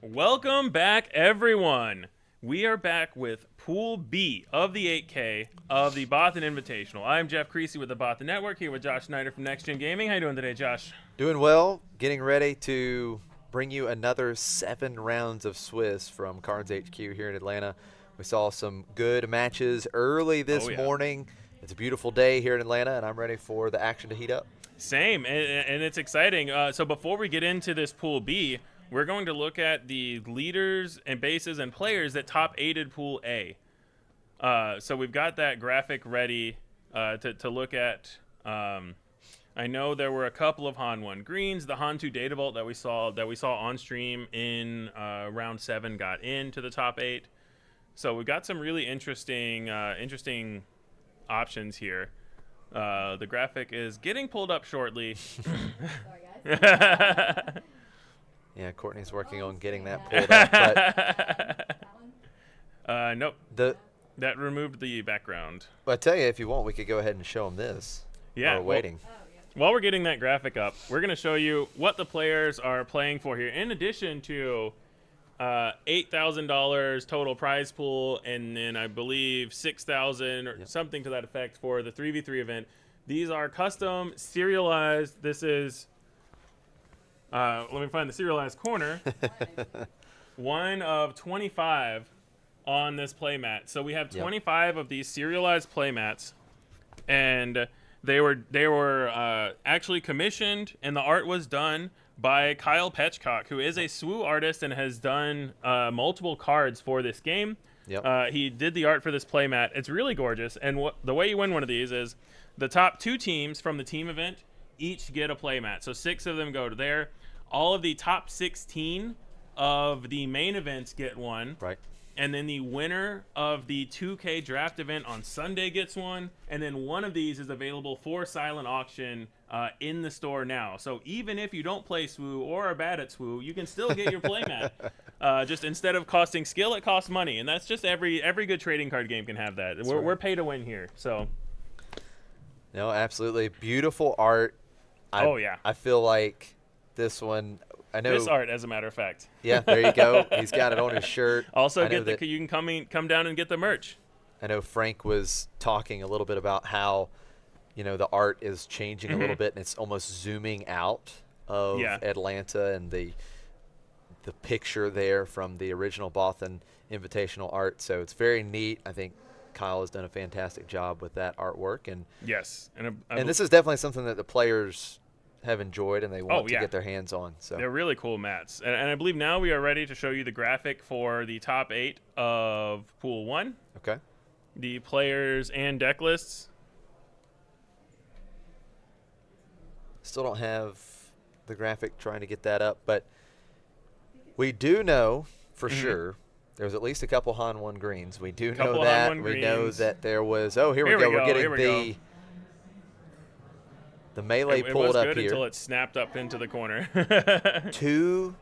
Welcome back, everyone. We are back with Pool B of the 8K of the Boston Invitational. I'm Jeff Creasy with the Boston Network, here with Josh Snyder from Next Gen Gaming. How you doing today, Josh? Doing well. Getting ready to bring you another 7 rounds of Swiss from CardsHQ here in Atlanta. We saw some good matches early this morning. It's a beautiful day here in Atlanta, and I'm ready for the action to heat up. Same, and it's exciting. So before we get into this Pool B, we're going to look at the leaders and bases and players that top 8'd Pool A. So we've got that graphic ready to look at. I know there were a couple of Han 1 greens. The Han 2 Data Vault that we saw on stream in round 7 got into the top 8. So we've got some really interesting options here. The graphic is getting pulled up shortly. Sorry, guys. Yeah, Courtney's working on getting that pulled up. But That one? Nope. That removed the background. I tell you, if you want, we could go ahead and show them this. Yeah. While we're waiting. Oh, yeah. While we're getting that graphic up, we're going to show you what the players are playing for here. In addition to $8,000 total prize pool, and then I believe $6,000 or something to that effect for the 3v3 event. These are custom serialized. This is, let me find the serialized corner. One of 25 on this playmat. So we have 25 of these serialized playmats, and they were actually commissioned, and the art was done by Kyle Petchcock, who is a SWU artist and has done multiple cards for this game. Yep. He did the art for this playmat. It's really gorgeous, and the way you win one of these is the top 2 teams from the team event each get a playmat. So 6 of them go to there. All of the top 16 of the main events get one. Right. And then the winner of the 2K draft event on Sunday gets one. And then one of these is available for silent auction in the store now. So even if you don't play SWU or are bad at SWU, you can still get your playmat. Just instead of costing skill, it costs money. And that's just every good trading card game can have that. We're pay to win here. So. No, absolutely. Beautiful art. I feel like this one, I know. This art, as a matter of fact. Yeah, there you go. He's got it on his shirt. Also, you can come down and get the merch. I know Frank was talking a little bit about how, the art is changing a little bit, and it's almost zooming out of Atlanta and the picture there from the original Boston Invitational art. So it's very neat. I think Kyle has done a fantastic job with that artwork, and yes, and this is definitely something that the players have enjoyed and they want to get their hands on. So they're really cool mats, and I believe now we are ready to show you the graphic for the top 8 of Pool 1. Okay. The players and deck lists. Still don't have the graphic, trying to get that up, but we do know for sure there's at least a couple Han 1 greens. We do know that. We know that there was. Oh, here we go. We're getting the melee pulled up here. It was good until it snapped up into the corner. 2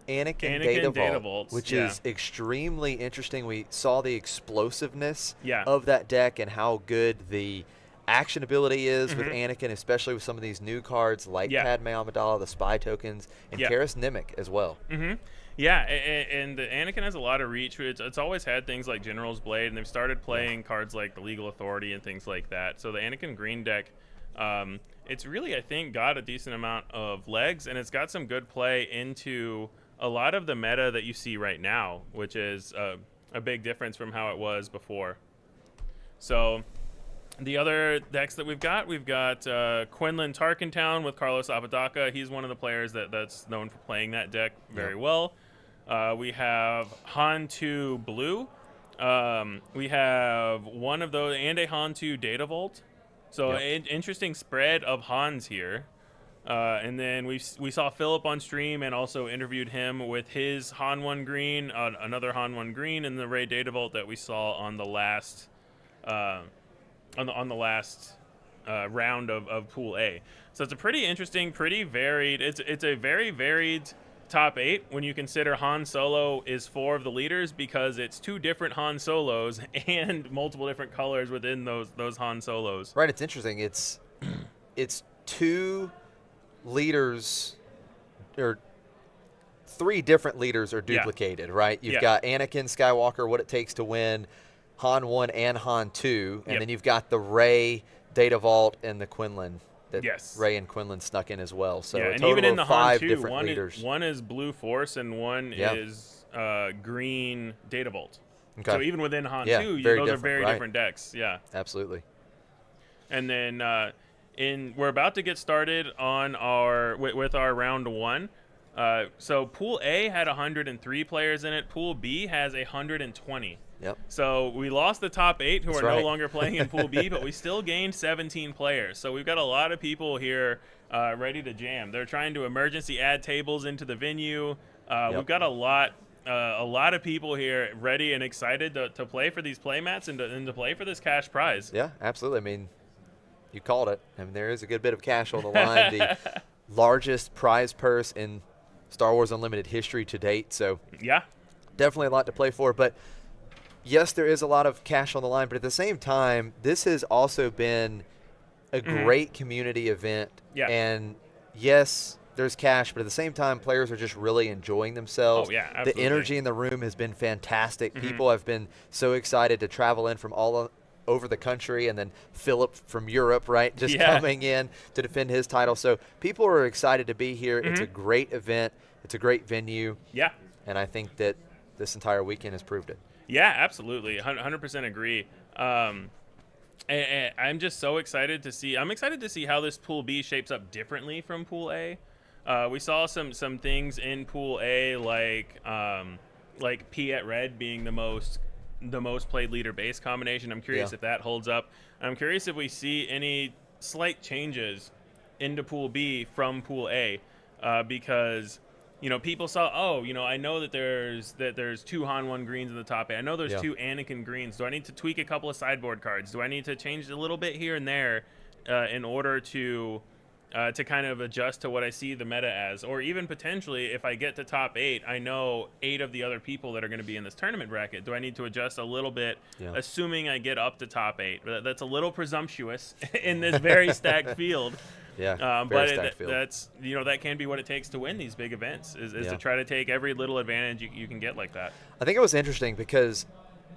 Anakin Data Vault, which yeah. is extremely interesting. We saw the explosiveness yeah. of that deck and how good the action ability is with Anakin, especially with some of these new cards like Padme Amidala, the Spy tokens, and Karis Nemec as well. Yeah, and the Anakin has a lot of reach. It's always had things like General's Blade, and they've started playing cards like the Legal Authority and things like that. So the Anakin green deck, it's really, I think, got a decent amount of legs, and it's got some good play into a lot of the meta that you see right now, which is a big difference from how it was before. So the other decks that we've got Quinlan Tarkentown with Carlos Apodaca. He's one of the players that's known for playing that deck very well. We have Han 2 Blue. We have one of those and a Han 2 Data Vault. So an interesting spread of Hans here. And then we saw Philip on stream and also interviewed him with his Han 1 green, another Han 1 green, and the Ray Data Vault that we saw on the last round of Pool A. So it's a pretty interesting, pretty varied. It's a very varied top 8 when you consider Han Solo is 4 of the leaders, because it's 2 different Han Solos and multiple different colors within those Han Solos. Right. It's interesting. It's 2 leaders, or 3 different leaders are duplicated, right? You've got Anakin Skywalker, What It Takes to Win, Han 1 and Han 2, and then you've got the Rey, Data Vault, and the Quinlan. That Rey and Quinlan snuck in as well. So a and total even in of the 5 Han 2, different leaders. one is Blue Force and one is green Data Vault. Okay. So even within Han 2, those are very different decks. Yeah. Absolutely. And then we're about to get started on with our round 1. So Pool A had 103 players in it. Pool B has 120. Yep. So we lost the top 8 who are no longer playing in Pool B, but we still gained 17 players. So we've got a lot of people here ready to jam. They're trying to emergency add tables into the venue. We've got a lot of people here ready and excited to play for these playmats and to play for this cash prize. Yeah, absolutely. I mean, you called it. I mean, there is a good bit of cash on the line. The largest prize purse in Star Wars Unlimited history to date. So yeah, definitely a lot to play for. But yes, there is a lot of cash on the line. But at the same time, this has also been a great community event. Yeah. And yes, there's cash, but at the same time, players are just really enjoying themselves. Oh, yeah, absolutely. The energy in the room has been fantastic. People have been so excited to travel in from all over the country, and then Philip from Europe, right, just coming in to defend his title. So people are excited to be here. It's a great event. It's a great venue. Yeah. And I think that this entire weekend has proved it. Yeah, absolutely. 100% agree. And I'm just so excited to see. I'm excited to see how this Pool B shapes up differently from Pool A. We saw some things in Pool A like Piet Red being the most played leader base combination. I'm curious if that holds up. I'm curious if we see any slight changes into Pool B from Pool A, because people saw, I know that there's 2 Han 1 greens in the top 8. I know there's 2 Anakin greens. Do I need to tweak a couple of sideboard cards? Do I need to change a little bit here and there in order to kind of adjust to what I see the meta as? Or even potentially, if I get to top 8, I know 8 of the other people that are going to be in this tournament bracket. Do I need to adjust a little bit, assuming I get up to top 8? That's a little presumptuous in this very stacked field. Yeah, but that's that can be what it takes to win these big events, is to try to take every little advantage you can get like that. I think it was interesting because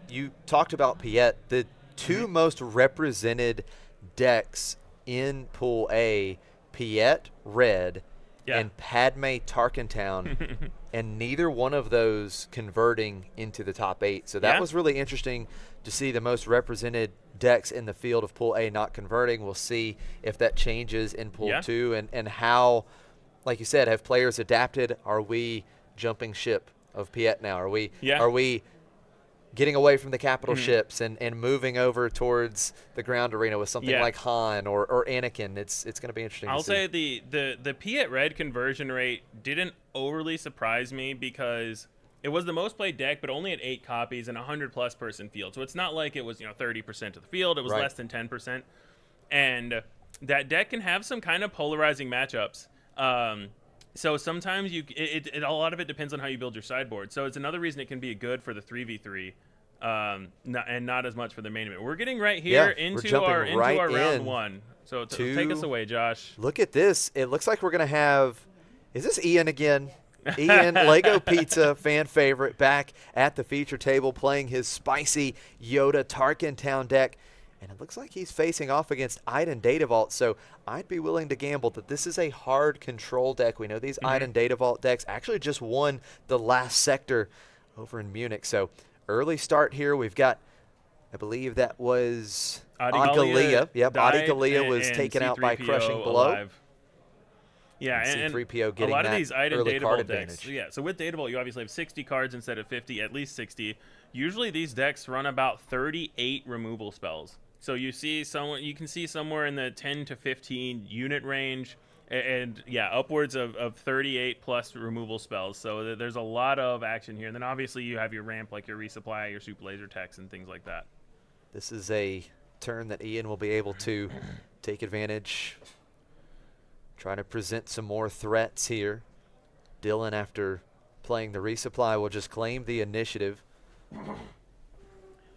you talked about Piet. The 2 most represented decks in Pool A, Piet Red and Padme Tarkentown, and neither one of those converting into the top 8. So that was really interesting to see the most represented decks in the field of Pool A not converting. We'll see if that changes in Pool 2 and how, like you said, have players adapted? Are we jumping ship of Piet now? Are we getting away from the capital ships and moving over towards the ground arena with something like Han or Anakin? It's going to be interesting I'll to see. say the Piet Red conversion rate didn't overly surprise me because it was the most played deck, but only at 8 copies and 100+ person field. So it's not like it was 30% of the field. It was less than 10%. And that deck can have some kind of polarizing matchups. So sometimes a lot of it depends on how you build your sideboard. So it's another reason it can be good for the 3v3, and not as much for the main event. We're getting into our round 1. So take us away, Josh. Look at this. It looks like we're going to have. Is this Ian again? Ian, Lego Pizza, fan favorite, back at the feature table playing his spicy Yoda Tarkentown deck. And it looks like he's facing off against Iden Data Vault. So I'd be willing to gamble that this is a hard control deck. We know these Iden Data Vault decks actually just won the last sector over in Munich. So early start here. We've got, I believe that was Adi Yep, Adi was taken out by Crushing Blow. Alive. Yeah, and C-3PO getting a lot of these Iden Data Vault decks. Yeah, so with Data Vault, you obviously have 60 cards instead of 50, at least 60. Usually these decks run about 38 removal spells. So you can see somewhere in the 10 to 15 unit range, and upwards of 38 plus removal spells. So there's a lot of action here. And then obviously you have your ramp, like your resupply, your super laser techs, and things like that. This is a turn that Ian will be able to take advantage. Trying to present some more threats here. Dylan, after playing the resupply, will just claim the initiative.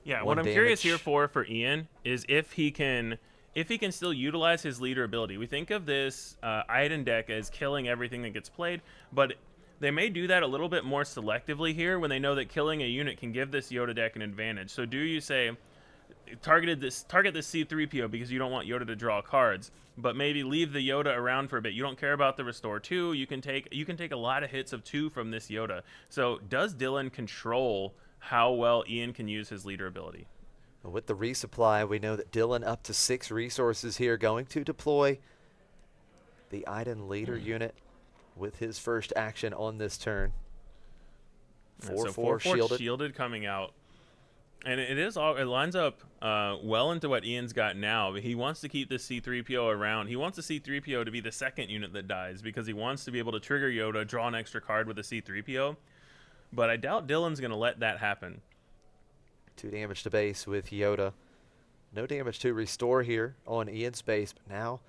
Yeah, what I'm curious here for Ian is if he can still utilize his leader ability. We think of this Iden deck as killing everything that gets played, but They may do that a little bit more selectively here when they know that killing a unit can give this Yoda deck an advantage. So do you say, target this C-3PO because you don't want Yoda to draw cards, but maybe leave the Yoda around for a bit. You don't care about the Restore 2. You can take a lot of hits of 2 from this Yoda. So does Dylan control how well Ian can use his leader ability? With the resupply, we know that Dylan up to 6 resources here, going to deploy the Iden leader unit with his first action on this turn. 4/4 shielded coming out. And it lines up well into what Ian's got now. He wants to keep this C-3PO around. He wants the C-3PO to be the second unit that dies because he wants to be able to trigger Yoda, draw an extra card with the C-3PO. But I doubt Dylan's going to let that happen. 2 damage to base with Yoda. No damage to restore here on Ian's base. But now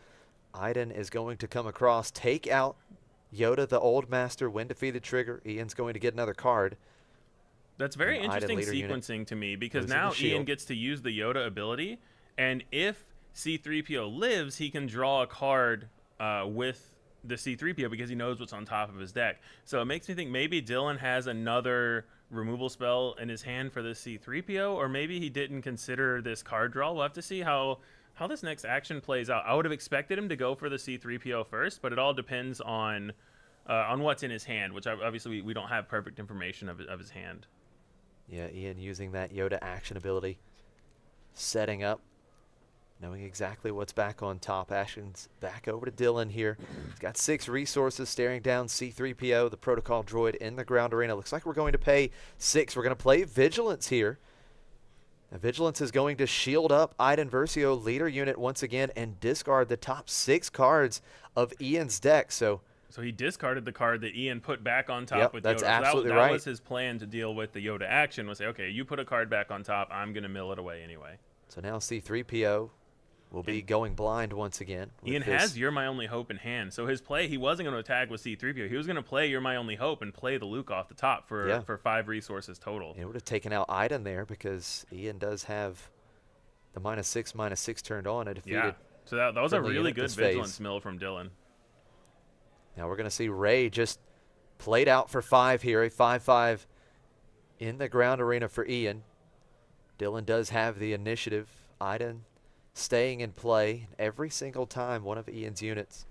Iden is going to come across, take out Yoda, the old master, when defeated trigger. Ian's going to get another card. That's very interesting sequencing to me because now Ian gets to use the Yoda ability, and if C-3PO lives, he can draw a card with the C-3PO because he knows what's on top of his deck. So it makes me think maybe Dylan has another removal spell in his hand for the C-3PO, or maybe he didn't consider this card draw. We'll have to see how this next action plays out. I would have expected him to go for the C-3PO first, but it all depends on what's in his hand, which obviously we don't have perfect information of his hand. Yeah, Ian using that Yoda action ability, setting up, knowing exactly what's back on top. Actions back over to Dylan here. He's got 6 resources, staring down C-3PO, the protocol droid in the ground arena. Looks like we're going to pay 6. We're going to play Vigilance here. Now, Vigilance is going to shield up Iden Versio leader unit once again and discard the top 6 cards of Ian's deck. So he discarded the card that Ian put back on top with Yoda. That's absolutely that right. was his plan to deal with the Yoda action, was say, okay, you put a card back on top, I'm going to mill it away anyway. So now C-3PO will be going blind once again. Ian has You're My Only Hope in hand. So his play, he wasn't going to attack with C-3PO. He was going to play You're My Only Hope and play the Luke off the top for 5 resources total. It would have taken out Iden there because Ian does have the -6/-6 turned on. Yeah, so that was a really good Vigilance mill from Dylan. Now we're going to see Ray just played out for 5 here, a 5/5 in the ground arena for Ian. Dylan does have the initiative. Iden staying in play. Every single time one of Ian's units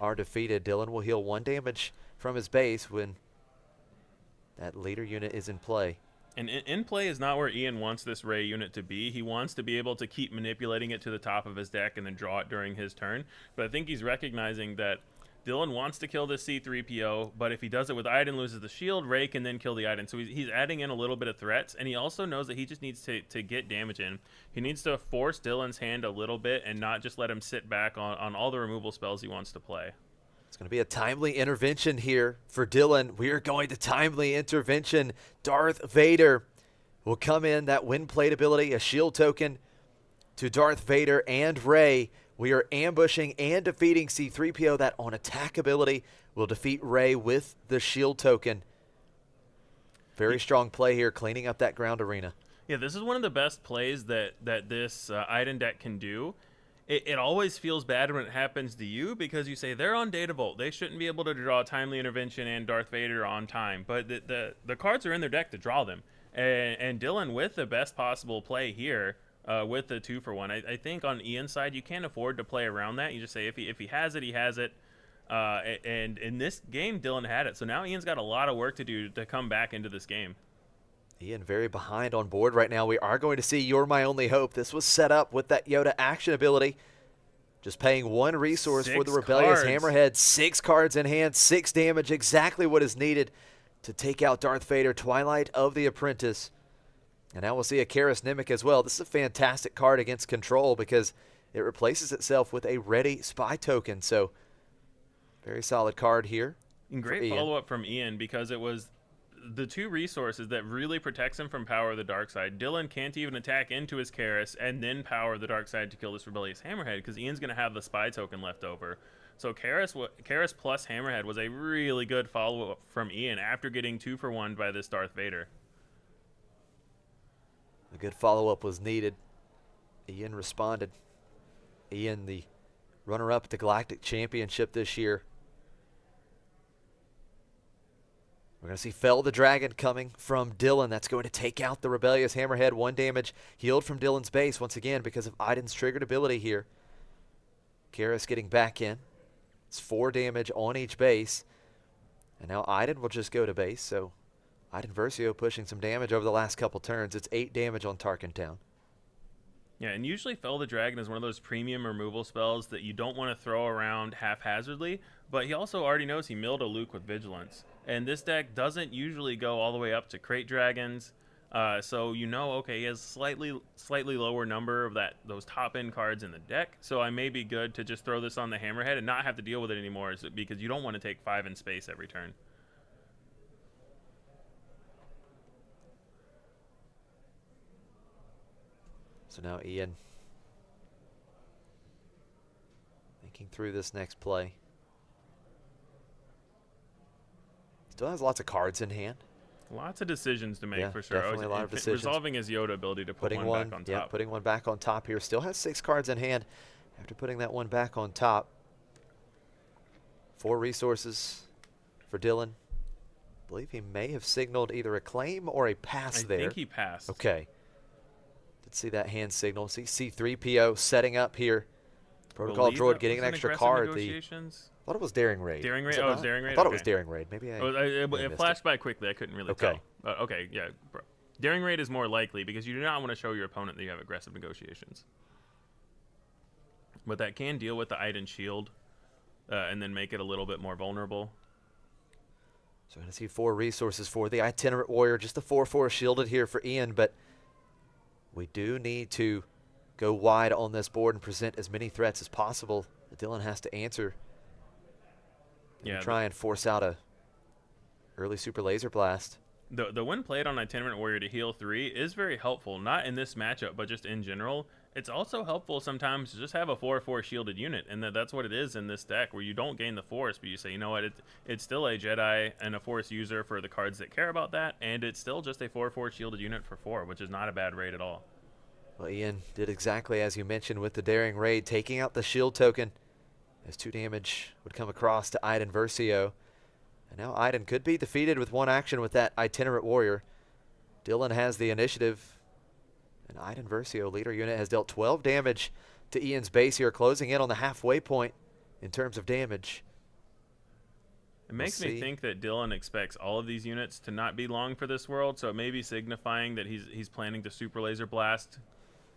are defeated, Dylan will heal 1 damage from his base when that leader unit is in play. And in play is not where Ian wants this Ray unit to be. He wants to be able to keep manipulating it to the top of his deck and then draw it during his turn. But I think he's recognizing that Dylan wants to kill this C-3PO, but if he does it with Iden, loses the shield, Ray can then kill the Iden. So he's adding in a little bit of threats, and he also knows that he just needs to get damage in. He needs to force Dylan's hand a little bit and not just let him sit back on all the removal spells he wants to play. It's going to be a timely intervention here for Dylan. We are going to timely intervention. Darth Vader will come in, that wind plate ability, a shield token to Darth Vader and Ray. We are ambushing and defeating C-3PO. That on attack ability will defeat Ray with the shield token. Very strong play here, cleaning up that ground arena. Yeah, this is one of the best plays that this Iden deck can do. It always feels bad when it happens to you because you say they're on Data Vault. They shouldn't be able to draw Timely Intervention and Darth Vader on time. But the cards are in their deck to draw them. And Dylan with the best possible play here, with the 2-for-1. I think on Ian's side, you can't afford to play around that. You just say if he has it, he has it. And in this game, Dylan had it. So now Ian's got a lot of work to do to come back into this game. Ian very behind on board right now. We are going to see You're My Only Hope. This was set up with that Yoda action ability. Just paying 1 resource for the rebellious Hammerhead. 6 cards in hand, 6 damage, exactly what is needed to take out Darth Vader, Twilight of the Apprentice. And now we'll see a Karis Nimic as well. This is a fantastic card against control because it replaces itself with a ready spy token. So very solid card here. And great follow-up from Ian because it was the 2 resources that really protects him from Power of the Dark Side. Dylan can't even attack into his Karis and then Power of the Dark Side to kill this rebellious Hammerhead because Ian's going to have the spy token left over. So Karis plus Hammerhead was a really good follow-up from Ian after getting 2-for-1 by this Darth Vader. A good follow-up was needed. Ian responded. Ian, the runner-up at the Galactic Championship this year. We're going to see Fell the Dragon coming from Dylan. That's going to take out the Rebellious Hammerhead. 1 damage healed from Dylan's base once again because of Iden's triggered ability here. Karis getting back in. It's 4 damage on each base. And now Iden will just go to base. So Iden Versio pushing some damage over the last couple turns. It's 8 damage on Tarkin Town. Yeah, and usually Fell the Dragon is one of those premium removal spells that you don't want to throw around haphazardly, but he also already knows he milled a Luke with Vigilance. And this deck doesn't usually go all the way up to Crate Dragons, so you know, okay, he has slightly lower number of those top-end cards in the deck, so I may be good to just throw this on the Hammerhead and not have to deal with it anymore, because you don't want to take 5 in space every turn. So now Ian thinking through this next play. Still has lots of cards in hand. Lots of decisions to make, for sure. Definitely a lot of decisions. Resolving his Yoda ability to put one back on top. Yeah, putting one back on top here. Still has 6 cards in hand after putting that one back on top. 4 resources for Dylan. I believe he may have signaled either a claim or a pass there. I think he passed. Okay. Did see that hand signal. See C3PO setting up here. Protocol Droid getting an extra card. I thought it was Daring Raid. Daring Raid? Oh, it was Daring Raid? I thought it was Daring Raid. Maybe it flashed by quickly. I couldn't really tell. Okay, yeah. Daring Raid is more likely because you do not want to show your opponent that you have aggressive negotiations. But that can deal with the Iden shield and then make it a little bit more vulnerable. So we're going to see 4 resources for the Itinerant Warrior. Just a 4/4 shielded here for Ian, but we do need to go wide on this board and present as many threats as possible that Dylan has to answer. Yeah, try and force out a early Super Laser Blast. The when played on Itinerant Warrior to heal 3 is very helpful, not in this matchup, but just in general. It's also helpful sometimes to just have a 4/4 shielded unit, and that's what it is in this deck, where you don't gain the Force, but you say, you know what, it's still a Jedi and a Force user for the cards that care about that, and it's still just a 4/4 shielded unit for 4, which is not a bad raid at all. Well, Ian did exactly as you mentioned with the Daring Raid, taking out the shield token, as 2 damage would come across to Iden Versio. And now Iden could be defeated with 1 action with that Itinerant Warrior. Dylan has the initiative. And Iden Versio, leader unit, has dealt 12 damage to Ian's base here, closing in on the halfway point in terms of damage. It makes me think that Dylan expects all of these units to not be long for this world, so it may be signifying that he's planning to Super Laser Blast.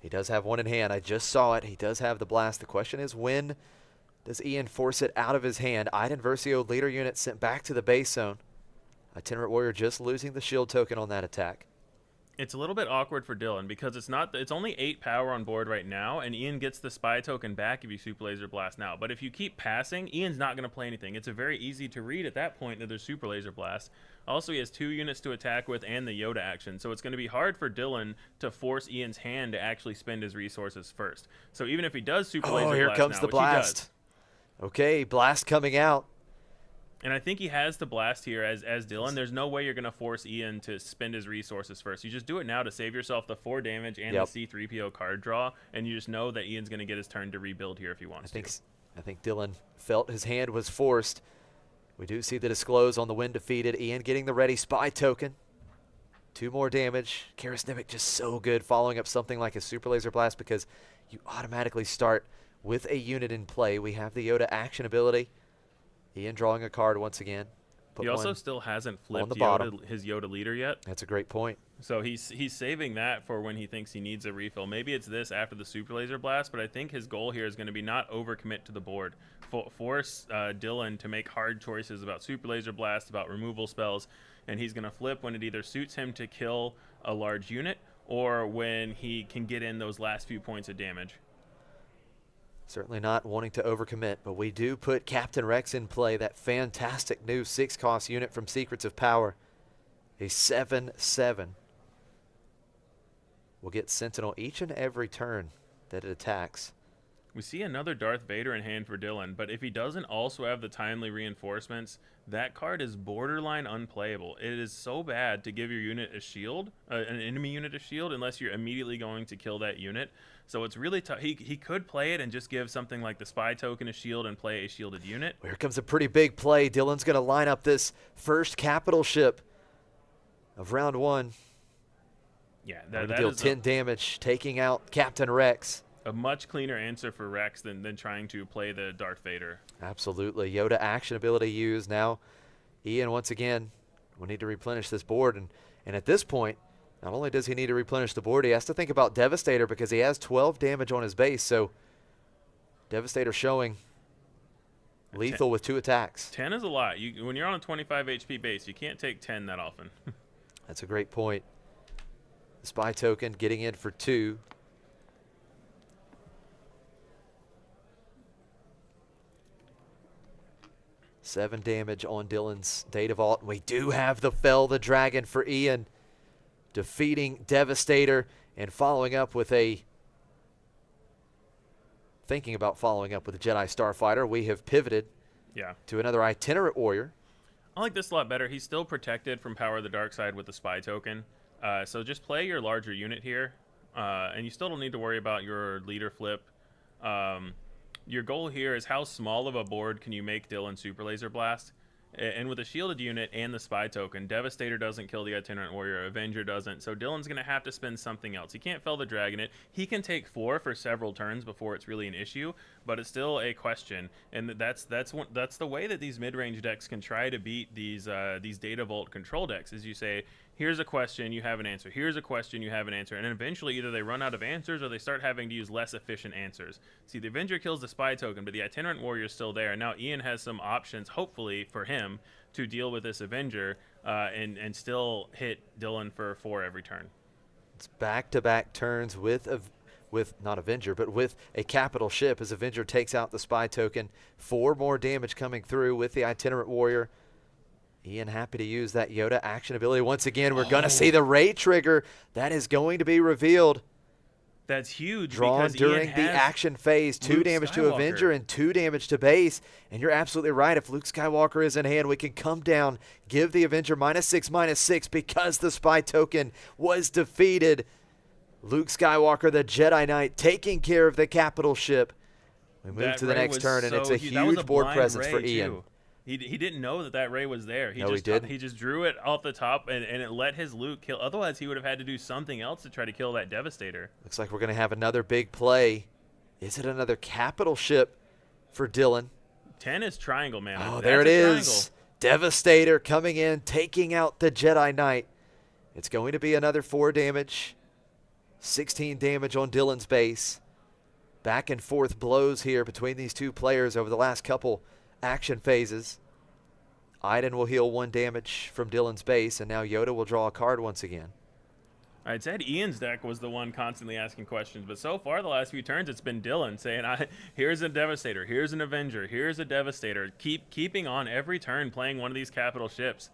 He does have 1 in hand. I just saw it. He does have the blast. The question is, when does Ian force it out of his hand? Iden Versio, leader unit, sent back to the base zone. Itinerant Warrior just losing the shield token on that attack. It's a little bit awkward for Dylan because it's only 8 power on board right now, and Ian gets the spy token back if you Super Laser Blast now. But if you keep passing, Ian's not going to play anything. It's a very easy to read at that point that there's Super Laser Blast. Also, he has 2 units to attack with and the Yoda action, so it's going to be hard for Dylan to force Ian's hand to actually spend his resources first. So even if he does Super Laser Blast here comes the blast. Okay, blast coming out. And I think he has the blast here as Dylan. There's no way you're going to force Ian to spend his resources first. You just do it now to save yourself the 4 damage and the C3PO card draw, and you just know that Ian's going to get his turn to rebuild here if he wants to. I think Dylan felt his hand was forced. We do see the disclose on the win defeated. Ian getting the ready spy token. 2 more damage. Karis Nemec just so good following up something like a Super Laser Blast because you automatically start with a unit in play. We have the Yoda action ability. Ian drawing a card once again. He also still hasn't flipped his Yoda leader yet. That's a great point. So he's saving that for when he thinks he needs a refill. Maybe it's this after the Super Laser Blast, but I think his goal here is going to be not overcommit to the board. Force Dylan to make hard choices about Super Laser Blast, about removal spells, and he's going to flip when it either suits him to kill a large unit or when he can get in those last few points of damage. Certainly not wanting to overcommit, but we do put Captain Rex in play, that fantastic new 6-cost unit from Secrets of Power. A 7/7. Will get Sentinel each and every turn that it attacks. We see another Darth Vader in hand for Dylan, but if he doesn't also have the timely reinforcements, that card is borderline unplayable. It is so bad to give your unit a shield, an enemy unit a shield, unless you're immediately going to kill that unit. So it's really tough. He could play it and just give something like the spy token a shield and play a shielded unit. Here comes a pretty big play. Dylan's going to line up this first capital ship of round 1. Yeah, that deal 10 damage, taking out Captain Rex. A much cleaner answer for Rex than trying to play the Darth Vader. Absolutely. Yoda action ability used. Now, Ian, once again, will need to replenish this board. And at this point, not only does he need to replenish the board, he has to think about Devastator because he has 12 damage on his base. So, Devastator showing lethal with 2 attacks. 10 is a lot. When you're on a 25 HP base, you can't take 10 that often. That's a great point. The spy token getting in for 2. 7 damage on Dylan's Data Vault. We do have the Fell the Dragon for Ian, defeating Devastator and following up with a... Thinking about following up with a Jedi Starfighter, we have pivoted to another Itinerant Warrior. I like this a lot better. He's still protected from Power of the Dark Side with the spy token. So just play your larger unit here, and you still don't need to worry about your leader flip. Your goal here is how small of a board can you make Dylan Super Laser Blast? And with a shielded unit and the spy token, Devastator doesn't kill the Itinerant Warrior, Avenger doesn't, so Dylan's going to have to spend something else. He can't Fell the Dragon it. He can take 4 for several turns before it's really an issue, but it's still a question. And that's the way that these mid-range decks can try to beat these Data Vault control decks, is you say, here's a question, you have an answer. Here's a question, you have an answer. And then eventually either they run out of answers or they start having to use less efficient answers. See, the Avenger kills the spy token, but the Itinerant Warrior is still there. Now Ian has some options, hopefully, for him to deal with this Avenger and still hit Dylan for 4 every turn. It's back-to-back turns with not Avenger, but with a capital ship as Avenger takes out the spy token. 4 more damage coming through with the Itinerant Warrior. Ian happy to use that Yoda action ability. Once again, we're going to see the Ray trigger. That is going to be revealed. That's huge. Drawn during the action phase. 2 damage to Avenger and 2 damage to base. And you're absolutely right. If Luke Skywalker is in hand, we can come down, give the Avenger -6/-6 because the spy token was defeated. Luke Skywalker, the Jedi Knight, taking care of the capital ship. We move to the next turn, and it's a huge board presence for Ian. He didn't know that Ray was there. He didn't. He just drew it off the top, and it let his Luke kill. Otherwise, he would have had to do something else to try to kill that Devastator. Looks like we're going to have another big play. Is it another capital ship for Dylan? 10 is triangle, man. Oh, there it is. Devastator coming in, taking out the Jedi Knight. It's going to be another 4 damage. 16 damage on Dylan's base. Back and forth blows here between these two players over the last couple action phases. Iden will heal 1 damage from Dylan's base, and now Yoda will draw a card once again. I said Ian's deck was the one constantly asking questions, but so far the last few turns it's been Dylan saying, here's a Devastator, here's an Avenger, here's a Devastator. Keeping on every turn playing one of these capital ships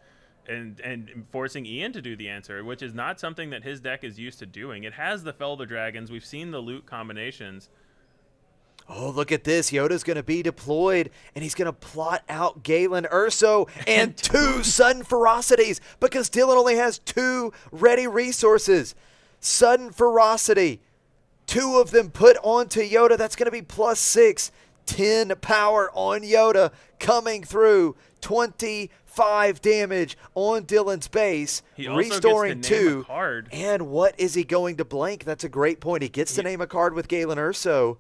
and forcing Ian to do the answer, which is not something that his deck is used to doing. It has the Fell the Dragons. We've seen the loot combinations. Oh, look at this. Yoda's going to be deployed, and he's going to plot out Galen Urso and 2 Sudden Ferocities because Dylan only has 2 ready resources. Sudden Ferocity, 2 of them put onto Yoda. That's going to be +6. 10 power on Yoda coming through. 25 damage on Dylan's base, restoring 2. And what is he going to blank? That's a great point. He gets to name a card with Galen Urso.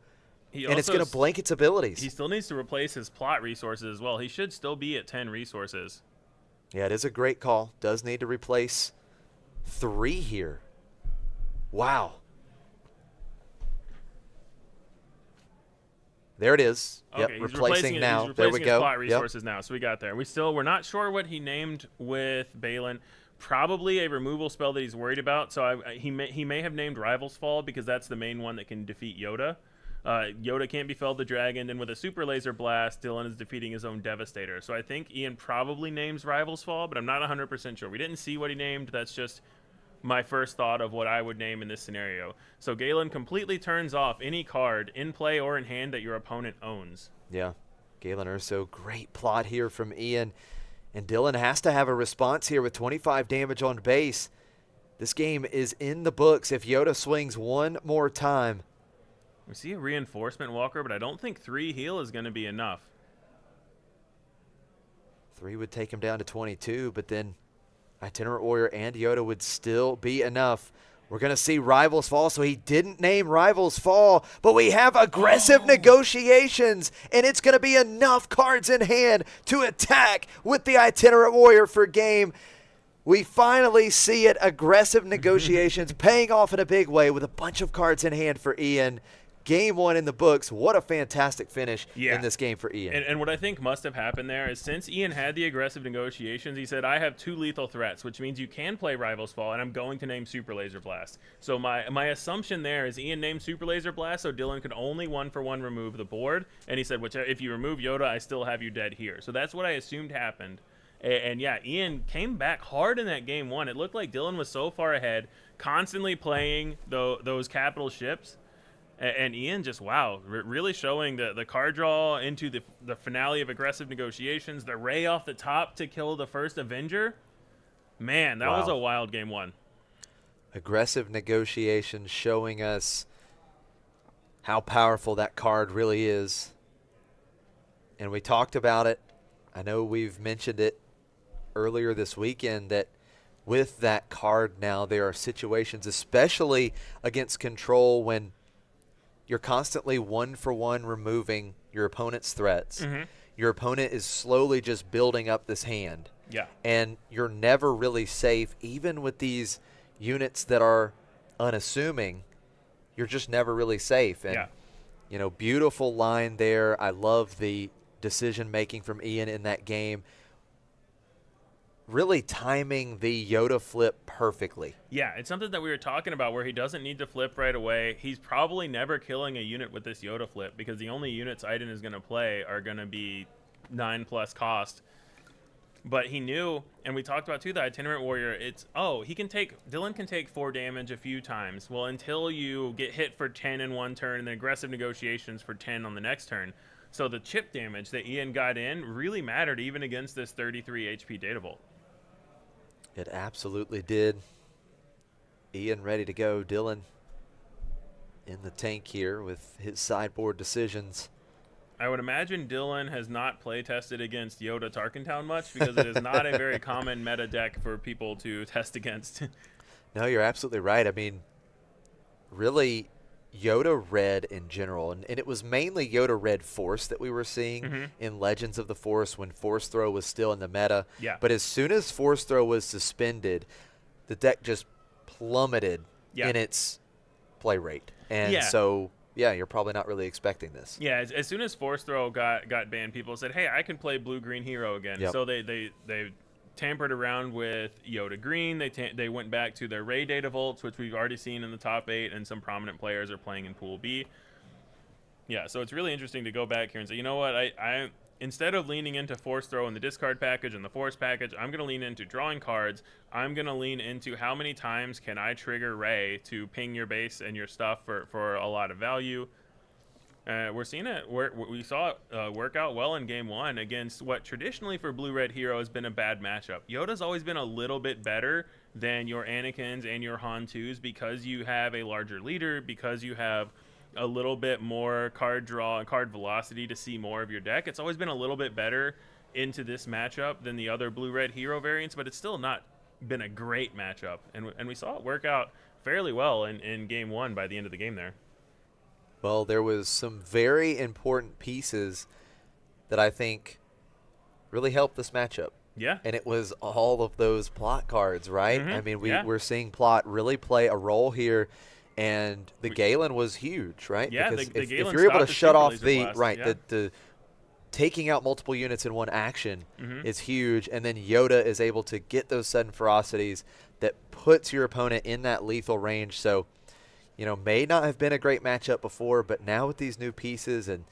And it's going to blank its abilities. He still needs to replace his plot resources as well. He should still be at 10 resources. Yeah, it is a great call. Does need to replace 3 here. Wow. There it is. Okay, yep, replacing now. There we go. His plot resources now. So we got there. We're not sure what he named with Balin. Probably a removal spell that he's worried about. So he may have named Rival's Fall because that's the main one that can defeat Yoda. Yoda can't be Fell the Dragon, and with a Super Laser Blast, Dylan is defeating his own Devastator. So I think Ian probably names Rival's Fall, but I'm not 100% sure. We didn't see what he named. That's just my first thought of what I would name in this scenario. So Galen completely turns off any card in play or in hand that your opponent owns. Yeah, Galen Urso, great plot here from Ian. And Dylan has to have a response here with 25 damage on base. This game is in the books if Yoda swings one more time. We see a reinforcement walker, but I don't think 3 heal is going to be enough. 3 would take him down to 22, but then Itinerant Warrior and Yoda would still be enough. We're going to see Rivals fall, so he didn't name Rivals fall, but we have aggressive negotiations, and it's going to be enough cards in hand to attack with the Itinerant Warrior for game. We finally see it, aggressive negotiations paying off in a big way with a bunch of cards in hand for Ian. Game 1 in the books. What a fantastic finish in this game for Ian. And what I think must have happened there is since Ian had the aggressive negotiations, he said, I have 2 lethal threats, which means you can play Rivals Fall, and I'm going to name Super Laser Blast. So my assumption there is Ian named Super Laser Blast, so Dylan could only 1-for-1 remove the board. And he said, if you remove Yoda, I still have you dead here. So that's what I assumed happened. And yeah, Ian came back hard in that game 1. It looked like Dylan was so far ahead, constantly playing those capital ships. And Ian just, wow, really showing the card draw into the finale of aggressive negotiations, the ray off the top to kill the first Avenger. Man, that was a wild game 1. Aggressive negotiations showing us how powerful that card really is. And we talked about it. I know we've mentioned it earlier this weekend that with that card now, there are situations, especially against control, when you're constantly 1-for-1 removing your opponent's threats. Your opponent is slowly just building up this hand. Yeah. And you're never really safe, even with these units that are unassuming. You're just never really safe. And, you know, beautiful line there. I love the decision-making from Ian in that game. Really timing the Yoda flip perfectly. Yeah, it's something that we were talking about where he doesn't need to flip right away. He's probably never killing a unit with this Yoda flip because the only units Iden is going to play are going to be 9+ cost. But he knew, and we talked about too, the Itinerant Warrior, Dylan can take 4 damage a few times. Well, until you get hit for 10 in one turn and then aggressive negotiations for 10 on the next turn. So the chip damage that Ian got in really mattered even against this 33 HP Data Bolt. It absolutely did. Ian ready to go. Dylan in the tank here with his sideboard decisions. I would imagine Dylan has not play tested against Yoda Tarkentown much because it is not a very common meta deck for people to test against. No, you're absolutely right. I mean, really, Yoda Red in general, and it was mainly Yoda Red Force that we were seeing in Legends of the Force when Force Throw was still in the meta. Yeah. But as soon as Force Throw was suspended, the deck just plummeted in its play rate. And so, yeah, you're probably not really expecting this. Yeah, as soon as Force Throw got banned, people said, hey, I can play Blue-Green Hero again. So they tampered around with Yoda Green. They went back to their Ray Data Volts, which we've already seen in the top 8, and some prominent players are playing in Pool B. Yeah, so it's really interesting to go back here and say, you know what, I instead of leaning into Force Throw in the discard package and the Force package, I'm going to lean into drawing cards. I'm going to lean into how many times can I trigger Ray to ping your base and your stuff for a lot of value. We're seeing it. We saw it work out well in game 1 against what traditionally for Blue-Red Hero has been a bad matchup. Yoda's always been a little bit better than your Anakins and your Han 2s because you have a larger leader, because you have a little bit more card draw and card velocity to see more of your deck. It's always been a little bit better into this matchup than the other Blue-Red Hero variants, but it's still not been a great matchup. And we saw it work out fairly well in game 1 by the end of the game there. Well, there was some very important pieces that I think really helped this matchup. Yeah. And it was all of those plot cards, right? I mean, we're seeing plot really play a role here, and the Galen was huge, right? Yeah, because the if Galen you're able to shut off blast, the taking out multiple units in one action is huge, and then Yoda is able to get those sudden ferocities that puts your opponent in that lethal range. So, you know, may not have been a great matchup before, but now with these new pieces and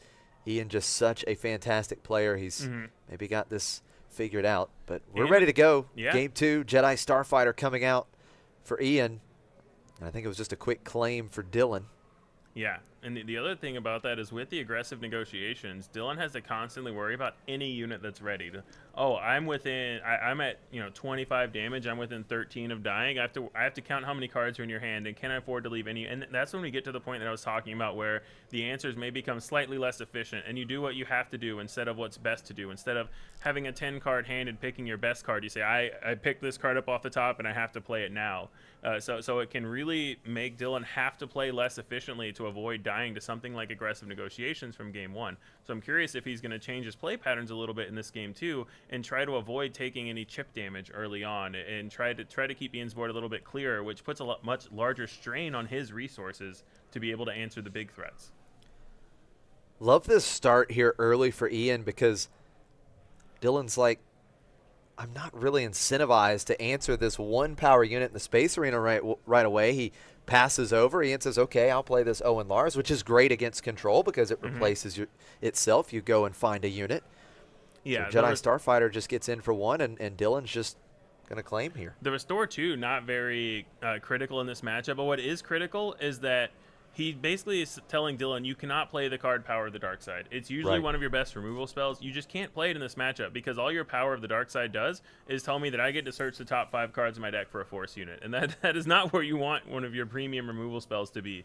Ian just such a fantastic player, he's maybe got this figured out. But we're ready to go. Yeah. Game 2, Jedi Starfighter coming out. for Ian. And I think it was just a quick claim for Dylan. Yeah, and the other thing about that is with the aggressive negotiations, Dylan has to constantly worry about any unit that's ready. I'm at 25 damage. I'm within 13 of dying. I have to count how many cards are in your hand, and can I afford to leave any? And that's when we get to the point that I was talking about, where the answers may become slightly less efficient, and you do what you have to do instead of what's best to do. Instead of having a 10-card hand and picking your best card, you say, I picked this card up off the top, and I have to play it now. So it can really make Dylan have to play less efficiently to avoid dying to something like aggressive negotiations from game one. So I'm curious if he's going to change his play patterns a little bit in this game too, and try to avoid taking any chip damage early on, and try to keep Ian's board a little bit clearer, which puts a much larger strain on his resources to be able to answer the big threats. Love this start here early for Ian, because Dylan's like, I'm not really incentivized to answer this one power unit in the Space Arena right away. He passes over. Ian says, okay, I'll play this Owen Lars, which is great against control because it replaces itself. You go and find a unit. Yeah, so Jedi Starfighter just gets in for one, and Dylan's just going to claim here. The Restore, too, not very critical in this matchup, but what is critical is that he basically is telling Dylan, you cannot play the card Power of the Dark Side. It's usually one of your best removal spells. You just can't play it in this matchup, because all your Power of the Dark Side does is tell me that I get to search the top 5 cards in my deck for a Force unit. And that is not where you want one of your premium removal spells to be.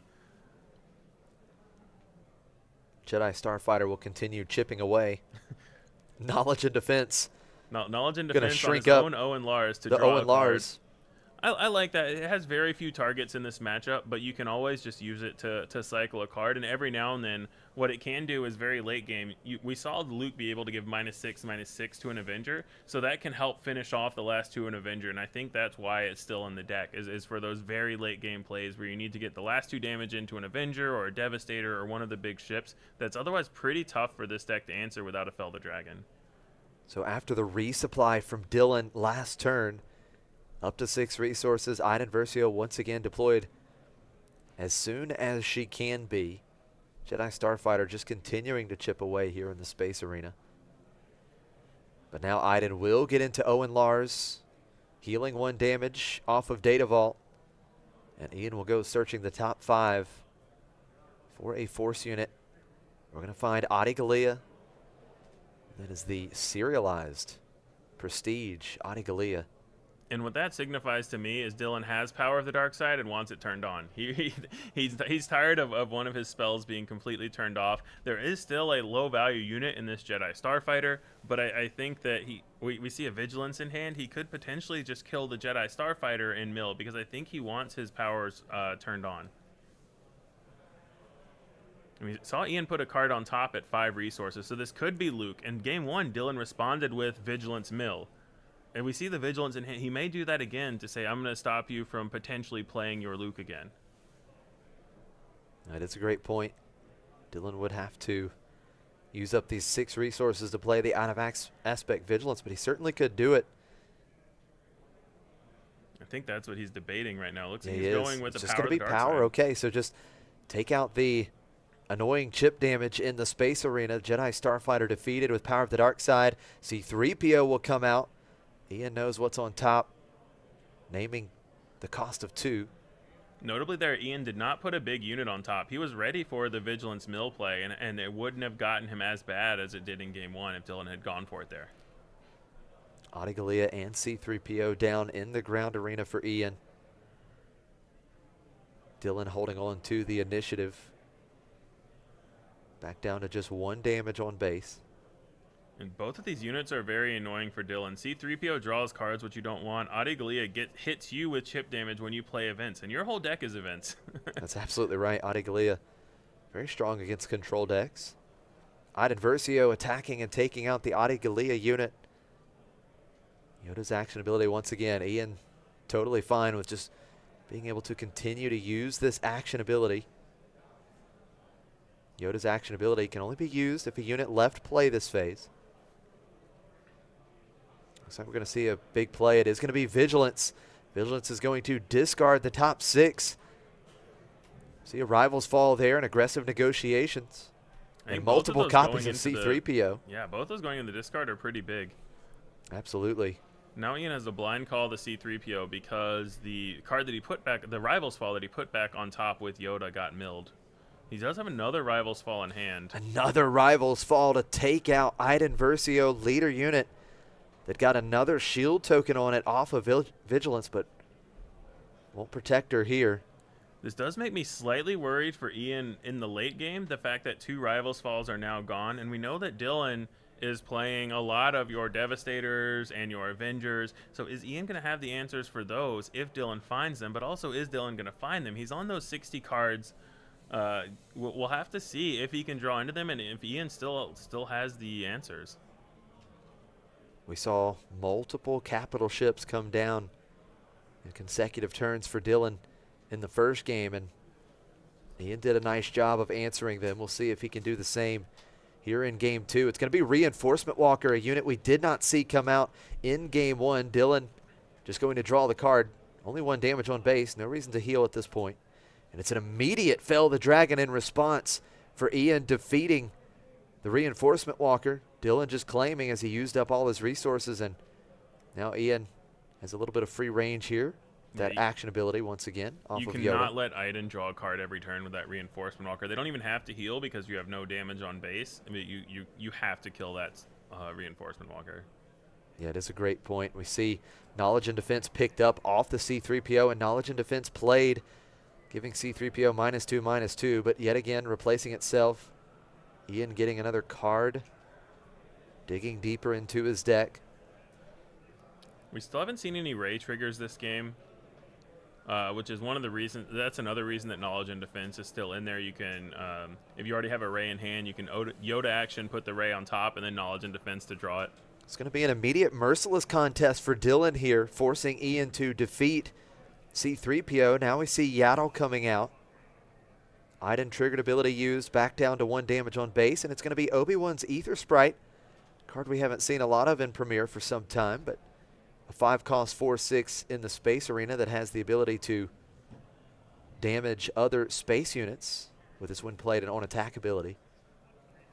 Jedi Starfighter will continue chipping away. Knowledge and Defense. Knowledge and Defense shrink on his up own Owen Lars to the draw Owen a Lars. card. I like that. It has very few targets in this matchup, but you can always just use it to cycle a card. And every now and then, what it can do is very late game. We saw the Luke be able to give -6/-6 to an Avenger, so that can help finish off the last 2 in Avenger. And I think that's why it's still in the deck, is for those very late game plays where you need to get the last 2 damage into an Avenger or a Devastator or one of the big ships. That's otherwise pretty tough for this deck to answer without a Fel the Dragon. So after the resupply from Dylan last turn, up to 6 resources, Iden Versio once again deployed as soon as she can be. Jedi Starfighter just continuing to chip away here in the Space Arena. But now Iden will get into Owen Lars, healing 1 damage off of Data Vault. And Ian will go searching the top 5 for a Force unit. We're going to find Yodakiller. That is the serialized Prestige Yodakiller. And what that signifies to me is Dylan has Power of the Dark Side and wants it turned on. He's tired of one of his spells being completely turned off. There is still a low value unit in this Jedi Starfighter, but I think that we see a Vigilance in hand. He could potentially just kill the Jedi Starfighter in mill, because I think he wants his powers turned on. We saw Ian put a card on top at 5 resources, so this could be Luke. In game 1, Dylan responded with Vigilance mill. And we see the Vigilance in hand. He may do that again to say, I'm going to stop you from potentially playing your Luke again. That is a great point. Dylan would have to use up these 6 resources to play the out of aspect Vigilance, but he certainly could do it. I think that's what he's debating right now. Looks like He he's is. going with It's the just Power going of to the be Dark power. Side. Okay, so just take out the annoying chip damage in the Space Arena. Jedi Starfighter defeated with Power of the Dark Side. C3PO will come out. Ian knows what's on top, naming the cost of 2. Notably there, Ian did not put a big unit on top. He was ready for the Vigilance mill play, and it wouldn't have gotten him as bad as it did in game 1 if Dylan had gone for it there. Yodakiller and C3PO down in the ground arena for Ian. Dylan holding on to the initiative. Back down to just 1 damage on base. And both of these units are very annoying for Dylan. C3PO draws cards, which you don't want. Yodakiller hits you with chip damage when you play events, and your whole deck is events. That's absolutely right. Yodakiller very strong against control decks. Iden Versio attacking and taking out the Yodakiller unit. Yoda's action ability once again. Ian totally fine with just being able to continue to use this action ability. Yoda's action ability can only be used if a unit left play this phase. Looks like we're going to see a big play. It is going to be Vigilance. Vigilance is going to discard the top 6. See Arrivals fall there in aggressive negotiations. And multiple copies of C3PO. Yeah, both those going in the discard are pretty big. Absolutely. Now Ian has a blind call the C3PO because the card that he put back, the Rivals Fall that he put back on top with Yoda, got milled. He does have another Rivals Fall in hand. Another Rivals Fall to take out Iden Versio leader unit that got another shield token on it off of Vigilance, but won't protect her here. This does make me slightly worried for Ian in the late game, the fact that 2 Rivals Falls are now gone, and we know that Dylan is playing a lot of your Devastators and your Avengers. So is Ian going to have the answers for those if Dylan finds them? But also, is Dylan going to find them? He's on those 60 cards. We'll have to see if he can draw into them and if Ian still has the answers. We saw multiple capital ships come down in consecutive turns for Dylan in the first game, and Ian did a nice job of answering them. We'll see if he can do the same here in game 2. It's going to be Reinforcement Walker, a unit we did not see come out in game 1. Dylan just going to draw the card. Only 1 damage on base. No reason to heal at this point. And it's an immediate Fell the Dragon in response for Ian, defeating the Reinforcement Walker. Dylan just claiming as he used up all his resources, and now Ian has a little bit of free range here. That action ability once again off of Yoda. You cannot let Iden draw a card every turn with that Reinforcement Walker. They don't even have to heal because you have no damage on base. I mean, you have to kill that Reinforcement Walker. Yeah, it is a great point. We see Knowledge and Defense picked up off the C3PO, and Knowledge and Defense played, giving C3PO -2/-2, but yet again replacing itself. Ian getting another card, digging deeper into his deck. We still haven't seen any Ray triggers this game. Which is one of the reasons. That's another reason that Knowledge and Defense is still in there. You can, if you already have a Ray in hand, you can Yoda action, put the Ray on top, and then Knowledge and Defense to draw it. It's going to be an immediate merciless contest for Dylan here, forcing Ian to defeat C3PO. Now we see Yaddle coming out. Iden triggered ability used, back down to 1 damage on base, and it's going to be Obi-Wan's Ether Sprite, card we haven't seen a lot of in Premiere for some time, but a 5-cost 4/6 in the space arena that has the ability to damage other space units with his when played and on attack ability.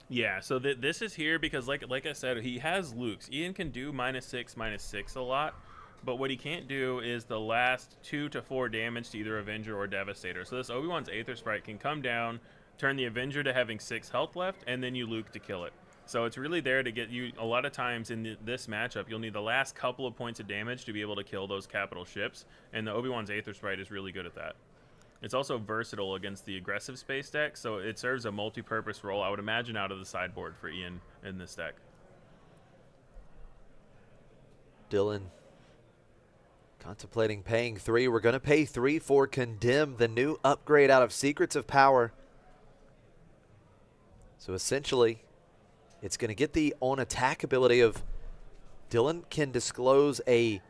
Yeah, so this is here because like I said, he has Lukes. Ian can do -6/-6 a lot, but what he can't do is the last 2 to 4 damage to either Avenger or Devastator. So this Obi-Wan's Aether Sprite can come down, turn the Avenger to having 6 health left, and then you Luke to kill it. So it's really there to get you, a lot of times in this matchup, you'll need the last couple of points of damage to be able to kill those capital ships, and the Obi-Wan's Aether Sprite is really good at that. It's also versatile against the aggressive space deck, so it serves a multi-purpose role, I would imagine, out of the sideboard for Ian in this deck. Dylan contemplating paying 3. We're going to pay 3 for Condemn, the new upgrade out of Secrets of Power. So essentially, it's going to get the on-attack ability of Dylan can disclose a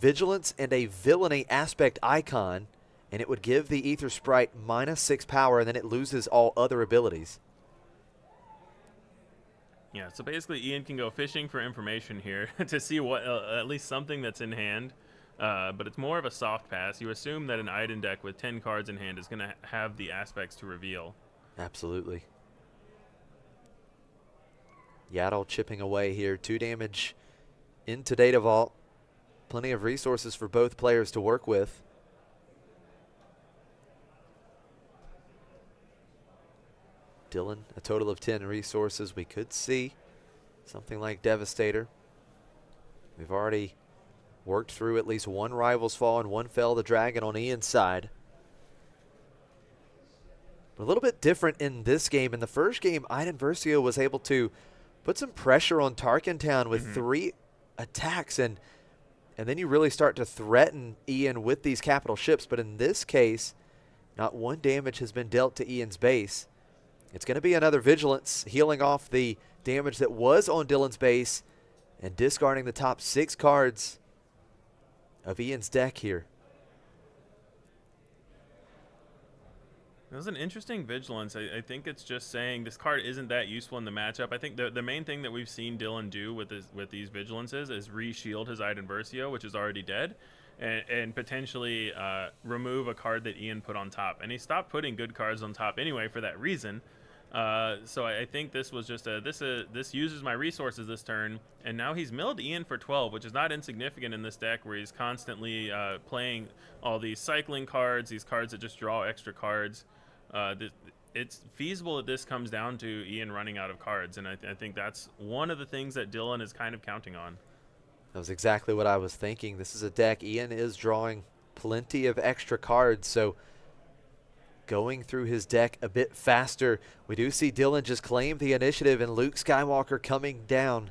Vigilance and a Villainy aspect icon, and it would give the Ether Sprite -6 power, and then it loses all other abilities. Yeah, so basically Ian can go fishing for information here to see what at least something that's in hand, but it's more of a soft pass. You assume that an Iden deck with 10 cards in hand is going to have the aspects to reveal. Absolutely. Yaddle chipping away here. 2 damage into Data Vault. Plenty of resources for both players to work with. Dylan, a total of 10 resources. We could see something like Devastator. We've already worked through at least 1 Rivals Fall and 1 Fell the Dragon on Ian's side. But a little bit different in this game. In the first game, Iden Versio was able to put some pressure on Tarkentown with 3 attacks, and then you really start to threaten Ian with these capital ships. But in this case, not 1 damage has been dealt to Ian's base. It's going to be another Vigilance, healing off the damage that was on Dylan's base and discarding the top 6 cards of Ian's deck here. It was an interesting Vigilance. I think it's just saying this card isn't that useful in the matchup. I think the main thing that we've seen Dylan do with these Vigilances is re-shield his Iden Versio, which is already dead, and potentially remove a card that Ian put on top. And he stopped putting good cards on top anyway for that reason. So I think this was just this uses my resources this turn, and now he's milled Ian for 12, which is not insignificant in this deck where he's constantly playing all these cycling cards, these cards that just draw extra cards. It's feasible that this comes down to Ian running out of cards, and I think that's one of the things that Dylan is kind of counting on. That was exactly what I was thinking. This is a deck. Ian is drawing plenty of extra cards, so going through his deck a bit faster. We do see Dylan just claim the initiative, and Luke Skywalker coming down.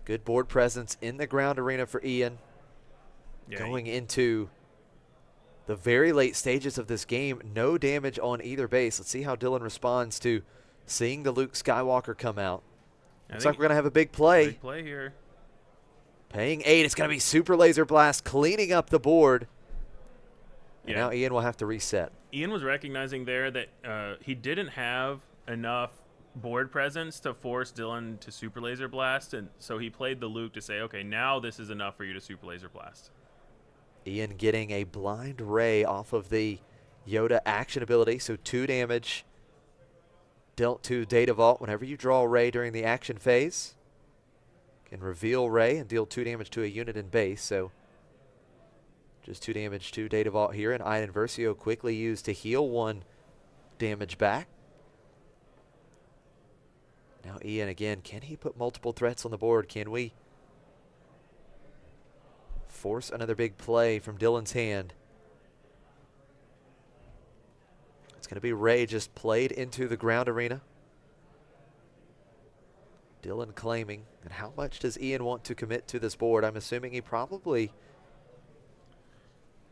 Good board presence in the ground arena for Ian. Yeah, going into the very late stages of this game, no damage on either base. Let's see how Dylan responds to seeing the Luke Skywalker come out. Looks like we're going to have a big play. Big play here. Paying 8. It's going to be Super Laser Blast cleaning up the board. And Yeah. now Ian will have to reset. Ian was recognizing there that he didn't have enough board presence to force Dylan to Super Laser Blast, and so he played the Luke to say, okay, now this is enough for you to Super Laser Blast. Ian getting a blind ray off of the Yoda action ability, so 2 damage dealt to Data Vault. Whenever you draw a ray during the action phase, can reveal ray and deal 2 damage to a unit in base, so just 2 damage to Data Vault here, and Iden Versio quickly used to heal 1 damage back. Now Ian again, can he put multiple threats on the board? Can we force another big play from Dylan's hand? It's going to be Ray just played into the ground arena. Dylan claiming. And how much does Ian want to commit to this board? I'm assuming he probably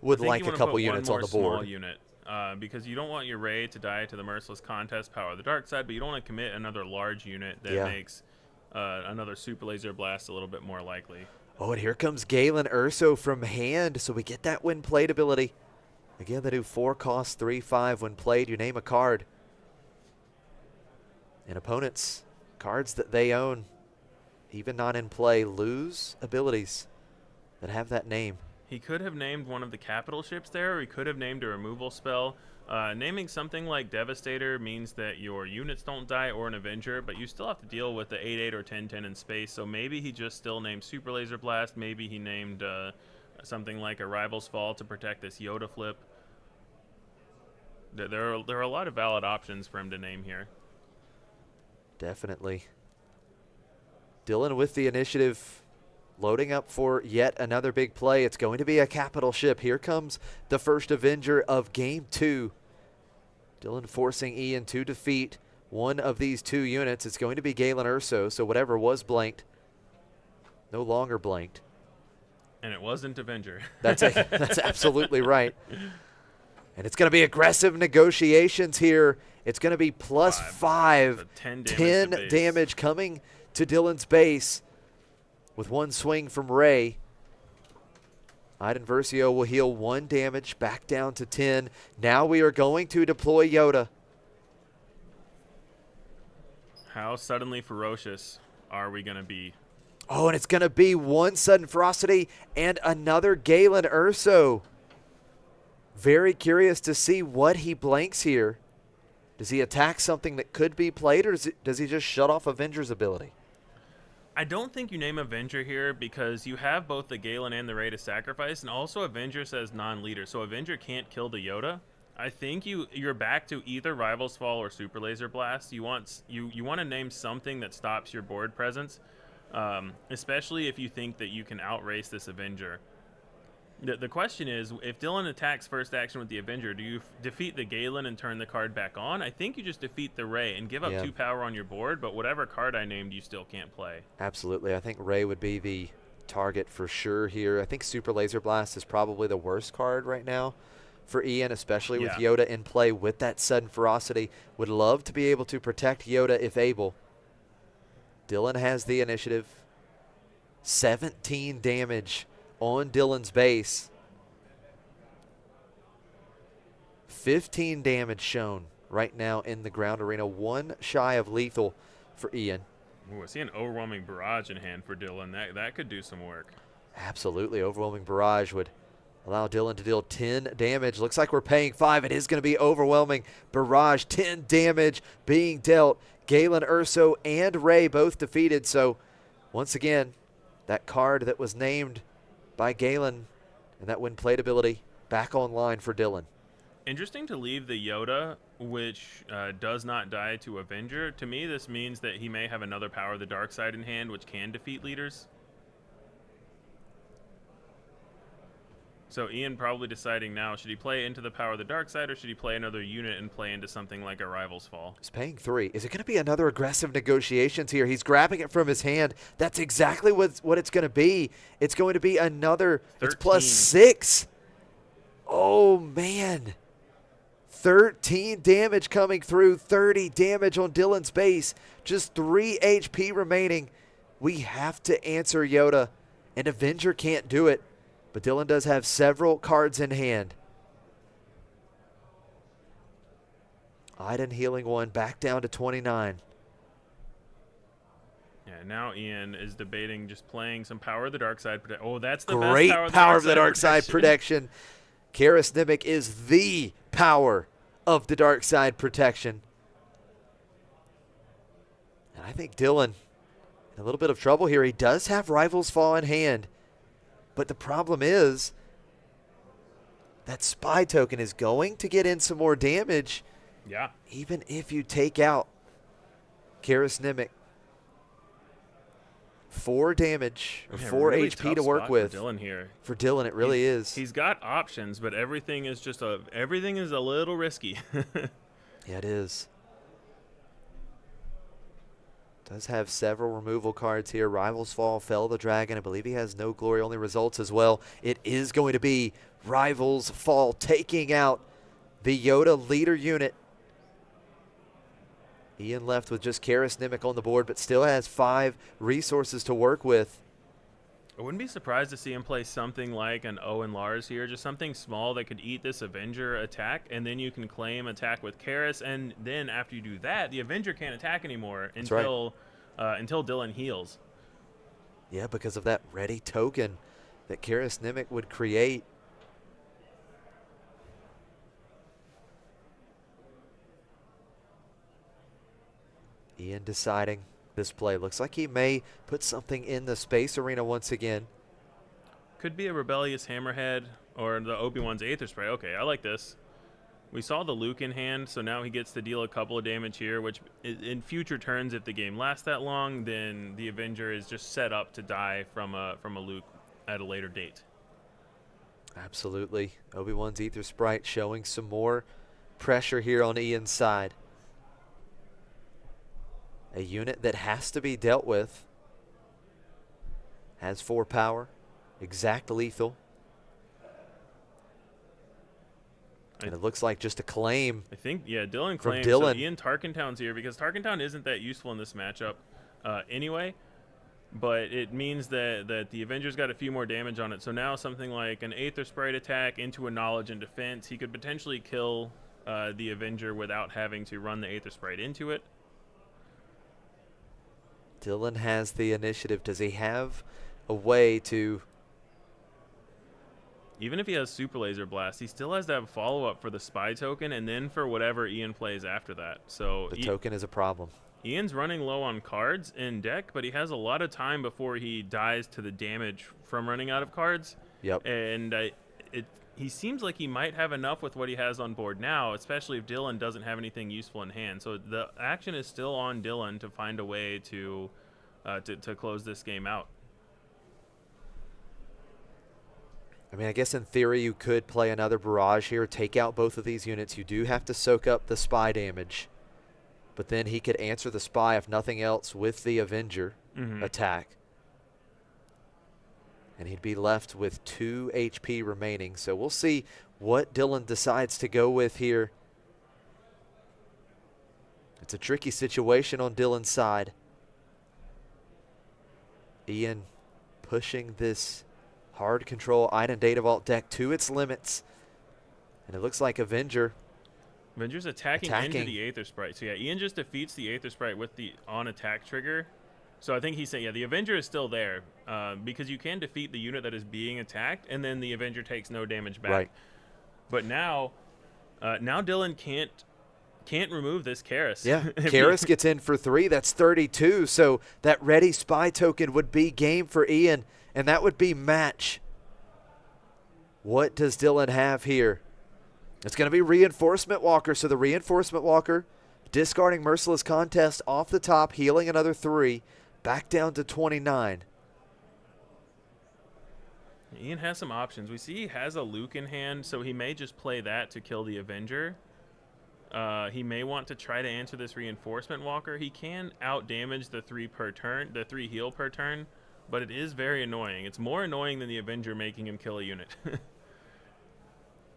would like a couple units on the board. Small unit, because you don't want your Ray to die to the Merciless Contest Power of the Dark Side, but you don't want to commit another large unit that makes another Super Laser Blast a little bit more likely. Oh, and here comes Galen Urso from hand, so we get that when played ability. Again, they do 4 cost, 3/5 when played. You name a card. And opponents, cards that they own, even not in play, lose abilities that have that name. He could have named one of the capital ships there, or he could have named a removal spell. Naming something like Devastator means that your units don't die or an Avenger, but you still have to deal with the 8/8 or 10/10 in space, so maybe he just still named Super Laser Blast. Maybe he named something like a Rival's Fall to protect this Yoda flip. There are a lot of valid options for him to name here. Definitely. Dylan with the initiative, loading up for yet another big play. It's going to be a capital ship. Here comes the first Avenger of Game 2. Dylan forcing Ian to defeat one of these 2 units. It's going to be Galen Urso, so whatever was blanked, no longer blanked. And it wasn't Avenger. That's absolutely right. And it's going to be aggressive negotiations here. It's going to be +5, 10 damage coming to Dylan's base with 1 swing from Ray. Iden Versio will heal 1 damage back down to 10. Now we are going to deploy Yoda. How suddenly ferocious are we going to be? Oh, and it's going to be 1 sudden ferocity and another Galen Urso. Very curious to see what he blanks here. Does he attack something that could be played, or does he just shut off Avenger's ability? I don't think you name Avenger here because you have both the Galen and the Ray to sacrifice, and also Avenger says non-leader, so Avenger can't kill the Yoda. I think you're back to either Rival's Fall or Super Laser Blast. You want to name something that stops your board presence, especially if you think that you can outrace this Avenger. The question is, if Dylan attacks first action with the Avenger, do you defeat the Galen and turn the card back on? I think you just defeat the Ray and give up 2 power on your board, but whatever card I named, you still can't play. Absolutely. I think Ray would be the target for sure here. I think Super Laser Blast is probably the worst card right now for Ian, especially with Yoda in play with that sudden ferocity. Would love to be able to protect Yoda if able. Dylan has the initiative. 17 damage on Dylan's base. 15 damage shown right now in the ground arena. 1 shy of lethal for Ian. Ooh, I see an Overwhelming Barrage in hand for Dylan. That could do some work. Absolutely. Overwhelming Barrage would Allow Dylan to deal 10 damage. Looks like we're paying 5. It is going to be overwhelming. Barrage, 10 damage being dealt. Galen, Urso, and Ray both defeated. So, once again, that card that was named by Galen and that when played ability back online for Dylan. Interesting to leave the Yoda, which does not die to Avenger. To me, this means that he may have another Power of the Dark Side in hand, which can defeat leaders. So Ian probably deciding now, should he play into the Power of the Dark Side, or should he play another unit and play into something like a Rival's Fall? He's paying 3. Is it going to be another aggressive negotiations here? He's grabbing it from his hand. That's exactly what it's going to be. It's going to be another, 13. It's plus 6. Oh, man. 13 damage coming through, 30 damage on Dylan's base. Just 3 HP remaining. We have to answer Yoda, and Avenger can't do it. But Dylan does have several cards in hand. Iden healing 1, back down to 29. Yeah, now Ian is debating just playing some Power of the Dark Side. Oh, that's the Great best Power of the Dark Side protection. Karis Nimic is the Power of the Dark Side protection. And I think Dylan in a little bit of trouble here. He does have Rival's Fall in hand. But the problem is that spy token is going to get in some more damage. Yeah. Even if you take out Karis Nimic. 4 damage, or 4 really HP to work with. For Dylan here. For Dylan, it really is. He's got options, but everything is everything is a little risky. Yeah, it is. Does have several removal cards here. Rival's Fall, Fell the Dragon. I believe he has no glory, only results as well. It is going to be Rival's Fall taking out the Yoda leader unit. Ian left with just Karis Nimic on the board, but still has 5 resources to work with. I wouldn't be surprised to see him play something like an Owen Lars here, just something small that could eat this Avenger attack, and then you can claim attack with Karis, and then after you do that, the Avenger can't attack anymore until Dylan heals. Yeah, because of that ready token that Karis Nimic would create. Ian deciding this play. Looks like he may put something in the space arena once again. Could be a Rebellious Hammerhead or the Obi-Wan's Aether Spray. Okay, I like this. We saw the Luke in hand, so now he gets to deal a couple of damage here, which in future turns, if the game lasts that long, then the Avenger is just set up to die from a Luke at a later date. Absolutely. Obi-Wan's Aether Sprite showing some more pressure here on Ian's side. A unit that has to be dealt with. Has 4 power. Exact lethal. And it looks like just a claim. I think, yeah, Dylan claims. Dylan. So Ian Tarkentown's here because Tarkentown isn't that useful in this matchup anyway. But it means that the Avenger's got a few more damage on it. So now something like an Aether Sprite attack into a Knowledge and Defense. He could potentially kill the Avenger without having to run the Aether Sprite into it. Dylan has the initiative. Does he have a way to... Even if he has Super Laser Blast, he still has to have follow-up for the Spy token and then for whatever Ian plays after that. So the token is a problem. Ian's running low on cards in deck, but he has a lot of time before he dies to the damage from running out of cards. Yep. And he seems like he might have enough with what he has on board now, especially if Dylan doesn't have anything useful in hand. So the action is still on Dylan to find a way to close this game out. I mean, I guess in theory you could play another Barrage here, take out both of these units. You do have to soak up the Spy damage. But then he could answer the Spy, if nothing else, with the Avenger attack. And he'd be left with 2 HP remaining. So we'll see what Dylan decides to go with here. It's a tricky situation on Dylan's side. Ian pushing this hard control Iden Data Vault deck to its limits. And it looks like Avenger's attacking into the Aether Sprite. So yeah, Ian just defeats the Aether Sprite with the on attack trigger. So I think he's saying, yeah, the Avenger is still there because you can defeat the unit that is being attacked, and then the Avenger takes no damage back. Right. But now Dylan can't remove this Karis. Yeah, Karis gets in for 3. That's 32. So that ready spy token would be game for Ian, and that would be match. What does Dylan have here? It's going to be Reinforcement Walker. So the Reinforcement Walker discarding Merciless Contest off the top, healing another 3. Back down to 29. Ian has some options. We see he has a Luke in hand, so he may just play that to kill the Avenger. He may want to try to answer this Reinforcement Walker. He can out-damage the 3 per turn, the 3 heal per turn, but it is very annoying. It's more annoying than the Avenger making him kill a unit.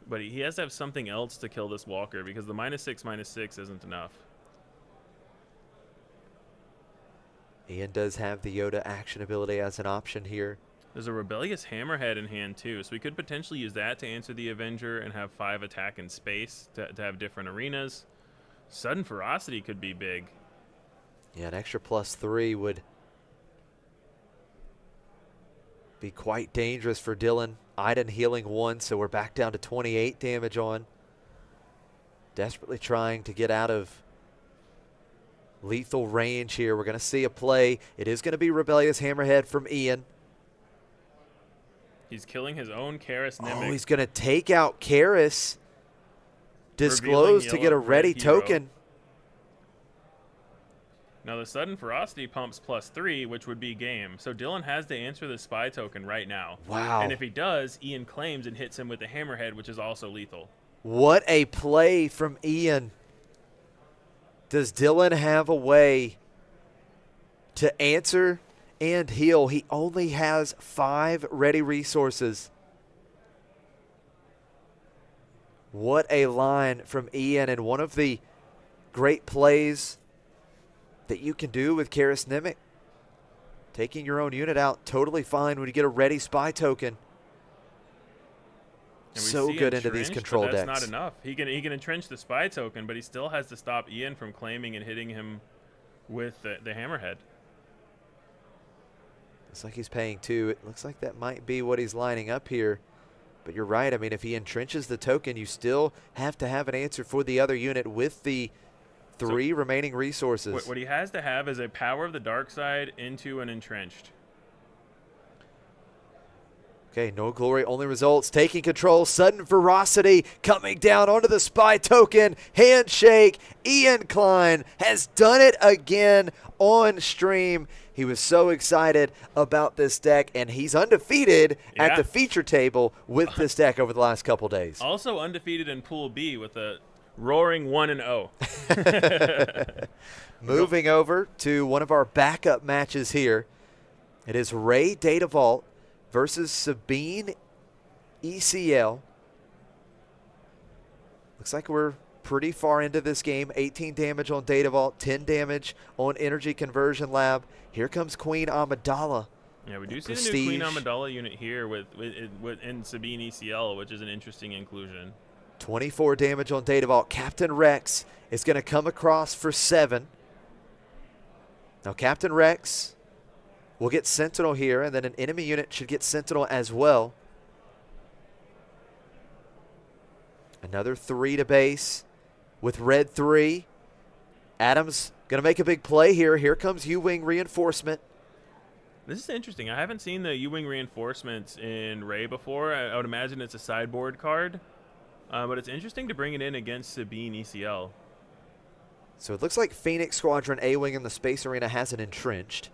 But he has to have something else to kill this Walker because the -6/-6 isn't enough. Ian does have the Yoda action ability as an option here. There's a Rebellious Hammerhead in hand too, so we could potentially use that to answer the Avenger and have 5 attack in space to have different arenas. Sudden Ferocity could be big. Yeah, an extra +3 would be quite dangerous for Dylan. Iden healing 1, so we're back down to 28 damage on. Desperately trying to get out of lethal range here. We're going to see a play. It is going to be Rebellious Hammerhead from Ian. He's killing his own Karis Nimbic. Oh, he's going to take out Karis. Disclose to get a ready token. Now the Sudden Ferocity pumps +3, which would be game. So Dylan has to answer the spy token right now. Wow. And if he does, Ian claims and hits him with the Hammerhead, which is also lethal. What a play from Ian. Does Dylan have a way to answer and heal? He only has 5 ready resources. What a line from Ian, and one of the great plays that you can do with Karis Nimbic. Taking your own unit out, totally fine when you get a ready spy token. So good into these control decks. That's not enough. He can entrench the spy token, but he still has to stop Ian from claiming and hitting him with the Hammerhead. Looks like he's paying 2. It looks like that might be what he's lining up here. But you're right. I mean, if he entrenches the token, you still have to have an answer for the other unit with the 3 remaining resources. What he has to have is a Power of the Dark Side into an entrenched. Okay, no glory, only results. Taking control, Sudden Ferocity coming down onto the spy token. Handshake. Ian Klein has done it again on stream. He was so excited about this deck, and he's undefeated at the feature table with this deck over the last couple days. Also undefeated in Pool B with a roaring 1-0. Moving over to one of our backup matches here. It is Ray Data Vault versus Sabine ECL. Looks like we're pretty far into this game. 18 damage on Data Vault, 10 damage on Energy Conversion Lab. Here comes Queen Amidala. Yeah, we do see the new Queen Amidala unit here in Sabine ECL, which is an interesting inclusion. 24 damage on Data Vault. Captain Rex is going to come across for 7. Now Captain Rex will get Sentinel here, and then an enemy unit should get Sentinel as well. Another 3 to base with red 3. Adams going to make a big play here. Here comes U-Wing Reinforcement. This is interesting. I haven't seen the U-Wing Reinforcements in Ray before. I would imagine it's a sideboard card. But it's interesting to bring it in against Sabine ECL. So it looks like Phoenix Squadron A-Wing in the Space Arena has it entrenched.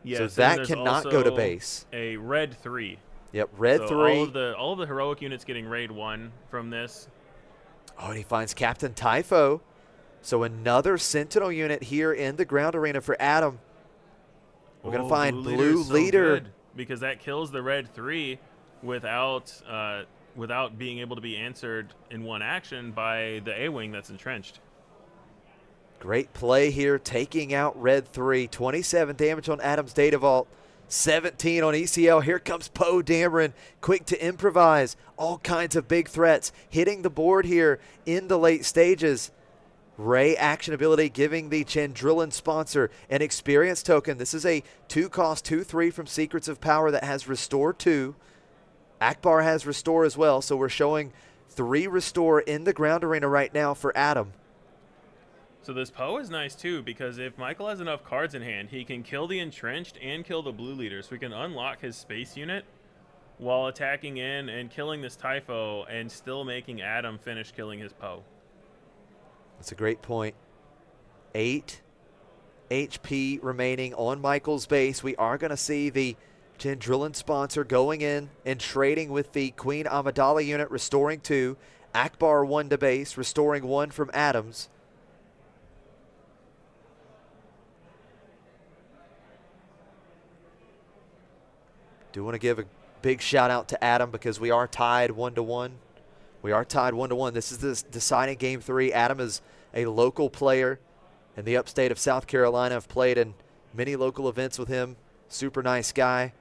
Yes, so that cannot go to base. A red 3. Yep, red 3. All of the heroic units getting raid 1 from this. Oh, and he finds Captain Typho. So another Sentinel unit here in the ground arena for Adam. We're going to find Blue Leader. So because that kills the red 3 without being able to be answered in one action by the A-Wing that's entrenched. Great play here, taking out red 3. 27 damage on Adam's Data Vault. 17 on ECL. Here comes CoDameron, quick to improvise. All kinds of big threats hitting the board here in the late stages. Ray action ability giving the Chandrillan sponsor an experience token. This is a 2-cost 2/3 from Secrets of Power that has Restore 2. Akbar has Restore as well, so we're showing 3 Restore in the ground arena right now for Adam. So this Poe is nice too, because if Michael has enough cards in hand, he can kill the Entrenched and kill the blue leader, so we can unlock his space unit while attacking in and killing this Typho and still making Adam finish killing his Poe. That's a great point. 8 HP remaining on Michael's base. We are going to see the Chandrillan sponsor going in and trading with the Queen Amidala unit, restoring 2. Akbar 1 to base, restoring 1 from Adams. Do want to give a big shout out to Adam because we are tied 1-1. We are tied 1-1. This is the deciding game 3. Adam is a local player in the upstate of South Carolina. I've played in many local events with him. Super nice guy.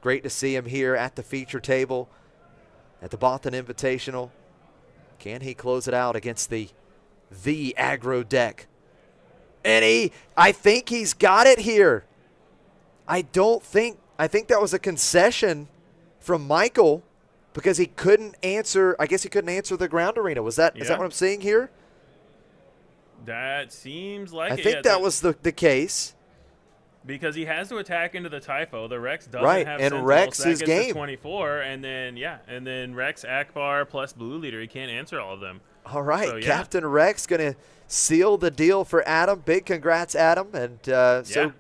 Great to see him here at the feature table at the Boston Invitational. Can he close it out against the aggro deck? And I think he's got it here. I think that was a concession from Michael because he couldn't answer. I guess he couldn't answer the ground arena. Is that what I'm seeing here? That seems like I think that was the case. Because he has to attack into the Typho. The Rex doesn't have and Sentinels. Rex that is gets game. To 24, and then Rex, Akbar, plus Blue Leader. He can't answer all of them. All right, so, Captain Rex going to seal the deal for Adam. Big congrats, Adam, and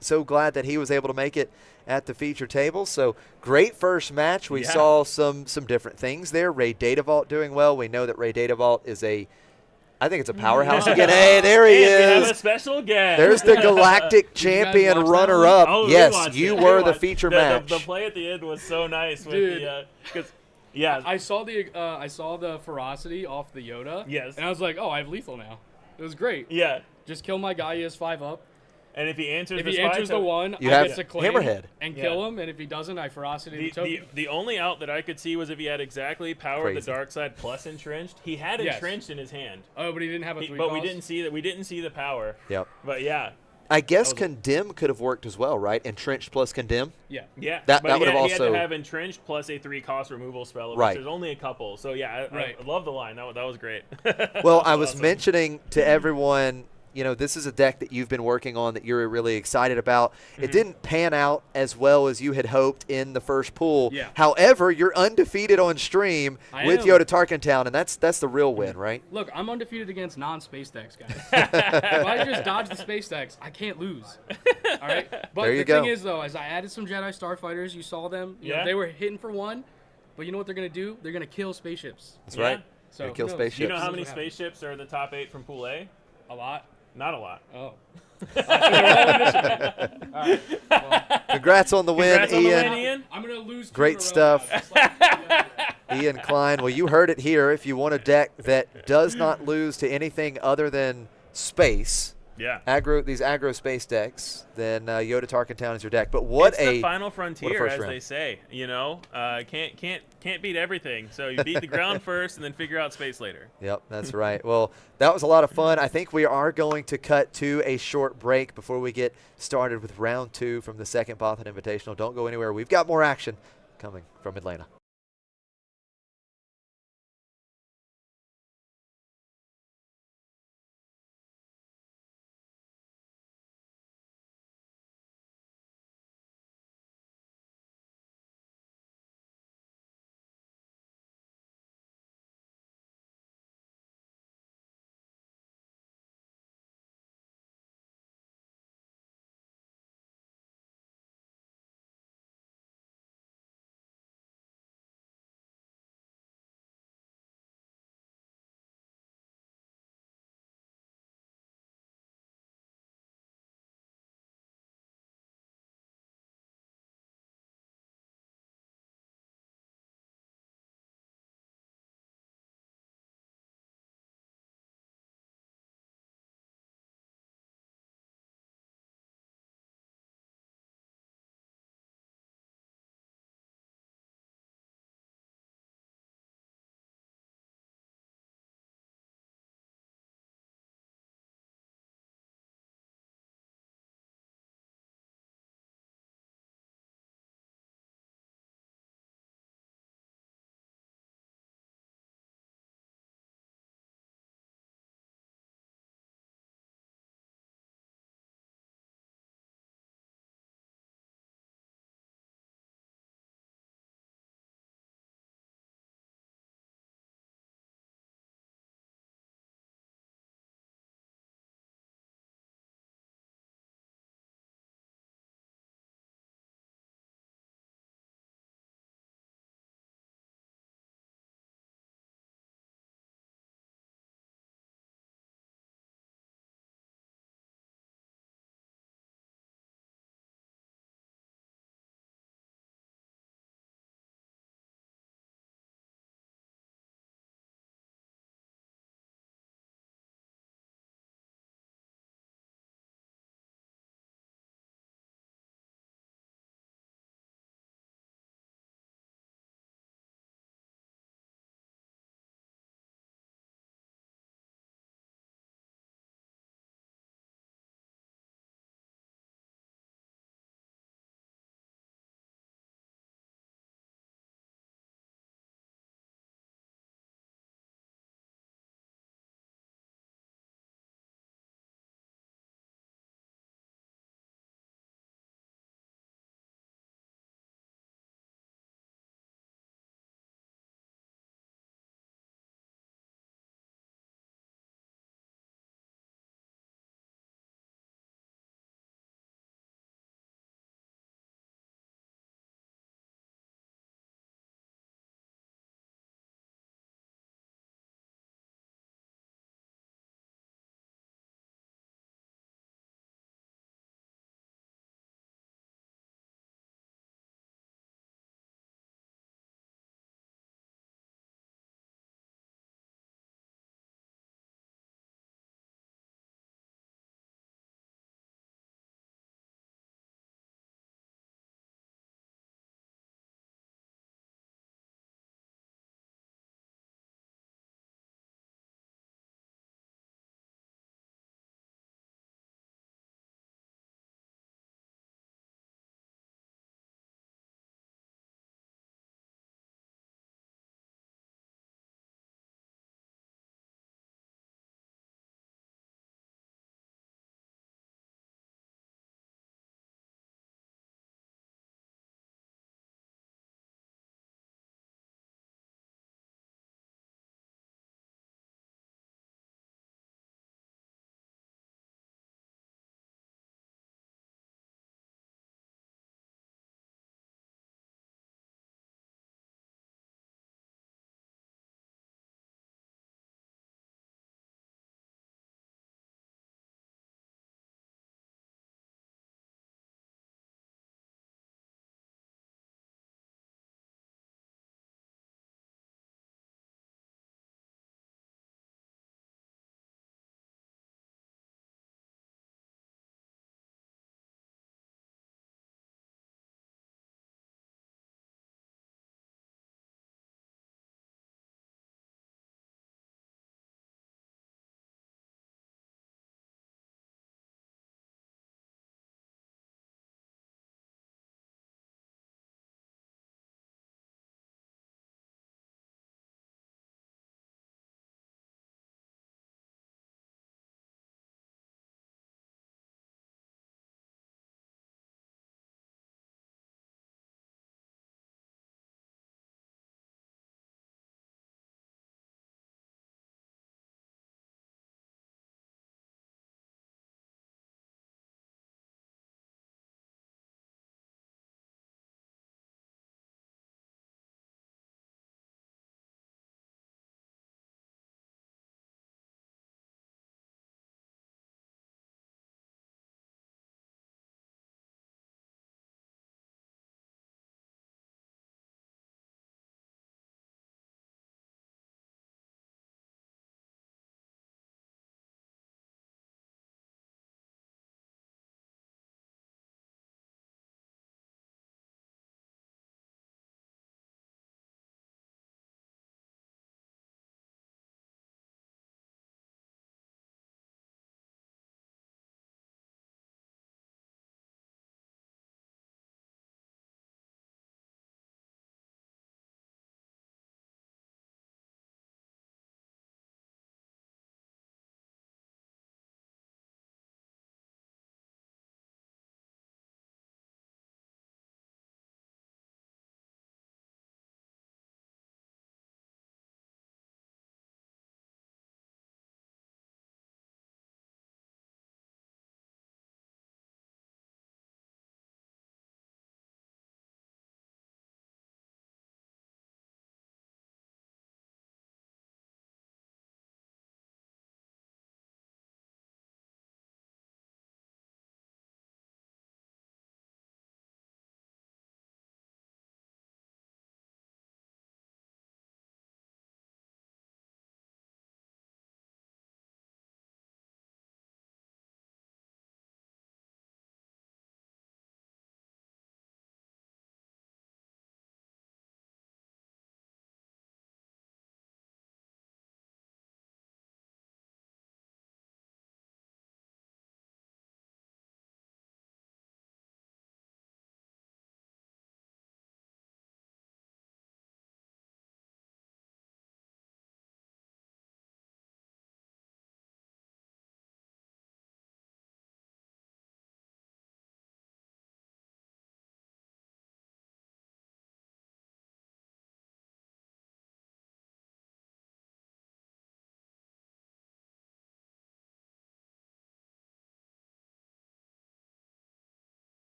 so glad that he was able to make it at the feature table. So great first match. We saw some different things there. Ray Datavault doing well. We know that Ray Datavault is I think it's a powerhouse again. Hey, there he is. We have a special guest. There's the Galactic Champion runner-up. Oh, yes, you were the feature match. The play at the end was so nice. Dude. With the, I saw the ferocity off the Yoda. Yes. And I was like, oh, I have lethal now. It was great. Yeah. Just kill my guy. He has 5 up. And if he answers, the one, you I have get to claim Hammerhead and kill him. And if he doesn't, I ferocity the token. The only out that I could see was if he had exactly Power of the Dark Side plus Entrenched. He had Entrenched in his hand. Oh, but he didn't have a 3 But cost? we didn't see that. We didn't see the power. Yep. But yeah. I guess Condemn could have worked as well, right? Entrenched plus Condemn. Yeah. Yeah. That but would have also. He had to have Entrenched plus a 3-cost removal spell. Of which there's only a couple. So yeah, I love the line. That was great. Well, I was mentioning to everyone. This is a deck that you've been working on that you're really excited about. It didn't pan out as well as you had hoped in the first pool. Yeah. However, you're undefeated on stream with Yodakiller Town, and that's the real win, right? Look, I'm undefeated against non-space decks, guys. If I just dodge the space decks, I can't lose. All right? But there you the go. thing is, though, as I added some Jedi Starfighters, you saw them. You know, they were hitting for 1, but you know what they're going to do? They're going to kill spaceships. That's right. So kill spaceships. Do you know how many spaceships are in the top 8 from Pool A? A lot. Not a lot. Oh. So they're all in Michigan. All right. Well, Congrats on the win, Congrats on the Ian. win, Ian. I'm going to lose 2 Great in a row stuff. now, just like Ian Klein. Well, you heard it here. If you want a deck that does not lose to anything other than space, these aggro space decks, then Yodakiller Town is your deck. But it's the final frontier, as they say. Can't beat everything. So you beat the ground first, and then figure out space later. Yep, that's right. Well, that was a lot of fun. I think we are going to cut to a short break before we get started with round 2 from the second Boston Invitational. Don't go anywhere. We've got more action coming from Atlanta.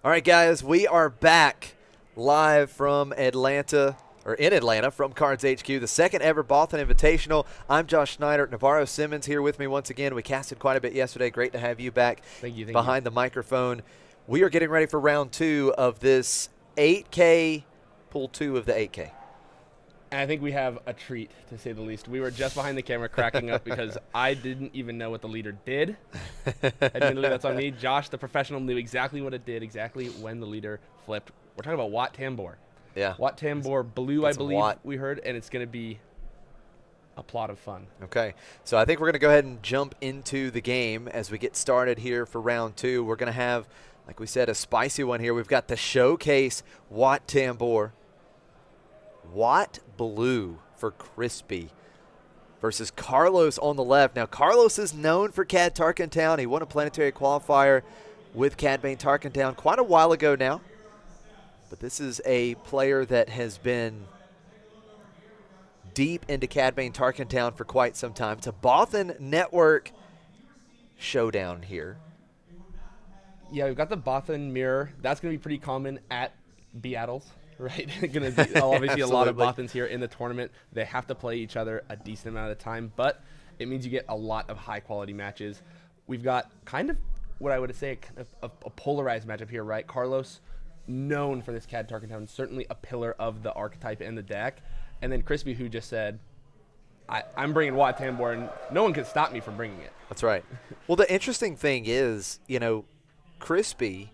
All right, guys, we are back live from Atlanta, or in Atlanta, from CardsHQ, the second ever Boston Invitational. I'm Josh Snyder. Navarro Simmons here with me once again. We casted quite a bit yesterday. Great to have you back behind the microphone. We are getting ready for round 2 of this 8K, pool 2 of the 8K. And I think we have a treat, to say the least. We were just behind the camera cracking up because I didn't even know what the leader did. Admittedly, that's on me. Josh, the professional, knew exactly what it did, exactly when the leader flipped. We're talking about Wat Tambor. Yeah. Wat Tambor blue, I believe we heard, and it's going to be a plot of fun. Okay, so I think we're going to go ahead and jump into the game as we get started here for round 2. We're going to have, like we said, a spicy one here. We've got the showcase Wat Tambor. Wat Blue for Crispy versus Carlos on the left. Now, Carlos is known for Cad Tarkentown. He won a planetary qualifier with Cad Bane Tarkentown quite a while ago now. But this is a player that has been deep into Cad Bane Tarkentown for quite some time. It's a Bothan Network showdown here. Yeah, we've got the Bothan mirror. That's going to be pretty common at BIATLs, right? Going to be obviously a lot of Bothans here in the tournament. They have to play each other a decent amount of the time, but it means you get a lot of high-quality matches. We've got kind of what I would say a polarized matchup here, right? Carlos, known for this Cad Tarkentown, certainly a pillar of the archetype in the deck. And then Crispy, who just said, I'm bringing Wat Tambor, and no one can stop me from bringing it. That's right. Well, the interesting thing is, you know, Crispy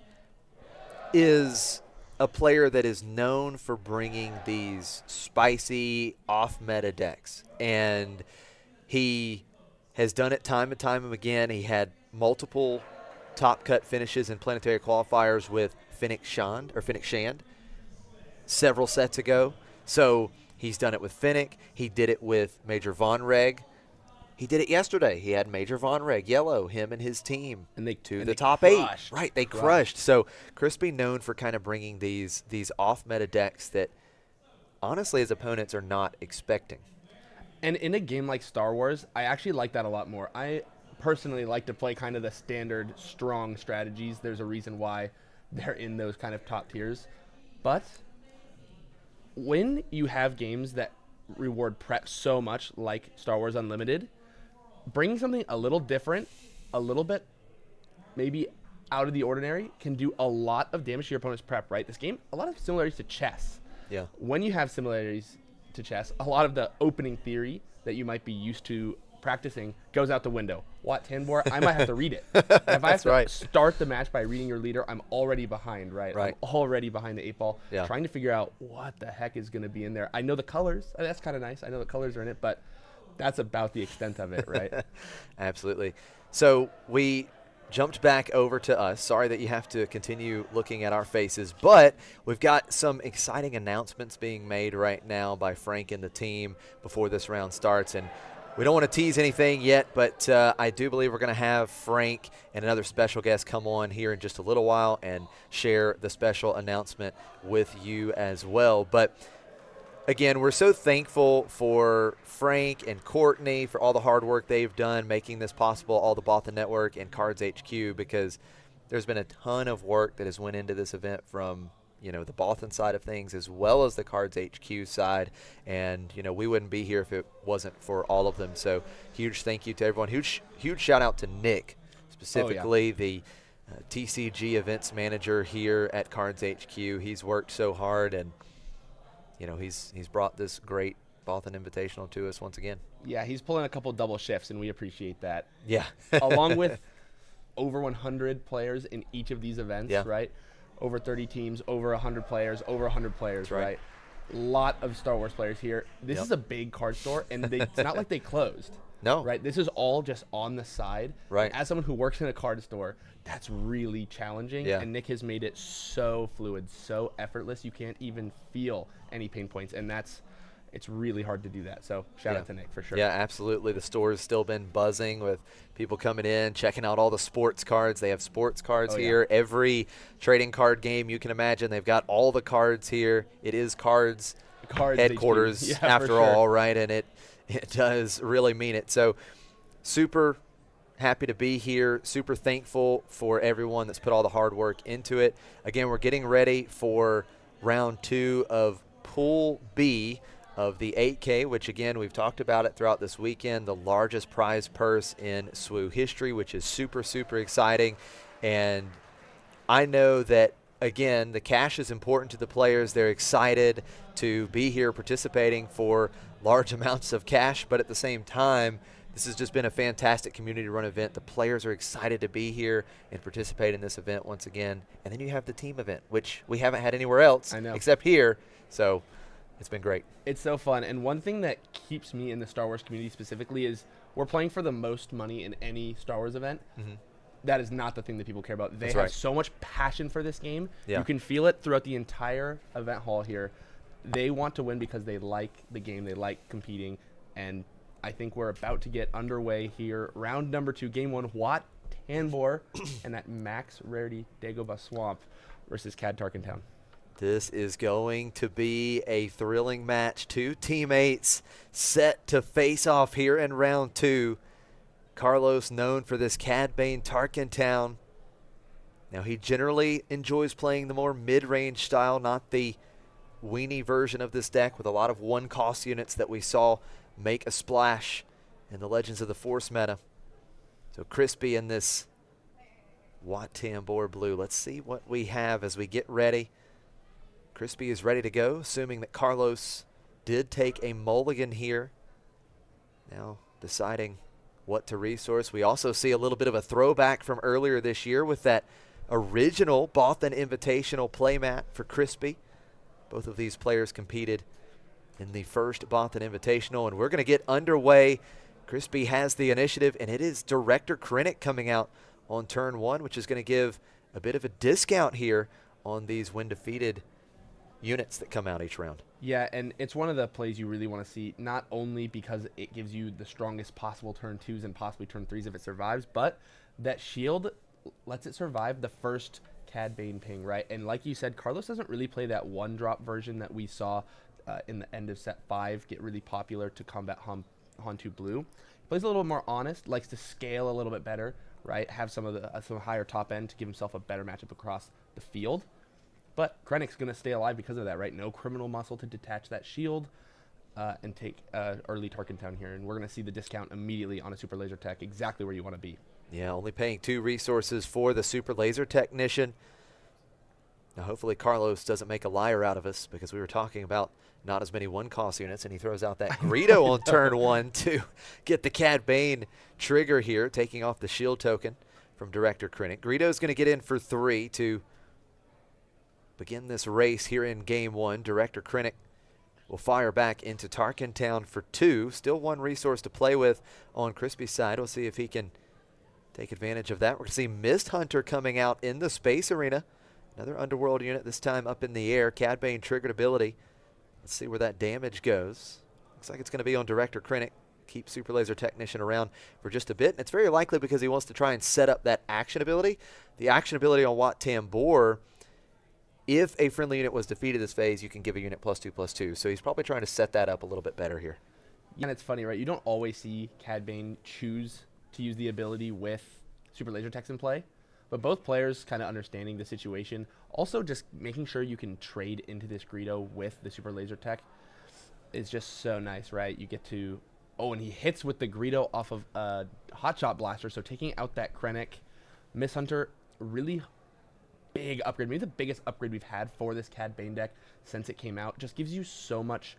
is a player that is known for bringing these spicy off-meta decks. And he has done it time and time again. He had multiple top-cut finishes in planetary qualifiers with Fennec Shand several sets ago. So he's done it with Fennec. He did it with Major Von Reg. He did it yesterday. He had Major Von Reg, yellow, him and his team to the top 8. Right, they crushed. So Crispy known for kind of bringing these off-meta decks that, honestly, his opponents are not expecting. And in a game like Star Wars, I actually like that a lot more. I personally like to play kind of the standard strong strategies. There's a reason why they're in those kind of top tiers. But when you have games that reward prep so much like Star Wars Unlimited, bringing something a little different, a little bit maybe out of the ordinary, can do a lot of damage to your opponent's prep, right? This game, a lot of similarities to chess. Yeah. When you have similarities to chess, a lot of the opening theory that you might be used to practicing goes out the window. Wat Tambor, I might have to read it. If I have to start the match by reading your leader, I'm already behind, right? I'm already behind the 8-ball, trying to figure out what the heck is going to be in there. I know the colors. That's kind of nice. I know the colors are in it, but that's about the extent of it, right? Absolutely. So we jumped back over to us. Sorry that you have to continue looking at our faces, but we've got some exciting announcements being made right now by Frank and the team before this round starts. And we don't want to tease anything yet, but I do believe we're going to have Frank and another special guest come on here in just a little while and share the special announcement with you as well. But again, we're so thankful for Frank and Courtney for all the hard work they've done making this possible, all the Bothan Network and CardsHQ, because there's been a ton of work that has went into this event from, you know, the Bothan side of things as well as the CardsHQ side. And, you know, we wouldn't be here if it wasn't for all of them. So huge thank you to everyone. Huge shout out to Nick, specifically the TCG events manager here at CardsHQ. He's worked so hard, and you know, he's brought this great Bothan Invitational to us once again. Yeah, he's pulling a couple double shifts, and we appreciate that. Yeah. Along with over 100 players in each of these events, right? Over 30 teams, over 100 players, over 100 players, right? A lot of Star Wars players here. This is a big card store, and it's not like they closed. No. Right? This is all just on the side. Right. As someone who works in a card store, that's really challenging. Yeah. And Nick has made it so fluid, so effortless. You can't even feel any pain points. And it's really hard to do that. So shout out to Nick for sure. Yeah, absolutely. The store has still been buzzing with people coming in, checking out all the sports cards. They have sports cards here. Every trading card game you can imagine, they've got all the cards here. It is Cards headquarters after all, right? And it does really mean it. So super happy to be here. Super thankful for everyone that's put all the hard work into it. Again, we're getting ready for round 2 of Pool B of the 8K, which again, we've talked about it throughout this weekend, the largest prize purse in SWU history, which is super, super exciting. And I know that, again, the cash is important to the players. They're excited to be here participating for large amounts of cash, but at the same time, this has just been a fantastic community-run event. The players are excited to be here and participate in this event once again. And then you have the team event, which we haven't had anywhere else except here. So it's been great. It's so fun. And one thing that keeps me in the Star Wars community specifically is we're playing for the most money in any Star Wars event. That is not the thing that people care about. They have so much passion for this game. You can feel it throughout the entire event hall here. They want to win because they like the game. They like competing. And I think we're about to get underway here. Round number 2, game 1, Wat Tanbor and that max rarity Dagobah Swamp versus Cad Tarkentown. This is going to be a thrilling match. 2 teammates set to face off here in round 2. Carlos, known for this Cad Bane Tarkentown. Now, he generally enjoys playing the more mid-range style, not the weenie version of this deck with a lot of one-cost units that we saw make a splash in the Legends of the Force meta. So Crispy in this Wat Tanbor blue. Let's see what we have as we get ready. Crispy is ready to go, assuming that Carlos did take a mulligan here. Now deciding what to resource. We also see a little bit of a throwback from earlier this year with that original Bothan Invitational playmat for Crispy. Both of these players competed in the first Bothan Invitational, and we're going to get underway. Crispy has the initiative, and it is Director Krennic coming out on turn 1, which is going to give a bit of a discount here on these when defeated units that come out each round. Yeah, and it's one of the plays you really want to see, not only because it gives you the strongest possible turn 2s and possibly turn 3s if it survives, but that shield lets it survive the first Cad Bane ping, right? And like you said, Carlos doesn't really play that 1-drop version that we saw in the end of set 5 get really popular to combat Hantu Blue. He plays a little more honest, likes to scale a little bit better, right? Have some of the some higher top end to give himself a better matchup across the field. But Krennic's going to stay alive because of that, right? No criminal muscle to detach that shield and take early Tarkentown here. And we're going to see the discount immediately on a Super Laser Tech, exactly where you want to be. Yeah, only paying 2 resources for the Super Laser Technician. Now, hopefully Carlos doesn't make a liar out of us, because we were talking about not as many one-cost units, and he throws out that Greedo on turn 1 to get the Cad Bane trigger here, taking off the shield token from Director Krennic. Greedo's going to get in for 3 to begin this race here in game 1. Director Krennic will fire back into Tarkentown for 2. Still 1 resource to play with on Crispy's side. We'll see if he can take advantage of that. We're going to see Mist Hunter coming out in the Space Arena. Another Underworld unit, this time up in the air. Cad Bane triggered ability. Let's see where that damage goes. Looks like it's going to be on Director Krennic. Keep Super Laser Technician around for just a bit. And it's very likely because he wants to try and set up that action ability. The action ability on Wat Tanbor, if a friendly unit was defeated this phase, you can give a unit +2/+2. So he's probably trying to set that up a little bit better here. Yeah, and it's funny, right? You don't always see Cad Bane choose to use the ability with Super Laser Techs in play. But both players kind of understanding the situation. Also just making sure you can trade into this Greedo with the Super Laser Tech is just so nice, right? You get to... Oh, and he hits with the Greedo off of a Hotshot Blaster. So taking out that Krennic. Mist Hunter, really big upgrade. Maybe the biggest upgrade we've had for this Cad Bane deck since it came out. Just gives you so much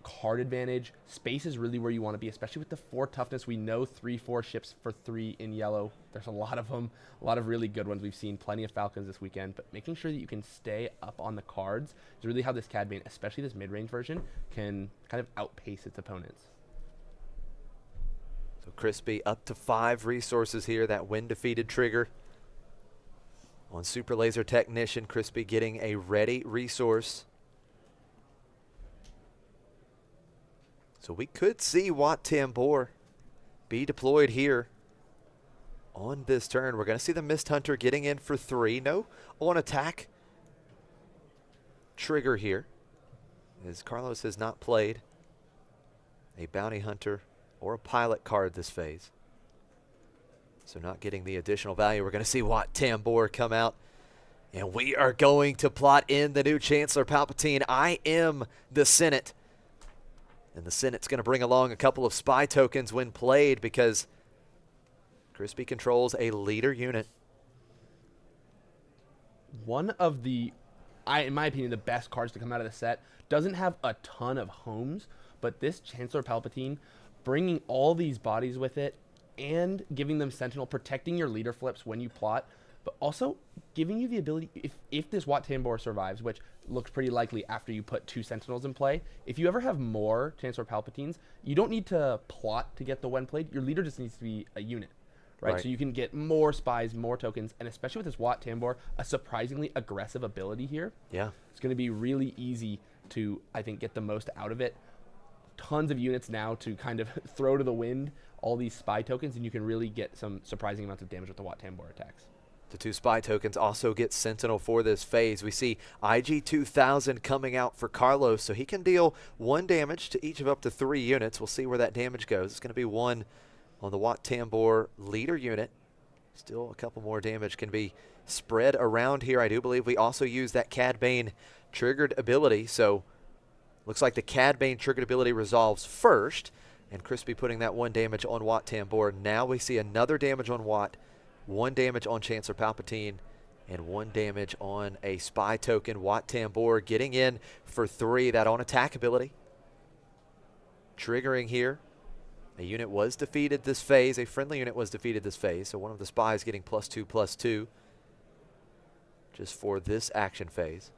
card advantage. Space is really where you want to be, especially with the 4 toughness. We know 3/4 ships for 3 in yellow. There's a lot of them, a lot of really good ones. We've seen plenty of Falcons this weekend, but making sure that you can stay up on the cards is really how this Cad Bane, especially this mid-range version, can kind of outpace its opponents. So Crispy up to 5 resources here, that when defeated trigger. On Super Laser Technician, Crispy getting a ready resource. So we could see Wat Tanbor be deployed here on this turn. We're going to see the Mist Hunter getting in for 3. No on attack trigger here, as Carlos has not played a Bounty Hunter or a Pilot card this phase. So not getting the additional value. We're going to see Wat Tambor come out. And we are going to plot in the new Chancellor Palpatine. I am the Senate. And the Senate's going to bring along a couple of spy tokens when played because Crispy controls a leader unit. One of the, in my opinion, the best cards to come out of the set. Doesn't have a ton of homes, but this Chancellor Palpatine, bringing all these bodies with it and giving them Sentinel, protecting your leader flips when you plot, but also giving you the ability, if this Wat Tambor survives, which looks pretty likely after you put 2 Sentinels in play, if you ever have more Chancellor Palpatines, you don't need to plot to get the when played. Your leader just needs to be a unit, right? So you can get more spies, more tokens, and especially with this Wat Tambor, a surprisingly aggressive ability here. Yeah. It's going to be really easy to, I think, get the most out of it. Tons of units now to kind of throw to the wind all these spy tokens, and you can really get some surprising amounts of damage with the Wat Tambor attacks. The 2 spy tokens also get Sentinel for this phase. We see IG-2000 coming out for Carlos, so he can deal 1 damage to each of up to 3 units. We'll see where that damage goes. It's going to be 1 on the Wat Tambor leader unit. Still a couple more damage can be spread around here. I do believe we also use that Cad Bane triggered ability, so looks like the Cad Bane triggered ability resolves first, and Crispy putting that 1 damage on Wat Tambor. Now we see another damage on Wat, 1 damage on Chancellor Palpatine, and 1 damage on a spy token. Wat Tambor getting in for 3. That on attack ability triggering here. A unit was defeated this phase. A friendly unit was defeated this phase. So one of the spies getting +2/+2 just for this action phase.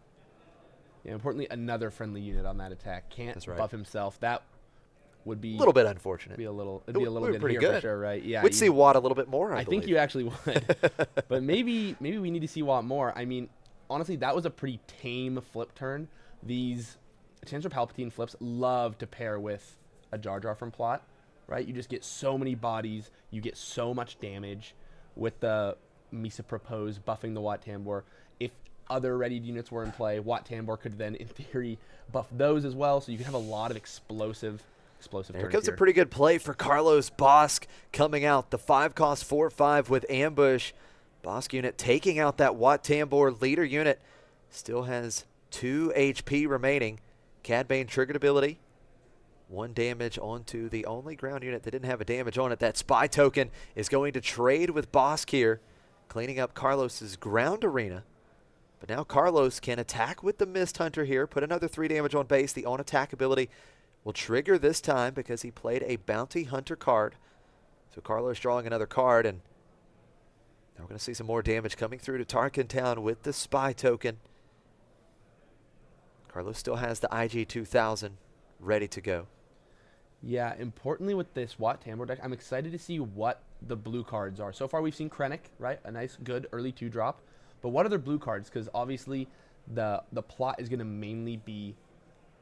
Yeah, importantly, another friendly unit on that attack. Can't buff himself. That would be a little bit unfortunate. It'd be a little bit pretty here good for sure, right? Yeah, we'd see Wat a little bit more. I think you actually would, but maybe we need to see Wat more. I mean, honestly, that was a pretty tame flip turn. These Chancellor Palpatine flips love to pair with a Jar Jar from plot, right? You just get so many bodies, you get so much damage with the Misa Propose buffing the Wat Tambor. If other readied units were in play, Wat Tambor could then, in theory, buff those as well. So you can have a lot of explosive Here comes a pretty good play for Carlos Bossk coming out. The 5-cost 4/5 with ambush. Bossk unit taking out that Wat Tambor leader unit. Still has 2 HP remaining. Cad Bane triggered ability. 1 damage onto the only ground unit that didn't have a damage on it. That spy token is going to trade with Bossk here, cleaning up Carlos's ground arena. But now Carlos can attack with the Mist Hunter here, put another 3 damage on base. The on-attack ability will trigger this time because he played a Bounty Hunter card. So Carlos drawing another card, and now we're going to see some more damage coming through to Tarkin Town with the spy token. Carlos still has the IG-2000 ready to go. Yeah, importantly with this Wat Tambor deck, I'm excited to see what the blue cards are. So far we've seen Krennic, right? A nice, good early 2-drop. But what other blue cards? Because obviously the plot is going to mainly be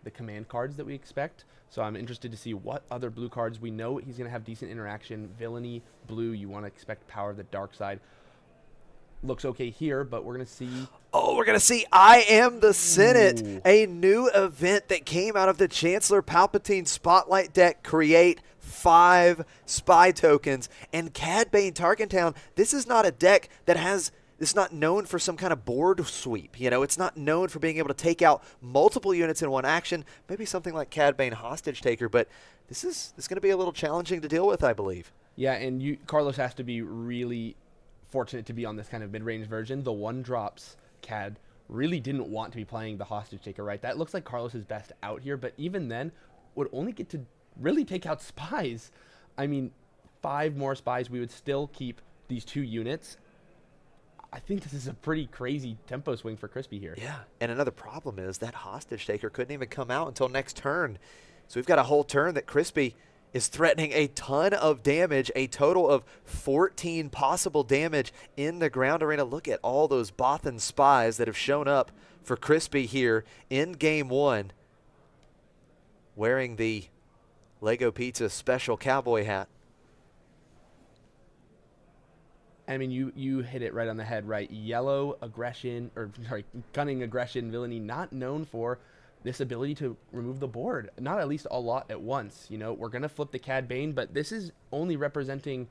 the command cards that we expect. So I'm interested to see what other blue cards. We know he's going to have decent interaction. Villainy, blue, you want to expect power of the dark side. Looks okay here, but we're going to see... Oh, we're going to see I Am the Senate, a new event that came out of the Chancellor Palpatine Spotlight deck. Create 5 spy tokens. And Cad Bane Tarkin Town, this is not a deck that has... It's not known for some kind of board sweep. You know, it's not known for being able to take out multiple units in one action. Maybe something like Cad Bane Hostage Taker, but this is going to be a little challenging to deal with, I believe. Yeah, and Carlos has to be really fortunate to be on this kind of mid-range version. The 1-drops, Cad really didn't want to be playing the Hostage Taker, right? That looks like Carlos's best out here, but even then, would only get to really take out spies. I mean, 5 more spies, we would still keep these 2 units. I think this is a pretty crazy tempo swing for Crispy here. Yeah, and another problem is that Hostage Taker couldn't even come out until next turn. So we've got a whole turn that Crispy is threatening a ton of damage, a total of 14 possible damage in the ground arena. Look at all those Bothan spies that have shown up for Crispy here in Game 1, wearing the Lego Pizza special cowboy hat. I mean, you hit it right on the head, right? Yellow aggression, or sorry, cunning aggression, villainy, not known for this ability to remove the board. Not at least a lot at once. You know, we're going to flip the Cad Bane, but this is only representing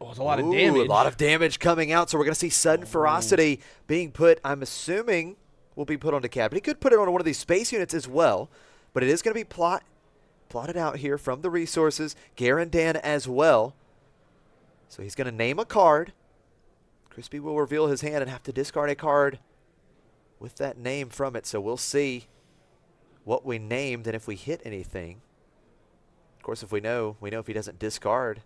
Oh, it's a lot of damage. A lot of damage coming out, so we're going to see Sudden Ferocity being put, I'm assuming, will be put onto Cad. But he could put it on one of these space units as well. But it is going to be plotted out here from the resources. Garandan as well. So he's going to name a card. Crispy will reveal his hand and have to discard a card with that name from it. So we'll see what we named and if we hit anything. Of course, if we know if he doesn't discard,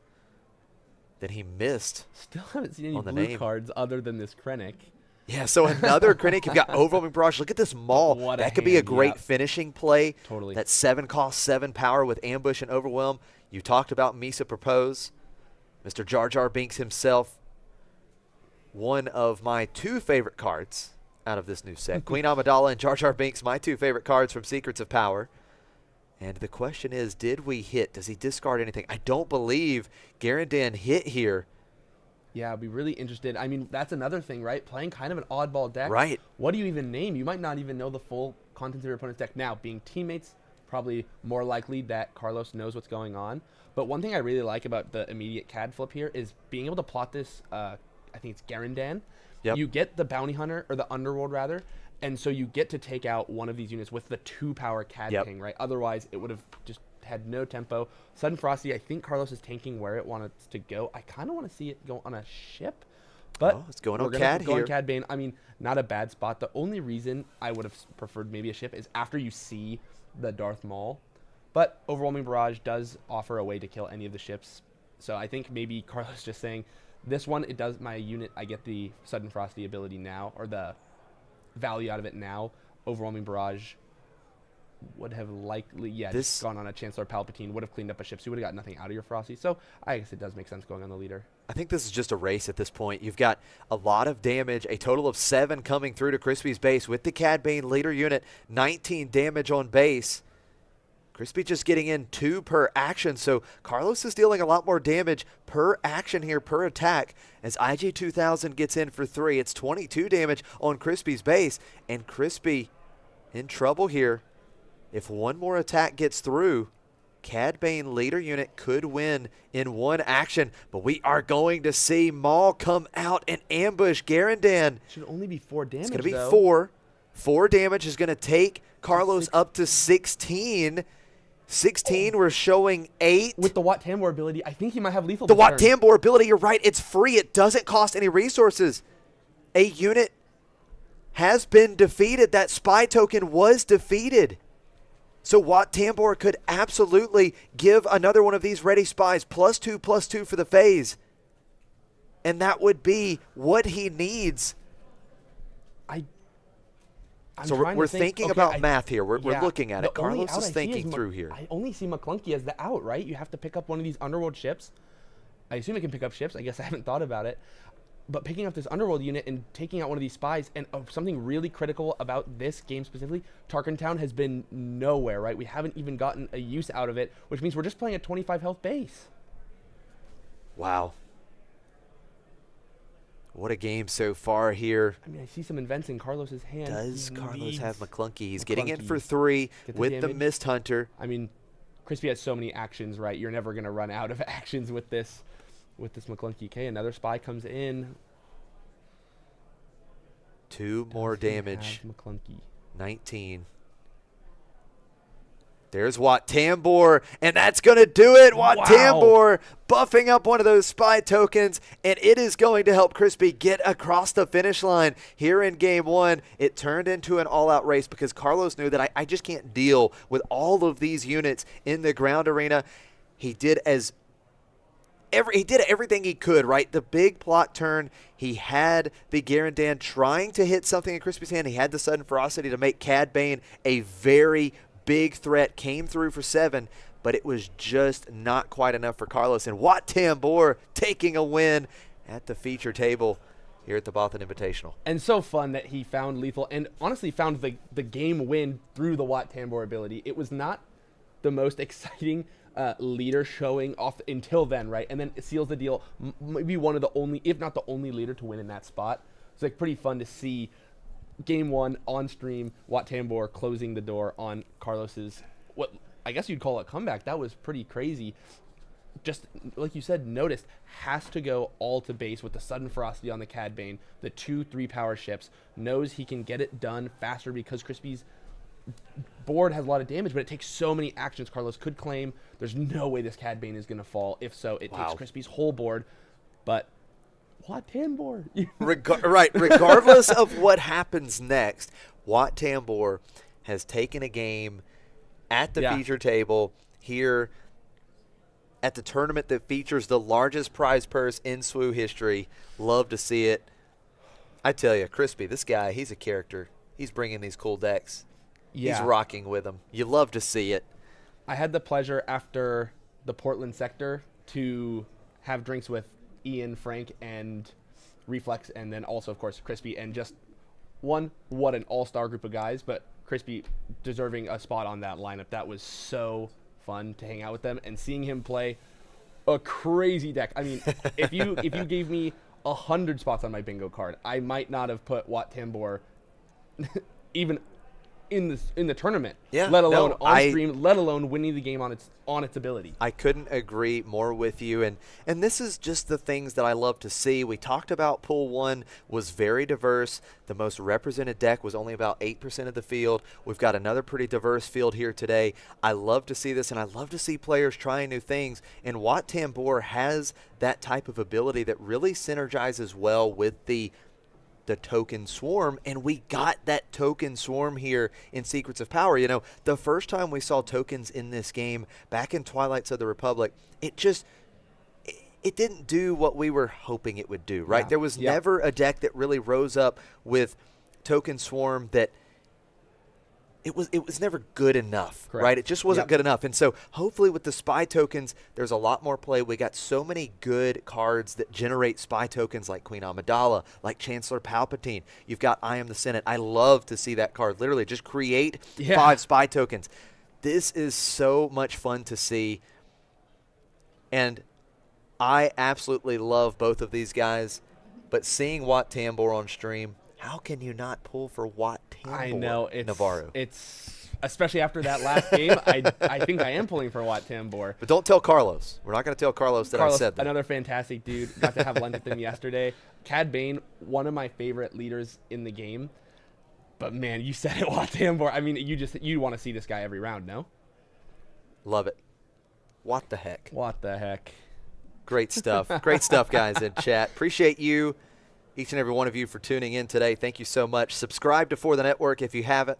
then he missed. Still haven't seen any blue cards other than this Krennic. Yeah, so another Krennic. You've got Overwhelming Barrage. Look at this Maul. That could be a great finishing play. Totally. That 7 cost, 7 power with Ambush and Overwhelm. You talked about Misa Propose. Mr. Jar Jar Binks himself. One of my 2 favorite cards out of this new set. Queen Amidala and Jar Jar Binks, my 2 favorite cards from Secrets of Power. And the question is, did we hit? Does he discard anything? I don't believe Garandan hit here. Yeah, I'd be really interested. I mean, that's another thing, right? Playing kind of an oddball deck. Right. What do you even name? You might not even know the full contents of your opponent's deck. Now, being teammates, probably more likely that Carlos knows what's going on. But one thing I really like about the immediate CAD flip here is being able to plot this, I think it's Garandan. Yep. You get the Bounty Hunter, or the Underworld rather, and so you get to take out one of these units with the 2-power CAD ping, right? Otherwise, it would have just had no tempo. Sudden Frosty, I think Carlos is tanking where it wanted to go. I kind of want to see it go on a ship, but it's going on CAD here. On CAD Bane. I mean, not a bad spot. The only reason I would have preferred maybe a ship is after you see the Darth Maul, but Overwhelming Barrage does offer a way to kill any of the ships. So I think maybe Carlos just saying, this one, it does my unit, I get the Sudden Frosty ability now, or the value out of it now. Overwhelming Barrage would have likely, just gone on a Chancellor Palpatine, would have cleaned up a ship, so you would have got nothing out of your Frosty. So I guess it does make sense going on the leader. I think this is just a race at this point. You've got a lot of damage, a total of 7 coming through to Crispy's base with the Cad Bane leader unit, 19 damage on base. Crispy just getting in 2 per action, so Carlos is dealing a lot more damage per action here, per attack, as IG-2000 gets in for 3. It's 22 damage on Crispy's base, and Crispy in trouble here. If one more attack gets through, Cad Bane leader unit could win in 1 action, but we are going to see Maul come out and ambush Garandan. Should only be 4 damage, It's going to be 4. 4 damage is going to take Carlos up to 16. 16, we're showing 8. With the Wat Tambor ability, I think he might have lethal. The Wat Tambor ability, you're right, it's free. It doesn't cost any resources. A unit has been defeated. That spy token was defeated. So Wat Tambor could absolutely give another one of these ready spies +2/+2 for the phase. And that would be what he needs. So we're thinking about math here. We're looking at it. Carlos is thinking through here. I only see McClunky as the out, right? You have to pick up one of these Underworld ships. I assume it can pick up ships. I guess I haven't thought about it. But picking up this Underworld unit and taking out one of these spies, and something really critical about this game specifically, Tarkin Town has been nowhere, right? We haven't even gotten a use out of it, which means we're just playing a 25 health base. Wow. What a game so far here. I mean, I see some invents in Carlos's hand. Does Carlos have McClunky? He's getting in for 3 with the Mist Hunter. I mean, Crispy has so many actions, right? You're never going to run out of actions with this McClunky. Okay, another spy comes in. 2 more damage. McClunky. 19. There's Wat Tambor, and that's going to do it. Wat Tambor buffing up one of those spy tokens, and it is going to help Crispy get across the finish line here in Game 1. It turned into an all-out race because Carlos knew that I just can't deal with all of these units in the ground arena. He did everything he could, right? The big plot turn, he had the Garandan trying to hit something in Crispy's hand. He had the Sudden Ferocity to make Cad Bane a very big threat, came through for 7, but it was just not quite enough for Carlos. And Wat Tambor taking a win at the feature table here at the Boston Invitational. And so fun that he found lethal and honestly found the game win through the Wat Tambor ability. It was not the most exciting leader showing off until then, right? And then it seals the deal. Maybe one of the only, if not the only leader to win in that spot. It's like pretty fun to see Game 1 on stream, Wat Tambor closing the door on Carlos's, what I guess you'd call a comeback. That was pretty crazy. just like you said, noticed, has to go all to base with the sudden ferocity on the Cad Bane, the 2-3 power ships, knows he can get it done faster because Crispy's board has a lot of damage, but it takes so many actions. Carlos could claim there's no way this Cad Bane is going to fall. If so, it takes Crispy's whole board. But Wat Tambor. Right. Regardless of what happens next, Wat Tambor has taken a game at the feature table here at the tournament that features the largest prize purse in SWU history. Love to see it. I tell you, Crispy, this guy, he's a character. He's bringing these cool decks. Yeah. He's rocking with them. You love to see it. I had the pleasure after the Portland sector to have drinks with Ian, Frank, and Reflex, and then also, of course, Crispy, and just what an all-star group of guys, but Crispy deserving a spot on that lineup. That was so fun to hang out with them and seeing him play a crazy deck. I mean, if you gave me 100 spots on my bingo card, I might not have put Wat Tambor even in the tournament, let alone on stream, let alone winning the game on its ability. I couldn't agree more with you, and this is just the things that I love to see. We talked about Pool 1 was very diverse. The most represented deck was only about 8% of the field. We've got another pretty diverse field here today. I love to see this, and I love to see players trying new things, and Wat Tambor has that type of ability that really synergizes well with the token swarm, and we got that token swarm here in Secrets of Power. You know, the first time we saw tokens in this game back in Twilights of the Republic, it didn't do what we were hoping it would do, right? Yeah. There was never a deck that really rose up with token swarm that it was never good enough, right? It just wasn't good enough. And so hopefully with the spy tokens, there's a lot more play. We got so many good cards that generate spy tokens like Queen Amidala, like Chancellor Palpatine. You've got I Am the Senate. I love to see that card. Literally just create 5 spy tokens. This is so much fun to see. And I absolutely love both of these guys. But seeing Wat Tambor on stream, how can you not pull for Wat Tambor? I know, Navarro? It's especially after that last game. I think I am pulling for Wat Tambor. But don't tell Carlos. We're not going to tell Carlos that I said that. Another fantastic dude. Got to have lunch with him yesterday. Cad Bane, one of my favorite leaders in the game. But man, you said it, Wat Tambor. I mean, you want to see this guy every round, no? Love it. What the heck? What the heck? Great stuff. Great stuff, guys, in chat. Appreciate you, each and every one of you, for tuning in today. Thank you so much. Subscribe to For the Network if you haven't.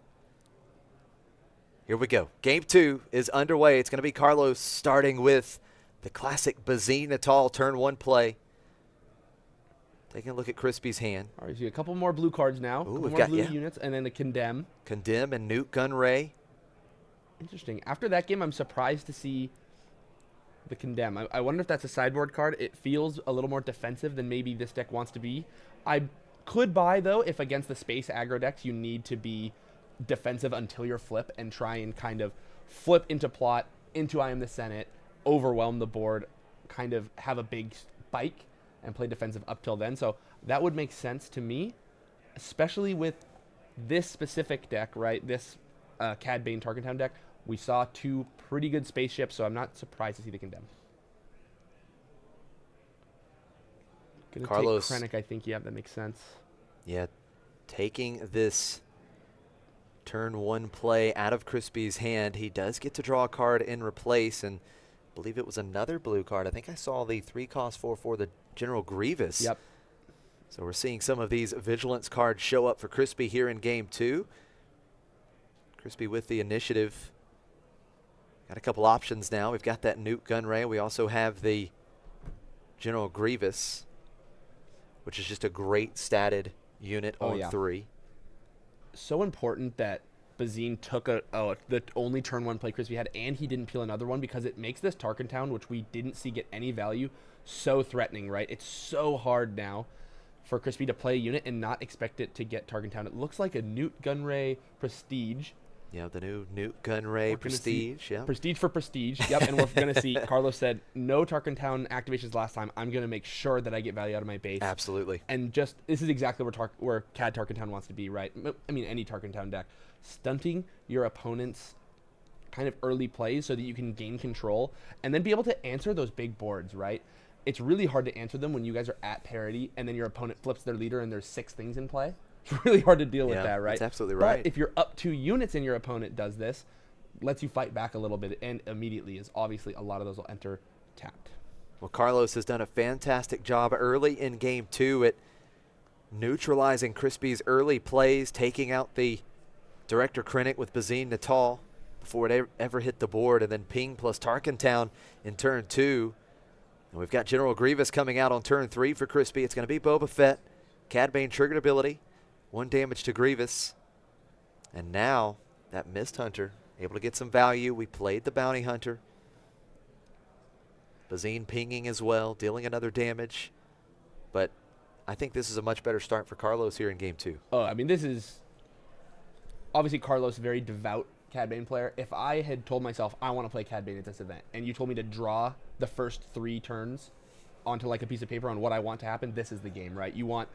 Here we go. Game 2 is underway. It's going to be Carlos starting with the classic Bazine Natal turn 1 play. Taking a look at Crispy's hand. All right, so a couple more blue cards now. Ooh, we've got blue units, and then the Condemn. Condemn and Nuke Gunray. Interesting. After that game, I'm surprised to see the Condemn. I wonder if that's a sideboard card. It feels a little more defensive than maybe this deck wants to be. I could buy, though, if against the space aggro decks, you need to be defensive until your flip and try and kind of flip into plot, into I Am the Senate, overwhelm the board, kind of have a big spike and play defensive up till then. So that would make sense to me, especially with this specific deck, right? This Cad Bane Tarkentown deck. We saw 2 pretty good spaceships, so I'm not surprised to see the Condemn. Gonna Carlos, take Krennic, I think. Yeah, that makes sense. Yeah, taking this turn 1 play out of Crispy's hand, he does get to draw a card in replace, and I believe it was another blue card. I think I saw the 3-cost 4/4, the General Grievous. Yep. So we're seeing some of these Vigilance cards show up for Crispy here in Game 2. Crispy with the initiative. Got a couple options now. We've got that Nuke Gunray. We also have the General Grievous, which is just a great statted unit on 3. So important that Bazine took the only turn 1 play Crispy had, and he didn't peel another one, because it makes this Tarkentown, which we didn't see get any value, so threatening, right? It's so hard now for Crispy to play a unit and not expect it to get Tarkentown. It looks like a Nuke Gunray Prestige. Yeah, the new Nuke Gunray Prestige. Yeah, Prestige for Prestige. Yep, and we're going to see, Carlos said, no Tarkentown activations last time. I'm going to make sure that I get value out of my base. Absolutely. And just, this is exactly where Cad Tarkentown wants to be, right? I mean, any Tarkentown deck. Stunting your opponent's kind of early plays so that you can gain control and then be able to answer those big boards, right? It's really hard to answer them when you guys are at parity and then your opponent flips their leader and there's 6 things in play. It's really hard to deal with that, right? That's absolutely right. But if you're up 2 units and your opponent does this, lets you fight back a little bit, and immediately is obviously a lot of those will enter tapped. Well, Carlos has done a fantastic job early in game 2 at neutralizing Crispy's early plays, taking out the Director Krennic with Bazine Natal before it ever hit the board, and then Ping plus Tarkentown in turn 2. And we've got General Grievous coming out on turn 3 for Crispy. It's going to be Boba Fett. Cad Bane triggered ability. 1 damage to Grievous. And now that Mist Hunter able to get some value. We played the Bounty Hunter. Bazine pinging as well, dealing another damage. But I think this is a much better start for Carlos here in game 2. Oh, I mean, this is obviously Carlos, very devout Cad Bane player. If I had told myself I want to play Cad Bane at this event, and you told me to draw the first 3 turns onto like a piece of paper on what I want to happen, this is the game, right? You want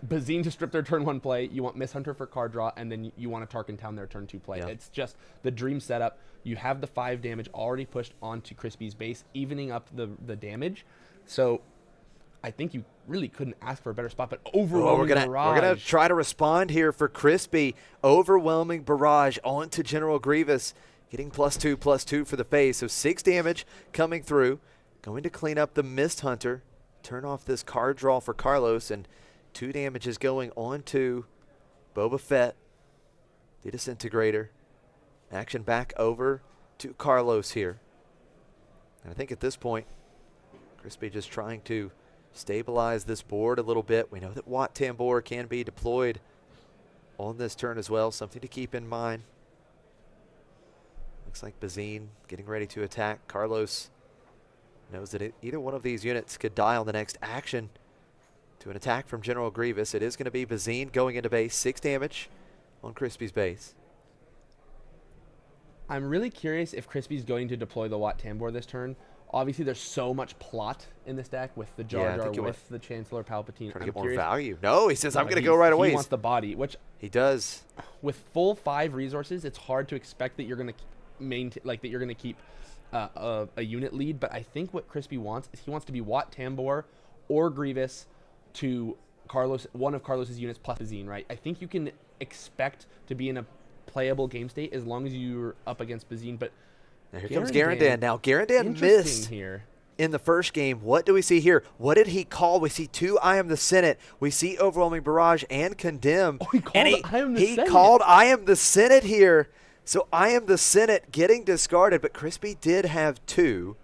Bazine to strip their turn 1 play, you want Mist Hunter for card draw, and then you want to Tarkentown their turn 2 play. It's just the dream setup. You have the 5 damage already pushed onto Crispy's base, evening up the damage. So I think you really couldn't ask for a better spot, but Overwhelming Barrage. We're going to try to respond here for Crispy. Overwhelming Barrage onto General Grievous, getting +2/+2 for the face. So 6 damage coming through. Going to clean up the Mist Hunter, turn off this card draw for Carlos, and 2 damages going on to Boba Fett, the Disintegrator. Action back over to Carlos here. And I think at this point, Crispy just trying to stabilize this board a little bit. We know that Wat Tambor can be deployed on this turn as well, something to keep in mind. Looks like Bazine getting ready to attack. Carlos knows that either one of these units could die on the next action to an attack from General Grievous. It is going to be Bazine going into base, 6 damage on Crispy's base. I'm really curious if Crispy's going to deploy the Wat Tambor this turn. Obviously, there's so much plot in this deck with the Jar Jar, with the Chancellor Palpatine. Trying to get more value. No, he says, I'm going to go right away. He wants the body, which he does. With full 5 resources, it's hard to expect that you're going to maintain, like that you're going to keep a unit lead. But I think what Crispy wants is he wants to be Wat Tambor or Grievous to Carlos, one of Carlos's units plus Bazine, right? I think you can expect to be in a playable game state as long as you're up against Bazine. But now here comes Garandan. Now Garandan missed here in the first game. What do we see here? What did he call? We see 2 I Am the Senate. We see Overwhelming Barrage and Condemn. Oh, he called I Am the Senate. He called I Am the Senate here. So I Am the Senate getting discarded, but Crispy did have 2.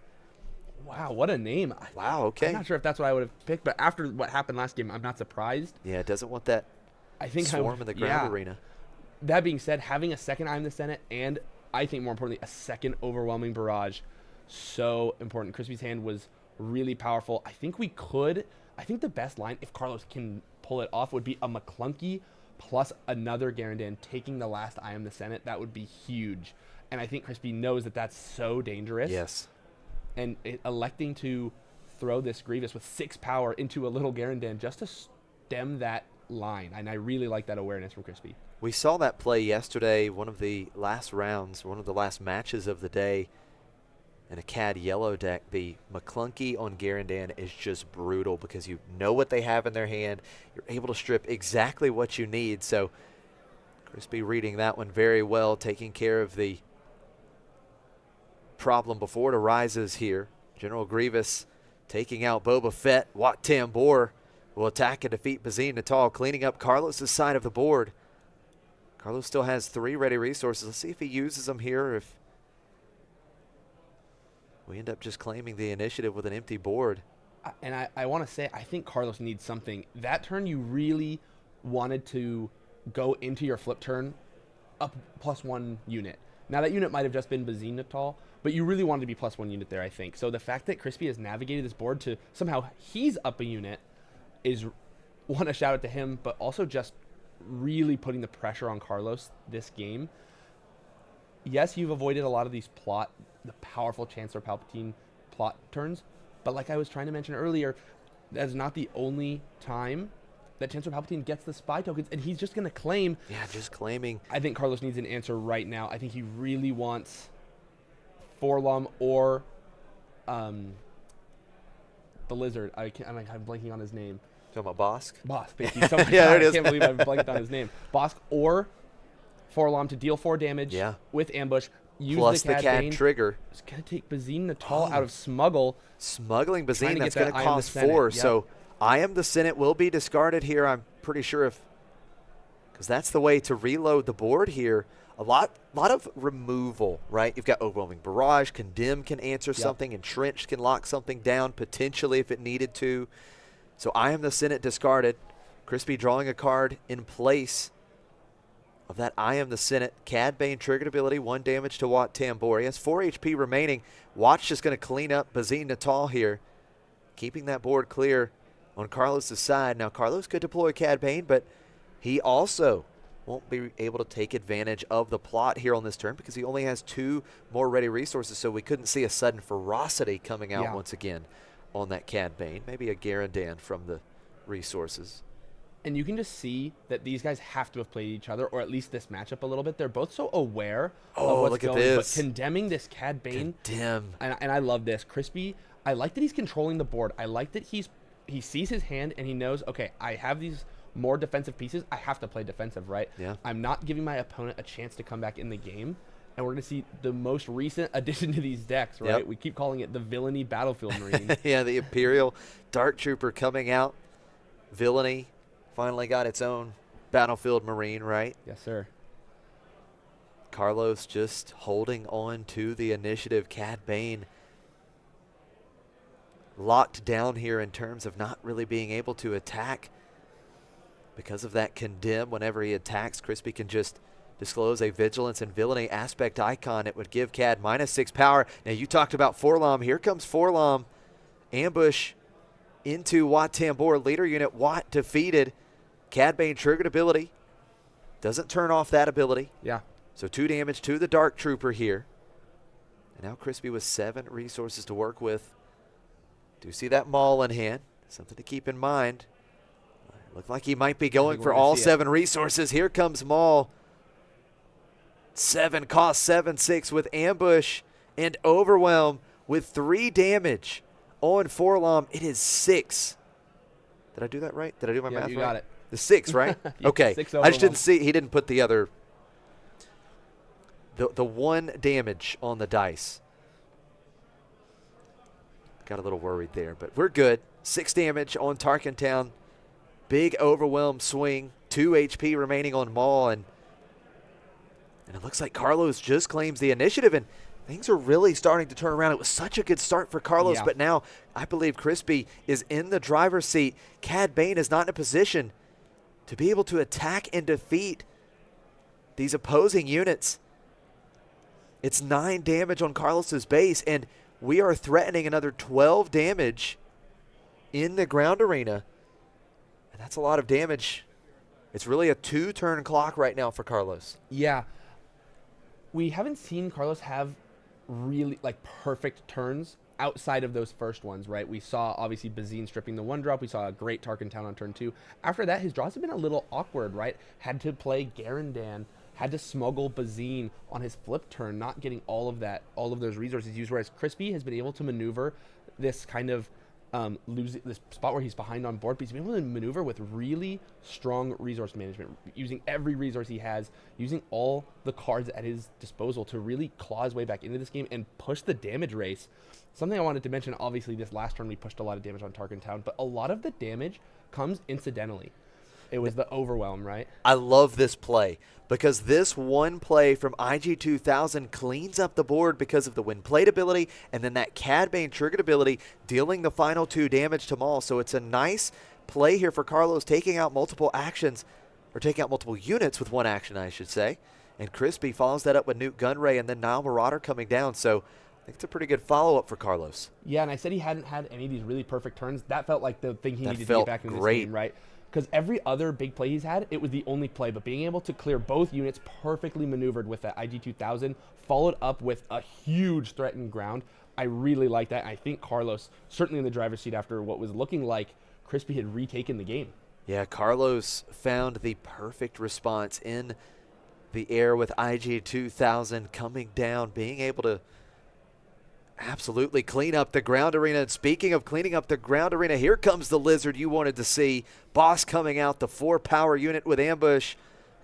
Wow, what a name. Wow, okay. I'm not sure if that's what I would have picked, but after what happened last game, I'm not surprised. Yeah, it doesn't want that swarm in the ground arena. That being said, having a second I Am the Senate and, I think more importantly, a second Overwhelming Barrage, so important. Crispy's hand was really powerful. I think the best line, if Carlos can pull it off, would be a McClunky plus another Garandan taking the last I Am the Senate. That would be huge. And I think Crispy knows that that's so dangerous. Yes. And electing to throw this Grievous with 6 power into a little Garandan just to stem that line. And I really like that awareness from Crispy. We saw that play yesterday, one of the last rounds, one of the last matches of the day in a CAD yellow deck. The McClunky on Garandan is just brutal because you know what they have in their hand. You're able to strip exactly what you need. So Crispy reading that one very well, taking care of the problem before it arises here. General Grievous taking out Boba Fett. Wat Tambor will attack and defeat Bazine Natal, cleaning up Carlos' side of the board. Carlos still has 3 ready resources. Let's see if he uses them here, or if we end up just claiming the initiative with an empty board. And I want to say, I think Carlos needs something. That turn, you really wanted to go into your flip turn up +1 unit. Now, that unit might have just been Bazine Natal, but you really wanted to be +1 unit there, I think. So the fact that Crispy has navigated this board to somehow he's up a unit is, one, a shout out to him, but also just really putting the pressure on Carlos this game. Yes, you've avoided a lot of these the powerful Chancellor Palpatine plot turns, but like I was trying to mention earlier, that's not the only time that Chancellor Palpatine gets the spy tokens, and he's just going to claim. Yeah, just claiming. I think Carlos needs an answer right now. I think he really wants Forlom or the lizard. I'm blanking on his name. Talking about Bosk? Bosk, thank you so much. Yeah, there it is. I can't believe I blanked on his name. Bosk or Forlom to deal 4 damage with ambush. Use Plus the Cad Bane. trigger. It's going to take Bazine Natal out of Smuggle. Smuggling Bazine, that's going to I cost 4. Yep. So I Am the Senate will be discarded here, I'm pretty sure, because that's the way to reload the board here. A lot of removal, right? You've got Overwhelming Barrage. Condemn can answer something. Entrenched can lock something down, potentially, if it needed to. So I Am the Senate discarded. Crispy drawing a card in place of that I Am the Senate. Cad Bane triggered ability, 1 damage to Wat Tambor. He has 4 HP remaining. Watch just going to clean up Bazine Natal here, keeping that board clear on Carlos' side. Now, Carlos could deploy Cad Bane, but he also won't be able to take advantage of the plot here on this turn because he only has 2 more ready resources, so we couldn't see a sudden ferocity coming out once again on that Cad Bane. Maybe a Garandan from the resources. And you can just see that these guys have to have played each other, or at least this matchup a little bit. They're both so aware of what's going on. But condemning this Cad Bane. Condemn. And I love this. Crispy, I like that he's controlling the board. I like that he sees his hand and he knows, okay, I have these more defensive pieces. I have to play defensive, right? Yeah. I'm not giving my opponent a chance to come back in the game. And we're going to see the most recent addition to these decks, right? Yep. We keep calling it the Villainy Battlefield Marine. Yeah, the Imperial Dark Trooper coming out. Villainy finally got its own Battlefield Marine, right? Yes, sir. Carlos just holding on to the initiative. Cad Bane locked down here in terms of not really being able to attack because of that condemn. Whenever he attacks, Crispy can just disclose a Vigilance and Villainy aspect icon. It would give Cad -6 power. Now, you talked about Forlom. Here comes Forlom. Ambush into Wat Tambor. Leader unit Wat defeated. Cad Bane triggered ability. Doesn't turn off that ability. Yeah. So 2 damage to the Dark Trooper here. And now Crispy with 7 resources to work with. Do see that Maul in hand. Something to keep in mind. Looked like he might be going for all 7 resources. Here comes Maul. 7 cost 7/6 with Ambush and Overwhelm with 3 damage on Forlom. It is 6. Did I do that right? Did I do my math right? You got it. The 6, right? Okay. 6 I just didn't see. He didn't put the other. The 1 damage on the dice. Got a little worried there, but we're good. 6 damage on Tarkentown. Big Overwhelm swing. 2 HP remaining on Maul, and it looks like Carlos just claims the initiative, and things are really starting to turn around. It was such a good start for Carlos, but now I believe Crispy is in the driver's seat. Cad Bane is not in a position to be able to attack and defeat these opposing units. It's 9 damage on Carlos's base, and we are threatening another 12 damage in the ground arena. And that's a lot of damage. It's really a 2-turn clock right now for Carlos. Yeah. We haven't seen Carlos have really perfect turns outside of those first ones, right? We saw obviously Bazine stripping the 1-drop. We saw a great Tarkentown on turn 2. After that, his draws have been a little awkward, right? Had to play Garandan, had to smuggle Bazine on his flip turn, not getting all of those resources used, whereas Crispy has been able to maneuver this kind of this spot where he's behind on board, but he's been able to maneuver with really strong resource management, using every resource he has, using all the cards at his disposal to really claw his way back into this game and push the damage race. Something I wanted to mention, obviously this last turn we pushed a lot of damage on Tarkentown, but a lot of the damage comes incidentally. It was the Overwhelm, right? I love this play because this one play from IG-2000 cleans up the board because of the when played ability and then that Cad Bane triggered ability dealing the final 2 damage to Maul. So it's a nice play here for Carlos, taking out multiple actions, or taking out multiple units with 1 action, I should say. And Crispy follows that up with Newt Gunray and then Nile Marauder coming down. So I think it's a pretty good follow-up for Carlos. Yeah, and I said he hadn't had any of these really perfect turns. That felt like the thing he needed to get back into this game, right? Because every other big play he's had, it was the only play. But being able to clear both units perfectly maneuvered with that IG-2000, followed up with a huge threatened ground, I really like that. I think Carlos, certainly in the driver's seat after what was looking like Crispy had retaken the game. Yeah, Carlos found the perfect response in the air with IG-2000 coming down, being able to absolutely clean up the ground arena. And speaking of cleaning up the ground arena, here comes the lizard you wanted to see. Boss coming out, the 4-power unit with ambush,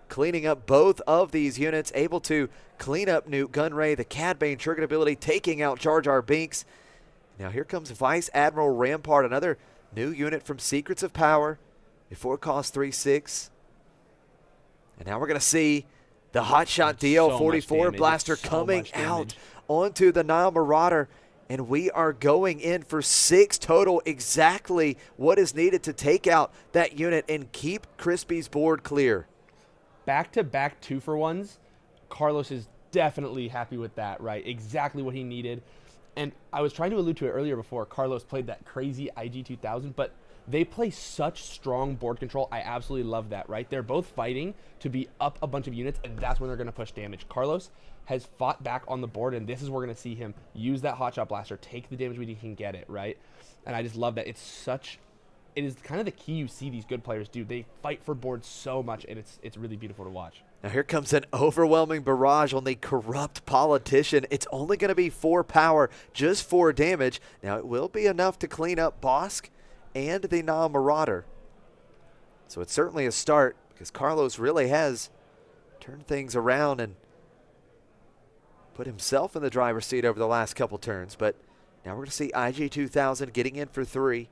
cleaning up both of these units, able to clean up Newt Gunray, the Cad Bane triggered ability, taking out Jar Jar Binks. Now here comes Vice Admiral Rampart, another new unit from Secrets of Power. Before cost 3/6. And now we're going to see the Hotshot DL-44 blaster coming out onto the Nile Marauder. And we are going in for 6 total, exactly what is needed to take out that unit and keep Crispy's board clear. Back-to-back 2-for-1s. Carlos is definitely happy with that, right? Exactly what he needed. And I was trying to allude to it earlier before Carlos played that crazy IG-2000, but they play such strong board control. I absolutely love that, right? They're both fighting to be up a bunch of units, and that's when they're going to push damage. Carlos has fought back on the board, and this is where we're going to see him use that Hotshot Blaster, take the damage when he can get it, right? And I just love that. It is kind of the key you see these good players do. They fight for boards so much, and it's really beautiful to watch. Now here comes an overwhelming barrage on the Corrupt Politician. It's only going to be 4 power, just 4 damage. Now it will be enough to clean up Bosk and the Nile Marauder. So it's certainly a start because Carlos really has turned things around and put himself in the driver's seat over the last couple turns. But now we're going to see IG-2000 getting in for 3.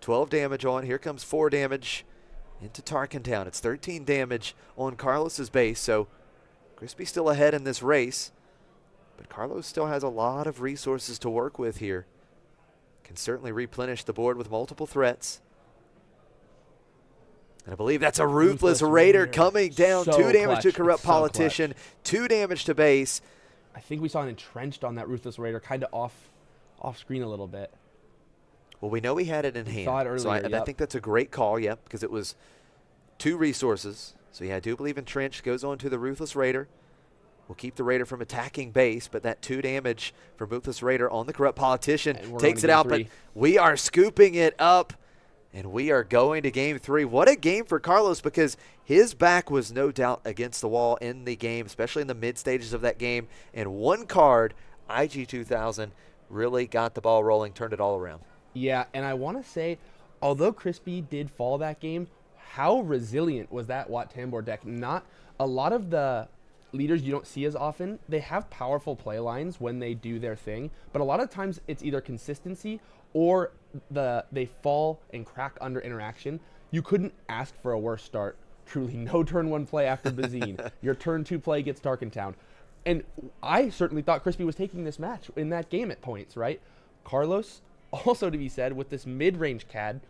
12 damage on. Here comes 4 damage into Tarkin Town. It's 13 damage on Carlos's base. So Crispy still ahead in this race. But Carlos still has a lot of resources to work with here. Can certainly replenish the board with multiple threats. And I believe that's a Ruthless Raider coming down. So 2 damage to clutch. Corrupt It's so Politician, 2 damage to base. I think we saw an entrenched on that Ruthless Raider, kind of off screen a little bit. Well, we know he had it in hand. Saw it earlier, so I yep. think that's a great call, yeah, because it was 2 resources. So yeah, I do believe entrenched goes on to the Ruthless Raider. Will keep the Raider from attacking base, but that 2 damage from Ruthless Raider on the Corrupt Politician takes it out. But we are scooping it up, and we are going to game 3. What a game for Carlos, because his back was no doubt against the wall in the game, especially in the mid stages of that game. And 1 card, IG-2000, really got the ball rolling, turned it all around. Yeah, and I want to say, although Crispy did fall that game, how resilient was that Wat Tambor deck? Not a lot of the leaders you don't see as often, they have powerful play lines when they do their thing, but a lot of times it's either consistency or they fall and crack under interaction. You couldn't ask for a worse start. Truly, no turn 1 play after Bazine. Your turn 2 play gets Tarkin Town. And I certainly thought Crispy was taking this match in that game at points, right? Carlos, also to be said, with this mid-range CAD,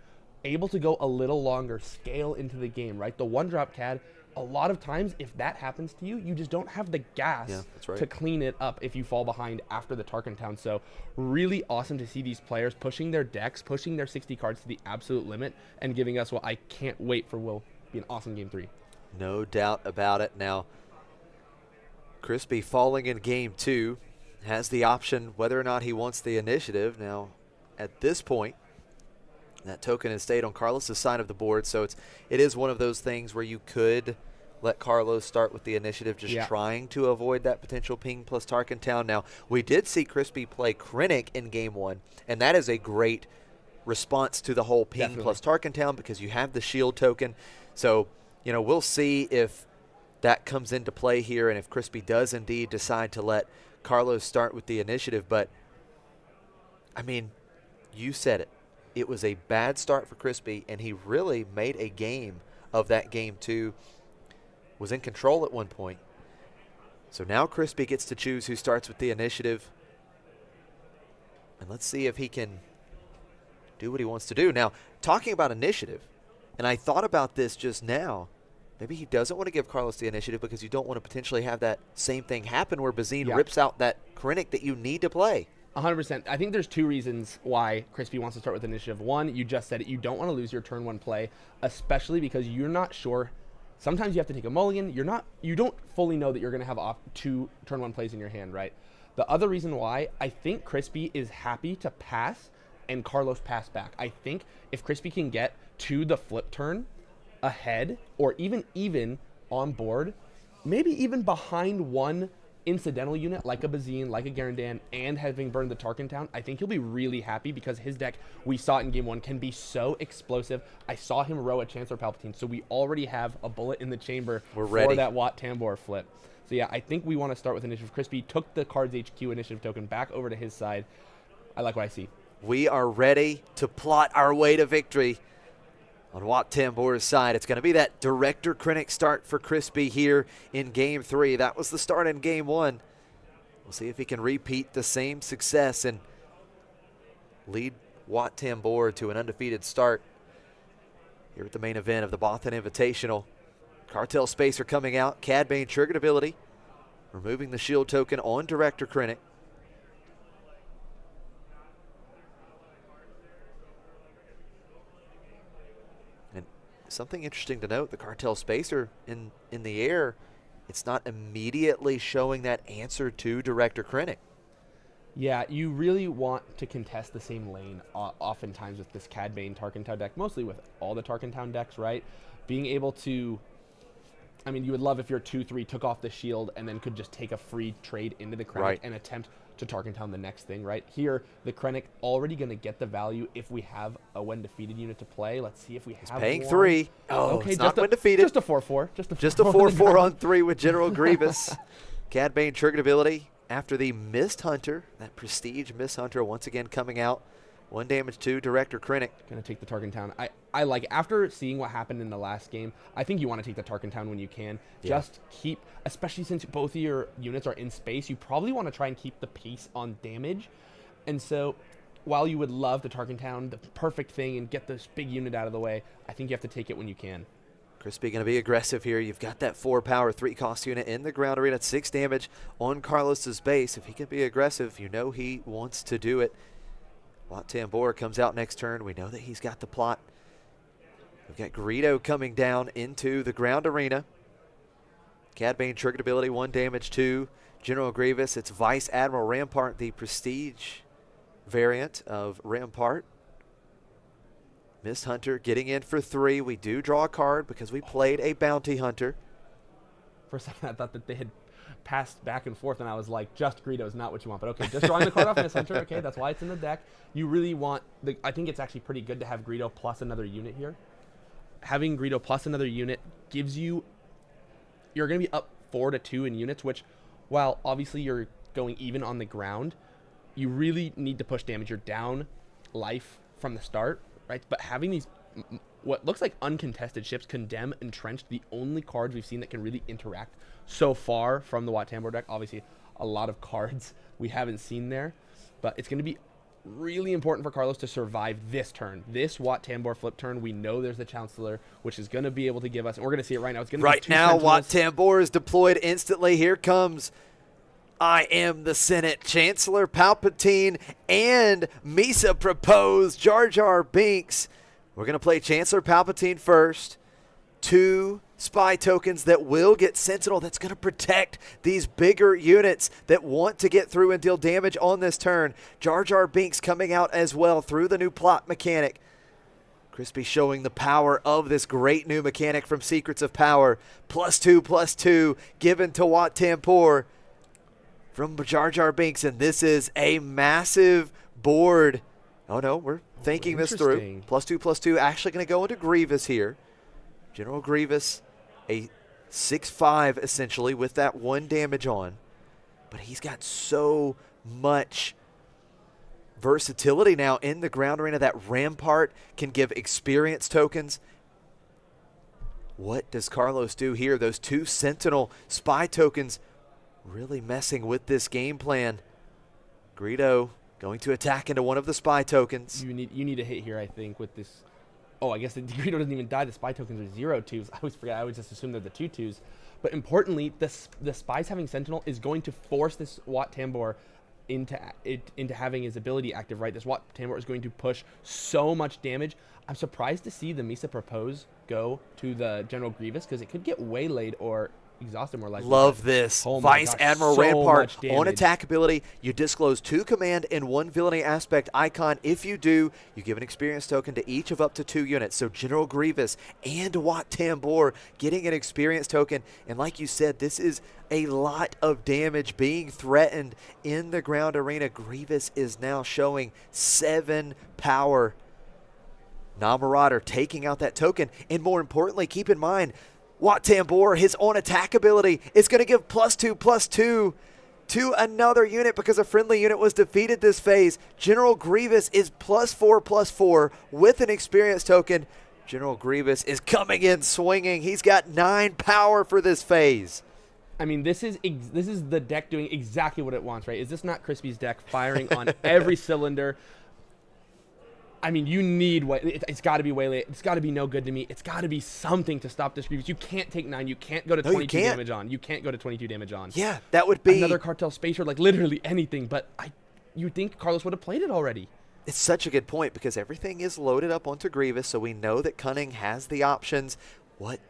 able to go a little longer, scale into the game, right? The 1-drop CAD, a lot of times, if that happens to you, you just don't have the gas to clean it up if you fall behind after the Tarkin Town. So really awesome to see these players pushing their decks, pushing their 60 cards to the absolute limit, and giving us what I can't wait for will be an awesome Game 3. No doubt about it. Now, Crispy falling in Game 2 has the option whether or not he wants the initiative. Now, at this point, that token has stayed on Carlos's side of the board, so it is one of those things where you could let Carlos start with the initiative, just trying to avoid that potential ping plus Tarkin Town. Now, we did see Crispy play Krennic in Game 1, and that is a great response to the whole ping plus Tarkin Town because you have the shield token. So, you know, we'll see if that comes into play here and if Crispy does indeed decide to let Carlos start with the initiative. But, I mean, you said it. It was a bad start for Crispy, and he really made a game of that Game 2. Was in control at one point. So now Crispy gets to choose who starts with the initiative. And let's see if he can do what he wants to do. Now, talking about initiative, and I thought about this just now, maybe he doesn't want to give Carlos the initiative because you don't want to potentially have that same thing happen where Bazine rips out that Krennic that you need to play. 100%. I think there's 2 reasons why Crispy wants to start with initiative. One, you just said it, you don't want to lose your turn 1 play, especially because you're not sure. Sometimes you have to take a mulligan. You don't fully know that you're going to have 2 turn 1 plays in your hand, right? The other reason why, I think Crispy is happy to pass and Carlos pass back. I think if Crispy can get to the flip turn ahead or even on board, maybe even behind one incidental unit like a Bazine, like a Garandan, and having burned the Tarkentown, I think he'll be really happy because his deck, we saw it in game 1, can be so explosive. I saw him row a Chancellor Palpatine, so we already have a bullet in the chamber for that Wat Tambor flip. So yeah, I think we want to start with initiative. Crispy took the CardsHQ initiative token back over to his side. I like what I see. We are ready to plot our way to victory. On Wat Tambor's side, it's going to be that Director Krennic start for Crispy here in Game 3. That was the start in Game 1. We'll see if he can repeat the same success and lead Wat Tambor to an undefeated start here at the main event of the Bothan Invitational. Cartel Spacer coming out, Cad Bane triggered ability, removing the shield token on Director Krennic. Something interesting to note, the Cartel Spacer in the air, it's not immediately showing that answer to Director Krennic. Yeah, you really want to contest the same lane oftentimes with this Cad Bane Tarkentown deck, mostly with all the Tarkentown decks, right? Being able to, I mean, you would love if your 2/3 took off the shield and then could just take a free trade into the Krennic and attempt to Tarkentown the next thing, right? Here, the Krennic already going to get the value if we have a when defeated unit to play. Let's see if we have paying one. 3. Oh, okay, it's not when defeated. Just a 4/4. Just a 4/4 on 3 with General Grievous. Cad Bane triggered ability after the Mist Hunter, that Prestige Mist Hunter once again coming out. 1 damage to Director Krennic. Going to take the Tarkentown. I like, after seeing what happened in the last game, I think you want to take the Tarkentown when you can. Yeah. Just keep, especially since both of your units are in space, you probably want to try and keep the pace on damage. And so, while you would love the Tarkentown, the perfect thing, and get this big unit out of the way, I think you have to take it when you can. Crispy going to be aggressive here. You've got that 4 power, 3 cost unit in the ground arena, 6 damage on Carlos's base. If he can be aggressive, you know he wants to do it. Wat Tambor comes out next turn. We know that he's got the plot. We've got Greedo coming down into the ground arena. Cad Bane triggered ability, 1 damage to General Grievous. It's Vice Admiral Rampart, the Prestige variant of Rampart. Mist Hunter getting in for 3. We do draw a card because we played a Bounty Hunter. For a second, I thought that they had passed back and forth, and I was like, just Greedo is not what you want. But okay, just drawing the card off Mist Hunter. Okay, that's why it's in the deck. You really want, I think it's actually pretty good to have Greedo plus another unit here. Having Greedo plus another unit gives you, you're going to be up 4-2 in units, which, while obviously you're going even on the ground, you really need to push damage. You're down life from the start, right? But having these, what looks like uncontested ships, Condemn, Entrenched, the only cards we've seen that can really interact so far from the Wat Tambor deck. Obviously, a lot of cards we haven't seen there, but it's going to be really important for Carlos to survive this turn. This Wat Tambor flip turn, we know there's the Chancellor, which is going to be able to give us, and we're going to see it right now. It's going to right be now, Wat Tambor is deployed instantly. Here comes I Am the Senate, Chancellor Palpatine, and Misa proposed Jar Jar Binks. We're going to play Chancellor Palpatine first. 2 spy tokens that will get Sentinel. That's going to protect these bigger units that want to get through and deal damage on this turn. Jar Jar Binks coming out as well through the new plot mechanic. Crispy showing the power of this great new mechanic from Secrets of Power. +2/+2 given to Wat Tambor from Jar Jar Binks, and this is a massive board. Oh no, we're thinking this through. +2/+2 actually going to go into Grievous here. General Grievous, a 6/5 essentially with that 1 damage on. But he's got so much versatility now in the ground arena. That Rampart can give experience tokens. What does Carlos do here? Those 2 Sentinel spy tokens really messing with this game plan. Greedo going to attack into one of the spy tokens. You need a hit here, I think, with this. Oh, I guess the Greedo doesn't even die. The spy tokens are 0/2s. I always forget. I always just assume they're the 2/2s. But importantly, the spies having Sentinel is going to force this Wat Tambor into having his ability active, right? This Wat Tambor is going to push so much damage. I'm surprised to see the Misa propose go to the General Grievous because it could get waylaid or exhaust it more likely. Love this. Oh my Vice gosh, Admiral so Rampart much on damage. attack ability. You disclose 2 command and 1 villainy aspect icon. If you do, you give an experience token to each of up to 2 units. So General Grievous and Wat Tambor getting an experience token. And like you said, this is a lot of damage being threatened in the ground arena. Grievous is now showing 7 power. Marauder taking out that token. And more importantly, keep in mind, Wat Tambor, his own attack ability, is going to give +2/+2 to another unit because a friendly unit was defeated this phase. General Grievous is +4/+4 with an experience token. General Grievous is coming in swinging. He's got 9 power for this phase. I mean, this is the deck doing exactly what it wants, right? Is this not Crispy's deck firing on every cylinder? I mean, you need what it's got to be Waylay. It's got to be No Good to Me. It's got to be something to stop this Grievous. You can't take 9. You can't go to 22 damage on. You can't go to 22 damage on. Yeah, that would be another Cartel Spacer, like literally anything. But you think Carlos would have played it already? It's such a good point because everything is loaded up onto Grievous, so we know that Cunning has the options. What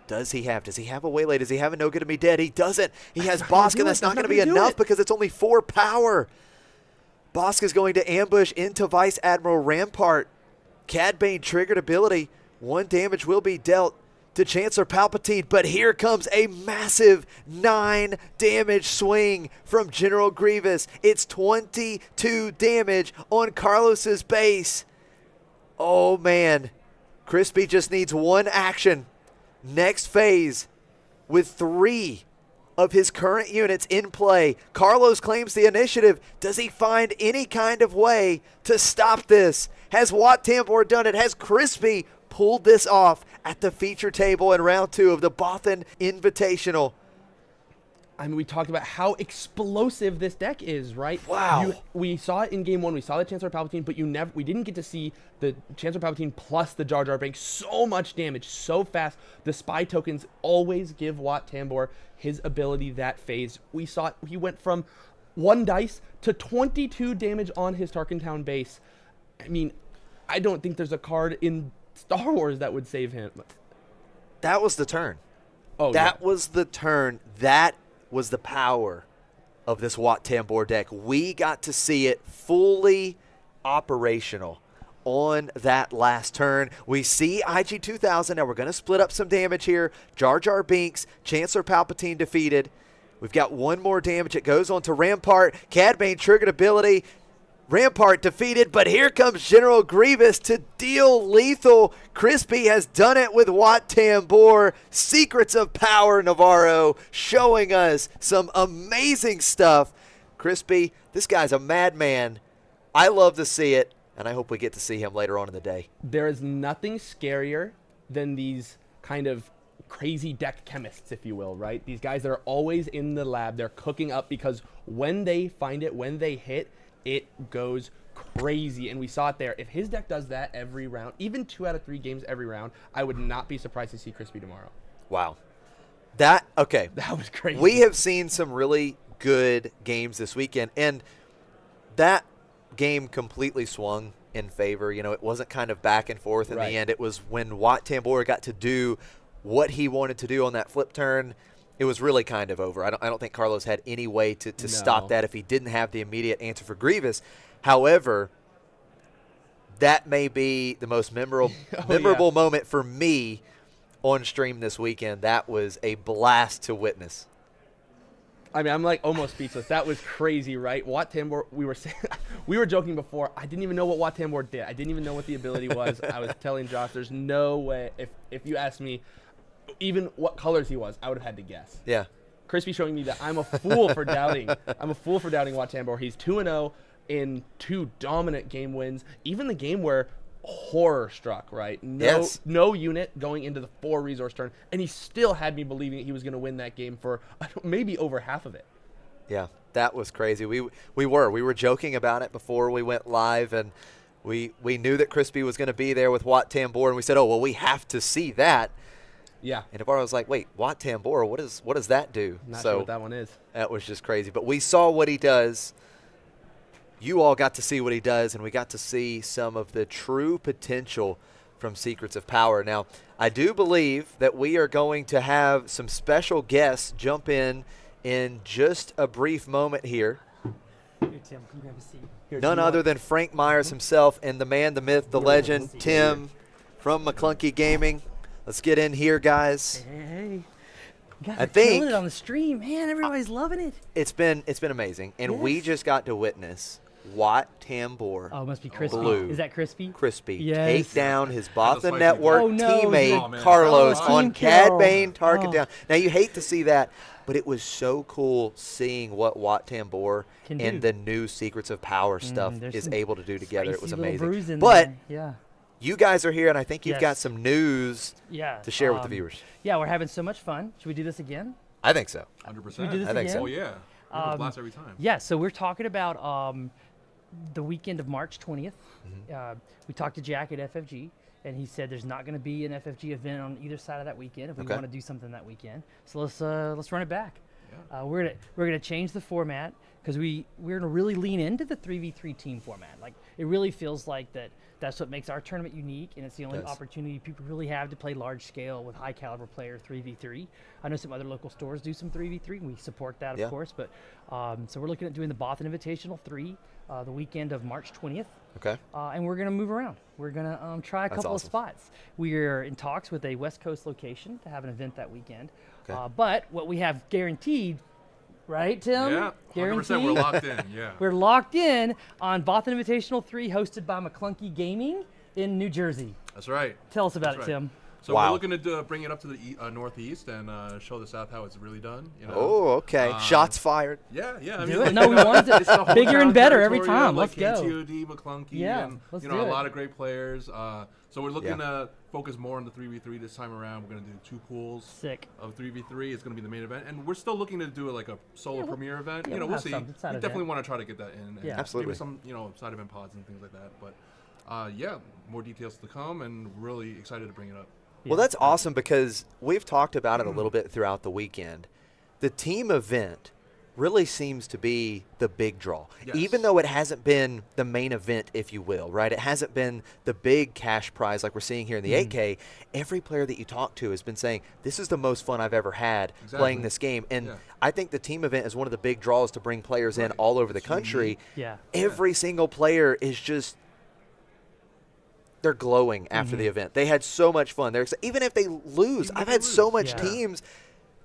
does he have? Does he have a Waylay? Does he have a No Good to Me dead? He doesn't. He has Bosk, and that's not going to be enough because it's only 4 power. Bosk is going to ambush into Vice Admiral Rampart. Cad Bane triggered ability. 1 damage will be dealt to Chancellor Palpatine, but here comes a massive 9 damage swing from General Grievous. It's 22 damage on Carlos's base. Oh man, Crispy just needs 1 action. Next phase with 3 of his current units in play. Carlos claims the initiative. Does he find any kind of way to stop this? Has Wat Tambor done it? Has Crispy pulled this off at the feature table in round 2 of the Bothan Invitational? I mean, we talked about how explosive this deck is, right? Wow. We saw it in game 1. We saw the Chancellor Palpatine, but we didn't get to see the Chancellor Palpatine plus the Jar Jar Bank. So much damage, so fast. The spy tokens always give Wat Tambor his ability that phase. We saw it. He went from 1 dice to 22 damage on his Tarkin Town base. I mean, I don't think there's a card in Star Wars that would save him. That was the turn. Oh, that was the turn. That was the power of this Wat Tambor deck. We got to see it fully operational on that last turn. We see IG 2000. Now we're going to split up some damage here. Jar Jar Binks, Chancellor Palpatine defeated. We've got 1 more damage. It goes on to Rampart. Cad Bane triggered ability. Rampart defeated, but here comes General Grievous to deal lethal. Crispy has done it with Wat Tambor. Secrets of Power Navarro showing us some amazing stuff. Crispy, this guy's a madman. I love to see it, and I hope we get to see him later on in the day. There is nothing scarier than these kind of crazy deck chemists, if you will, right? These guys that are always in the lab, they're cooking up because when they find it, when they hit, it goes crazy, and we saw it there. If his deck does that every round, even 2 out of 3 games every round, I would not be surprised to see Crispy tomorrow. Wow. Okay. That was crazy. We have seen some really good games this weekend, and that game completely swung in favor. You know, it wasn't kind of back and forth in the end. It was when Wat Tambor got to do what he wanted to do on that flip turn. It was really kind of over. I don't think Carlos had any way to stop that if he didn't have the immediate answer for Grievous. However, that may be the most memorable moment for me on stream this weekend. That was a blast to witness. I mean, I'm like almost speechless. That was crazy, right? Wat Tambor, we were joking before. I didn't even know what Wat Tambor did. I didn't even know what the ability was. I was telling Josh, there's no way. If you asked me even what colors he was, I would have had to guess. Yeah. Crispy showing me that I'm a fool for doubting. I'm a fool for doubting Wat Tambor. He's 2-0 in 2 dominant game wins. Even the game where horror struck, right? No unit going into the 4 resource turn, and he still had me believing that he was going to win that game for maybe over half of it. Yeah, that was crazy. We were joking about it before we went live, and we knew that Crispy was going to be there with Wat Tambor, and we said, oh, well, we have to see that. Yeah. And Navarro was like, wait, Wat Tambor, what does that do? Not sure what that one is. That was just crazy. But we saw what he does. You all got to see what he does, and we got to see some of the true potential from Secrets of Power. Now, I do believe that we are going to have some special guests jump in just a brief moment here. Here, Tim, come grab a seat. Here, None other than Frank Myers himself and the man, the myth, the legend, Tim from McClunky Gaming. Let's get in here, guys. Hey. Guys, I think killing it on the stream, man. Everybody's loving it. It's been amazing, and we just got to witness Watt Tambor. Oh, it must be crispy. Blue. Is that crispy? Crispy. Yes. Take down his Bothan Network teammate, Oh, Carlos, Oh, on team Cad kill. Bane Takedown. Now, you hate to see that, but it was so cool seeing what Watt Tambor Can and do. the new Secrets of Power stuff there's is some able to do together. It was Spicy little brews amazing. in But there. Yeah. you guys are here, and I think you've Yes. got some news Yeah. to share with the viewers. Yeah, we're having so much fun. Should we do this again? I think so. 100%. Should we do this I think again? so. Oh yeah. We have a blast every time. Yeah, so we're talking about the weekend of March 20th. We talked to Jack at FFG, and he said there's not going to be an FFG event on either side of that weekend if we Okay. want to do something that weekend. So let's run it back. We're gonna change the format because we're gonna really lean into the 3v3 team format. Like it really feels like that's what makes our tournament unique, and it's the only Does. opportunity people really have to play large scale with high caliber player 3v3. I know some other local stores do some 3v3, and we support that of course. But so we're looking at doing the Bothan Invitational 3 the weekend of March 20th. Okay. And we're going to move around. We're going to try a That's couple awesome. of spots. We're in talks with a West Coast location to have an event that weekend. Okay. But what we have guaranteed, right, Tim? Yeah. 100%. We're Guaranteed. locked in. Yeah. We're locked in on Bothan Invitational 3 hosted by McClunky Gaming in New Jersey. That's right. Tell us about That's it, right. Tim. So Wow. we're looking to bring it up to the northeast and show the south how it's really done. You know? Oh, okay. Shots fired. Yeah, yeah. I Do mean, it. No, we want it it's the whole bigger and town better every territory, time. Like Let's go. KTOD, McClunky, Yeah, and let's a do it. lot of great players. So we're looking Yeah. to focus more on the 3v3 this time around. We're going to do 2 pools Sick. of 3v3. It's going to be the main event, and we're still looking to do like a solo premiere event. yeah, you know, we'll we'll have see. some We side definitely event. want to try to get that in. And Yeah. Absolutely. Maybe some side event pods and things like that. But yeah, more details to come, and really excited to bring it up. Well, that's awesome because we've talked about it a little bit throughout the weekend. The team event really seems to be the big draw, Yes. even though it hasn't been the main event, if you will, right? It hasn't been the big cash prize like we're seeing here in the 8K. Every player that you talk to has been saying, this is the most fun I've ever had playing this game. And I think the team event is one of the big draws to bring players in all over the country. Yeah. Every single player is just they're glowing after the event. They had so much fun. They're even if they lose. I've had so much Yeah. teams.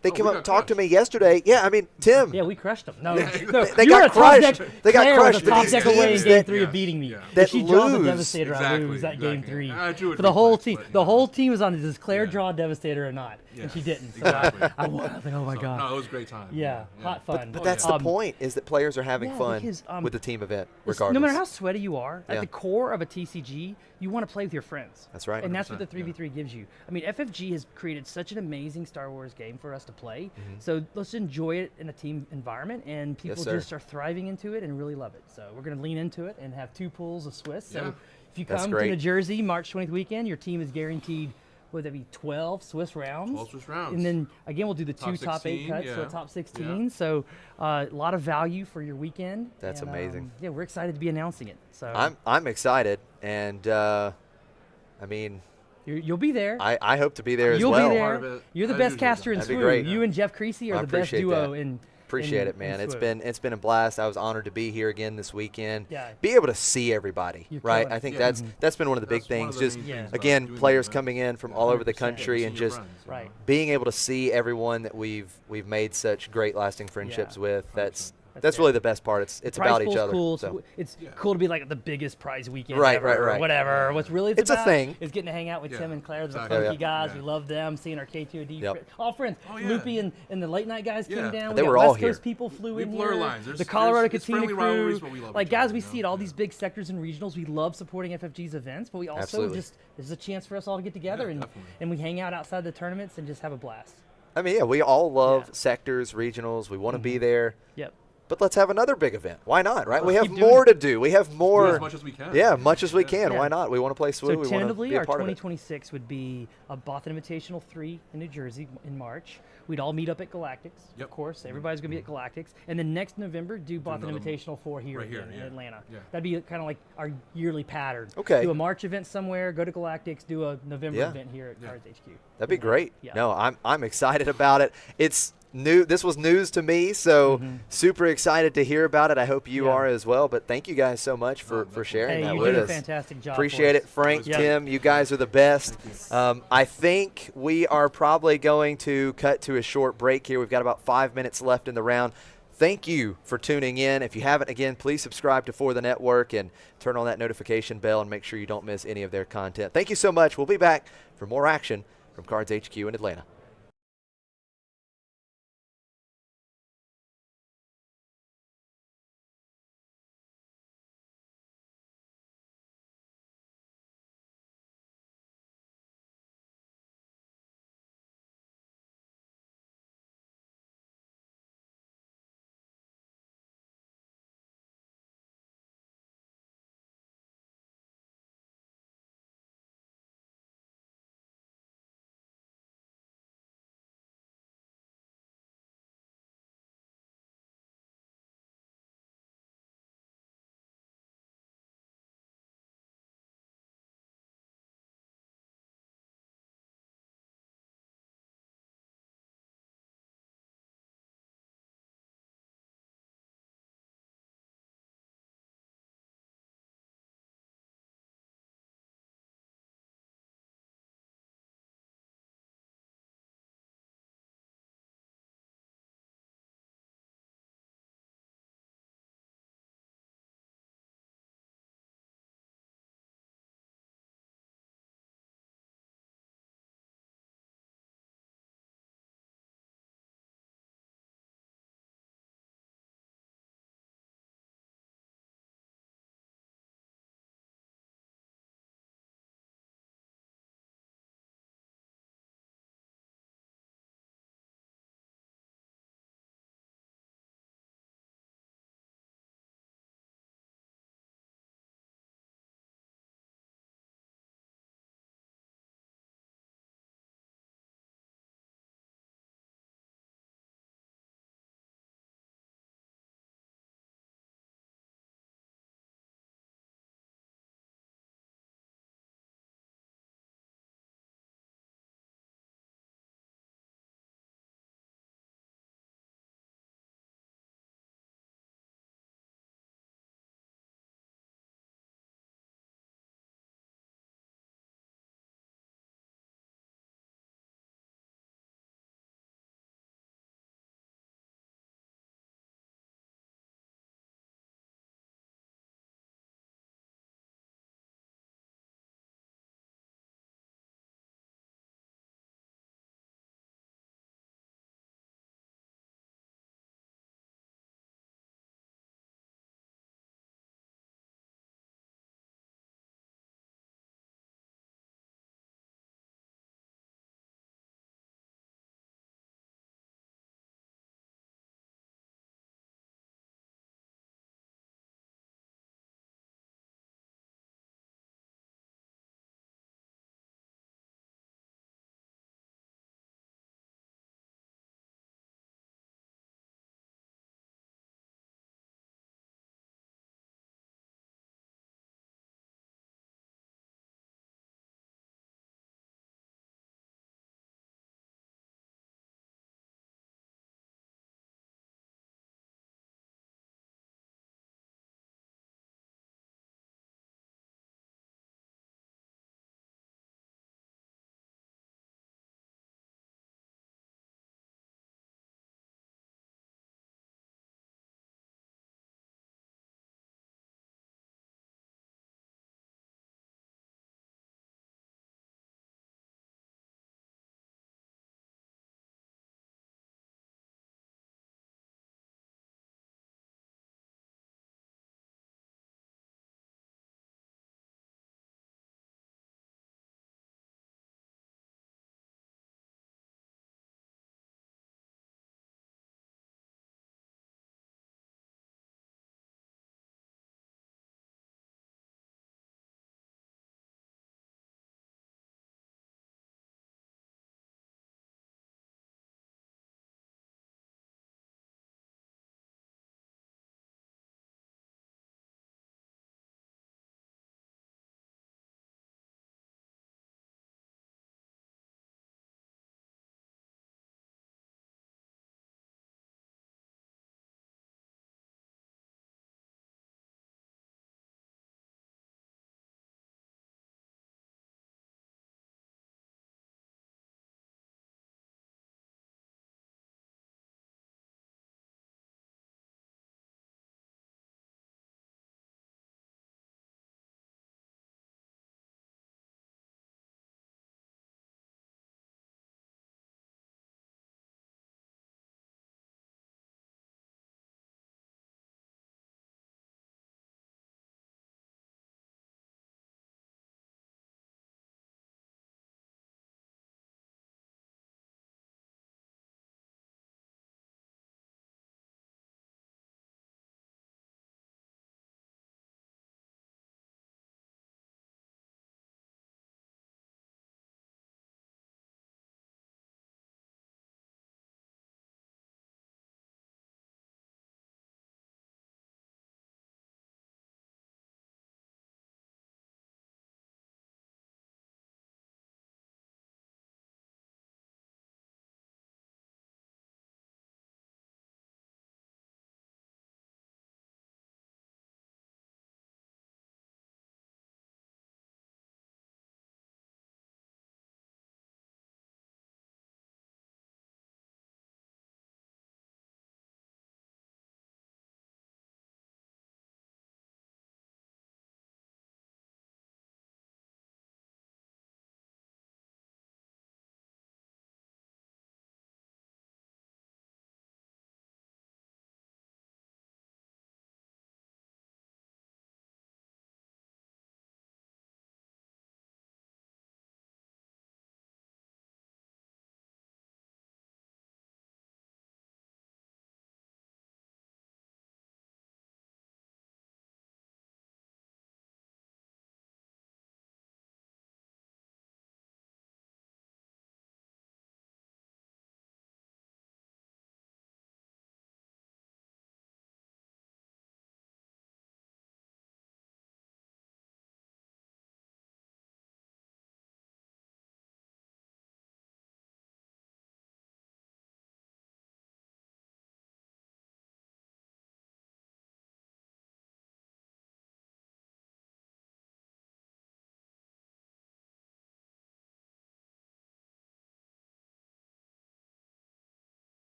They Oh, came we up got and talked to crushed. me yesterday. Yeah, I mean, Tim. Yeah, we crushed them. No, They you got were a top crushed. deck They got player crushed. with a top These deck away in teams game that- 3 of Yes, beating me. yeah. If that she draws a lose. Devastator, I Exactly, lose that game exactly. 3. I drew it For the pretty whole close, team. but, The you whole know. team was on does Claire Yeah. draw a Devastator or not? Yeah. And she didn't. So Exactly. I won. I was like, oh my So, god. No, it was a great time. Yeah, hot fun. But that's the point, is that players are having Yeah, fun because, with the team event, It's- regardless. No matter how sweaty you are, Yeah. at the core of a TCG, you want to play with your friends. That's right. And that's what the 100%, 3v3 gives you. I mean, FFG has created such an amazing Star Wars game for us to play. Mm-hmm. So let's enjoy it in a team environment, and people sir. just are thriving into it and really love it. So we're going to lean into it and have 2 pools of Swiss. So Yeah. if you That's come to great. New Jersey, March 20th weekend, your team is guaranteed, would that be 12 Swiss rounds? 12 Swiss rounds. And then again, we'll do the Top 2 top 8 16, cuts, so a yeah. top 16. Yeah. So a lot of value for your weekend. That's and, amazing. Yeah, we're excited to be announcing it. So I'm excited, and I mean, you'll be there. I hope to be there as You'll well. be Part of there. it. You're the As best usual. caster in That'd be SWU. great. You and Jeff Creasy I are the best appreciate duo that. in. Appreciate in- it, man. in It's been a blast. I was honored to be here again this weekend. Yeah. Be able to see everybody, You're right? killing I it. think Yeah. that's been one of the big That's one of things. the Just main Yeah. things about again, doing the players event. coming in from all over the 100%. country and Seeing your just friends, you Right. know. being able to see everyone that we've made such great lasting friendships Yeah. with. That's That's really it. the best part. It's Prize about each pool's other. Cool. So. It's cool to be like the biggest prize weekend Right, ever, right, or right. whatever. What's really It's a about thing. is getting to hang out with Yeah, Tim and Claire, the exactly. funky Oh, yeah. guys. Yeah. We love them. Seeing our KTOD Yep. all friends. Oh, yeah. Loopee and the late night guys Yeah. came down. They We were got all West Coast here. people flew We in blur here. lines. The There's- Colorado it's Cantina friendly crew. rivalries, but we love Like each guys, other, we you see it know? all these big sectors and regionals. We love supporting FFG's events, but we also Absolutely. just this is a chance for us all to get together and definitely. we hang out outside the tournaments and just have a blast. I mean, yeah, we all love Yeah. sectors, regionals. We want to be there. Yep. but let's have another big event. Why not, right? We have keep doing more to do. We have more. Do as much as we can. Yeah, much as we can. Yeah. Why not? We want to play SWU. So we want to tentatively, be a our part of it. 2026 would be a Boston Invitational 3 in New Jersey in March. We'd all meet up at Galactics, Yep. of course. Everybody's going to be at Galactics. And then next November, do Boston another Invitational 4 here, right here, again in yeah. Atlanta. Yeah. That'd be kind of like our yearly pattern. Okay. Do a March event somewhere, go to Galactics, do a November Yeah. event here at CardsHQ. That'd be great. Yeah. No, I'm excited about it. It's new. This was news to me, so super excited to hear about it. I hope you Yeah. are as well. But thank you guys so much for sharing Hey, that you with did a us. fantastic job. Appreciate for it, us. Frank, Yeah. Tim. You guys are the best. I think we are probably going to cut to a short break here. We've got about 5 minutes left in the round. Thank you for tuning in. If you haven't, again, please subscribe to For the Network and turn on that notification bell and make sure you don't miss any of their content. Thank you so much. We'll be back for more action from CardsHQ in Atlanta.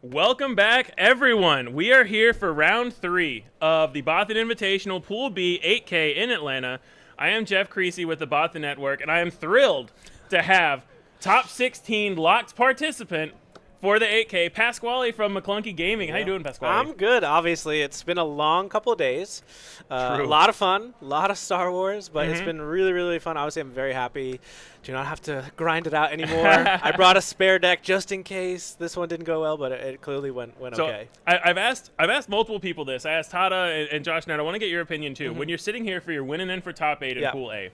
Welcome back, everyone. We are here for round 3 of the Bothan Invitational Pool B 8K in Atlanta. I am Jeff Creasy with the Bothan Network, and I am thrilled to have top 16 locked participant for the 8K, Pasquale from McClunky Gaming. How you doing, Pasquale? I'm good, obviously. It's been a long couple of days. A lot of fun, a lot of Star Wars, but it's been really, really fun. Obviously, I'm very happy. Do not have to grind it out anymore. I brought a spare deck just in case. This one didn't go well, but it clearly went okay. I've asked multiple people this. I asked Tada and Josh Nett. I want to get your opinion, too. When you're sitting here for your winning in for top 8 in Pool A,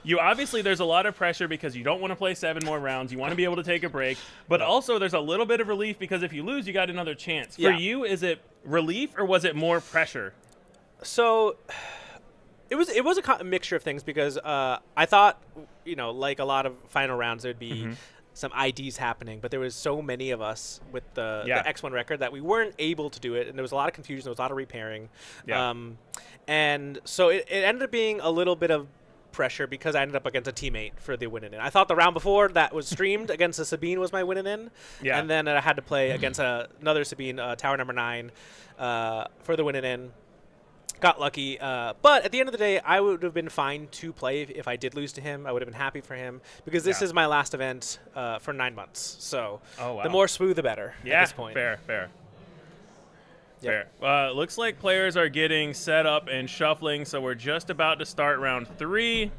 you obviously, there's a lot of pressure because you don't want to play 7 more rounds. You want to be able to take a break. But also, there's a little bit of relief because if you lose, you got another chance. For you, is it relief or was it more pressure? So it was a mixture of things because I thought, like a lot of final rounds, there'd be some IDs happening. But there was so many of us with the X1 record that we weren't able to do it. And there was a lot of confusion. There was a lot of repairing. Yeah. And so it ended up being a little bit of pressure because I ended up against a teammate for the win-in. I thought the round before that was streamed against a Sabine was my win-in. Yeah. And then I had to play against another Sabine, TowerNumberNine, for the win-in. Got lucky. But at the end of the day, I would have been fine to play if I did lose to him. I would have been happy for him because this is my last event for 9 months. So the more SWU, the better at this point. Fair. Fair. Looks like players are getting set up and shuffling, so we're just about to start round 3.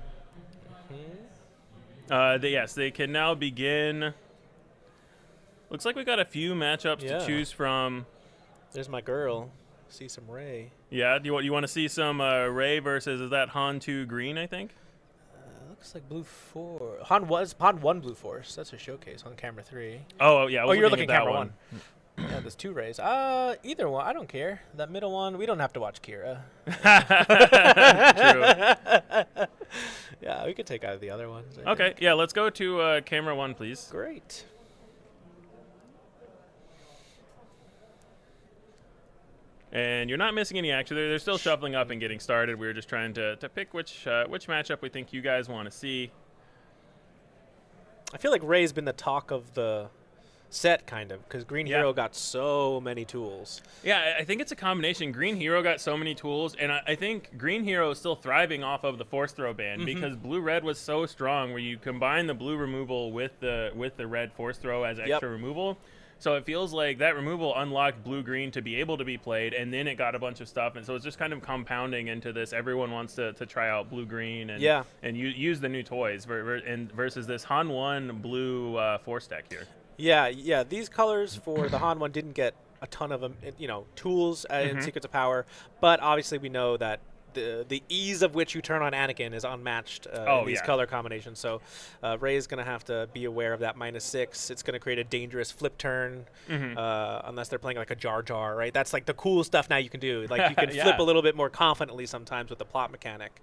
They can now begin. Looks like we got a few matchups to choose from. There's my girl. See some Ray. Yeah, do you want to see some Ray versus, is that Han 2 green, I think? Looks like blue 4. Han 1 blue force. That's a showcase on camera 3. Oh, yeah. You're looking at camera 1. Yeah, there's 2 Rays. Either one. I don't care. That middle one, we don't have to watch Kira. True. Yeah, we could take out the other ones. Okay, yeah, let's go to camera 1, please. Great. And you're not missing any action. They're still shuffling up and getting started. We were just trying to pick which matchup we think you guys want to see. I feel like Ray's been the talk of the set, kind of, because Green Hero got so many tools. Yeah, I think it's a combination. Green Hero got so many tools, and I think Green Hero is still thriving off of the Force Throw ban because Blue-Red was so strong where you combine the blue removal with the red Force Throw as extra removal. So it feels like that removal unlocked Blue-Green to be able to be played, and then it got a bunch of stuff, and so it's just kind of compounding into this. Everyone wants to try out Blue-Green and use the new toys versus this Han 1 blue Force deck here. Yeah. These colors for the Han one didn't get a ton of tools in Secrets of Power, but obviously we know that the ease of which you turn on Anakin is unmatched in these color combinations. So Rey's going to have to be aware of that -6. It's going to create a dangerous flip turn unless they're playing like a Jar Jar, right? That's like the cool stuff now you can do. Like you can flip a little bit more confidently sometimes with the plot mechanic.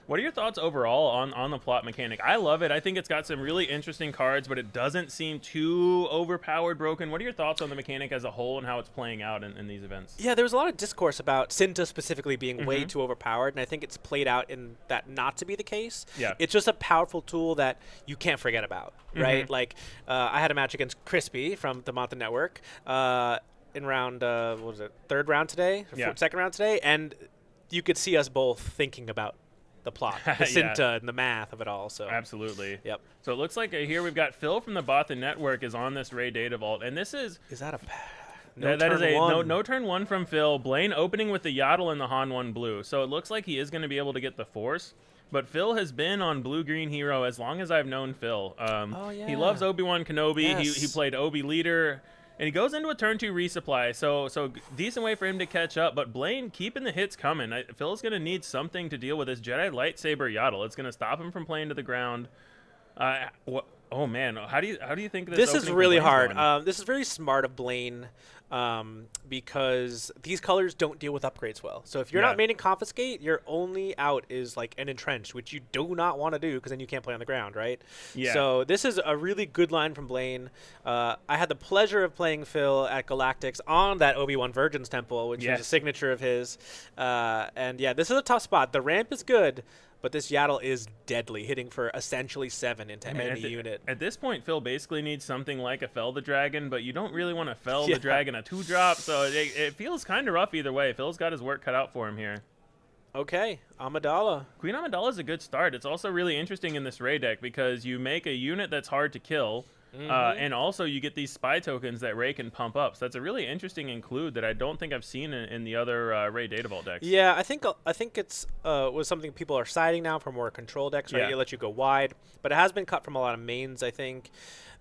What are your thoughts overall on the plot mechanic? I love it. I think it's got some really interesting cards, but it doesn't seem too overpowered, broken. What are your thoughts on the mechanic as a whole and how it's playing out in these events? Yeah, there was a lot of discourse about Cinta specifically being way too overpowered, and I think it's played out in that not to be the case. Yeah. It's just a powerful tool that you can't forget about, right? Like, I had a match against Crispy from the Bothan Network in round, what was it, third round today? Second round today, and you could see us both thinking about the plot, the Cinta and the math of it all. So absolutely. Yep. So it looks like here we've got Phil from the Bothan Network is on this Ray Data Vault, and this is that a that is a no turn 1 from Phil. Blaine opening with the Yodel and the Han 1 blue. So it looks like he is going to be able to get the Force. But Phil has been on Blue-Green Hero as long as I've known Phil. He loves Obi-Wan Kenobi. Yes. He played Obi Leader. And he goes into a turn 2 resupply, so decent way for him to catch up. But Blaine keeping the hits coming. Phil's going to need something to deal with this Jedi Lightsaber Yodel. It's going to stop him from playing to the ground. Oh man, how do you think this is really hard? This is very smart of Blaine because these colors don't deal with upgrades well. So if you're not maining Confiscate, your only out is like an Entrenched, which you do not want to do because then you can't play on the ground, right? Yeah. So this is a really good line from Blaine. I had the pleasure of playing Phil at Galactics on that Obi-Wan Virgin's Temple, which is a signature of his. And yeah, this is a tough spot. The ramp is good, but this Yaddle is deadly, hitting for essentially 7 into any unit. At this point, Phil basically needs something like a Fell the Dragon, but you don't really want to Fell the Dragon a 2-drop, so it feels kind of rough either way. Phil's got his work cut out for him here. Okay, Amidala. Queen Amidala is a good start. It's also really interesting in this Ray deck because you make a unit that's hard to kill, and also you get these spy tokens that Ray can pump up. So that's a really interesting include that I don't think I've seen in the other Ray Data Vault decks. Yeah, I think it's was something people are citing now for more control decks, right? Yeah. It lets you go wide, but it has been cut from a lot of mains, I think.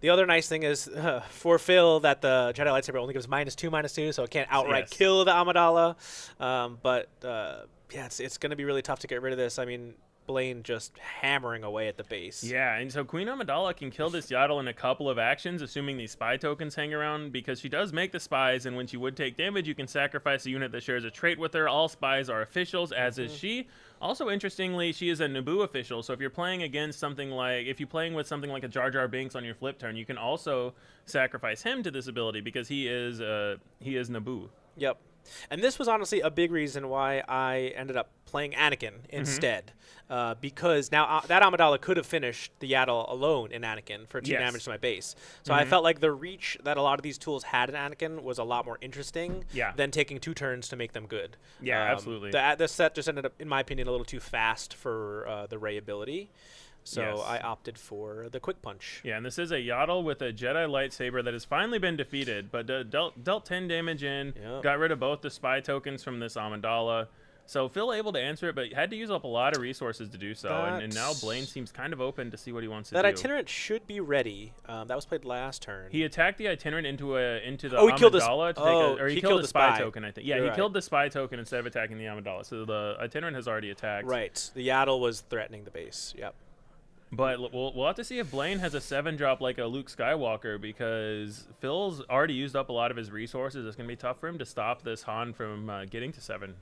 The other nice thing is for Phil that the Jedi Lightsaber only gives -2/-2, so it can't outright kill the Amidala. Yeah, it's going to be really tough to get rid of this. I mean, Blaine just hammering away at the base. Yeah, and so Queen Amidala can kill this Yaddle in a couple of actions, assuming these spy tokens hang around, because she does make the spies, and when she would take damage, you can sacrifice a unit that shares a trait with her. All spies are officials, as is she. Also, interestingly, she is a Naboo official, so if you're playing against something like, if you're playing with something like a Jar Jar Binks on your flip turn, you can also sacrifice him to this ability, because he is Naboo. Yep. And this was honestly a big reason why I ended up playing Anakin instead, because now that Amidala could have finished the Yaddle alone in Anakin for 2 damage to my base. So I felt like the reach that a lot of these tools had in Anakin was a lot more interesting than taking 2 turns to make them good. Yeah, absolutely. The set just ended up, in my opinion, a little too fast for the Ray ability. So I opted for the Quick Punch. Yeah, and this is a Yaddle with a Jedi lightsaber that has finally been defeated, but dealt 10 damage in, got rid of both the spy tokens from this Amidala. So Phil able to answer it, but had to use up a lot of resources to do so, and now Blaine seems kind of open to see what he wants to do. That Itinerant should be ready. That was played last turn. He attacked the Itinerant into the he killed Amidala, or he killed the spy token, I think. Yeah, You're he killed the spy token instead of attacking the Amidala, so the Itinerant has already attacked. Right, the Yaddle was threatening the base. Yep. But we'll have to see if Blaine has a 7-drop like a Luke Skywalker, because Phil's already used up a lot of his resources. It's going to be tough for him to stop this Han from getting to 7.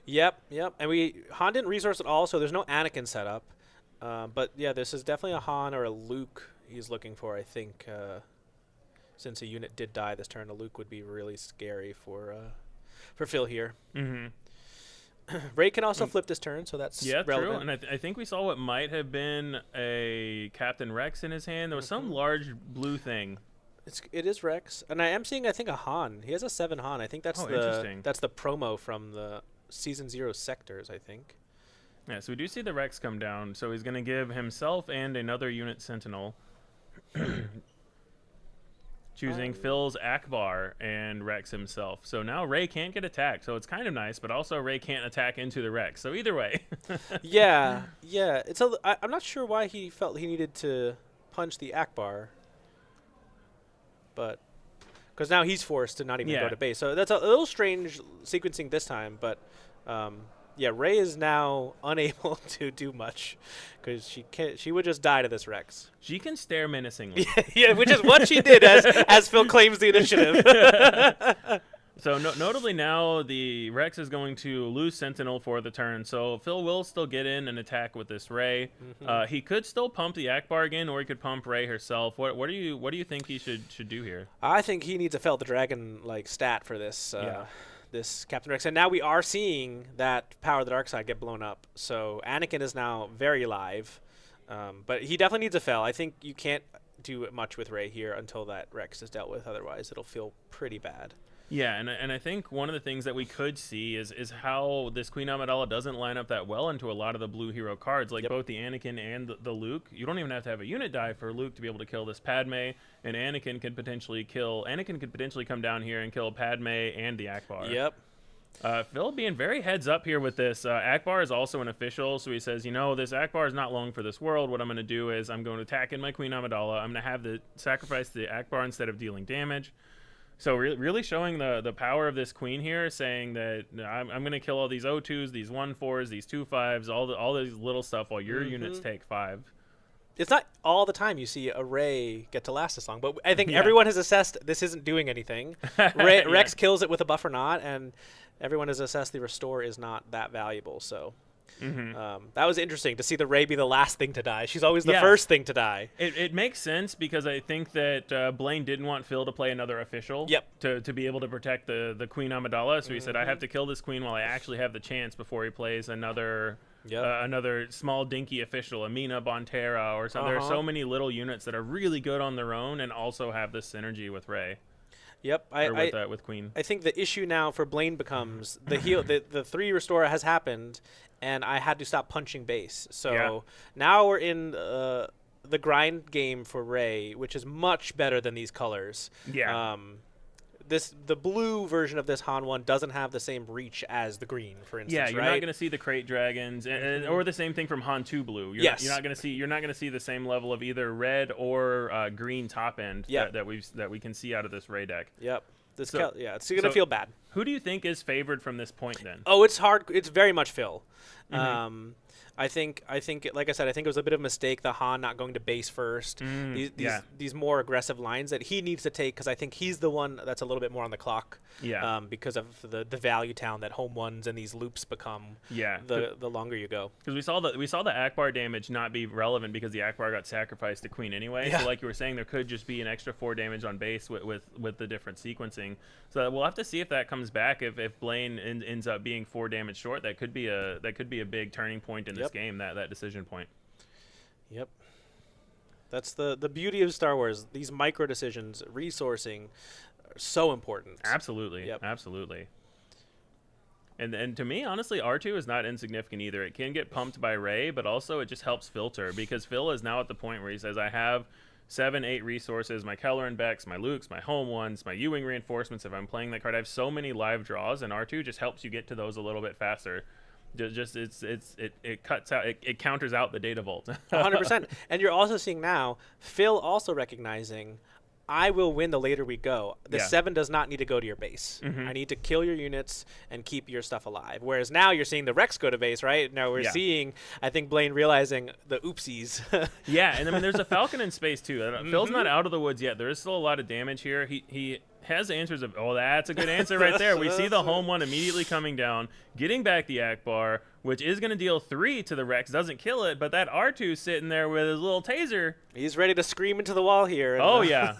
Yep. And Han didn't resource at all, so there's no Anakin setup. But yeah, this is definitely a Han or a Luke he's looking for, I think. Since a unit did die this turn, a Luke would be really scary for Phil here. Ray can also flip this turn, so that's relevant. True. And I think we saw what might have been a Captain Rex in his hand. There was some large blue thing. It is Rex, and I am seeing, I think, a Han. He has a 7 Han. I think that's the promo from the Season 0 sectors, I think. Yeah, so we do see the Rex come down. So he's going to give himself and another unit Sentinel. Choosing Phil's Akbar and Rex himself. So now Ray can't get attacked, so it's kind of nice, but also Ray can't attack into the Rex. So either way. yeah. I'm not sure why he felt he needed to punch the Akbar, but because now he's forced to not even go to base. So that's a little strange sequencing this time, but yeah, Ray is now unable to do much because she would just die to this Rex. She can stare menacingly. Yeah, which is what she did as Phil claims the initiative. So notably now the Rex is going to lose Sentinel for the turn, so Phil will still get in and attack with this Ray. He could still pump the Akbar again, or he could pump Ray herself. What do you think he should do here? I think he needs a Fell the Dragon like stat for this. This Captain Rex, and now we are seeing that Power of the Dark Side get blown up. So Anakin is now very live, but he definitely needs a Fell. I think you can't do much with Ray here until that Rex is dealt with. Otherwise, it'll feel pretty bad. Yeah, and I think one of the things that we could see is how this Queen Amidala doesn't line up that well into a lot of the blue hero cards, like both the Anakin and the Luke. You don't even have to have a unit die for Luke to be able to kill this Padme, and Anakin could potentially come down here and kill Padme and the Akbar. Yep. Phil being very heads up here with this. Akbar is also an official, so he says, this Akbar is not long for this world. What I'm going to do is I'm going to attack in my Queen Amidala. I'm going to have the sacrifice the Akbar instead of dealing damage. So really showing the power of this queen here, saying that I'm going to kill all these O2s, these 1/4s, these 2/5s, all these little stuff while your units take 5. It's not all the time you see a Ray get to last this long, but I think everyone has assessed this isn't doing anything. Rex kills it with a buff or not, and everyone has assessed the restore is not that valuable. So that was interesting to see the Ray be the last thing to die. She's always the first thing to die. It makes sense because I think that Blaine didn't want Phil to play another official to be able to protect the Queen Amidala. So he said, I have to kill this queen while I actually have the chance before he plays another another small dinky official, Amina Bonterra, or something. There are so many little units that are really good on their own and also have this synergy with Ray. Yep, with Queen. I think the issue now for Blaine becomes the heal. the 3 restore has happened, and I had to stop punching base. So now we're in the grind game for Ray, which is much better than these colors. Yeah. The blue version of this Han one doesn't have the same reach as the green, for instance. Yeah, you're right? not going to see the crate dragons, or the same thing from Han 2 blue. You're not going to see the same level of either red or green top end that we can see out of this Ray deck. Yep. It's going to feel bad. Who do you think is favored from this point then? Oh, it's hard. It's very much Phil. I think, like I said, I think it was a bit of a mistake, the Han not going to base first. These more aggressive lines that he needs to take, because I think he's the one that's a little bit more on the clock. Yeah. Because of the value town that home ones and these loops become. Yeah. The longer you go. Because we saw the Akbar damage not be relevant because the Akbar got sacrificed to Queen anyway. Yeah. So like you were saying, there could just be an extra 4 damage on base with the different sequencing. So we'll have to see if that comes back. If Blaine ends up being 4 damage short, that could be a big turning point in this game. That decision point. Yep. That's the beauty of Star Wars. These micro decisions, resourcing, are so important. Absolutely. Yep. Absolutely. And to me, honestly, R2 is not insignificant either. It can get pumped by Ray, but also it just helps filter, because Phil is now at the point where he says, I have 7, 8 resources, my Keller and Becks, my Lukes, my home ones, my U-Wing reinforcements. If I'm playing that card, I have so many live draws, and R2 just helps you get to those a little bit faster. It cuts out, it counters out the data vault. 100%. And you're also seeing now Phil also recognizing, I will win the later we go. The 7 does not need to go to your base. I need to kill your units and keep your stuff alive. Whereas now you're seeing the Rex go to base, right? Now we're seeing, I think, Blaine realizing the oopsies. Yeah, and I mean, there's a Falcon in space too. Phil's not out of the woods yet. There is still a lot of damage here. He has answers of, that's a good answer right there. We see the home one immediately coming down, getting back the Akbar, which is going to deal 3 to the Rex, doesn't kill it, but that R2 sitting there with his little taser. He's ready to scream into the wall here. And,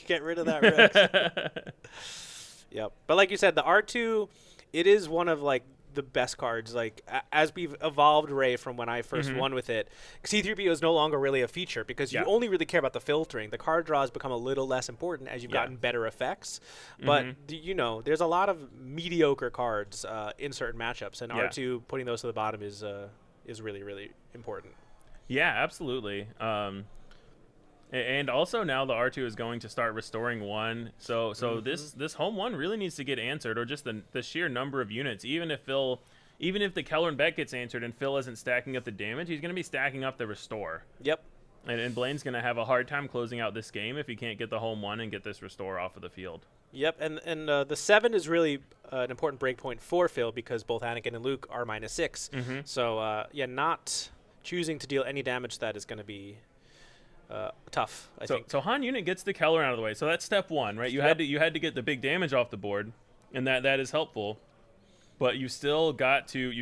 get rid of that Rex. Yep. But like you said, the R2, it is one of like the best cards. Like as we've evolved Ray from when I first won with it, C3PO is no longer really a feature because you only really care about the filtering. The card draws become a little less important as you've gotten better effects. But there's a lot of mediocre cards in certain matchups, and R2 putting those to the bottom is really, really important. Yeah, absolutely. And also now the R2 is going to start restoring 1. So this home 1 really needs to get answered, or just the sheer number of units. Even if the Keller and Beck gets answered and Phil isn't stacking up the damage, he's going to be stacking up the restore. Yep. And Blaine's going to have a hard time closing out this game if he can't get the home 1 and get this restore off of the field. Yep, and the 7 is really an important breakpoint for Phil because both Anakin and Luke are -6. So not choosing to deal any damage to that is going to be tough, I think. So Han unit gets the Keller out of the way. So that's step 1, right? You had to get the big damage off the board, and that is helpful. But you still got to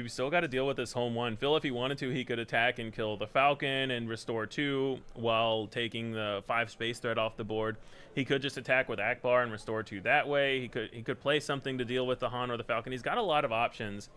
deal with this home 1. Phil, if he wanted to, he could attack and kill the Falcon and restore 2 while taking the 5 space threat off the board. He could just attack with Akbar and restore 2 that way. He could play something to deal with the Han or the Falcon. He's got a lot of options.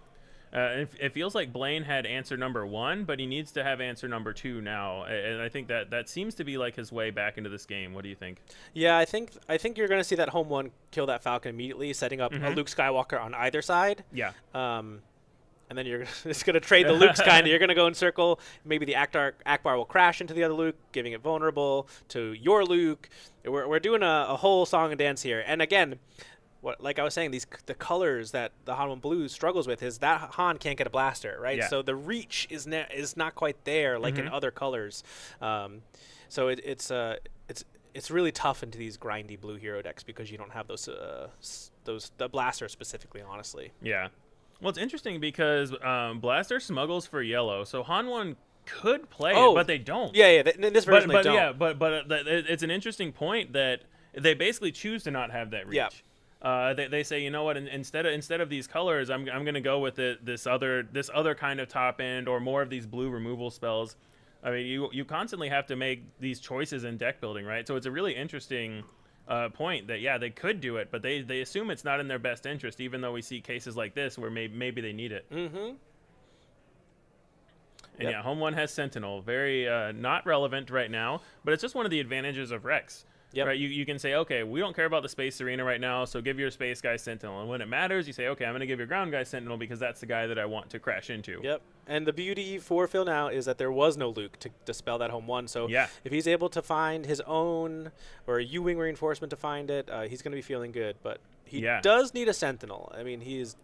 It feels like Blaine had answer number 1, but he needs to have answer number 2 now, and I think that seems to be like his way back into this game. What do you think? Yeah, I think you're going to see that home 1 kill that Falcon immediately, setting up a Luke Skywalker on either side. Yeah. And then you're just going to trade the Lukes kind of. You're going to go in circle. Maybe the Akbar will crash into the other Luke, giving it vulnerable to your Luke. We're doing a whole song and dance here. And again, like I was saying, the colors that the Han 1 Blue struggles with is that Han can't get a blaster, right? Yeah. So the reach is not quite there like in other colors. So it's really tough into these grindy blue hero decks because you don't have the blaster specifically, honestly. Yeah. Well, it's interesting because blaster smuggles for yellow, so Han 1 could play it, but they don't. Yeah. In this version, they don't. Yeah, but it's an interesting point that they basically choose to not have that reach. Yeah. They say, you know what? Instead of these colors, I'm gonna go with this other kind of top end or more of these blue removal spells. I mean, you constantly have to make these choices in deck building, right? So it's a really interesting point that they could do it, but they assume it's not in their best interest, even though we see cases like this where maybe they need it. And yeah, home 1 has Sentinel. Very not relevant right now, but it's just one of the advantages of Rex. Yep. Right, you can say, okay, we don't care about the space arena right now, so give your space guy Sentinel. And when it matters, you say, okay, I'm going to give your ground guy Sentinel because that's the guy that I want to crash into. Yep. And the beauty for Phil now is that there was no Luke to dispel that home 1. So if he's able to find his own or a U-wing reinforcement to find it, he's going to be feeling good. But he does need a Sentinel. I mean, he's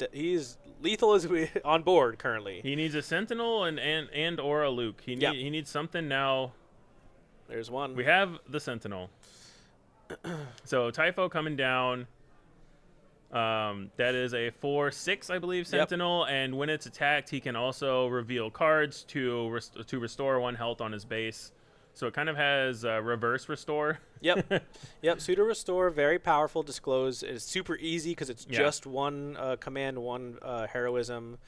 lethal as on board currently. He needs a Sentinel and or a Luke. He needs something now. There's one. We have the Sentinel. So Typho coming down. That is a 4/6, I believe, Sentinel, and when it's attacked, he can also reveal cards to restore 1 health on his base. So it kind of has reverse restore. Yep. Pseudo restore, very powerful. Disclose is super easy because it's just 1 command, 1 heroism.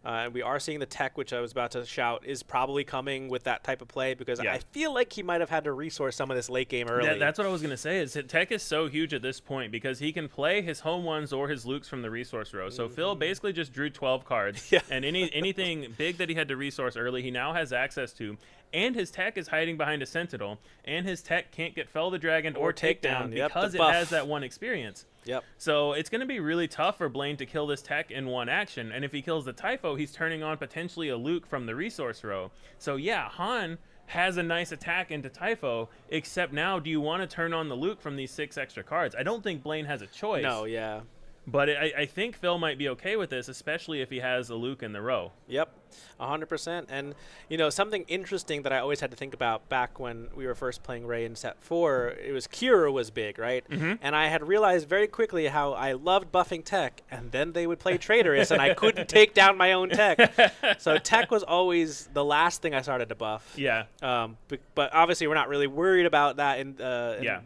And we are seeing the tech, which I was about to shout, is probably coming with that type of play because I feel like he might have had to resource some of this late game early. That's what I was going to say. Is that tech is so huge at this point because he can play his home 1s or his Lukes from the resource row. So Phil basically just drew 12 cards, and anything big that he had to resource early, he now has access to. And his tech is hiding behind a Sentinel, and his tech can't get Fell the Dragon or Takedown because it has that 1 experience. Yep. So it's going to be really tough for Blaine to kill this tech in 1 action, and if he kills the Typho, he's turning on potentially a Luke from the resource row. So yeah, Han has a nice attack into Typho, except now do you want to turn on the Luke from these 6 extra cards? I don't think Blaine has a choice. No, yeah. But I think Phil might be okay with this, especially if he has a Luke in the row. Yep, 100%. And, you know, something interesting that I always had to think about back when we were first playing Ray in set 4, it was Kira was big, right? And I had realized very quickly how I loved buffing tech, and then they would play Traitorous, and I couldn't take down my own tech. So tech was always the last thing I started to buff. Yeah. But obviously we're not really worried about that in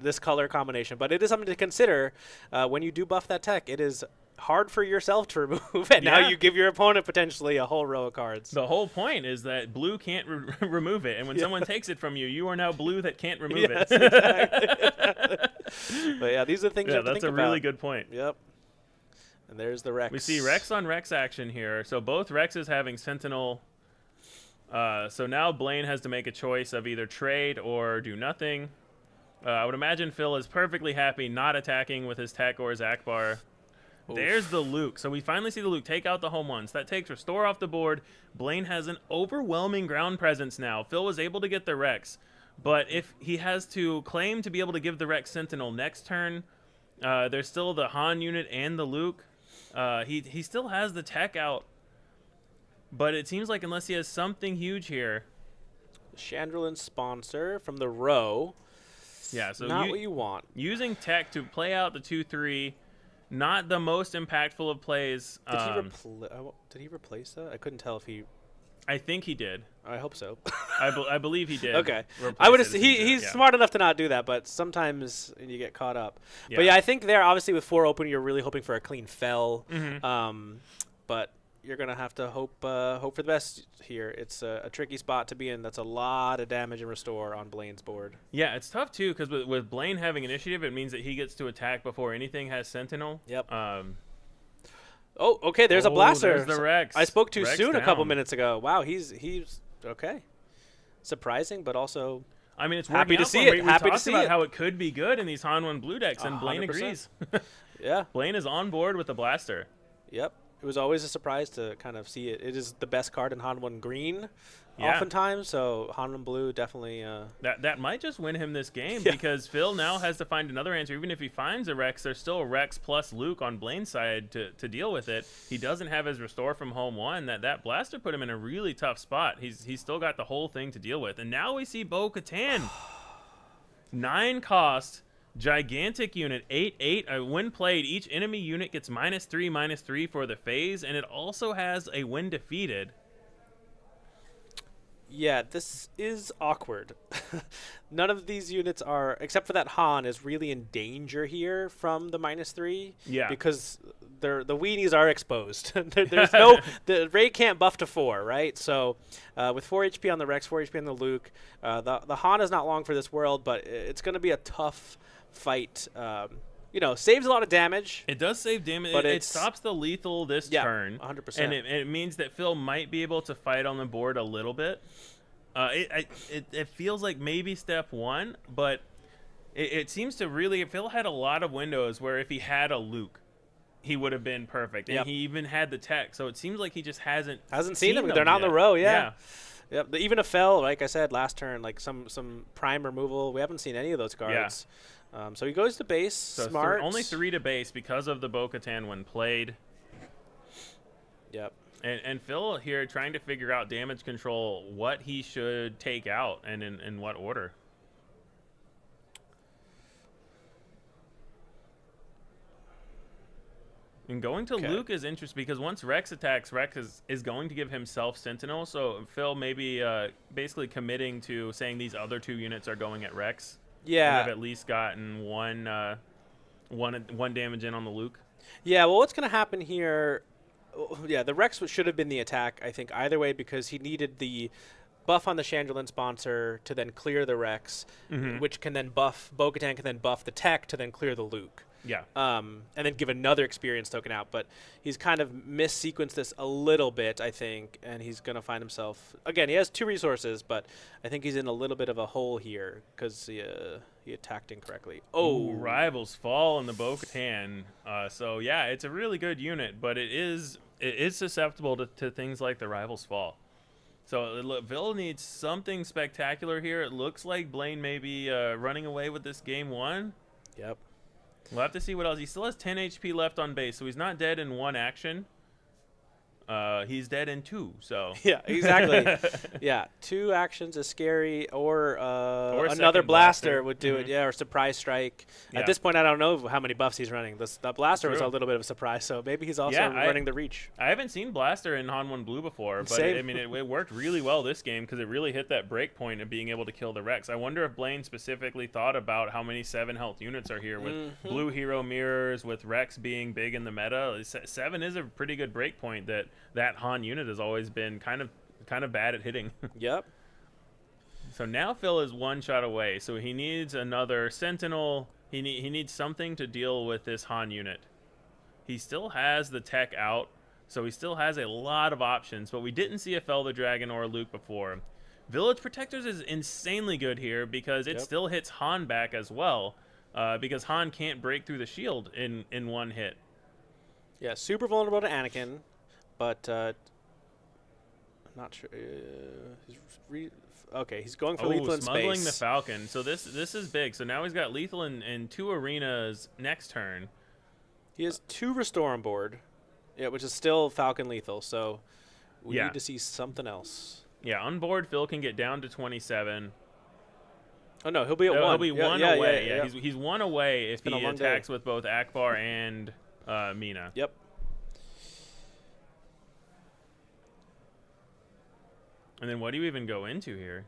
this color combination. But it is something to consider when you do buff that tech. It is hard for yourself to remove, and now you give your opponent potentially a whole row of cards. The whole point is that blue can't remove it, and when someone takes it from you, you are now blue that can't remove it. Exactly. But yeah, these are things you have to think about. That's a really good point. Yep. And there's the Rex. We see Rex on Rex action here. So both Rexes having Sentinel. So now Blaine has to make a choice of either trade or do nothing. I would imagine Phil is perfectly happy not attacking with his tech or his Akbar. Oof. There's the Luke. So we finally see the Luke take out the home 1s. That takes Restore off the board. Blaine has an overwhelming ground presence now. Phil was able to get the Rex. But if he has to claim to be able to give the Rex Sentinel next turn, there's still the Han unit and the Luke. He still has the tech out. But it seems like unless he has something huge here. Chandrillin sponsor from the row. Yeah, so not what you want. Using tech to play out the 2/3, not the most impactful of plays. Did he replace that? I couldn't tell if he. I think he did. I hope so. I believe he did. Okay. I would. He's smart enough to not do that, but sometimes you get caught up. Yeah. But yeah, I think there obviously with 4 open, you're really hoping for a clean Fell. But you're gonna have to hope for the best here. It's a tricky spot to be in. That's a lot of damage and restore on Blaine's board. Yeah, it's tough too because with Blaine having initiative, it means that he gets to attack before anything has Sentinel. Yep. Oh, okay. There's a blaster. There's the Rex. I spoke too Rex soon down. A couple minutes ago. Wow, he's okay. Surprising, but also. I mean, it's happy to see it. We happy to see about it. how it could be good in these Han 1 blue decks, and Blaine 100%. agrees. Yeah. Blaine is on board with the blaster. Yep. It was always a surprise to kind of see it. It is the best card in Han 1 green, oftentimes. So Han 1 blue definitely. That might just win him this game because Phil now has to find another answer. Even if he finds a Rex, there's still a Rex plus Luke on Blaine's side to deal with it. He doesn't have his restore from home 1. That blaster put him in a really tough spot. He's still got the whole thing to deal with. And now we see Bo-Katan. 9 cost. Gigantic unit, 8/8. When played, each enemy unit gets -3/-3 for the phase, and it also has a when defeated. Yeah, this is awkward. None of these units are, except for that Han, is really in danger here from the -3. Yeah. Because the weenies are exposed. There's no, the Ray can't buff to 4, right? So with 4 HP on the Rex, 4 HP on the Luke, the Han is not long for this world, but it's going to be a tough fight saves a lot of damage. It does save damage, but it stops the lethal this turn. 100%. And it means that Phil might be able to fight on the board a little bit. It feels like maybe step one, but it seems to really... Phil had a lot of windows where if he had a Luke, he would have been perfect. And he even had the tech, so it seems like he just hasn't seen them. They're not in the row, Yep. Even a Fell, like I said last turn, like some prime removal. We haven't seen any of those cards. So he goes to base. So smart. Only 3 to base because of the Bo-Katan when played. Yep. And Phil here trying to figure out damage control, what he should take out and in what order. And going to Luke is interesting because once Rex attacks, Rex is going to give himself Sentinel. So Phil maybe basically committing to saying these other 2 units are going at Rex. Yeah. And have at least gotten one damage in on the Luke. Yeah, well, what's going to happen here... Yeah, the Rex should have been the attack, I think, either way, because he needed the buff on the Chandrillin sponsor to then clear the Rex, which can then buff... Bo-Katan can then buff the tech to then clear the Luke. Yeah. And then give another experience token out. But he's kind of missequenced this a little bit, I think, and he's going to find himself... Again, he has 2 resources, but I think he's in a little bit of a hole here because he attacked incorrectly. Oh, Rivals Fall in the Bo-Katan. So, yeah, it's a really good unit, but it is susceptible to things like the Rivals Fall. So, Phil needs something spectacular here. It looks like Blaine may be running away with this game 1. Yep. We'll have to see what else. He still has 10 HP left on base, so he's not dead in 1 action. He's dead in 2, so. Yeah, exactly. Yeah, 2 actions is scary, or another blaster would do it. Yeah, or surprise strike. At this point, I don't know how many buffs he's running. The blaster was a little bit of a surprise, so maybe he's also running the reach. I haven't seen blaster in Han 1 Blue before, but it worked really well this game because it really hit that break point of being able to kill the Rex. I wonder if Blaine specifically thought about how many 7 health units are here with blue hero mirrors, with Rex being big in the meta. 7 is a pretty good break point that Han unit has always been kind of bad at hitting. Yep. So now Phil is 1 shot away. So he needs another Sentinel. He needs something to deal with this Han unit. He still has the tech out, so he still has a lot of options. But we didn't see a Fel the Dragon or a Luke before. Village Protectors is insanely good here because it still hits Han back as well. Because Han can't break through the shield in 1 hit. Yeah, super vulnerable to Anakin. But I'm not sure. He's going for lethal in space. Smuggling the Falcon. So this is big. So now he's got lethal in 2 arenas next turn. He has 2 restore on board, which is still Falcon lethal. So we need to see something else. Yeah, on board, Phil can get down to 27. Oh no, he'll be at 1. He'll be 1 away. Yeah. He's 1 away if he attacks with both Akbar and Mina. Yep. And then what do you even go into here?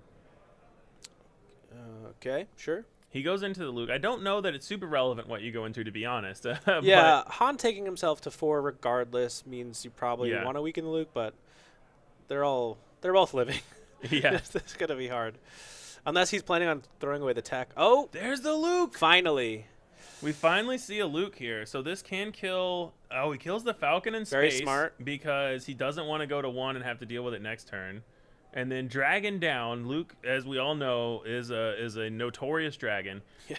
Okay, sure. He goes into the Luke. I don't know that it's super relevant what you go into, to be honest. Yeah, Han taking himself to 4 regardless means you probably want to weaken the Luke, but they're both living. Yeah. It's going to be hard. Unless he's planning on throwing away the tech. Oh! There's the Luke! Finally. We finally see a Luke here. So this can kill... Oh, he kills the Falcon in space. Very smart. Because he doesn't want to go to 1 and have to deal with it next turn. And then Dragon down. Luke, as we all know, is a notorious dragon. Yeah.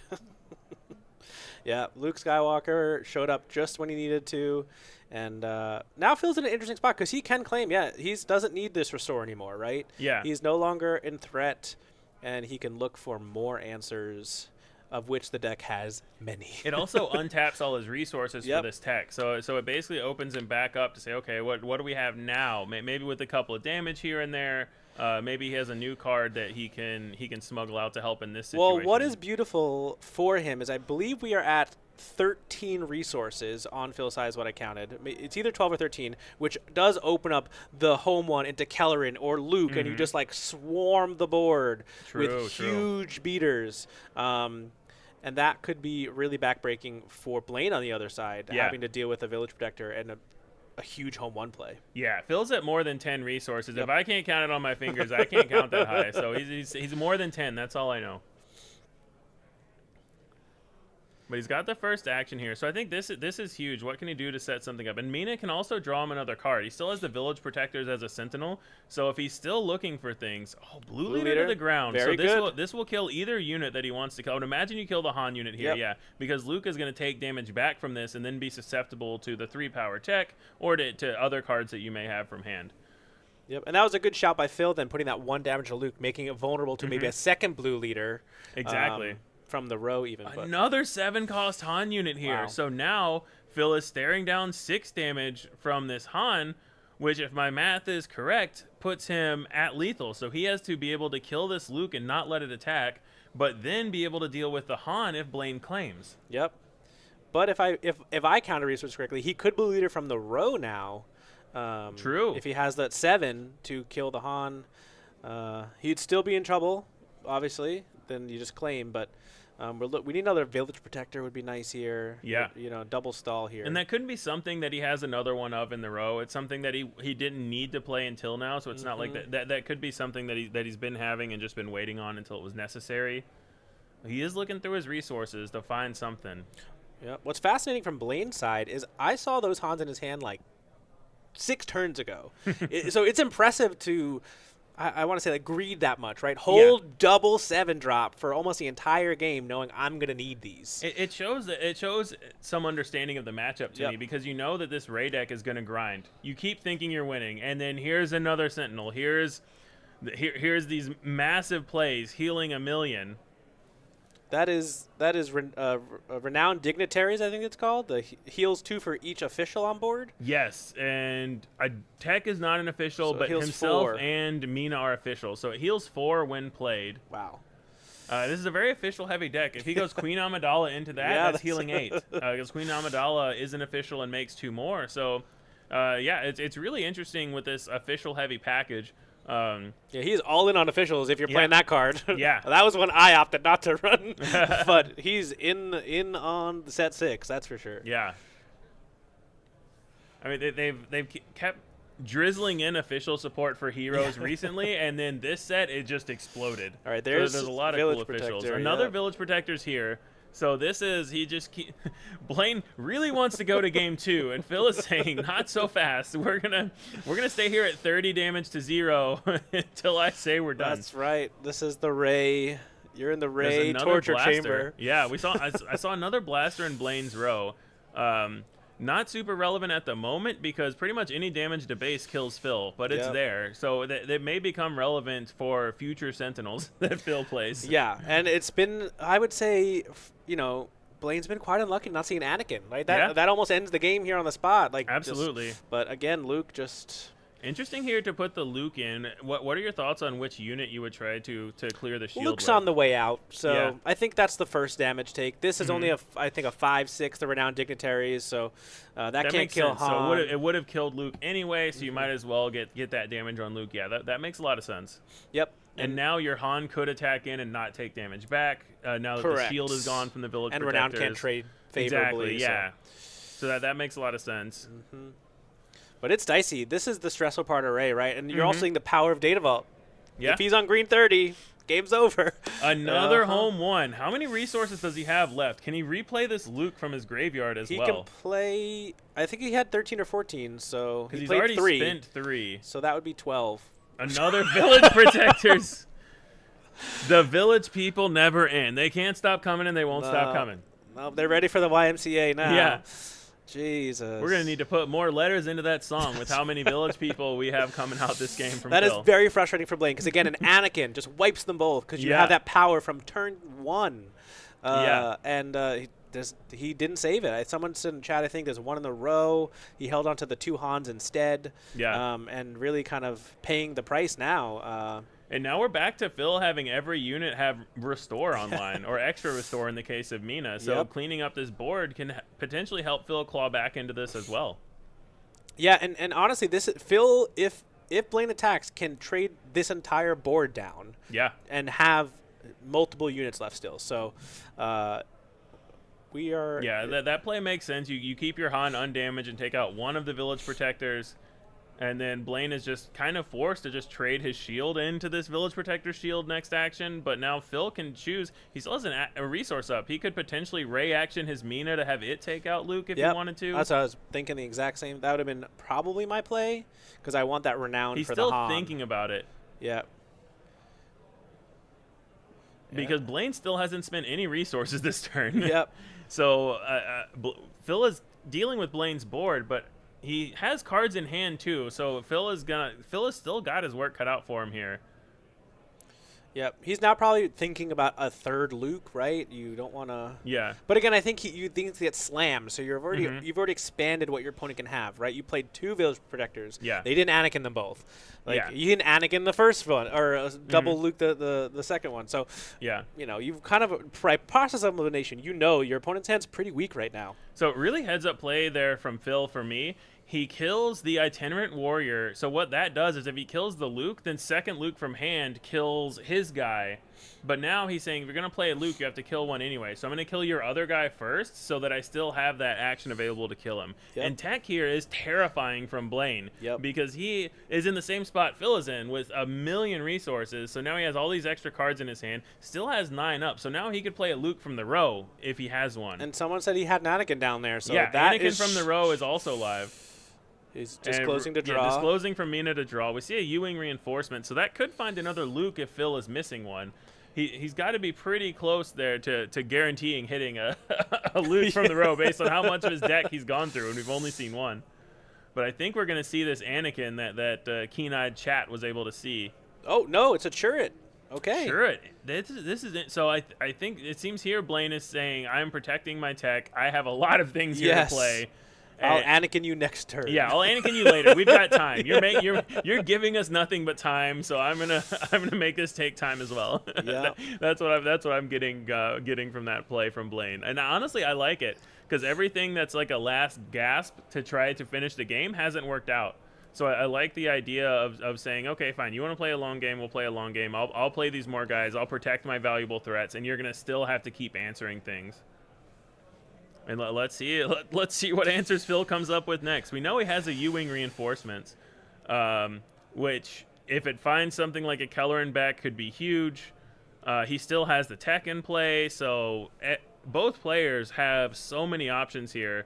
Yeah, Luke Skywalker showed up just when he needed to. And now Phil's in an interesting spot because he can claim, he doesn't need this restore anymore, right? Yeah. He's no longer in threat, and he can look for more answers, of which the deck has many. It also untaps all his resources for this tech. So it basically opens him back up to say, okay, what do we have now? Maybe with a couple of damage here and there. Maybe he has a new card that he can smuggle out to help in this situation. Well, what is beautiful for him is I believe we are at 13 resources on Phil's side is what I counted. It's either 12 or 13, which does open up the home one into Kellerin or Luke, and you just like swarm the board with huge beaters. And that could be really backbreaking for Blaine on the other side, having to deal with a Village Protector and a huge home 1 play. Yeah, Phil's at more than 10 resources. If I can't count it on my fingers, I can't count that high. So he's more than 10. That's all I know. But he's got the first action here. So I think this is huge. What can he do to set something up? And Mina can also draw him another card. He still has the Village Protectors as a Sentinel. So if he's still looking for things, blue leader to the ground. Very so good. this will kill either unit that he wants to kill. I would imagine you kill the Han unit here, yeah, because Luke is going to take damage back from this and then be susceptible to the 3-power tech or to other cards that you may have from hand. Yep, and that was a good shout by Phil, then putting that 1 damage to Luke, making it vulnerable to maybe a second blue leader. Exactly. From the row even. Another 7-cost Han unit here. Wow. So now Phil is staring down 6 damage from this Han, which, if my math is correct, puts him at lethal. So he has to be able to kill this Luke and not let it attack, but then be able to deal with the Han if Blaine claims. Yep. But if I counter research correctly, he could blue leader from the row now. True. If he has that 7 to kill the Han, he'd still be in trouble, obviously. Then you just claim, but we need another Village Protector would be nice here. Yeah. Double stall here. And that couldn't be something that he has another one of in the row. It's something that he didn't need to play until now, so it's not like that could be something that he's been having and just been waiting on until it was necessary. He is looking through his resources to find something. Yeah. What's fascinating from Blaine's side is I saw those Hans in his hand like 6 turns ago. So it's impressive to, I want to say, like, greed that much, right? Hold double 7 drop for almost the entire game, knowing I'm gonna need these. It shows some understanding of the matchup to me, because you know that this Ray deck is gonna grind. You keep thinking you're winning, and then here's another Sentinel. Here's these massive plays, healing 1,000,000. That is Renowned Dignitaries, I think it's called. The heals 2 for each official on board. Yes, and Tech is not an official, So it but heals himself 4. and Mina are official. So it heals 4 when played. Wow. This is a very official-heavy deck. If he goes Queen Amidala into that, that's healing 8. Because Queen Amidala is an official and makes 2 more. So, it's really interesting with this official-heavy package. He's all in on officials if you're playing that card. Yeah. That was one I opted not to run. But he's in on the set 6, that's for sure. Yeah. I mean, they've kept drizzling in official support for heroes recently, and then this set, it just exploded. All right, there's a lot of Village cool officials. Protector, Another Village Protector's here. So this is, Blaine really wants to go to game 2, and Phil is saying, not so fast. We're gonna stay here at 30 damage to 0 until I say we're done. That's right. This is the Ray. You're in the Ray torture chamber. Yeah, I saw another blaster in Blaine's row. Not super relevant at the moment because pretty much any damage to base kills Phil, but it's there. So that may become relevant for future Sentinels that Phil plays. Yeah, and it's been, I would say, Blaine's been quite unlucky not seeing Anakin. Right? That almost ends the game here on the spot. Like, absolutely. But again, Luke just... Interesting here to put the Luke in. What are your thoughts on which unit you would try to clear the shield Luke's with? on the way out, so I think that's the first damage take. This is only I think a 5/6, the Renowned Dignitaries, so that can't kill Han. So it would have killed Luke anyway, so you might as well get that damage on Luke. Yeah, that makes a lot of sense. Yep. And now your Han could attack in and not take damage back. Now that the shield is gone from the Village and Protectors. Renowned can't trade favorably. Exactly, yeah. So that makes a lot of sense. But it's dicey. This is the stressful part of Ray, right? And you're also seeing the power of Data Vault. Yeah. If he's on green 30, game's over. Another home 1. How many resources does he have left? Can he replay this Luke from his graveyard as well? He can play... I think he had 13 or 14, so he's played already 3. spent 3. So that would be 12. Another Village Protectors. The Village people never end. They can't stop coming and they won't stop coming. No, they're ready for the YMCA now. Yeah. Jesus. We're going to need to put more letters into that song with how many Village people we have coming out this game from That Phil. is very frustrating for Blaine because, again, an Anakin just wipes them both because you have that power from turn 1. And he didn't save it. Someone said in chat, I think there's 1 in the row. He held on to the 2 Hans instead. Yeah. And really kind of paying the price now. And now we're back to Phil having every unit have Restore online, or extra Restore in the case of Mina. So cleaning up this board can potentially help Phil claw back into this as well. Yeah, and honestly, Phil, if Blaine attacks, can trade this entire board down. Yeah. And have multiple units left still. So we are... Yeah, that play makes sense. You keep your Han undamaged and take out one of the Village Protectors. And then Blaine is just kind of forced to just trade his shield into this Village Protector shield next action. But now Phil can choose. He still has a resource up. He could potentially Ray action his Mina to have it take out Luke if he wanted to. That's what I was thinking, the exact same. That would have been probably my play because I want that renown for the Han. He's still thinking about it. Yeah. Because Blaine still hasn't spent any resources this turn. Yep. So Phil is dealing with Blaine's board, but he has cards in hand too. So Phil has still got his work cut out for him here. Yep. He's now probably thinking about a third Luke, right? You don't want to. Yeah. But again, I think you think get slammed, so you've already expanded what your opponent can have, right? You played 2 Village Protectors. Yeah. They didn't Anakin them both. You didn't Anakin the first one, or double Luke the second one. So you've kind of process of elimination. Your opponent's hand's pretty weak right now. So really heads up play there from Phil for me. He kills the Itinerant Warrior. So what that does is if he kills the Luke, then second Luke from hand kills his guy. But now he's saying, if you're going to play a Luke, you have to kill one anyway. So I'm going to kill your other guy first so that I still have that action available to kill him. Yep. And tech here is terrifying from Blaine. Because he is in the same spot Phil is in with a million resources. So now he has all these extra cards in his hand. Still has 9 up. So now he could play a Luke from the row if he has one. And someone said he had an Anakin down there. So yeah, that Anakin from the row is also live. He's disclosing to draw. Yeah, disclosing from Mina to draw. We see a U-wing reinforcement, so that could find another Luke if Phil is missing one. He's got to be pretty close there to guaranteeing hitting a Luke from the row based on how much of his deck he's gone through, and we've only seen one. But I think we're going to see this Anakin that keen-eyed chat was able to see. Oh, no, it's a turret. Okay. Turret. This is it. So I think it seems here Blaine is saying, I'm protecting my tech. I have a lot of things here to play. I'll Anakin you next turn. Yeah, I'll Anakin you later. We've got time. You're giving us nothing but time, so I'm gonna make this take time as well. Yeah. that's what I'm getting from that play from Blaine. And honestly, I like it because everything that's like a last gasp to try to finish the game hasn't worked out. So I like the idea of saying, okay, fine, you want to play a long game, we'll play a long game. I'll play these more guys. I'll protect my valuable threats, and you're gonna still have to keep answering things. And let's see what answers Phil comes up with next. We know he has a U-wing reinforcements, which if it finds something like a Kelleran Beck could be huge. He still has the tech in play, so both players have so many options here,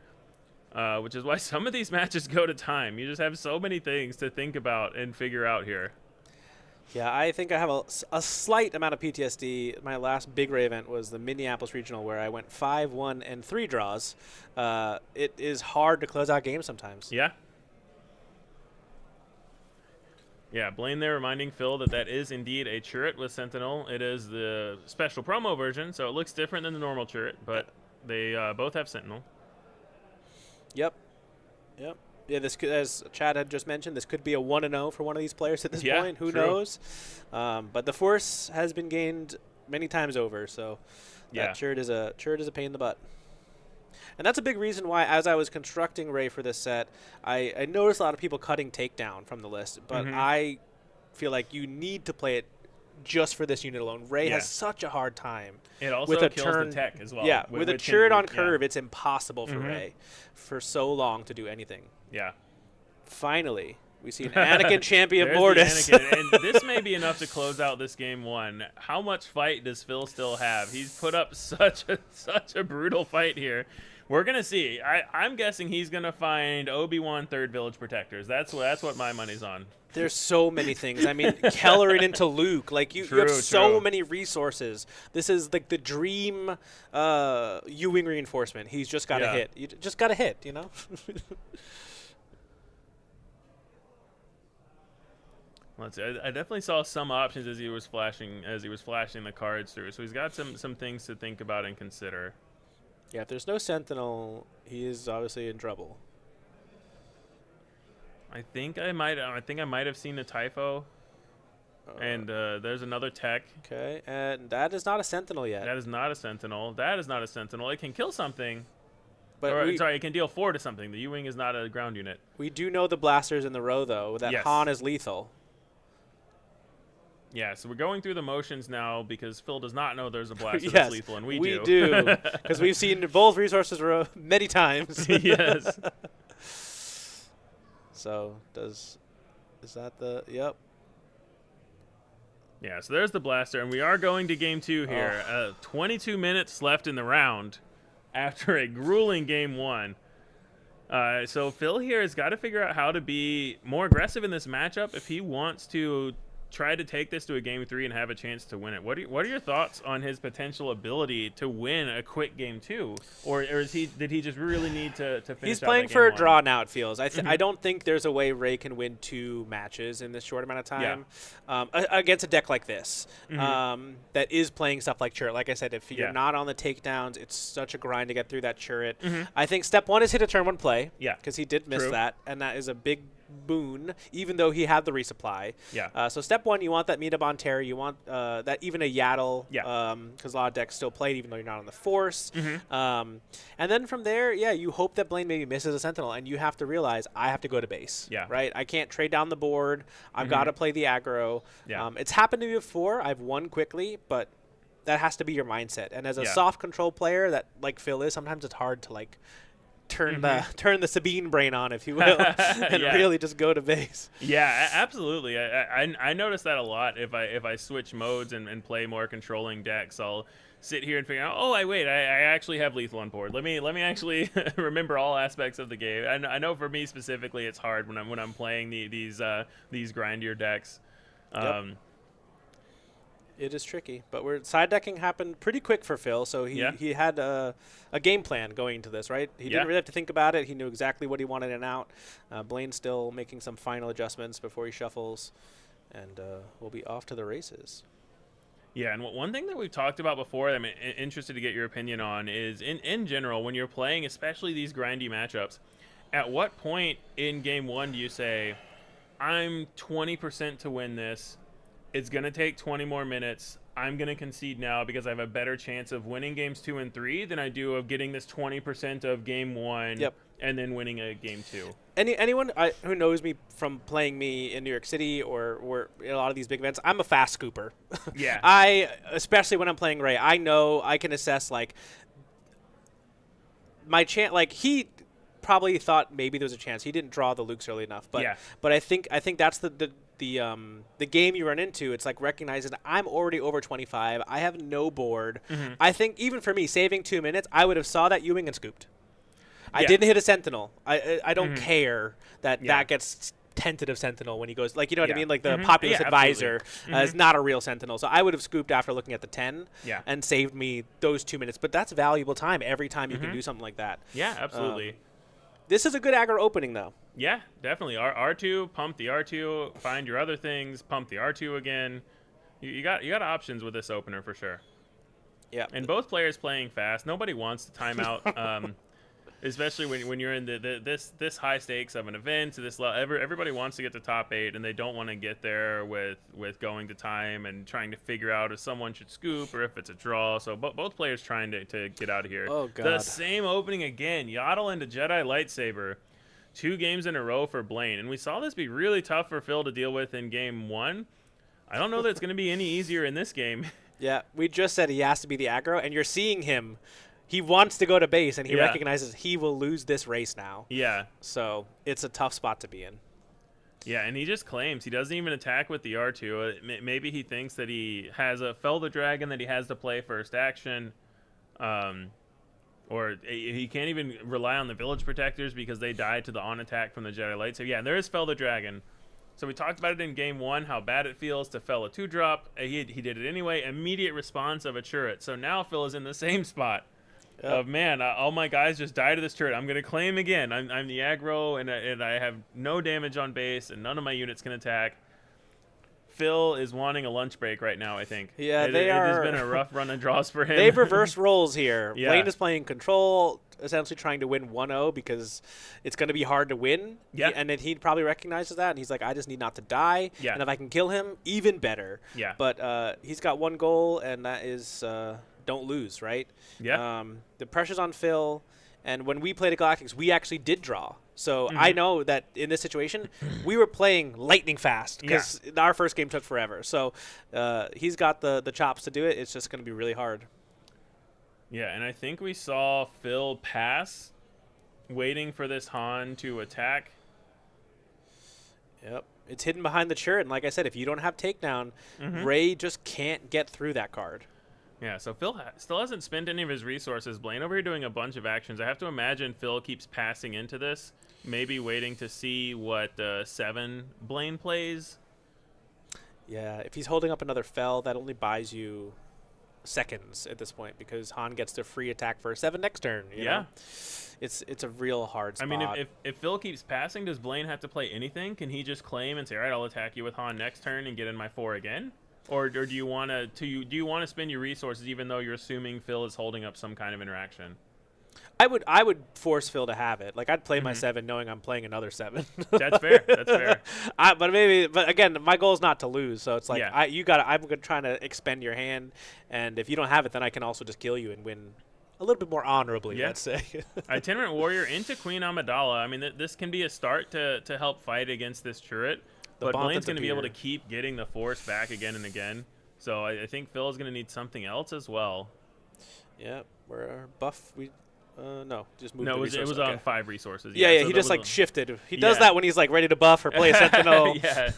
which is why some of these matches go to time. You just have so many things to think about and figure out here. Yeah, I think I have a slight amount of PTSD. My last big Ray event was the Minneapolis Regional, where I went 5-1 and 3 draws. It is hard to close out games sometimes. Yeah. Yeah, Blaine there reminding Phil that is indeed a turret with Sentinel. It is the special promo version, so it looks different than the normal turret, but they both have Sentinel. Yep. Yeah, this could, as Chad had just mentioned, this could be a 1-0 for one of these players at this point. Who knows? But the force has been gained many times over, so that turret is a pain in the butt. And that's a big reason why, as I was constructing Ray for this set, I noticed a lot of people cutting Takedown from the list, but I feel like you need to play it just for this unit alone. Ray has such a hard time. It also with a kills turn, the tech as well. Yeah, with a turret on curve, it's impossible for Ray for so long to do anything. Yeah. Finally, we see an Anakin champion There's Mortis. And this may be enough to close out this game 1. How much fight does Phil still have? He's put up such a brutal fight here. We're going to see. I'm guessing he's going to find Obi-Wan 3rd Village Protectors. That's what my money's on. There's so many things. I mean, Kelleran into Luke. Like, you have so many resources. This is like the dream U-wing reinforcement. He's just got to hit. You just got to hit, you know? Let's see. I definitely saw some options as he was flashing the cards through. So he's got some things to think about and consider. Yeah, if there's no Sentinel, he is obviously in trouble. I think I might have seen a typo. And there's another tech. Okay, and that is not a Sentinel yet. That is not a Sentinel. That is not a Sentinel. It can kill something. But it can deal 4 to something. The U-wing is not a ground unit. We do know the blasters in the row, though, that Han is lethal. Yeah, so we're going through the motions now because Phil does not know there's a blaster that's lethal, and we do. We do, because we've seen both resources row many times. Yes. So is that the, yep. Yeah, so there's the blaster, and we are going to game 2 here. 22 minutes left in the round after a grueling game 1. So Phil here has got to figure out how to be more aggressive in this matchup if he wants to try to take this to a game 3 and have a chance to win it. What are your thoughts on his potential ability to win a quick game 2, or did he just really need to finish? He's out playing that for a game 1? draw now. It feels. I don't think there's a way Ray can win 2 matches in this short amount of time against a deck like this that is playing stuff like Churret. Like I said, if you're not on the takedowns, it's such a grind to get through that Churret. I think step 1 is hit a turn 1 play. Yeah, because he did miss that, and that is a big boon, even though he had the resupply. So step 1, you want that meetup on Terry. You want that even a YATL, because a lot of decks still play it even though you're not on the force. And then from there, you hope that Blaine maybe misses a Sentinel, and you have to realize I have to go to base. Right? I can't trade down the board. I've got to play the aggro. It's happened to me before. I've won quickly, but that has to be your mindset. And as a soft control player that like Phil is, sometimes it's hard to like turn the Sabine brain on, if you will, and really just go to base. Yeah, absolutely. I notice that a lot. If I switch modes and play more controlling decks, I'll sit here and figure out, I actually have lethal on board. Let me actually remember all aspects of the game. I know for me specifically, it's hard when I'm playing these grindier decks. It is tricky, but side decking happened pretty quick for Phil, so he had a game plan going into this, right? He didn't really have to think about it. He knew exactly what he wanted in and out. Blaine's still making some final adjustments before he shuffles, and we'll be off to the races. Yeah, and one thing that we've talked about before that I'm interested to get your opinion on is, in general, when you're playing, especially these grindy matchups, at what point in game 1 do you say, I'm 20% to win this, it's going to take 20 more minutes, I'm going to concede now because I have a better chance of winning games 2 and 3 than I do of getting this 20% of game 1 and then winning a game 2. Anyone who knows me from playing me in New York City or in a lot of these big events, I'm a fast scooper. Especially when I'm playing Ray, I know I can assess like my chance. Like he probably thought maybe there was a chance. He didn't draw the Lukes early enough, but I think that's the game you run into. It's like recognizing I'm already over 25. I have no board. I think even for me, saving 2 minutes, I would have saw that Ewing and scooped. I didn't hit a Sentinel. I don't care that gets tentative Sentinel when he goes, like, you know what I mean? Like the populist advisor is not a real Sentinel. So I would have scooped after looking at the 10 and saved me those 2 minutes. But that's valuable time every time you can do something like that. Yeah, absolutely. This is a good aggro opening, though. Yeah, definitely. R2, pump the R2, find your other things, pump the R2 again. You got options with this opener for sure. Yeah. And both players playing fast. Nobody wants to time out, especially when you're in this high stakes of an event. Everybody wants to get to top 8, and they don't want to get there with going to time and trying to figure out if someone should scoop or if it's a draw. So both players trying to get out of here. Oh, God. The same opening again. Yodel into Jedi Lightsaber. 2 games in a row for Blaine. And we saw this be really tough for Phil to deal with in game 1. I don't know that it's going to be any easier in this game. Yeah, we just said he has to be the aggro, and you're seeing him. He wants to go to base, and he recognizes he will lose this race now. Yeah. So it's a tough spot to be in. Yeah, and he just claims he doesn't even attack with the R2. Maybe he thinks that he has a Fell the Dragon that he has to play first action. Or he can't even rely on the Village Protectors because they died to the on attack from the Jedi Lightsaber. Yeah, and there is Fell the Dragon. So we talked about it in game 1, how bad it feels to fell a 2-drop. He did it anyway. Immediate response of a turret. So now Phil is in the same spot of, man, all my guys just died to this turret. I'm going to claim again. I'm the aggro, and I have no damage on base, and none of my units can attack. Phil is wanting a lunch break right now, I think. Yeah, it has been a rough run of draws for him. They've reversed roles here. Yeah. Blaine is playing control, essentially trying to win 1-0 because it's going to be hard to win. Yeah. And then he probably recognizes that, and he's like, I just need not to die. Yeah. And if I can kill him, even better. Yeah. But he's got one goal, and that is don't lose, right? Yeah. The pressure's on Phil, and when we played at Galactics, we actually did draw. So I know that in this situation, we were playing lightning fast because our first game took forever. So he's got the chops to do it. It's just going to be really hard. Yeah, and I think we saw Phil pass, waiting for this Han to attack. Yep. It's hidden behind the turret, and like I said, if you don't have Takedown, Ray just can't get through that card. Yeah, so Phil still hasn't spent any of his resources. Blaine over here doing a bunch of actions. I have to imagine Phil keeps passing into this, maybe waiting to see what 7 Blaine plays. Yeah, if he's holding up another Fel, that only buys you seconds at this point because Han gets the free attack for 7 next turn. You know? It's a real hard spot. I mean, if Phil keeps passing, does Blaine have to play anything? Can he just claim and say, all right, I'll attack you with Han next turn and get in my 4 again? Or do you want to spend your resources even though you're assuming Phil is holding up some kind of interaction? I would force Phil to have it. Like I'd play my 7 knowing I'm playing another 7. That's fair. That's fair. But again, my goal is not to lose. So it's like Yeah. I'm trying to expend your hand, and if you don't have it, then I can also just kill you and win a little bit more honorably. Yeah. Let's say. Itinerant Warrior into Queen Amidala. I mean, this can be a start to help fight against this turret. But Blaine's going to be able to keep getting the force back again and again. So I think Phil is going to need something else as well. Yeah, we're buff. No, just moved. No, it was on 5 resources. Yeah, so he just like shifted. He does that when he's like ready to buff or play a Sentinel. Yeah.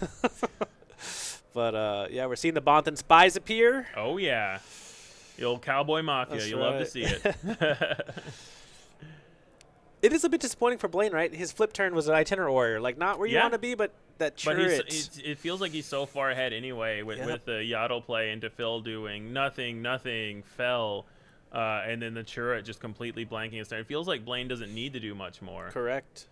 But yeah, we're seeing the Bonthan spies appear. Oh yeah, the old cowboy mafia. That's Love to see it. It is a bit disappointing for Blaine, right? His flip turn was an Itinerant Warrior, like not where you want to be, but that turret. But it feels like he's so far ahead anyway with the Yaddle play into Phil doing nothing, Fel, and then the turret just completely blanking his turn. It feels like Blaine doesn't need to do much more. Correct.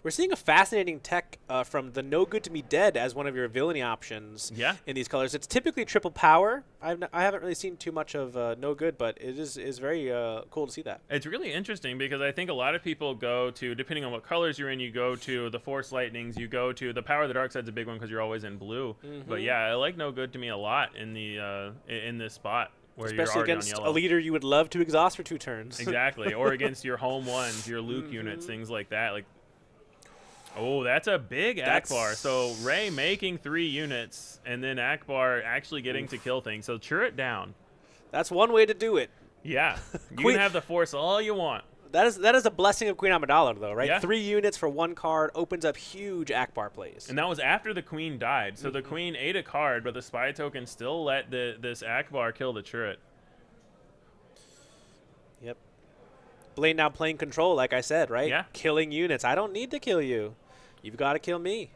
We're seeing a fascinating tech from the No Good to Me Dead as one of your villainy options in these colors. It's typically triple power. I haven't really seen too much of No Good, but it is very cool to see that. It's really interesting because I think a lot of people go to, depending on what colors you're in, you go to the Force Lightnings, you go to the Power of the Dark Side's a big one because you're always in blue. But yeah, I like No Good to Me a lot in the in this spot. Where especially you're against on a leader you would love to exhaust for 2 turns. Exactly, or against your home ones, your Luke units, things like that. Like, oh, that's a big Akbar. So Ray making 3 units, and then Akbar actually getting to kill things. So turret down. That's one way to do it. Yeah, you can have the Force all you want. That is a blessing of Queen Amidala, though, right? Yeah. 3 units for 1 card opens up huge Akbar plays. And that was after the Queen died. So the Queen ate a card, but the spy token still let this Akbar kill the turret. Yep. Blaine now playing control, like I said, right? Yeah. Killing units. I don't need to kill you. You've got to kill me.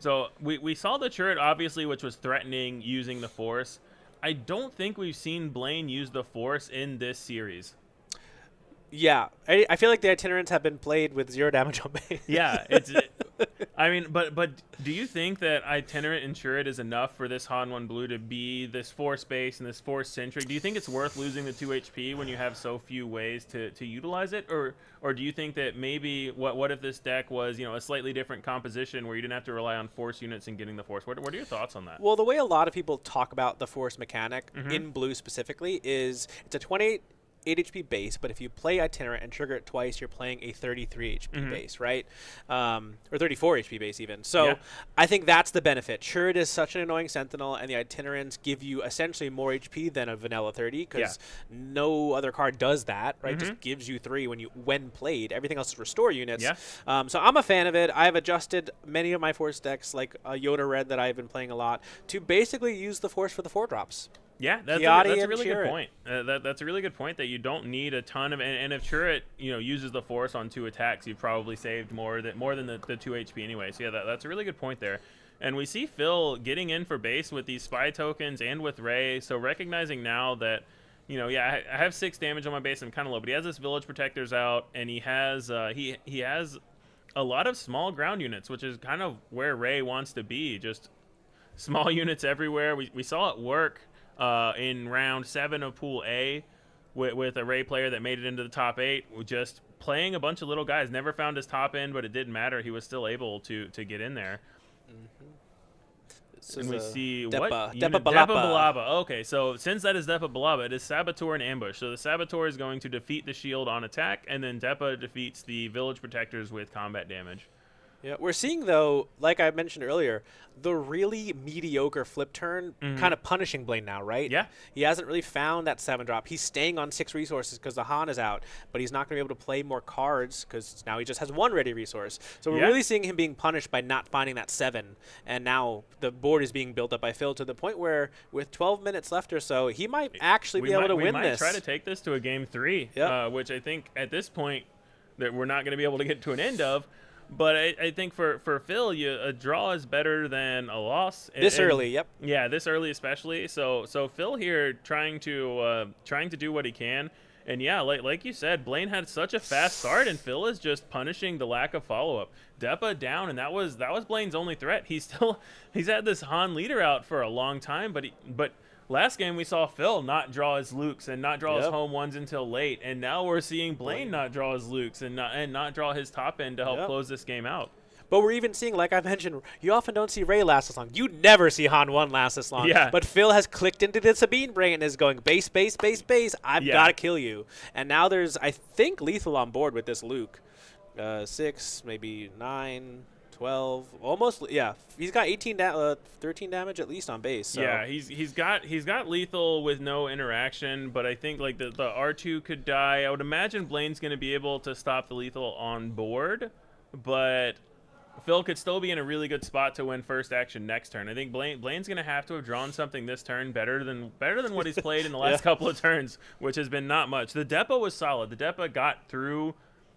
So we saw the turret, obviously, which was threatening using the Force. I don't think we've seen Blaine use the Force in this series. Yeah, I feel like the Itinerants have been played with 0 damage on base. Yeah, I mean, but do you think that Itinerant and Turret is enough for this Han 1 Blue to be this Force base and this Force centric? Do you think it's worth losing the 2 HP when you have so few ways to utilize it, or do you think that maybe what if this deck was a slightly different composition where you didn't have to rely on Force units and getting the Force? What are your thoughts on that? Well, the way a lot of people talk about the Force mechanic in Blue specifically is it's a 28 HP base, but if you play Itinerant and trigger it twice, you're playing a 33 HP base, right? Or 34 HP base even. So I think that's the benefit. Sure, it is such an annoying Sentinel, and the Itinerants give you essentially more HP than a vanilla 30 because no other card does that, right? Just gives you 3 when played. Everything else is restore units. So I'm a fan of it. I've adjusted many of my Force decks, like Yoda Red that I've been playing a lot, to basically use the Force for the 4-drops. Yeah, that's a really good point. That's a really good point that you don't need a ton of, and if Turret uses the Force on 2 attacks, you've probably saved more than the 2 HP anyway. So yeah, that's a really good point there. And we see Phil getting in for base with these spy tokens and with Ray. So recognizing now that I have 6 damage on my base, I'm kind of low, but he has this Village Protectors out, and he has he has a lot of small ground units, which is kind of where Ray wants to be. Just small units everywhere. We saw it work. In round 7 of Pool A with a Ray player that made it into the top 8, just playing a bunch of little guys. Never found his top end, but it didn't matter. He was still able to get in there. And we see Depa Balaba. Okay, so since that is Depa Balaba, it is Saboteur and Ambush. So the Saboteur is going to defeat the shield on attack, and then Depa defeats the Village Protectors with combat damage. Yeah, we're seeing, though, like I mentioned earlier, the really mediocre flip turn kind of punishing Blaine now, right? Yeah. He hasn't really found that 7-drop. He's staying on 6 resources because the Han is out, but he's not going to be able to play more cards because now he just has 1 ready resource. So we're really seeing him being punished by not finding that 7, and now the board is being built up by Phil to the point where with 12 minutes left or so, he might actually be able to win this. We might try to take this to a game 3, which I think at this point that we're not going to be able to get to an end of. But I think for Phil, a draw is better than a loss. This early, yep. Yeah, this early especially. So Phil here trying to do what he can. And yeah, like you said, Blaine had such a fast start, and Phil is just punishing the lack of follow-up. Depa down, and that was Blaine's only threat. He's had this Han leader out for a long time, but last game we saw Phil not draw his Lukes and not draw his home ones until late, and now we're seeing Blaine not draw his Lukes and not draw his top end to help close this game out. But we're even seeing, like I mentioned, you often don't see Ray last this long. You never see Han 1 last this long. Yeah. But Phil has clicked into the Sabine brain and is going base, base, base, base. I've got to kill you. And now there's, I think, lethal on board with this Luke. 6, maybe 9, 12, almost. Yeah, he's got 13 damage at least on base. So. Yeah, he's got lethal with no interaction, but I think like the R2 could die. I would imagine Blaine's going to be able to stop the lethal on board, but Phil could still be in a really good spot to win first action next turn. I think Blaine's going to have to have drawn something this turn better than what he's played in the last couple of turns, which has been not much. The Depa was solid. The Depa got through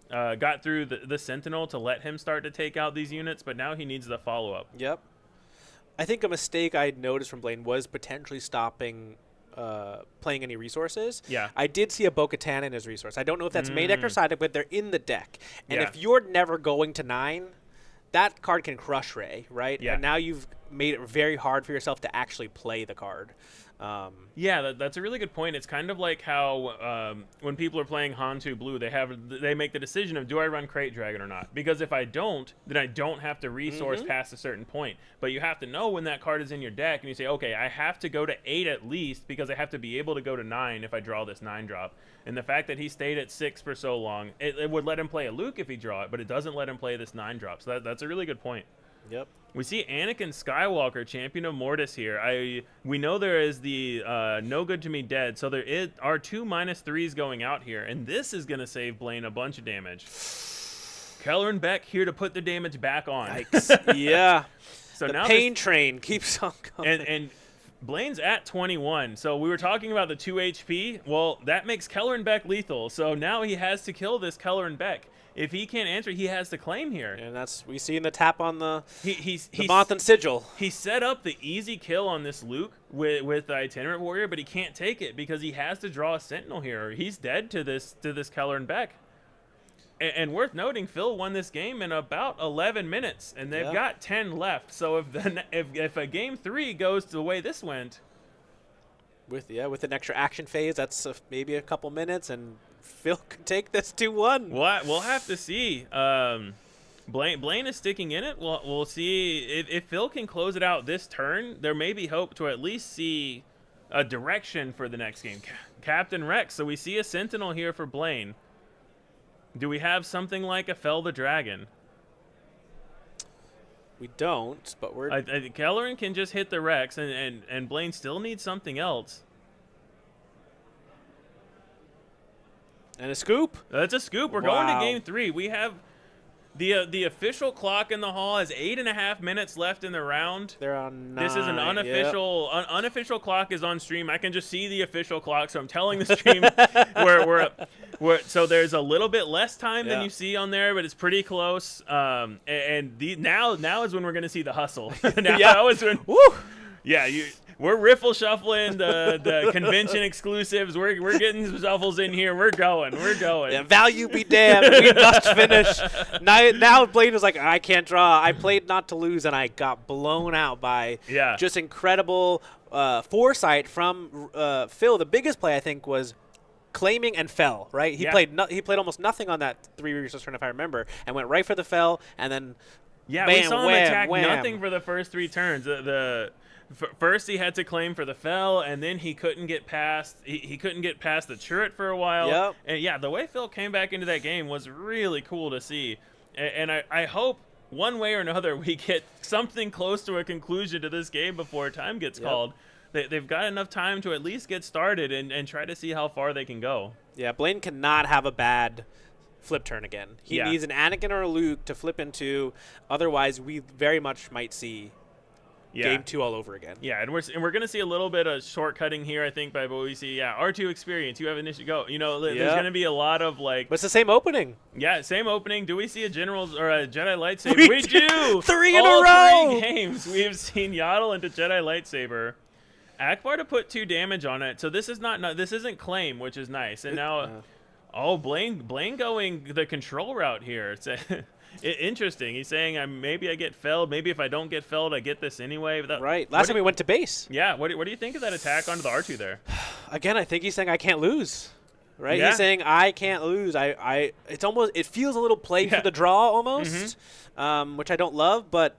the Sentinel to let him start to take out these units, but now he needs the follow-up. Yep. I think a mistake I'd noticed from Blaine was potentially stopping playing any resources. Yeah. I did see a Bo-Katan in his resource. I don't know if that's main deck or side deck, but they're in the deck. And if you're never going to 9, that card can crush Ray, right? Yeah. And now you've made it very hard for yourself to actually play the card. Yeah, that's a really good point. It's kind of like how when people are playing Han 2 Blue, they make the decision of, do I run Crate Dragon or not? Because if I don't, then I don't have to resource past a certain point. But you have to know when that card is in your deck, and you say, okay, I have to go to 8 at least because I have to be able to go to 9 if I draw this 9-drop. And the fact that he stayed at 6 for so long, it would let him play a Luke if he draw it, but it doesn't let him play this 9-drop. So that's a really good point. Yep. We see Anakin Skywalker, champion of Mortis here. We know there is the No Good to Me Dead, so there are 2 -3s going out here, and this is going to save Blaine a bunch of damage. Kelleran Beck here to put the damage back on. Yikes. Yeah. So the now pain train keeps on coming. And Blaine's at 21, so we were talking about the 2 HP. Well, that makes Kelleran Beck lethal, so now he has to kill this Kelleran Beck. If he can't answer, he has to claim here. And that's we see in the tap on the the Bothan Sigil. He set up the easy kill on this Luke with the Itinerant Warrior, but he can't take it because he has to draw a Sentinel here. He's dead to this Kelleran Beck. And worth noting, Phil won this game in about 11 minutes, and they've got 10 left. So if a game 3 goes the way this went, with an extra action phase, that's maybe a couple minutes, and Phil can take this 2-1. We'll have to see. Blaine is sticking in it. We'll see if Phil can close it out this turn. There may be hope to at least see a direction for the next game. Captain Rex. So we see a Sentinel here for Blaine. Do we have something like a Fell the Dragon? We don't, but we're... Kelleran can just hit the Rex, and Blaine still needs something else. And a scoop? That's a scoop. We're going to game 3. We have... The official clock in the hall has 8.5 minutes left in the round. They're on 9. This is an unofficial unofficial clock is on stream. I can just see the official clock, so I'm telling the stream so there's a little bit less time than you see on there, but it's pretty close. Now is when we're gonna see the hustle. Now is when we're riffle shuffling the convention exclusives. We're getting some shuffles in here. We're going. Yeah, value be damned. We must finish. Now Blaine was like, I can't draw. I played not to lose, and I got blown out by just incredible foresight from Phil. The biggest play, I think, was claiming and fell, right? He played almost nothing on that 3 resource turn, if I remember, and went right for the fell, and then bam, we saw him wham, attack wham. nothing for the first 3 turns. First he had to claim for the fell, and then he couldn't get past he couldn't get past the turret for a while. Yep. And the way Phil came back into that game was really cool to see. And I hope one way or another, we get something close to a conclusion to this game before time gets called. They've got enough time to at least get started and try to see how far they can go. Yeah, Blaine cannot have a bad flip turn again. He needs an Anakin or a Luke to flip into. Otherwise, we very much might see Game 2 all over again. Yeah, and we're going to see a little bit of shortcutting here, I think, by what we see. Yeah, R2 experience, you have initiative go. You know, there's going to be a lot of, like... But it's the same opening. Yeah, same opening. Do we see a General's or a Jedi lightsaber? We do! 3 in a row! All 3 games, we have seen Yaddle into Jedi lightsaber. Akbar to put 2 damage on it. So this is this isn't claim, which is nice. And now, Blaine going the control route here. It's interesting. He's saying maybe I get felled. Maybe if I don't get felled, I get this anyway. Right. Last time we went to base. Yeah. What do you think of that attack onto the R2 there? Again, I think he's saying I can't lose. Right. Yeah. He's saying I can't lose. It feels a little play for the draw almost, which I don't love, but.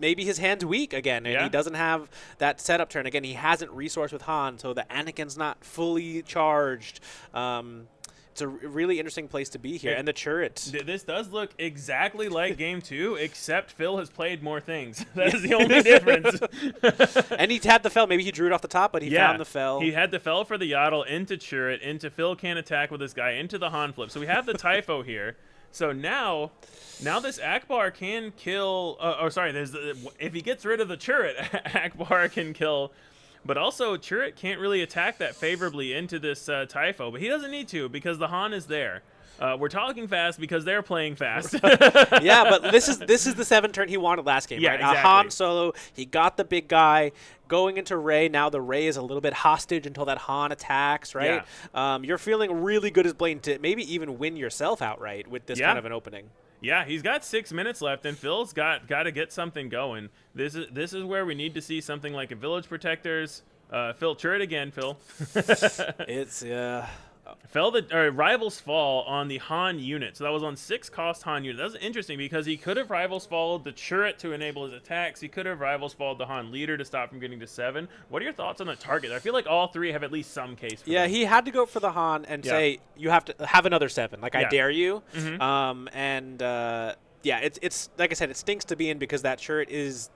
Maybe his hand's weak again, and he doesn't have that setup turn. Again, he hasn't resourced with Han, so the Anakin's not fully charged. It's a really interesting place to be here. And the turret. This does look exactly like Game 2, except Phil has played more things. That is the only difference. And he had the fell. Maybe he drew it off the top, but he found the fell. He had the fell for the Yaddle into turret, into Phil can't attack with this guy, into the Han flip. So we have the Typho here. So now this Akbar can kill. If he gets rid of the turret, Akbar can kill. But also, turret can't really attack that favorably into this Typho. But he doesn't need to because the Han is there. We're talking fast because they're playing fast. Yeah, but this is the 7 turn he wanted last game, right? Exactly. Han Solo, he got the big guy going into Rey. Now the Rey is a little bit hostage until that Han attacks, right? Yeah. You're feeling really good as Blaine to maybe even win yourself outright with this kind of an opening. Yeah, he's got 6 minutes left, and Phil's got to get something going. This is where we need to see something like a Village Protectors. Phil, turret again, Phil. It's Rivals fall on the Han unit. So that was on 6 cost Han unit. That was interesting because he could have Rivals followed the turret to enable his attacks. He could have Rivals followed the Han leader to stop from getting to 7. What are your thoughts on the target? I feel like all 3 have at least some case for them. He had to go for the Han and say, you have to have another 7. Like, I dare you. Mm-hmm. It's like I said, it stinks to be in because that turret is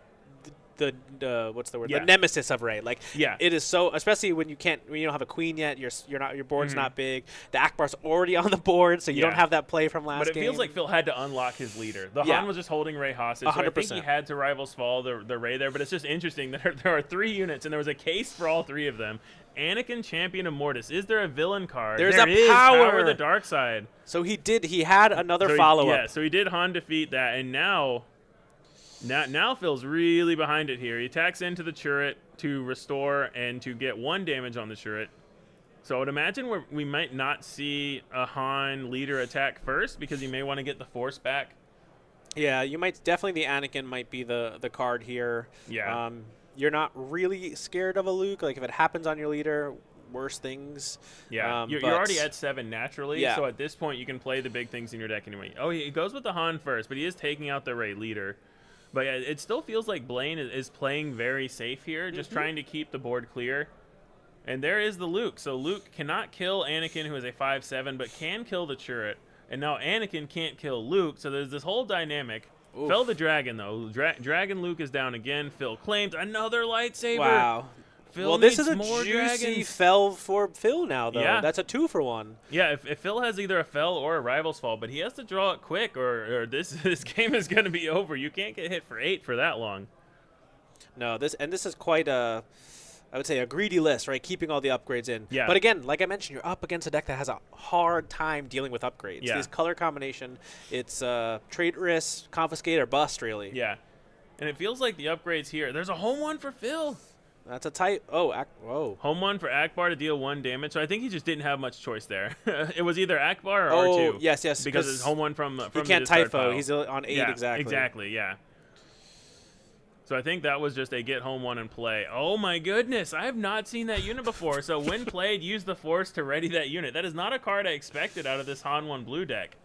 the what's the word? Yeah. The nemesis of Rey. Like, yeah, it is so, especially when you don't have a queen yet. Your board's not big. The Akbar's already on the board, so you don't have that play from last game. But it feels like Phil had to unlock his leader. The Han was just holding Rey hostage. 100%. So I think he had to Rivals fall the Rey there. But it's just interesting that there are 3 units, and there was a case for all 3 of them. Anakin, Champion of Mortis. Is there a villain card? There's there a is power of the dark side. So he had another follow-up. Yeah, so he did Han defeat that, and now Phil's really behind it here. He attacks into the turret to restore and to get 1 damage on the turret. So I would imagine we might not see a Han leader attack first because he may want to get the Force back. Yeah, you might definitely. The Anakin might be the card here. Yeah. You're not really scared of a Luke. Like, if it happens on your leader, worse things. Yeah, you're already at 7 naturally. Yeah. So at this point, you can play the big things in your deck anyway. Oh, he goes with the Han first, but he is taking out the Rey leader. But yeah, it still feels like Blaine is playing very safe here, just trying to keep the board clear. And there is the Luke. So Luke cannot kill Anakin, who is a 5/7, but can kill the turret. And now Anakin can't kill Luke, so there's this whole dynamic. Oof. Fell the dragon, though. Dragon Luke is down again. Phil claims another lightsaber. Wow. Phil this is a more juicy dragons. fell for Phil now, though. Yeah. That's a 2 for 1. Yeah, if Phil has either a fell or a Rivals fall, but he has to draw it quick, or this game is going to be over. You can't get hit for 8 for that long. No, this is quite a, I would say, a greedy list, right? Keeping all the upgrades in. Yeah. But again, like I mentioned, you're up against a deck that has a hard time dealing with upgrades. Yeah. This color combination, it's trade risk, confiscate, or bust, really. Yeah. And it feels like the upgrades here. There's a home 1 for Phil. That's a tight. Whoa. Home 1 for Akbar to deal 1 damage. So I think he just didn't have much choice there. It was either Akbar or R2. Yes. Because it's home 1 from he can't the discard Typho. pile. He's on 8 exactly. Exactly, yeah. So I think that was just a get home 1 and play. Oh my goodness, I have not seen that unit before. So when played, use the Force to ready that unit. That is not a card I expected out of this Han 1 blue deck.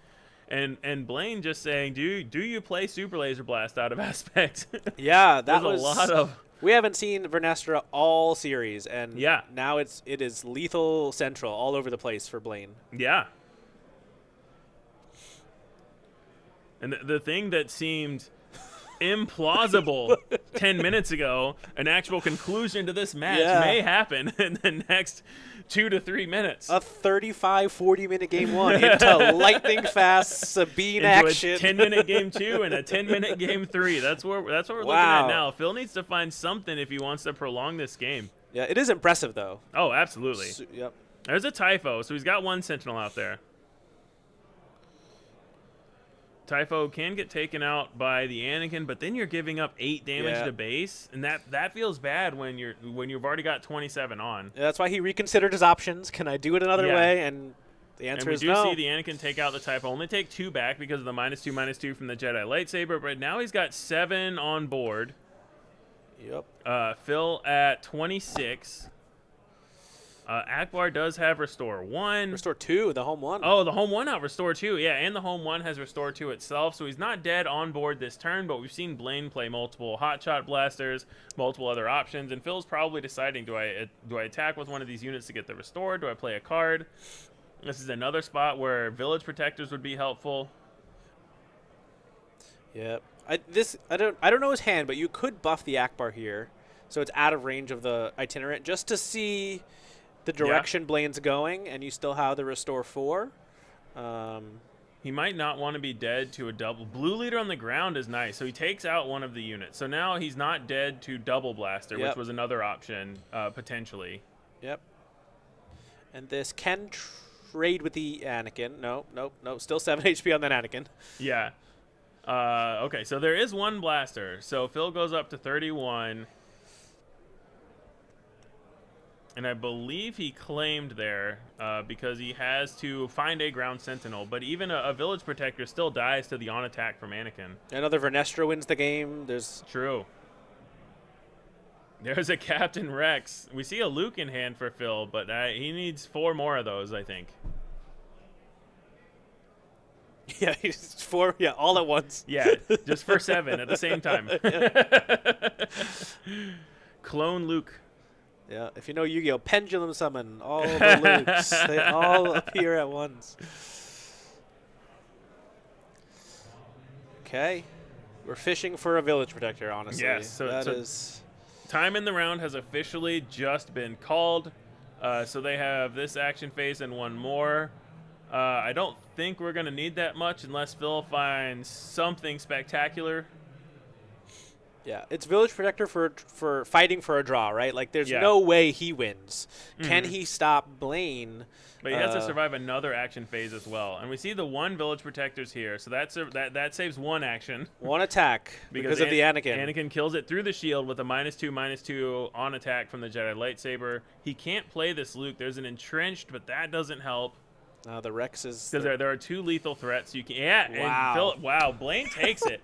And Blaine just saying, do you play Super Laser Blast out of Aspect? Yeah, that was a lot of. We haven't seen Vernestra all series, and now it is lethal central all over the place for Blaine. Yeah. And the thing that seemed implausible 10 minutes ago, an actual conclusion to this match may happen in the next 2 to 3 minutes. A 35, 40-minute game 1 into lightning fast Sabine into action. a 10-minute game 2 and a 10-minute game 3. That's what we're looking at now. Phil needs to find something if he wants to prolong this game. Yeah, it is impressive, though. Oh, absolutely. Yep. There's a Typho, so he's got one Sentinel out there. Typho can get taken out by the Anakin, but then you're giving up 8 damage to base, and that feels bad when you've already got 27 on. Yeah, that's why he reconsidered his options. Can I do it another way? And the answer is no. And we do see the Anakin take out the Typho. Only take 2 back because of the -2/-2 from the Jedi lightsaber, but now he's got 7 on board. Yep. Phil at 26. Akbar does have Restore 1. Restore 2, the home 1. Oh, the home 1 out, Restore 2. Yeah, and the home 1 has Restore 2 itself, so he's not dead on board this turn, but we've seen Blaine play multiple Hotshot Blasters, multiple other options, and Phil's probably deciding, do I attack with one of these units to get the Restore? Do I play a card? This is another spot where Village Protectors would be helpful. Yep. I don't know his hand, but you could buff the Akbar here, so it's out of range of the itinerant, just to see the direction Blaine's going, and you still have the Restore 4. He might not want to be dead to a double. Blue Leader on the ground is nice, so he takes out one of the units. So now he's not dead to Double Blaster, which was another option, potentially. Yep. And this can trade with the Anakin. No, still 7 HP on that Anakin. Yeah. Okay, so there is one blaster. So Phil goes up to 31. And I believe he claimed there because he has to find a ground sentinel. But even a village protector still dies to the on-attack from Anakin. Another Vernestra wins the game. True. There's a Captain Rex. We see a Luke in hand for Phil, but he needs 4 more of those, I think. Yeah, he's 4. Yeah, all at once. Yeah, just for 7 at the same time. Clone Luke. Yeah, if you know Yu-Gi-Oh! Pendulum Summon, all the Lukes, they all appear at once. Okay. We're fishing for a Village Protector, honestly. Yes, so time in the round has officially just been called. So they have this action phase and one more. I don't think we're going to need that much unless Phil finds something spectacular. Yeah, it's Village Protector for fighting for a draw, right? Like, there's no way he wins. Can he stop Blaine? But he has to survive another action phase as well. And we see the 1 Village Protectors here, so that saves 1 action. 1 attack because of the Anakin. Anakin kills it through the shield with a -2/-2 on attack from the Jedi lightsaber. He can't play this Luke. There's an Entrenched, but that doesn't help. The Rex is... Because there are 2 lethal threats. You can, and Blaine takes it.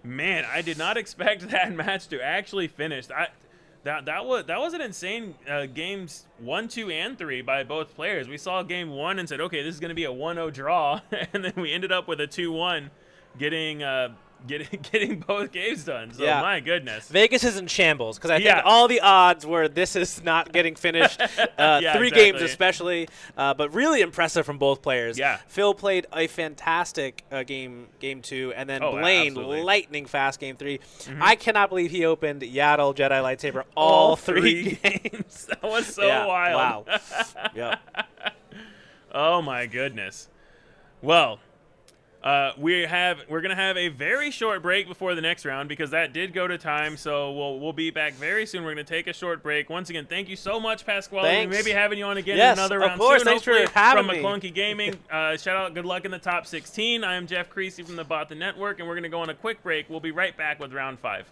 Man, I did not expect that match to actually finish. That was an insane games 1, 2, and 3 by both players. We saw game 1 and said, okay, this is going to be a 1-0 draw, and then we ended up with a 2-1, getting both games done. So my goodness, Vegas is in shambles because I think all the odds were this is not getting finished. 3 games especially, but really impressive from both players. Yeah, Phil played a fantastic game 2, and then Blaine lightning fast game 3. I cannot believe he opened BIATL Jedi lightsaber all 3 games. That was so wild. Wow. Yeah. Oh my goodness. Well. We're gonna have a very short break before the next round because that did go to time. So we'll be back very soon. We're gonna take a short break. Once again, thank you so much, Pasquale. We may be having you on again in another round course. soon. Thanks for having me. From McClunky Gaming. Shout out, good luck in the top 16. I am Jeff Creasy from the Bot Network, and we're gonna go on a quick break. We'll be right back with round 5.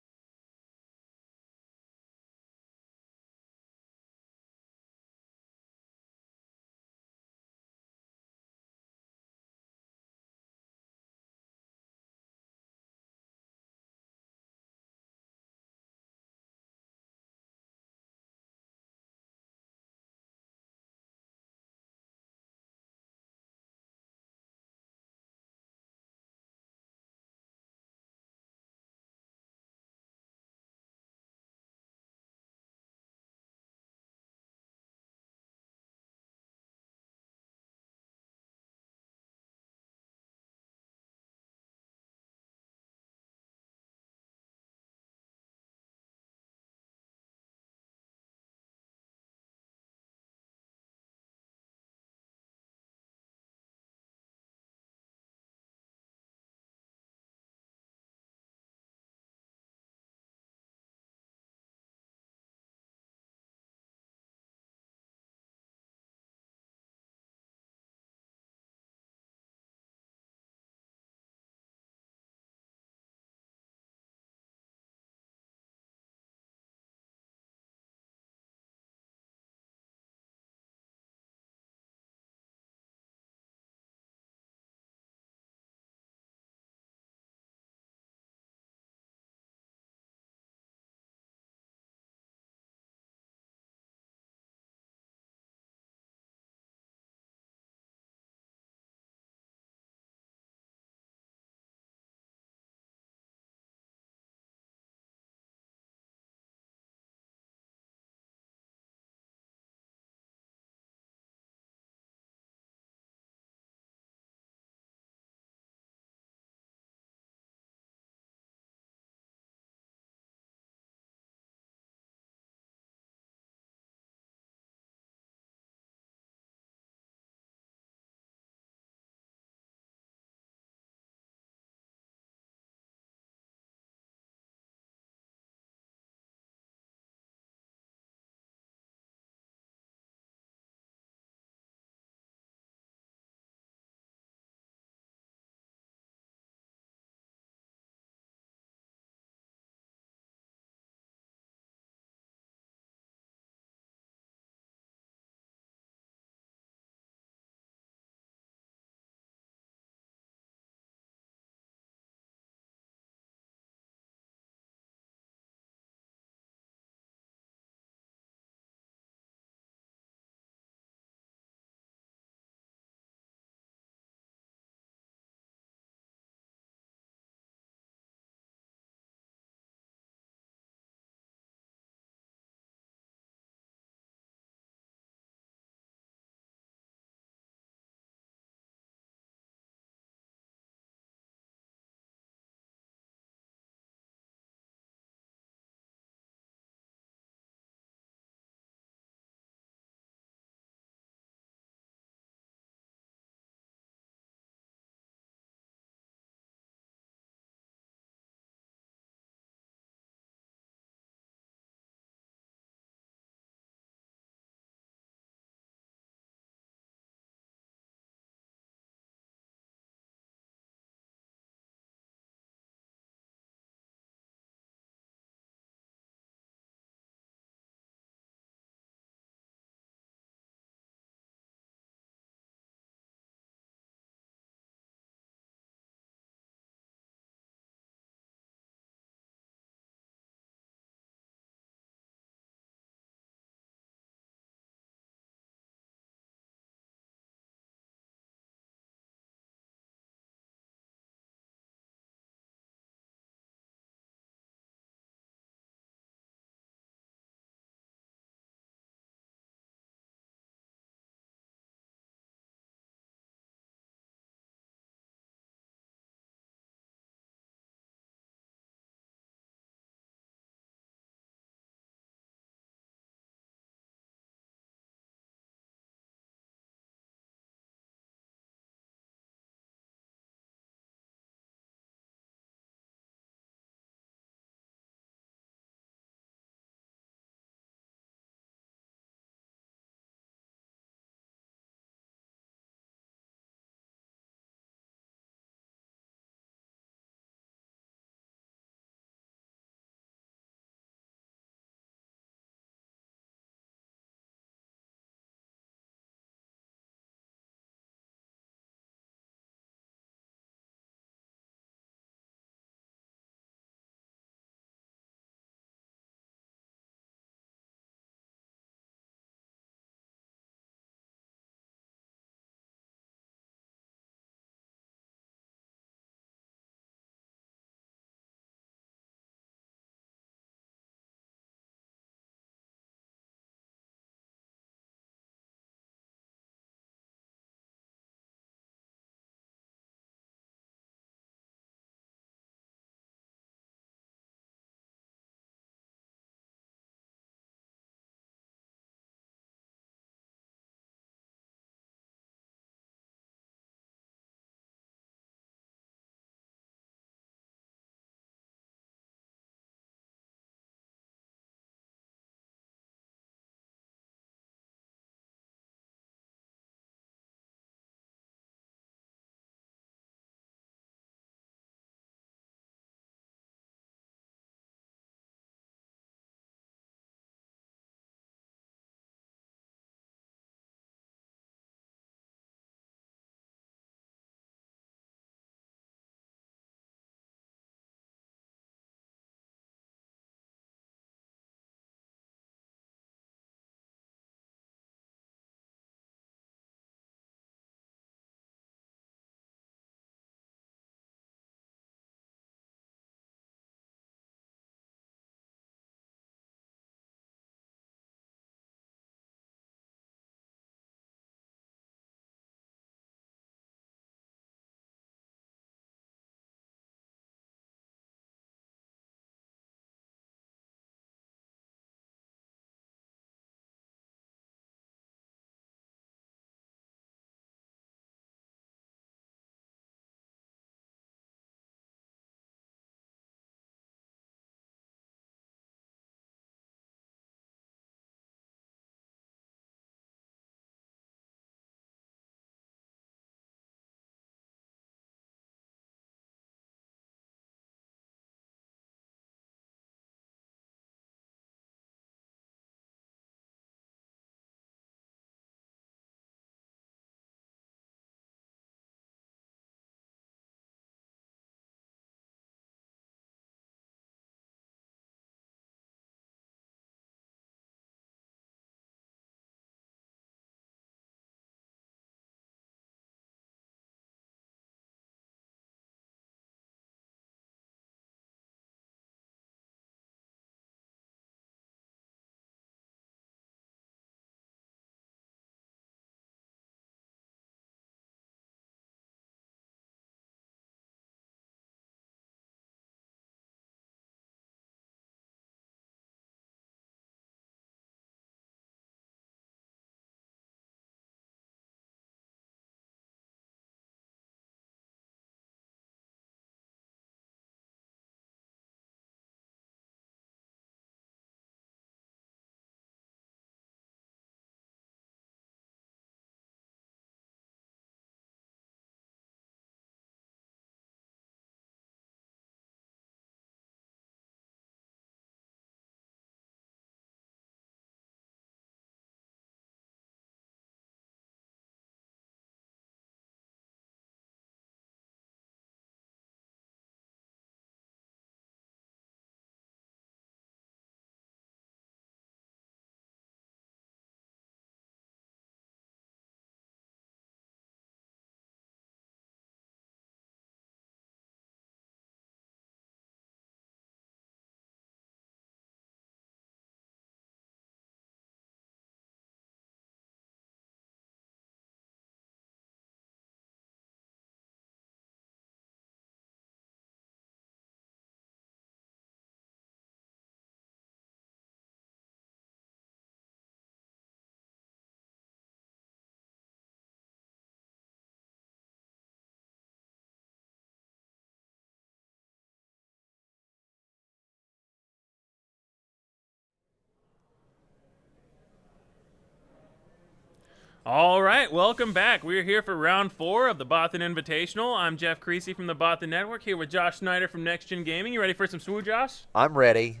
All right, welcome back. We're here for round 4 of the Bothan Invitational. I'm Jeff Creasy from the Bothan Network, here with Josh Snyder from Next Gen Gaming. You ready for some SWU, Josh? I'm ready.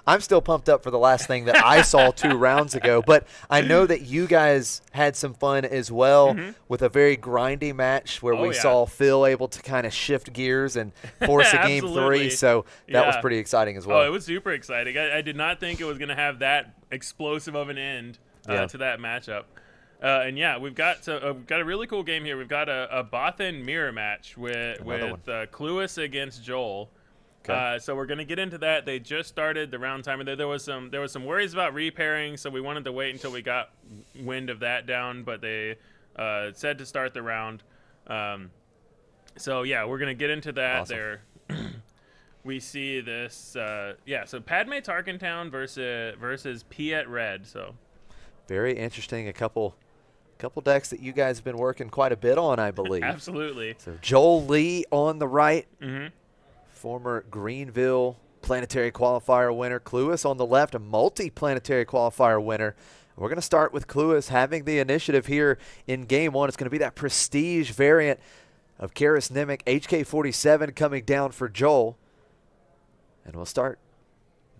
I'm still pumped up for the last thing that I saw 2 rounds ago, but I know that you guys had some fun as well with a very grindy match where we saw Phil able to kind of shift gears and force a game 3, so that was pretty exciting as well. Oh, it was super exciting. I did not think it was going to have that explosive of an end to that matchup. And yeah, we've got a really cool game here. We've got a Bothan mirror match with Cluis against Joel. Okay. So we're gonna get into that. They just started the round timer. There was some worries about repairing, so we wanted to wait until we got wind of that down. But they said to start the round. So yeah, we're gonna get into that. Awesome. There, we see this. So Padme Tarkentown versus Piet Red. So very interesting. A couple decks that you guys have been working quite a bit on, I believe. Absolutely. So Joel Lee on the right, former Greenville Planetary Qualifier winner. Cluis on the left, a multi-planetary qualifier winner. We're going to start with Cluis having the initiative here in game 1. It's going to be that prestige variant of Karis Nemec, HK47 coming down for Joel. And we'll start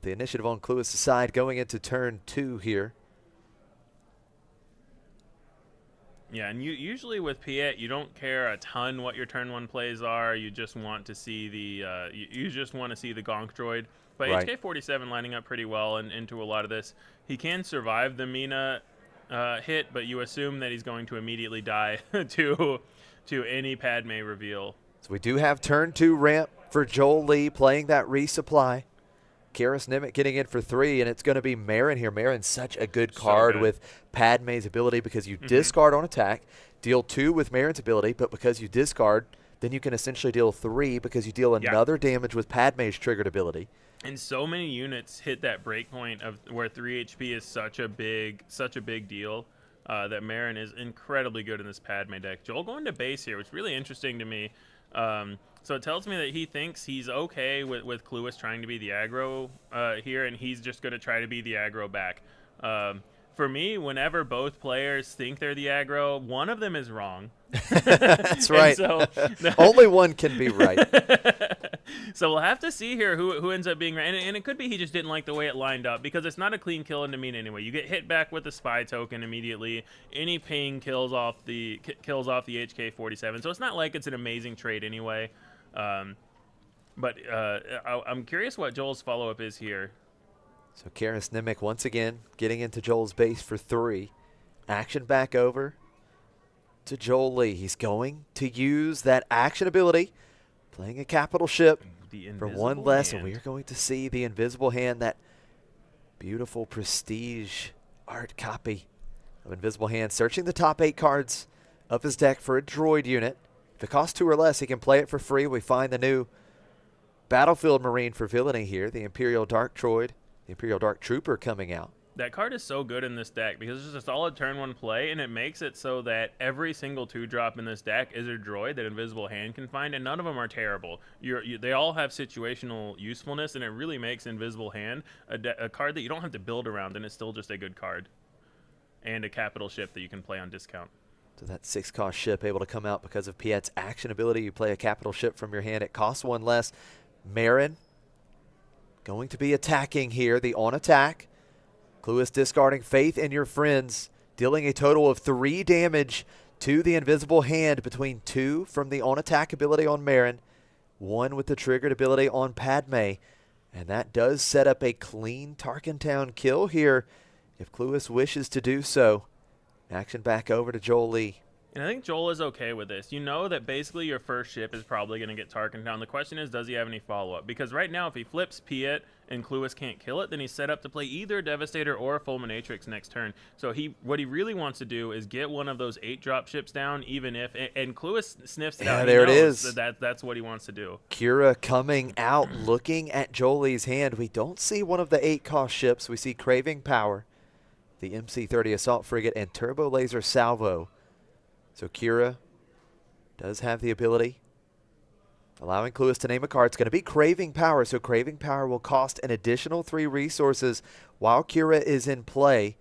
the initiative on Cluis' side going into turn 2 here. Yeah, and usually with Piet, you don't care a ton what your turn 1 plays are. You just want to see the you just want to see the Gonk droid. But right. HK47 lining up pretty well into a lot of this. He can survive the Mina hit, but you assume that he's going to immediately die to any Padme reveal. So we do have turn 2 ramp for Joel Lee playing that resupply. Karis Nemec getting in for 3, and it's going to be Marin here. Marin's such a good card with Padme's ability because you discard on attack, deal 2 with Marin's ability, but because you discard, then you can essentially deal 3 because you deal another damage with Padme's triggered ability. And so many units hit that breakpoint of where 3 HP is such a big deal that Marin is incredibly good in this Padme deck. Joel going to base here, which is really interesting to me. So it tells me that he thinks he's okay with Cluis trying to be the aggro here, and he's just going to try to be the aggro back. For me, whenever both players think they're the aggro, one of them is wrong. That's right. So, only one can be right. So we'll have to see here who ends up being right. And it could be he just didn't like the way it lined up because it's not a clean kill into Mina anyway. You get hit back with the spy token immediately. Any ping kills off the HK47. So it's not like it's an amazing trade anyway. But I'm curious what Joel's follow-up is here. So Karis Nemec once again getting into Joel's base for 3. Action back over to Joel Lee. He's going to use that action ability, playing a capital ship for 1 less, and we are going to see the Invisible Hand, that beautiful prestige art copy of Invisible Hand, searching the top 8 cards of his deck for a droid unit. If it costs 2 or less, he can play it for free. We find the new Battlefield Marine for villainy here, the Imperial Dark Droid, the Imperial Dark Trooper coming out. That card is so good in this deck because it's just a solid turn 1 play, and it makes it so that every single 2-drop in this deck is a droid that Invisible Hand can find, and none of them are terrible. They all have situational usefulness, and it really makes Invisible Hand a card that you don't have to build around, and it's still just a good card. And a capital ship that you can play on discount. So that 6-cost ship able to come out because of Piet's action ability. You play a capital ship from your hand. It costs 1 less. Marin going to be attacking here, the on attack. Cluis discarding Faith in Your Friends, dealing a total of 3 damage to the Invisible Hand, between 2 from the on attack ability on Marin, 1 with the triggered ability on Padme. And that does set up a clean Tarkentown kill here if Cluis wishes to do so. Action back over to Joel Lee. And I think Joel is okay with this. You know that basically your first ship is probably going to get Tarkentown. The question is, does he have any follow-up? Because right now, if he flips Piet and Cluis can't kill it, then he's set up to play either Devastator or a Fulminatrix next turn. So what he really wants to do is get one of those 8-drop ships down, even if... And Cluis sniffs it out. There it is. That's what he wants to do. Kira coming out, looking at Joel Lee's hand. We don't see one of the 8-cost ships. We see Craving Power, the MC-30 Assault Frigate, and Turbo Laser Salvo. So Kira does have the ability, allowing Cluis to name a card. It's going to be Craving Power, so Craving Power will cost an additional 3 resources while Kira is in play.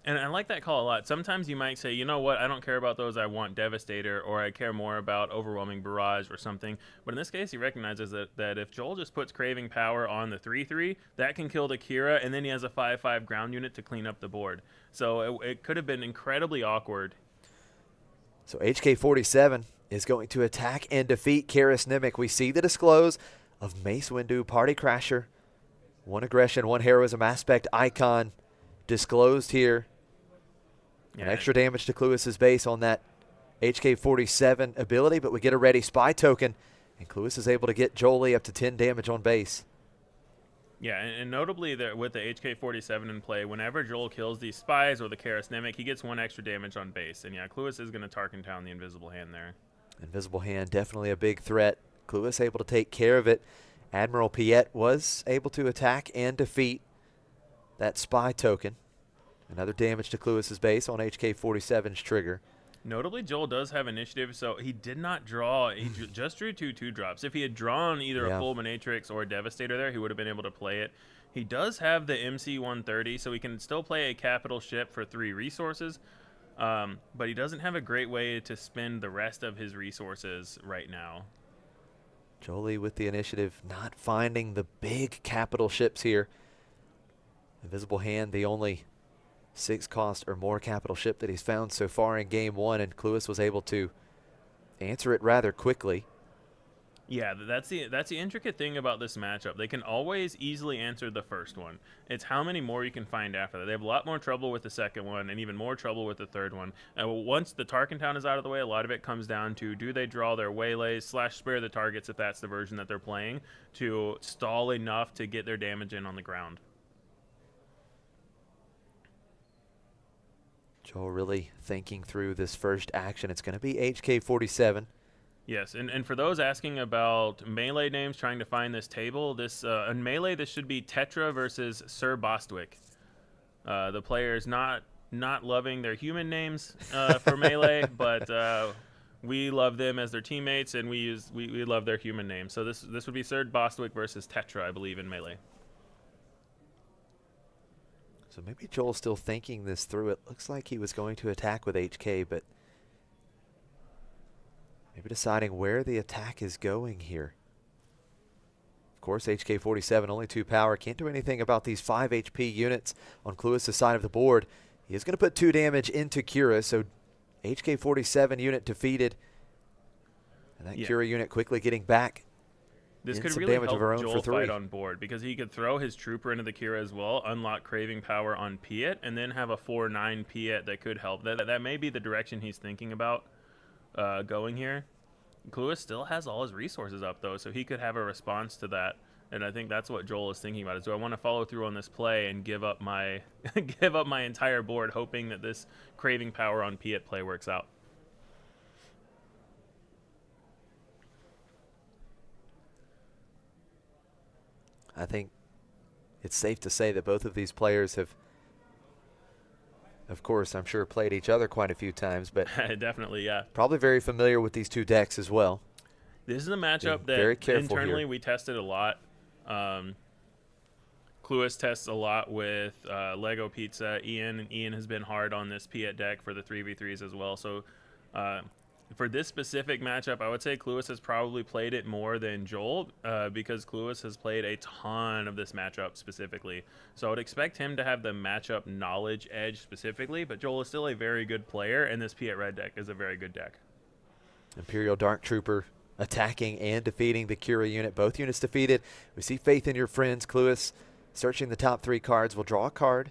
And I like that call a lot. Sometimes you might say, you know what, I don't care about those, I want Devastator, or I care more about Overwhelming Barrage or something. But in this case, he recognizes that if Joel just puts Craving Power on the 3/3, that can kill the Kira, and then he has a 5/5 ground unit to clean up the board. So it could have been incredibly awkward. So HK47 is going to attack and defeat Karis Nimic. We see the disclose of Mace Windu, Party Crasher. 1 aggression, 1 heroism aspect icon disclosed here. Yeah. An extra damage to Cluis's base on that HK47 ability, but we get a ready spy token, and Cluis is able to get Jolie up to 10 damage on base. Yeah, and notably with the HK47 in play, whenever Joel kills these spies or the Karis Nimic, he gets 1 extra damage on base. And yeah, Cluis is going to Tarkin Town the Invisible Hand there. Invisible Hand, definitely a big threat. Cluis able to take care of it. Admiral Piet was able to attack and defeat that spy token. Another damage to Cluis's base on HK47's trigger. Notably, Joel does have initiative, so he did not draw. He just drew 2 2-drops. If he had drawn either a Fulminatrix or a Devastator there, he would have been able to play it. He does have the MC-130, so he can still play a capital ship for 3 resources, but he doesn't have a great way to spend the rest of his resources right now. Jolie with the initiative, not finding the big capital ships here. Invisible Hand, the only 6-cost or more capital ship that he's found so far in game 1, and Cluis was able to answer it rather quickly. Yeah, that's the intricate thing about this matchup. They can always easily answer the first one. It's how many more you can find after that. They have a lot more trouble with the second one and even more trouble with the third one. And once the Tarkin Town is out of the way, a lot of it comes down to, do they draw their waylays / spare the targets, if that's the version that they're playing, to stall enough to get their damage in on the ground. Joel really thinking through this first action. It's going to be HK47. Yes, and for those asking about Melee names, trying to find this table, in Melee, this should be Tetra versus Sir Bostwick. The players not loving their human names for Melee, but we love them as their teammates, and we love their human names. So this would be Sir Bostwick versus Tetra, I believe, in Melee. So maybe Joel's still thinking this through. It looks like he was going to attack with HK, but maybe deciding where the attack is going here. Of course, HK47, only 2 power. Can't do anything about these 5 HP units on Cluis' side of the board. He is going to put 2 damage into Kira, so HK47 unit defeated. And that Kira unit quickly getting back. This could really help Joel fight on board, because he could throw his trooper into the Kira as well, unlock Craving Power on Piet, and then have a 4/9 Piet that could help. That may be the direction he's thinking about going here. Cluis still has all his resources up, though, so he could have a response to that. And I think that's what Joel is thinking about, is do I want to follow through on this play and give up my give up my entire board, hoping that this Craving Power on Piet play works out. I think it's safe to say that both of these players have, of course, I'm sure played each other quite a few times, but definitely, yeah. Probably very familiar with these 2 decks as well. This is a matchup that internally we tested a lot. Cluis tests a lot with Lego Pizza. Ian has been hard on this Piet deck for the 3v3s as well. So for this specific matchup, I would say Cluis has probably played it more than Joel, because Cluis has played a ton of this matchup specifically. So I would expect him to have the matchup knowledge edge specifically, but Joel is still a very good player, and this Piet Red deck is a very good deck. Imperial Dark Trooper attacking and defeating the Kira unit. Both units defeated. We see Faith in Your Friends. Cluis searching the top 3 cards. We'll draw a card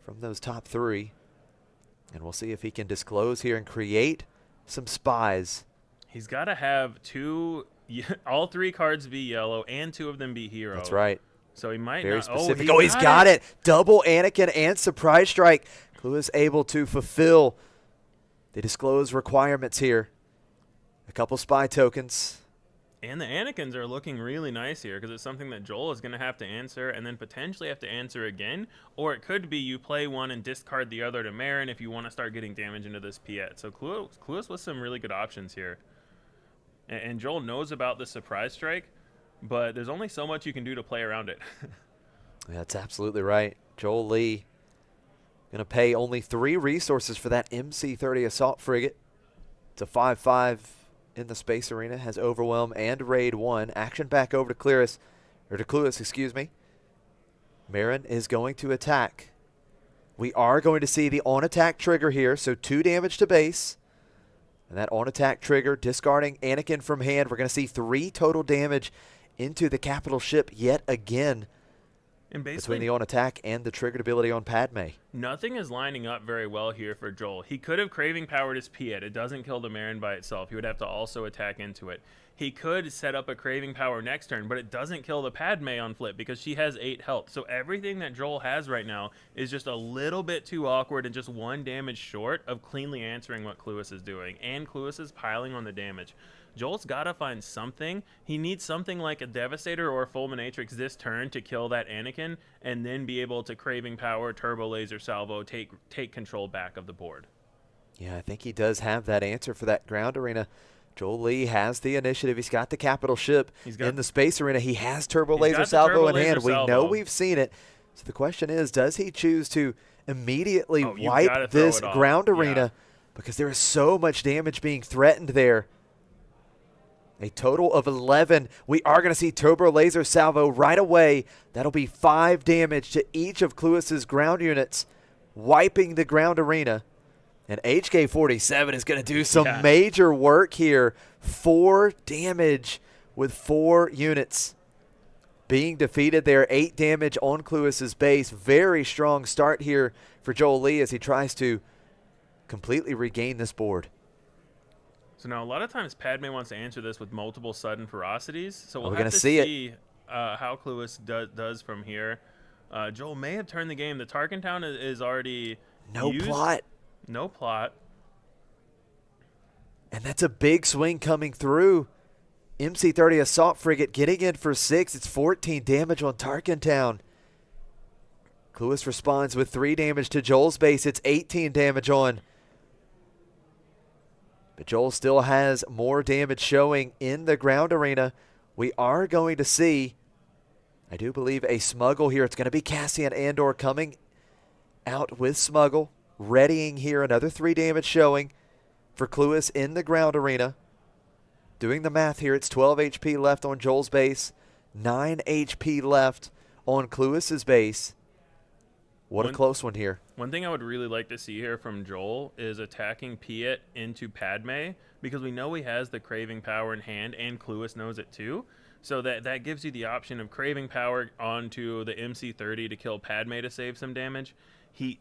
from those top 3, and we'll see if he can disclose here and create some spies. He's got to have all 3 cards be yellow and 2 of them be hero. That's right. So he might very not. Specific. He's got it. Double Anakin and Surprise Strike. Cluis able to fulfill the disclosed requirements here. A couple spy tokens. And the Anakins are looking really nice here, because it's something that Joel is going to have to answer and then potentially have to answer again. Or it could be you play one and discard the other to Marin if you want to start getting damage into this Piet. So Cluis with some really good options here. And Joel knows about the Surprise Strike, but there's only so much you can do to play around it. That's absolutely right. Joel Lee Going to pay only 3 resources for that MC-30 Assault Frigate. It's a 5/5 in the Space Arena. Has Overwhelm and Raid 1. Action back over to Cluas, excuse me. Marin is going to attack. We are going to see the on-attack trigger here, so 2 damage to base. And that on-attack trigger, discarding Anakin from hand. We're going to see 3 total damage into the capital ship yet again. And between the on-attack and the triggered ability on Padme. Nothing is lining up very well here for Joel. He could have Craving Powered his Piet. It doesn't kill the Marin by itself. He would have to also attack into it. He could set up a Craving Power next turn, but it doesn't kill the Padme on flip because she has 8 health. So everything that Joel has right now is just a little bit too awkward and just 1 damage short of cleanly answering what Cluas is doing. And Cluas is piling on the damage. Joel's got to find something. He needs something like a Devastator or a Fulminatrix this turn to kill that Anakin and then be able to Craving Power, Turbo Laser Salvo, take control back of the board. Yeah, I think he does have that answer for that ground arena. Joel Lee has the initiative. He's got the capital ship in the Space Arena. He has Turbo Laser Salvo in hand. We know we've seen it. So the question is, does he choose to immediately wipe this ground arena? Because there is so much damage being threatened there. A total of 11. We are going to see Turbo Laser Salvo right away. That'll be 5 damage to each of Cluas's ground units, wiping the ground arena. And HK-47 is going to do some major work here. 4 damage with 4 units being defeated there. 8 damage on Cluas's base. Very strong start here for Joel Lee as he tries to completely regain this board. So now a lot of times Padme wants to answer this with multiple sudden ferocities. So we'll we're have gonna to see how Cluas does from here. Joel may have turned the game. The Tarkentown is already used. Plot. No plot. And that's a big swing coming through. MC-30 Assault Frigate getting in for 6. It's 14 damage on Tarkentown. Cluas responds with 3 damage to Joel's base. It's 18 damage on. But Joel still has more damage showing in the ground arena. We are going to see, I do believe, a smuggle here. It's going to be Cassian Andor coming out with smuggle. Readying here, another 3 damage showing for Cluas in the ground arena. Doing the math here, it's 12 HP left on Joel's base, 9 HP left on Cluas's base. What a close one here. One thing I would really like to see here from Joel is attacking Piet into Padme, because we know he has the Craving Power in hand, and Cluas knows it too. So that gives you the option of Craving Power onto the MC-30 to kill Padme to save some damage.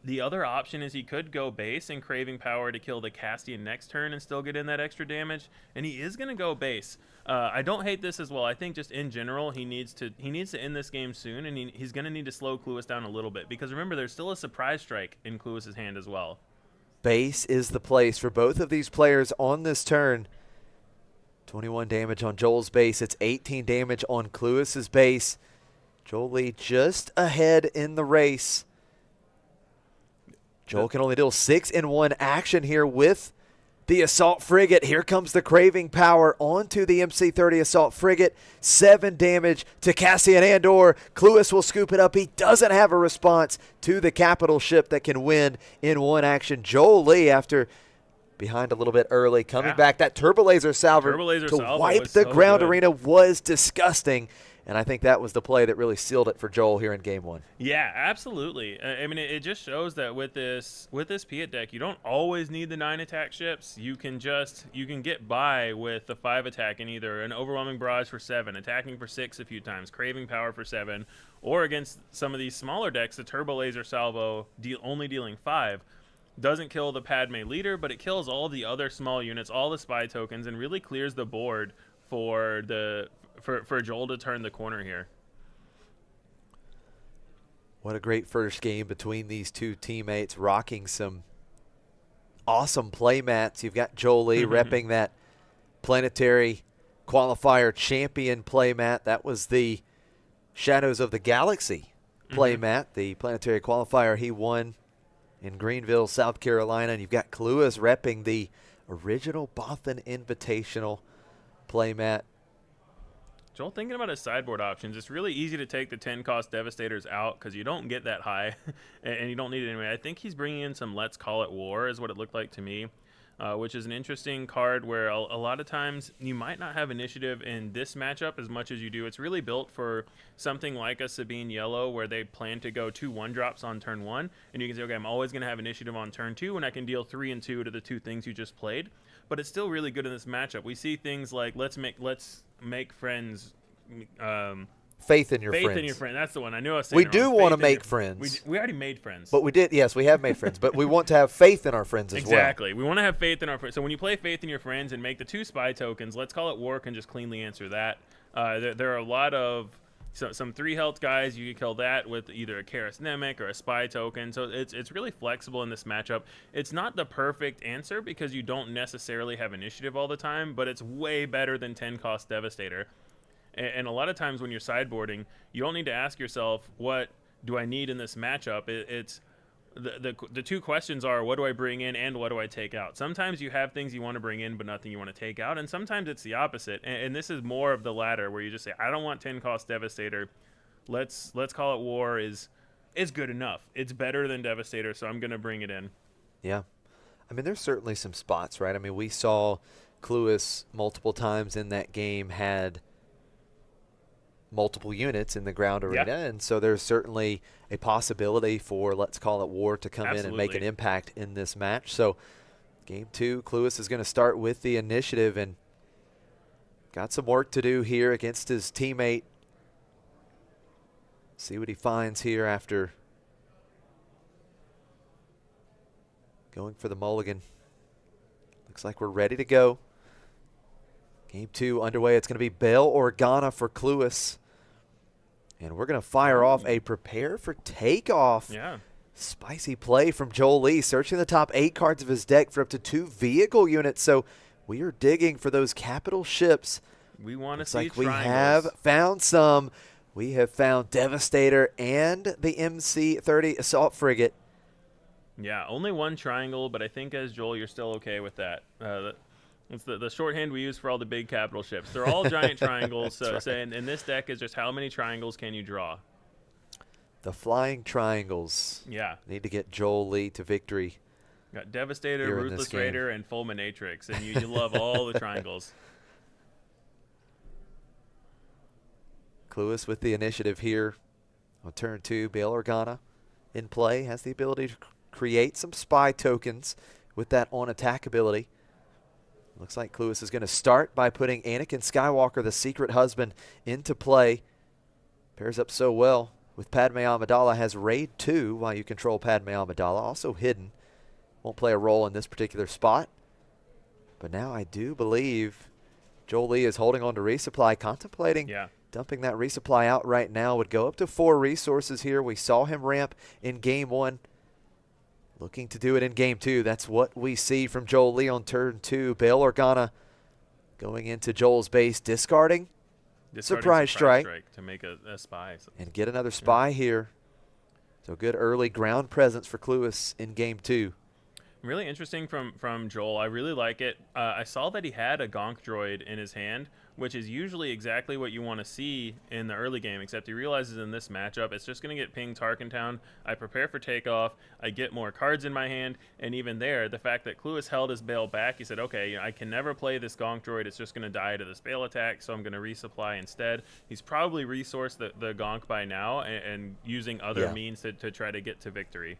The other option is he could go base and Craving Power to kill the Castian next turn and still get in that extra damage. And he is going to go base. I don't hate this as well. I think just in general he needs to end this game soon, and he's going to need to slow Cluas down a little bit, because remember, there's still a surprise strike in Cluas's hand as well. Base is the place for both of these players on this turn. 21 damage on Joel's base. It's 18 damage on Cluas's base. Joel Lee just ahead in the race. Joel can only deal 6 in 1 action here with the Assault Frigate. Here comes the Craving Power onto the MC-30 Assault Frigate. 7 damage to Cassian Andor. Cluas will scoop it up. He doesn't have a response to the capital ship that can win in 1 action. Joel Lee, after behind a little bit early, coming back. That Turbo Laser Salvo to wipe the ground arena was disgusting. And I think that was the play that really sealed it for Joel here in Game 1. Yeah, absolutely. I mean, it just shows that with this Piet deck, you don't always need the 9 attack ships. You can get by with the 5 attack in either an Overwhelming Barrage for 7, attacking for 6 a few times, Craving Power for 7, or against some of these smaller decks, the Turbo Laser Salvo only dealing 5. Doesn't kill the Padme leader, but it kills all the other small units, all the spy tokens, and really clears the board for Joel to turn the corner here. What a great first game between these two teammates, rocking some awesome play mats. You've got Joel Lee repping that Planetary Qualifier Champion play mat. That was the Shadows of the Galaxy play mat, the Planetary Qualifier he won in Greenville, South Carolina. And you've got Cluas repping the original Bothan Invitational playmat. Joel thinking about his sideboard options. It's really easy to take the 10-cost Devastators out because you don't get that high, and you don't need it anyway. I think he's bringing in some Let's Call It War is what it looked like to me, which is an interesting card where a lot of times you might not have initiative in this matchup as much as you do. It's really built for something like a Sabine Yellow where they plan to go 2 1-drops on turn 1, and you can say, okay, I'm always going to have initiative on turn 2, and I can deal 3 and 2 to the 2 things you just played. But it's still really good in this matchup. We see things like let's make friends. Faith in your friends. friends. Faith in your friend. That's the one. I knew I was saying we it do wrong. want to Faith in make friends. We already made friends. But we did. Yes, we have made friends. But we want to have faith in our friends as well. Exactly. We want to have faith in our friends. So when you play faith in your friends and make the 2 spy tokens, Let's Call It War can just cleanly answer that. There are a lot of some 3 health guys. You can kill that with either a Karis Nemec or a spy token. So it's really flexible in this matchup. It's not the perfect answer because you don't necessarily have initiative all the time, but it's way better than 10-cost Devastator. And a lot of times when you're sideboarding, you don't need to ask yourself, what do I need in this matchup? It's the 2 questions are, what do I bring in and what do I take out? Sometimes you have things you want to bring in but nothing you want to take out, and sometimes it's the opposite. And this is more of the latter, where you just say, I don't want 10-cost Devastator. Let's Call It War is good enough. It's better than Devastator, so I'm going to bring it in. Yeah. I mean, there's certainly some spots, right? I mean, we saw Cluis multiple times in that game had multiple units in the ground arena, and so there's certainly a possibility for Let's Call It War to come in and make an impact in this match. So game 2, Cluis is going to start with the initiative and got some work to do here against his teammate. See what he finds here after going for the mulligan. Looks like we're ready to go. Game 2 underway. It's going to be Bail Organa for Cluis. And we're going to fire off a prepare for takeoff. Yeah. Spicy play from Joel Lee, searching the top 8 cards of his deck for up to 2 vehicle units. So we are digging for those capital ships. We want to see like triangles. We have found some. We have found Devastator and the MC-30 Assault Frigate. Yeah, only 1 triangle, but I think as Joel, you're still okay with that. It's the shorthand we use for all the big capital ships. They're all giant triangles. So right. saying in this deck is just how many triangles can you draw? The flying triangles. Yeah. Need to get Joel Lee to victory. Got Devastator, Ruthless Raider, and Fulminatrix, and you love all the triangles. Cluis with the initiative here on turn 2. Bail Organa in play, has the ability to create some spy tokens with that on attack ability. Looks like Cluis is going to start by putting Anakin Skywalker, the secret husband, into play. Pairs up so well with Padme Amidala. Has Raid 2 while you control Padme Amidala. Also hidden. Won't play a role in this particular spot. But now I do believe Joel Lee is holding on to resupply, contemplating dumping that resupply out right now. Would go up to 4 resources here. We saw him ramp in game 1. Looking to do it in game 2. That's what we see from Joel Lee on turn 2. Bail Organa going into Joel's base, discarding surprise strike to make a spy. And get another spy here. So good early ground presence for Cluis in game 2. Really interesting from Joel. I really like it. I saw that he had a Gonk droid in his hand, which is usually exactly what you want to see in the early game, except he realizes in this matchup it's just going to get pinged Tarkentown. I prepare for takeoff. I get more cards in my hand, and even there, the fact that Cluis held his Bail back, he said, okay, I can never play this Gonk droid. It's just going to die to this Bail attack, so I'm going to resupply instead. He's probably resourced the Gonk by now and using other means to try to get to victory.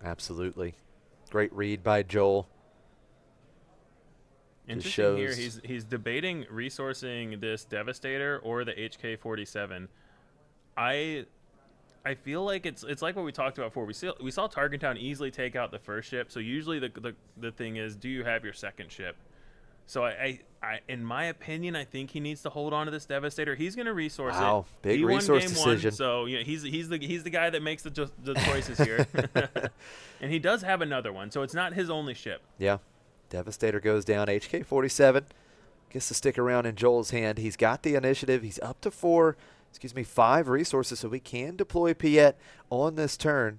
Absolutely. Great read by Joel. Interesting here, he's debating resourcing this Devastator or the HK-47. I feel like it's like what we talked about before. We saw Tarkentown easily take out the first ship. So usually the thing is, do you have your second ship? So I in my opinion, I think he needs to hold on to this Devastator. He's going to resource it. Big he resource won game decision. 1, so he's the guy that makes the choices here. And he does have another one, so it's not his only ship. Yeah. Devastator goes down. HK-47 gets to stick around in Joel's hand. He's got the initiative. He's up to 5 resources, so we can deploy Piet on this turn.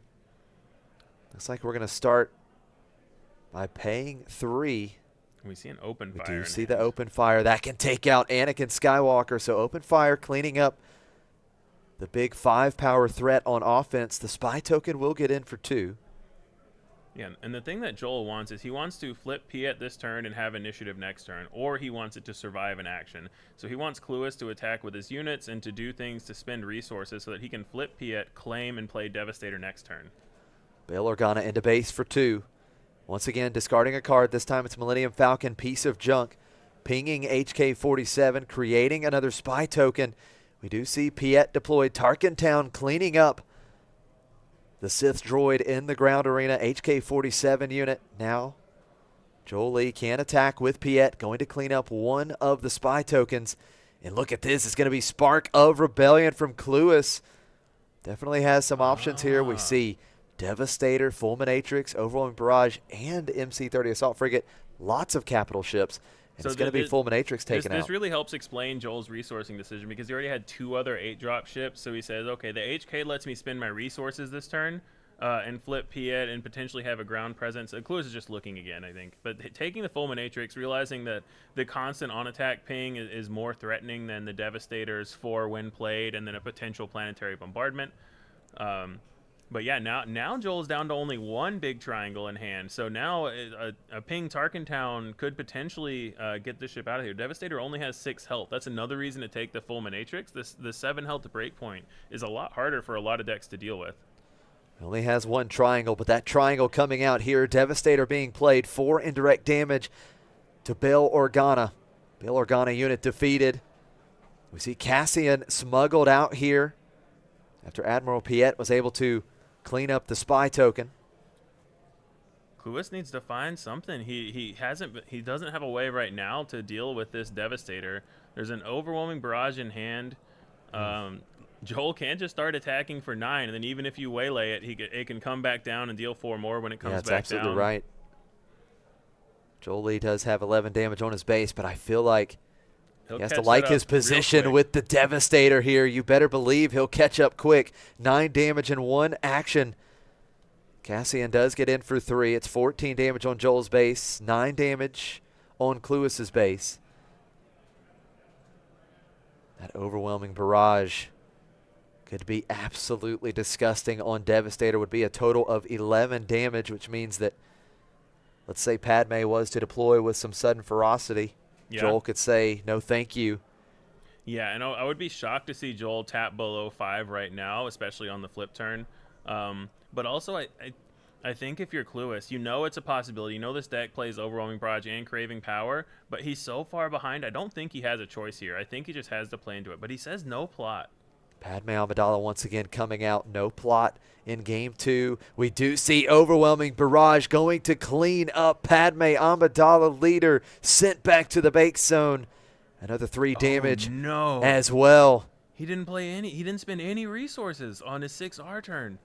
Looks like we're going to start by paying 3. We see an open We fire. do see the open fire. That can take out Anakin Skywalker. So open fire cleaning up the big 5-power threat on offense. The spy token will get in for 2. Yeah, and the thing that Joel wants is he wants to flip Piet this turn and have initiative next turn, or he wants it to survive an action. So he wants Cluis to attack with his units and to do things to spend resources so that he can flip Piet, claim, and play Devastator next turn. Bail Organa into base for 2. Once again, discarding a card. This time it's Millennium Falcon, piece of junk. Pinging HK-47, creating another spy token. We do see Piet deployed. Tarkin Town cleaning up the Sith droid in the ground arena. HK-47 unit now. Joel Lee can attack with Piet, going to clean up one of the spy tokens. And look at this. It's going to be Spark of Rebellion from Cluis. Definitely has some options here. We see Devastator, Fulminatrix, Overwhelming Barrage, and MC-30 Assault Frigate. Lots of capital ships. And it's going to be Fulminatrix taken out. This really helps explain Joel's resourcing decision because he already had 2 other 8-drop ships. So he says, okay, the HK lets me spend my resources this turn and flip Piet and potentially have a ground presence. Cluis is just looking again, I think. But taking the Fulminatrix, realizing that the constant on-attack ping is more threatening than the Devastator's 4 when played and then a potential planetary bombardment. But yeah, now Joel's down to only 1 big triangle in hand. So now a ping Tarkin Town could potentially get this ship out of here. Devastator only has 6 health. That's another reason to take the Fulminatrix. The 7 health breakpoint is a lot harder for a lot of decks to deal with. Only has 1 triangle, but that triangle coming out here. Devastator being played. 4 indirect damage to Bail Organa. Bail Organa unit defeated. We see Cassian smuggled out here after Admiral Piet was able to clean up the spy token. Cluis needs to find something. He doesn't have a way right now to deal with this Devastator. There's an Overwhelming Barrage in hand. Joel can't just start attacking for 9, and then even if you waylay it, it can come back down and deal 4 more when it comes back down. Yeah, that's absolutely right. Joel Lee does have 11 damage on his base, but I feel like he has to like his position with the Devastator here. You better believe he'll catch up quick. 9 damage in 1 action. Cassian does get in for 3. It's 14 damage on Joel's base, 9 damage on Cluis's base. That Overwhelming Barrage could be absolutely disgusting on Devastator. Would be a total of 11 damage, which means that, let's say Padme was to deploy with some sudden ferocity. Yeah. Joel could say, no thank you. Yeah, and I would be shocked to see Joel tap below 5 right now, especially on the flip turn. But also, I think if you're Cluis, you know it's a possibility. You know this deck plays Overwhelming Barrage and Craving Power, but he's so far behind, I don't think he has a choice here. I think he just has to play into it. But he says no plot. Padme Amidala once again coming out, no plot in game 2. We do see Overwhelming Barrage going to clean up Padme Amidala, leader, sent back to the bake zone. Another 3 damage as well. He didn't spend any resources on his 6R turn.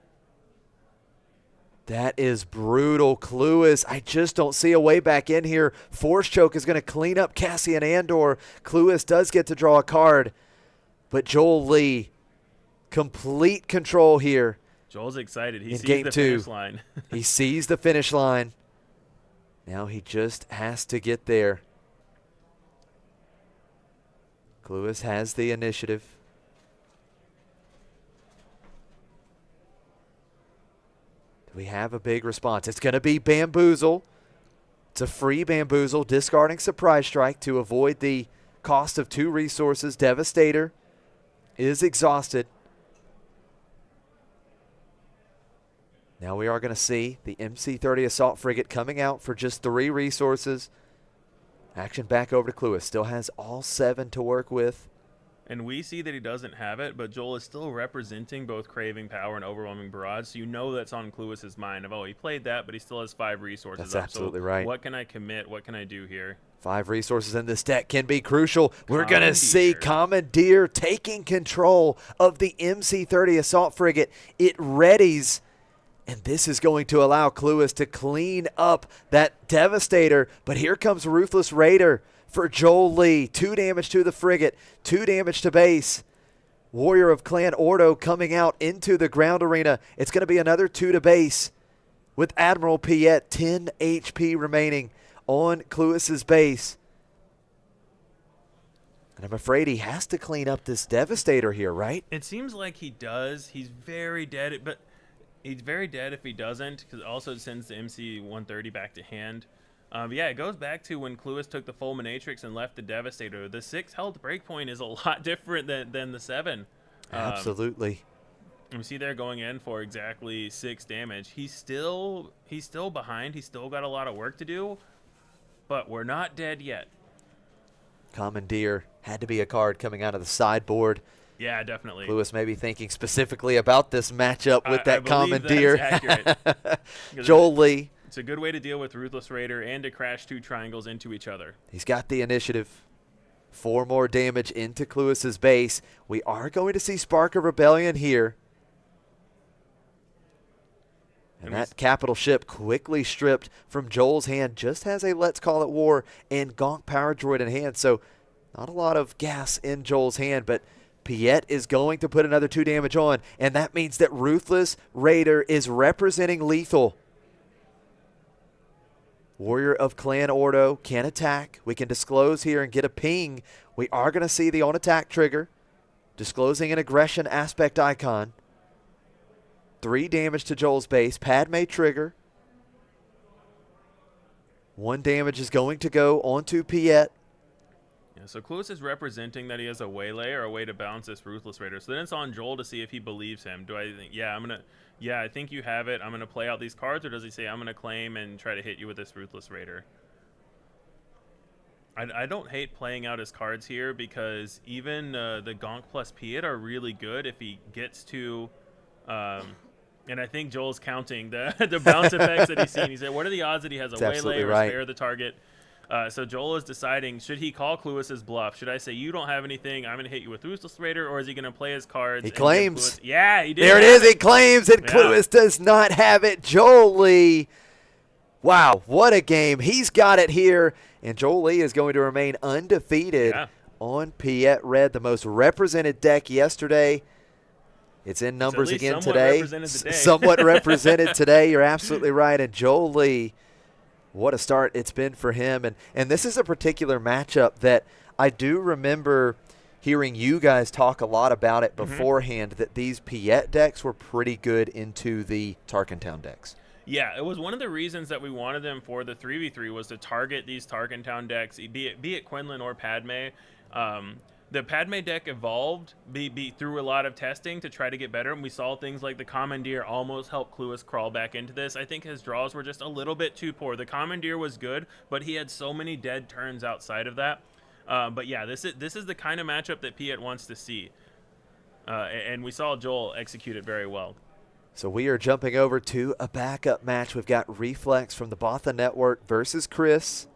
That is brutal. Cluis, I just don't see a way back in here. Force Choke is going to clean up Cassian Andor. Cluis does get to draw a card, but Joel Lee, complete control here. Joel's excited. He in sees game the 2. Finish line. He sees the finish line. Now he just has to get there. Cluis has the initiative. Do we have a big response? It's going to be Bamboozle. It's a free Bamboozle, discarding Surprise Strike to avoid the cost of 2 resources. Devastator is exhausted. Now we are going to see the MC-30 Assault Frigate coming out for just 3 resources. Action back over to Cluis. Still has all 7 to work with. And we see that he doesn't have it, but Joel is still representing both Craving Power and Overwhelming Barrage, so you know that's on Cluis's mind of, oh, he played that, but he still has 5 resources. That's absolutely right. What can I commit? What can I do here? 5 resources in this deck can be crucial. We're going to see Commandeer taking control of the MC-30 Assault Frigate. It readies. And this is going to allow Cluis to clean up that Devastator. But here comes Ruthless Raider for Joel Lee. 2 damage to the frigate, 2 damage to base. Warrior of Clan Ordo coming out into the ground arena. It's going to be another 2 to base with Admiral Piet, 10 HP remaining on Cluis's base. And I'm afraid he has to clean up this Devastator here, right? It seems like he does. He's very dead, but he's very dead if he doesn't, because it also sends the MC-130 back to hand. Yeah, it goes back to when Cluis took the Fulminatrix and left the Devastator. The 6 health breakpoint is a lot different than the 7. Absolutely. We see they're going in for exactly 6 damage. He's still behind. He's still got a lot of work to do, but we're not dead yet. Commandeer had to be a card coming out of the sideboard. Yeah, definitely. Cluis may be thinking specifically about this matchup with that I Commandeer. That is accurate. Joel Lee. It's a good way to deal with Ruthless Raider and to crash 2 triangles into each other. He's got the initiative. 4 more damage into Cluis's base. We are going to see Spark of Rebellion here. And that capital ship quickly stripped from Joel's hand, just has a Let's Call It War and Gonk Power Droid in hand. So not a lot of gas in Joel's hand, but Piet is going to put another 2 damage on, and that means that Ruthless Raider is representing lethal. Warrior of Clan Ordo can attack. We can disclose here and get a ping. We are going to see the on-attack trigger, disclosing an aggression aspect icon. 3 damage to Joel's base. Padme trigger. 1 damage is going to go onto Piet. Yeah, so Cluis is representing that he has a waylay or a way to bounce this Ruthless Raider. So then it's on Joel to see if he believes him. Do I think, I think you have it. I'm going to play out these cards, or does he say, I'm going to claim and try to hit you with this Ruthless Raider? I don't hate playing out his cards here, because even the Gonk plus Piet are really good if he gets to... and I think Joel's counting the bounce effects that he's seen. He said, what are the odds that he has a waylay or spare the target? So Joel is deciding, should he call Cluis's bluff? Should I say, you don't have anything, I'm going to hit you with Ruthless Raider, or is he going to play his cards? He claims. Yeah, he did. There it is. He claims, and Cluis does not have it. Joel Lee. Wow, what a game. He's got it here, and Joel Lee is going to remain undefeated on Piet Red, the most represented deck yesterday. It's in numbers again today. Somewhat represented today. You're absolutely right. And Joel Lee, what a start it's been for him. And this is a particular matchup that I do remember hearing you guys talk a lot about it beforehand, that these Piet decks were pretty good into the Tarkentown decks. Yeah, it was one of the reasons that we wanted them for the 3v3 was to target these Tarkentown decks, be it Quinlan or Padme. The Padme deck evolved through a lot of testing to try to get better, and we saw things like the Commandeer almost help Cluis crawl back into this. I think his draws were just a little bit too poor. The Commandeer was good, but he had so many dead turns outside of that. But yeah, this is the kind of matchup that Piet wants to see, and we saw Joel execute it very well. So we are jumping over to a backup match. We've got Reflex from the Botha Network versus Chris.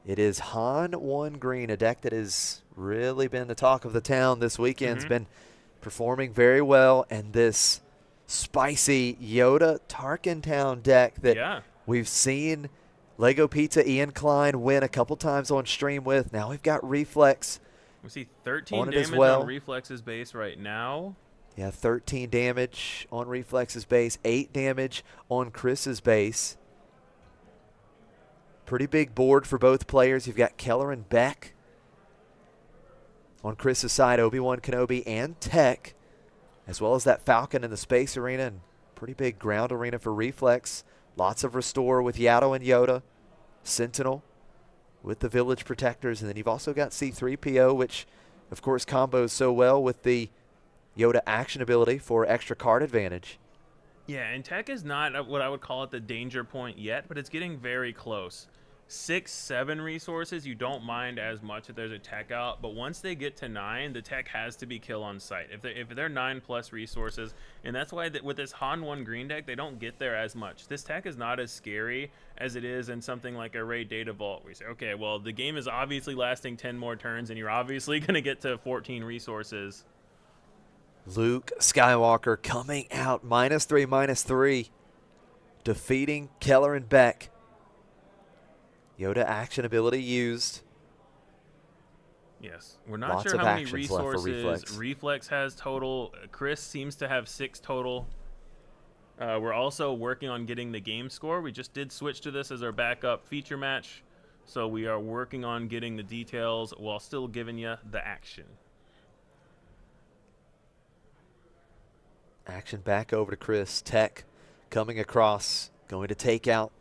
It is Han 1 Green, a deck that has really been the talk of the town this weekend. It's been performing very well, and this spicy Yoda Tarkentown deck that we've seen Lego Pizza Ian Klein win a couple times on stream with. Now we've got Reflex. We see 13 on damage on Reflex's base right now. Yeah, 13 damage on Reflex's base, 8 damage on Chris's base. Pretty big board for both players. You've got Keller and Beck. On Chris's side, Obi-Wan Kenobi and Tech, as well as that Falcon in the space arena, and pretty big ground arena for Reflex. Lots of restore with Yaddle and Yoda. Sentinel with the Village Protectors, and then you've also got C-3PO, which, of course, combos so well with the Yoda action ability for extra card advantage. Yeah, and Tech is not what I would call it the danger point yet, but it's getting very close. 6, 7 resources, you don't mind as much if there's a Tech out, but once they get to 9, the Tech has to be kill on sight. If they're 9+ resources, and that's why with this Han 1 Green deck, they don't get there as much. This Tech is not as scary as it is in something like a Raid Data Vault, where you say, okay, well, the game is obviously lasting 10 more turns, and you're obviously going to get to 14 resources. Luke Skywalker coming out -3/-3, defeating Keller and Beck. Yoda action ability used. Yes, we're not Lots sure of how many actions left for resources Reflex. Reflex has total. Chris seems to have 6 total. We're also working on getting the game score. We just did switch to this as our backup feature match. So we are working on getting the details while still giving you the action. Action back over to Chris. Tech coming across, going to take out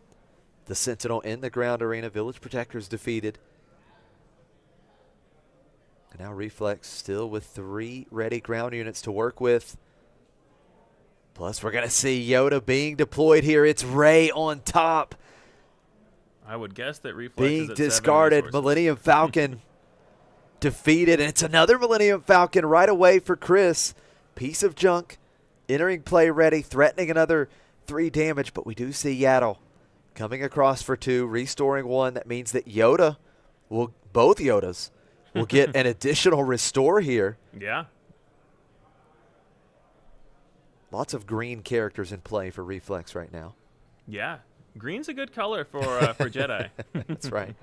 the Sentinel in the ground arena. Village Protectors defeated. And now Reflex still with 3 ready ground units to work with. Plus, we're going to see Yoda being deployed here. It's Ray on top. I would guess that Reflex being is at discarded. Millennium Falcon defeated. And it's another Millennium Falcon right away for Chris. Piece of junk. Entering play ready. Threatening another 3 damage. But we do see YATL coming across for 2. Restoring 1. That means that Yoda will, both Yodas, will get an additional restore here. Yeah. Lots of green characters in play for Reflex right now. Yeah. Green's a good color for Jedi. That's right.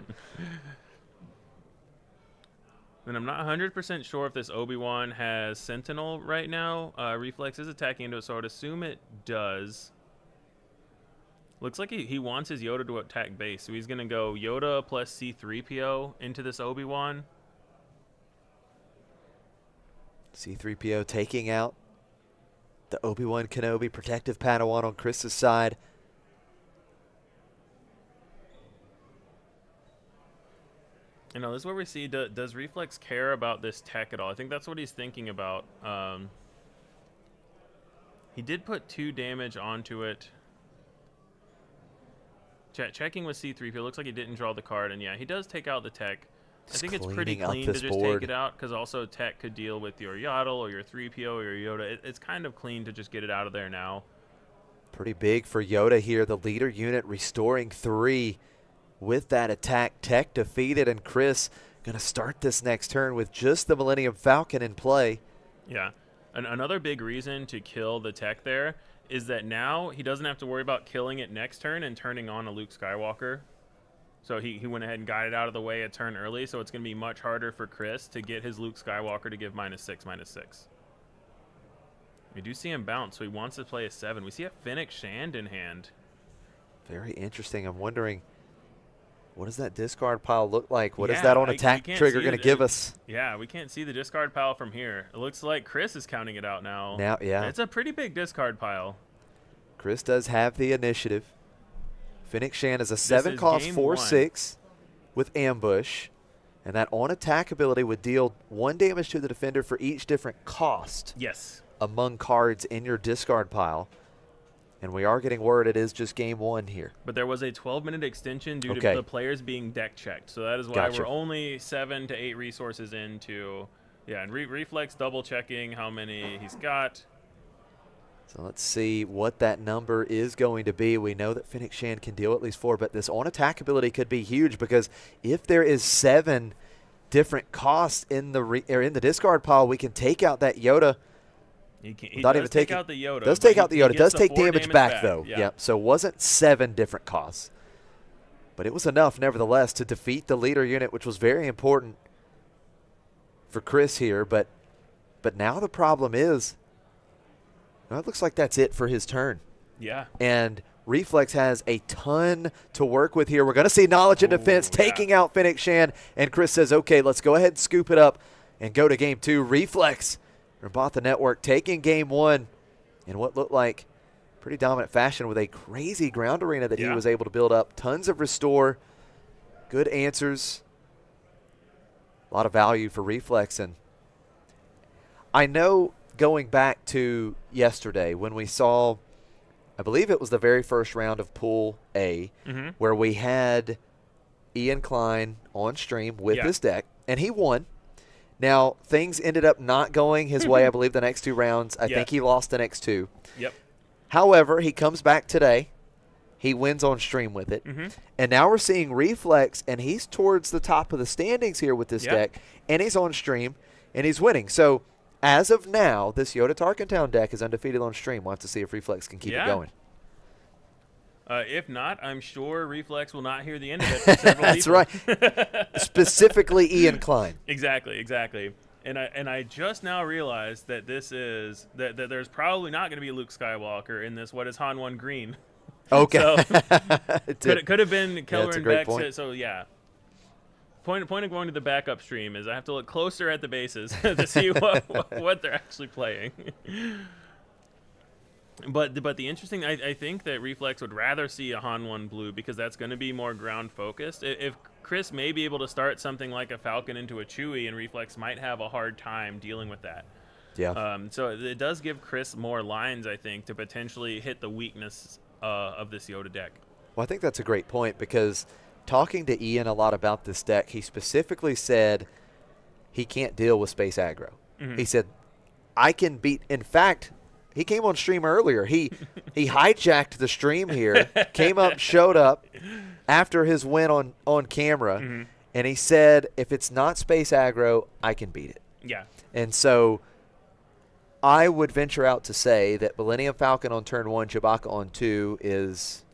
And I'm not 100% sure if this Obi-Wan has Sentinel right now. Reflex is attacking into it, so I would assume it does. Looks like he wants his Yoda to attack base, so he's going to go Yoda plus C-3PO into this Obi-Wan. C-3PO taking out the Obi-Wan Kenobi, protective Padawan on Chris's side. You know, this is where we see, does Reflex care about this tech at all? I think that's what he's thinking about. He did put 2 damage onto it. Checking with C-3PO, looks like he didn't draw the card, and yeah, he does take out the tech. I think it's pretty clean to just take it out, because also tech could deal with your Yaddle or your 3PO or your Yoda. It's kind of clean to just get it out of there now. Pretty big for Yoda here. The leader unit restoring 3 with that attack. Tech defeated, and Chris going to start this next turn with just the Millennium Falcon in play. Yeah. Another big reason to kill the tech there is that now he doesn't have to worry about killing it next turn and turning on a Luke Skywalker. So he went ahead and got it out of the way a turn early, so it's going to be much harder for Chris to get his Luke Skywalker to give -6/-6. We do see him bounce, so he wants to play a 7. We see a Fennec Shand in hand. Very interesting. I'm wondering, what does that discard pile look like? What is that on attack trigger going to give us? Yeah, we can't see the discard pile from here. It looks like Chris is counting it out now. Yeah. It's a pretty big discard pile. Chris does have the initiative. Fennec Shand is a 7-cost 4/6 with ambush. And that on attack ability would deal 1 damage to the defender for each different cost. Yes. Among cards in your discard pile. And we are getting word it is just game 1 here. But there was a 12-minute extension due to the players being deck checked. So that is why we're only 7 to 8 resources into. Yeah, and Reflex double checking how many he's got. So let's see what that number is going to be. We know that Fennec Shand can deal at least 4, but this on attack ability could be huge, because if there is 7 different costs in the discard pile, we can take out that Yoda. He does take out the Yoda. Does take out the Yoda. Does take damage back, though. Yeah. So it wasn't 7 different costs. But it was enough, nevertheless, to defeat the leader unit, which was very important for Chris here. But now the problem is, it looks like that's it for his turn. Yeah. And Reflex has a ton to work with here. We're going to see Knowledge and Defense taking out Fennec Shand. And Chris says, okay, let's go ahead and scoop it up and go to game 2. Reflex, Rabatha Network, taking game 1 in what looked like pretty dominant fashion with a crazy ground arena that he was able to build up. Tons of restore, good answers, a lot of value for Reflex. And I know going back to yesterday when we saw, I believe it was the very first round of Pool A, where we had Ian Klein on stream with his deck, and he won. Now, things ended up not going his way, I believe, the next 2 rounds. I think he lost the next 2. Yep. However, he comes back today. He wins on stream with it. And now we're seeing Reflex, and he's towards the top of the standings here with this deck, and he's on stream, and he's winning. So, as of now, this Yoda Tarkentown deck is undefeated on stream. We'll have to see if Reflex can keep it going. If not, I'm sure Reflex will not hear the end of it for several That's right. Specifically Ian Klein. Exactly. And I just now realized that this is that there's probably not going to be Luke Skywalker in this. What is Han 1 green? Okay. So could have been Keller and Beck. So yeah. Point of going to the backup stream is I have to look closer at the bases to see what they're actually playing. But the interesting, I think that Reflex would rather see a Han 1 blue because that's going to be more ground focused. If Chris may be able to start something like a Falcon into a Chewie, and Reflex might have a hard time dealing with that. Yeah. So it does give Chris more lines, I think, to potentially hit the weakness of this Yoda deck. Well, I think that's a great point because talking to Ian a lot about this deck, he specifically said he can't deal with space aggro. He said, I can beat – in fact – he came on stream earlier. He hijacked the stream here, came up, showed up after his win on camera, and he said, if it's not space aggro, I can beat it. Yeah. And so I would venture out to say that Millennium Falcon on turn 1, Chewbacca on 2 is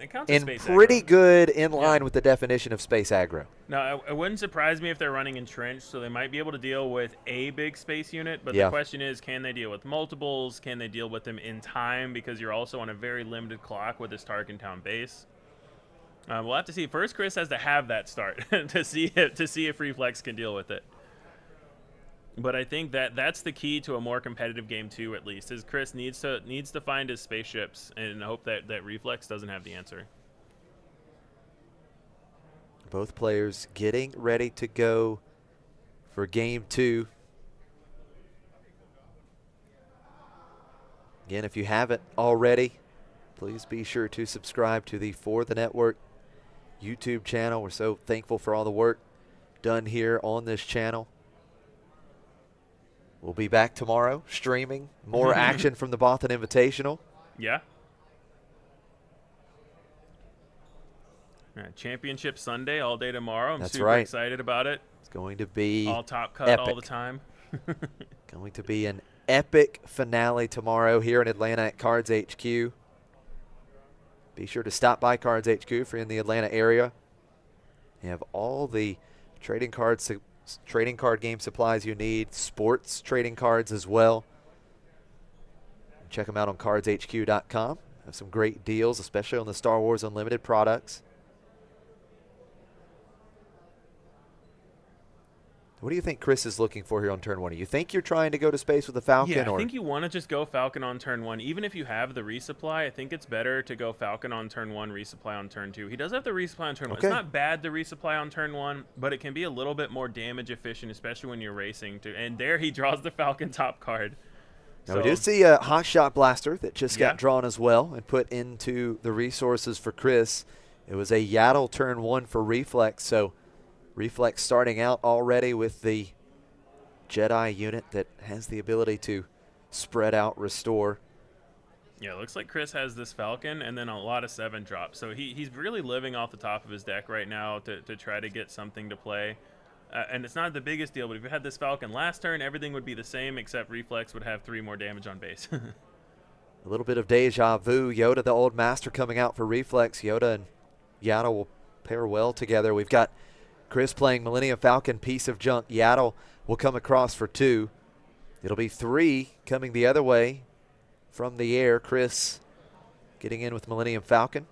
pretty good in line with the definition of space aggro. Now, it wouldn't surprise me if they're running entrenched, so they might be able to deal with a big space unit, but the question is, can they deal with multiples? Can they deal with them in time? Because you're also on a very limited clock with this Tarkin Town base. We'll have to see. First, Chris has to have that start to see if Reflex can deal with it. But I think that's the key to a more competitive game too. At least is Chris needs to find his spaceships and hope that Reflex doesn't have the answer. Both players getting ready to go for game 2. Again, if you haven't already, please be sure to subscribe to the For the Network YouTube channel. We're so thankful for all the work done here on this channel. We'll be back tomorrow streaming more action from the Boston Invitational. Yeah. Championship Sunday all day tomorrow. I'm super excited about it. It's going to be all top cut epic. All the time. Going to be an epic finale tomorrow here in Atlanta at CardsHQ. Be sure to stop by CardsHQ if you're in the Atlanta area. You have all the trading card game supplies you need, sports trading cards as well. Check them out on CardsHQ.com. Have some great deals, especially on the Star Wars Unlimited products. What do you think Chris is looking for here on turn 1? Do you think you're trying to go to space with a Falcon? Yeah, I think you want to just go Falcon on turn 1. Even if you have the resupply, I think it's better to go Falcon on turn 1, resupply on turn 2. He does have the resupply on turn 1. It's not bad to resupply on turn 1, but it can be a little bit more damage efficient, especially when you're racing. And there he draws the Falcon top card. Now we do see a Hot Shot Blaster that just got drawn as well and put into the resources for Chris. It was a YATL turn 1 for Reflex, so Reflex starting out already with the Jedi unit that has the ability to spread out, restore. Yeah, it looks like Chris has this Falcon and then a lot of 7 drops. So he's really living off the top of his deck right now to try to get something to play. And it's not the biggest deal, but if you had this Falcon last turn, everything would be the same except Reflex would have 3 more damage on base. A little bit of deja vu. Yoda, the old master, coming out for Reflex. Yoda and YATL will pair well together. We've got Chris playing Millennium Falcon, piece of junk. YATL will come across for 2. It'll be 3 coming the other way from the air. Chris getting in with Millennium Falcon.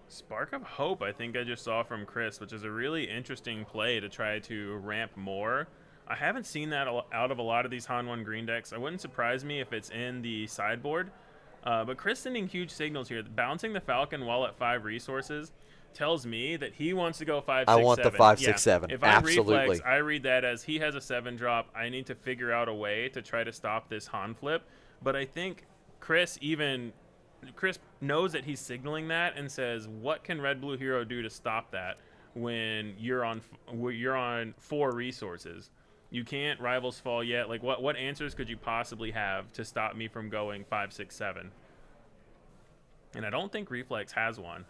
Spark of Hope, I think I just saw from Chris, which is a really interesting play to try to ramp more. I haven't seen that out of a lot of these Han 1 green decks. It wouldn't surprise me if it's in the sideboard. But Chris sending huge signals here. Bouncing the Falcon while at 5 resources tells me that he wants to go 5, 6, 7. I want the 5, 6, 7. If Absolutely. I Reflex, I read that as he has a 7 drop. I need to figure out a way to try to stop this Han flip. But I think Chris knows that he's signaling that and says, what can Red Blue Hero do to stop that when you're on 4 resources? You can't Rivals Fall yet. Like what answers could you possibly have to stop me from going 5, 6, 7? And I don't think Reflex has one.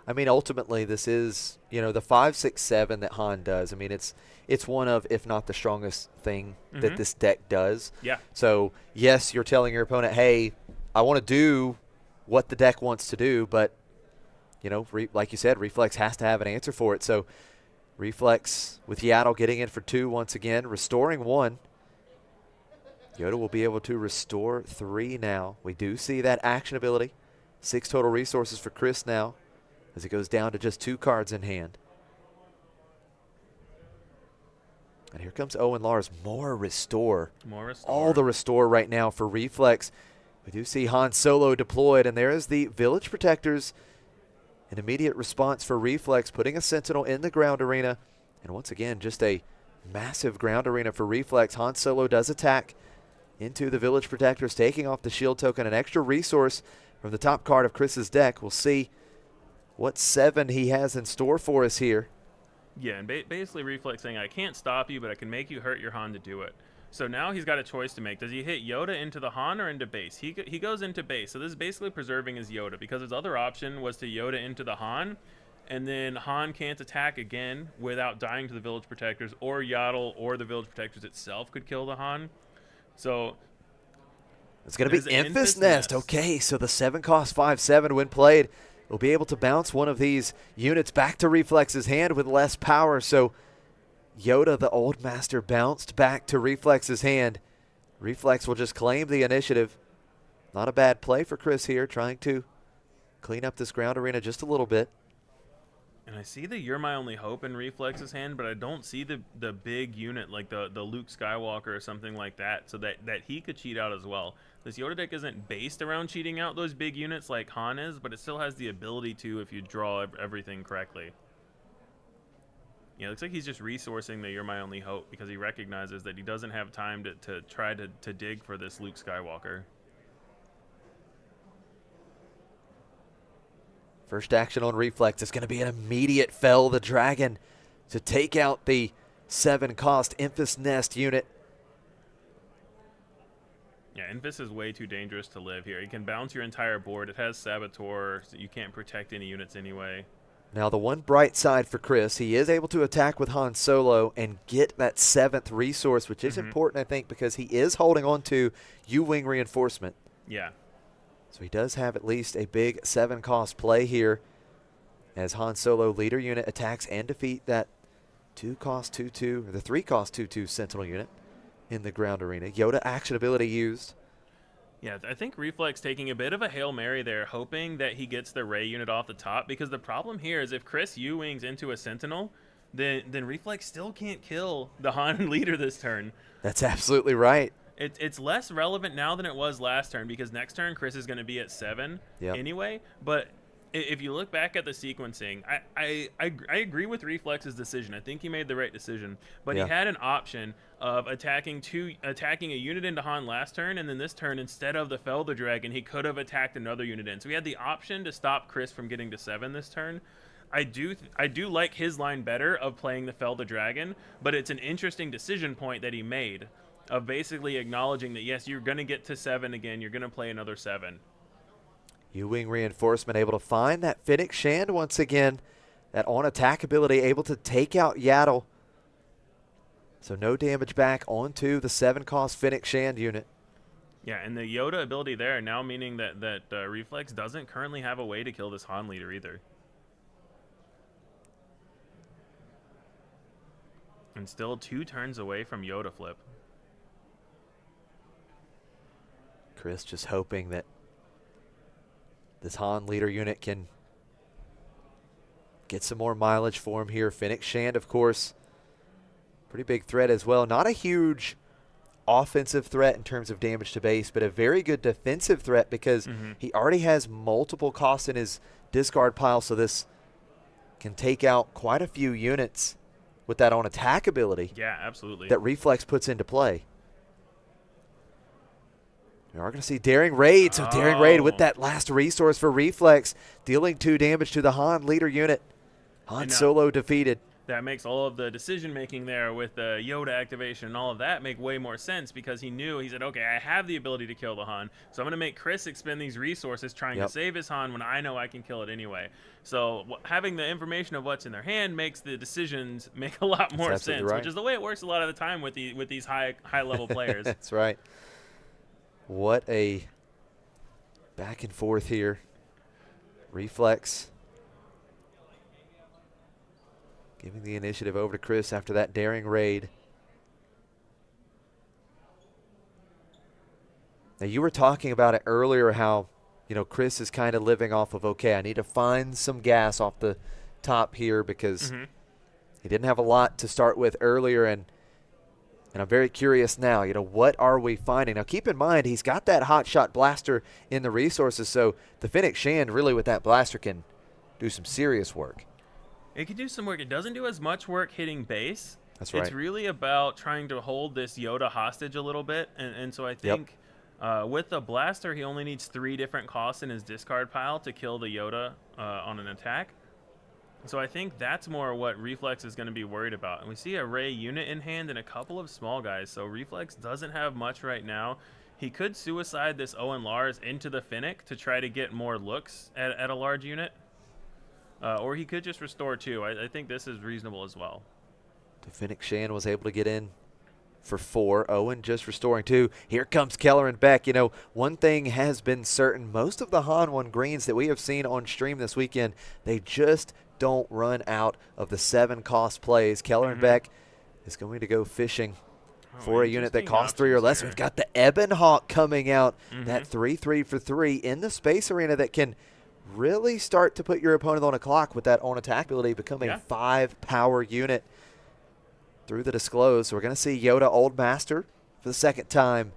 I mean, ultimately, this is, the 5, 6, 7 that Han does. I mean, it's one of, if not the strongest thing that this deck does. Yeah. So, yes, you're telling your opponent, hey, I want to do what the deck wants to do, but, like you said, Reflex has to have an answer for it. So, Reflex with Yaddle getting in for 2 once again, restoring 1. Yoda will be able to restore 3 now. We do see that action ability. 6 total resources for Chris now as it goes down to just 2 cards in hand. And here comes Owen Lars. More restore. More restore. All the restore right now for Reflex. We do see Han Solo deployed, and there is the Village Protectors. An immediate response for Reflex, putting a Sentinel in the ground arena. And once again, just a massive ground arena for Reflex. Han Solo does attack into the Village Protectors, taking off the shield token, an extra resource from the top card of Chris's deck. We'll see what 7 he has in store for us here. Yeah, and basically Reflex saying, I can't stop you, but I can make you hurt your Han to do it. So now he's got a choice to make. Does he hit Yoda into the Han or into base? He goes into base. So this is basically preserving his Yoda, because his other option was to Yoda into the Han, and then Han can't attack again without dying to the Village Protectors, or Yaddle or the Village Protectors itself could kill the Han. So it's going to be Infest Nest. Okay, so the 7 cost 5/7 when played will be able to bounce one of these units back to Reflex's hand with less power. So Yoda, the old master, bounced back to Reflex's hand. Reflex will just claim the initiative. Not a bad play for Chris here, trying to clean up this ground arena just a little bit. And I see the You're My Only Hope in Reflex's hand, but I don't see the big unit like the Luke Skywalker or something like that, so that he could cheat out as well. This Yoda deck isn't based around cheating out those big units like Han is, but it still has the ability to if you draw everything correctly. Yeah, it looks like he's just resourcing the You're My Only Hope because he recognizes that he doesn't have time to try to dig for this Luke Skywalker. First action on Reflex is going to be an immediate Fell the Dragon to take out the 7 cost Infest Nest unit. Yeah, Infest is way too dangerous to live here. It can bounce your entire board. It has Saboteur, so you can't protect any units anyway. Now the one bright side for Chris, he is able to attack with Han Solo and get that 7th resource, which is important, I think, because he is holding on to U-Wing reinforcement. Yeah. So he does have at least a big 7 cost play here as Han Solo leader unit attacks and defeat that 2 cost 2/2, or the 3 cost 2/2 Sentinel unit in the ground arena. Yoda action ability used. Yeah, I think Reflex taking a bit of a Hail Mary there, hoping that he gets the Ray unit off the top, because the problem here is if Chris U-Wings into a Sentinel, then Reflex still can't kill the Han leader this turn. That's absolutely right. It's less relevant now than it was last turn, because next turn Chris is going to be at 7 anyway, but if you look back at the sequencing, I agree with Reflex's decision. I think he made the right decision, but he had an option of attacking a unit into Han last turn, and then this turn, instead of the Fell the Dragon, he could have attacked another unit in. So he had the option to stop Chris from getting to 7 this turn. I do like his line better of playing the Fell the Dragon, but it's an interesting decision point that he made of basically acknowledging that, yes, you're going to get to 7 again, you're going to play another 7. U-Wing reinforcement able to find that Fennec Shand once again. That on-attack ability able to take out Yaddle. So no damage back onto the 7 cost Fennec Shand unit. Yeah, and the Yoda ability there now meaning that Reflex doesn't currently have a way to kill this Han leader either. And still 2 turns away from Yoda flip. Chris just hoping that this Han leader unit can get some more mileage for him here. Fennec Shand, of course, pretty big threat as well. Not a huge offensive threat in terms of damage to base, but a very good defensive threat because he already has multiple costs in his discard pile, so this can take out quite a few units with that on-attack ability. Yeah, absolutely. That Reflex puts into play. We are going to see Daring Raid. So Daring Raid with that last resource for Reflex, dealing 2 damage to the Han leader unit. Han Solo defeated. That makes all of the decision-making there with the Yoda activation and all of that make way more sense, because he said, okay, I have the ability to kill the Han, so I'm going to make Chris expend these resources trying to save his Han when I know I can kill it anyway. So having the information of what's in their hand makes the decisions make a lot more sense, which is the way it works a lot of the time with these high-level players. That's right. What a back and forth here. Reflex Giving the initiative over to Chris after that daring raid. Now, you were talking about it earlier how, you know, Chris is kind of living off of, okay, I need to find some gas off the top here because he didn't have a lot to start with earlier, and I'm very curious now, you know, what are we finding? Now, keep in mind, he's got that hotshot blaster in the resources, so the Fennec Shand really with that blaster can do some serious work. It can do some work. It doesn't do as much work hitting base. That's right. It's really about trying to hold this Yoda hostage a little bit, and so I think with the blaster, he only needs 3 different costs in his discard pile to kill the Yoda on an attack. So I think that's more what Reflex is going to be worried about. And we see a Ray unit in hand and a couple of small guys. So Reflex doesn't have much right now. He could suicide this Owen Lars into the Fennec to try to get more looks at a large unit. Or he could just restore 2. I think this is reasonable as well. The Fennec Shand was able to get in for 4. Owen just restoring 2. Here comes Keller and Beck. You know, one thing has been certain. Most of the Han 1 greens that we have seen on stream this weekend, they just don't run out of the 7-cost plays. Keller and Beck is going to go fishing for a unit that costs 3 or less. We've got the Ebon Hawk coming out, that 3/3 for 3 in the space arena that can really start to put your opponent on a clock with that on-attack ability, become a 5-power unit through the disclose. So we're going to see Yoda Old Master for the 2nd time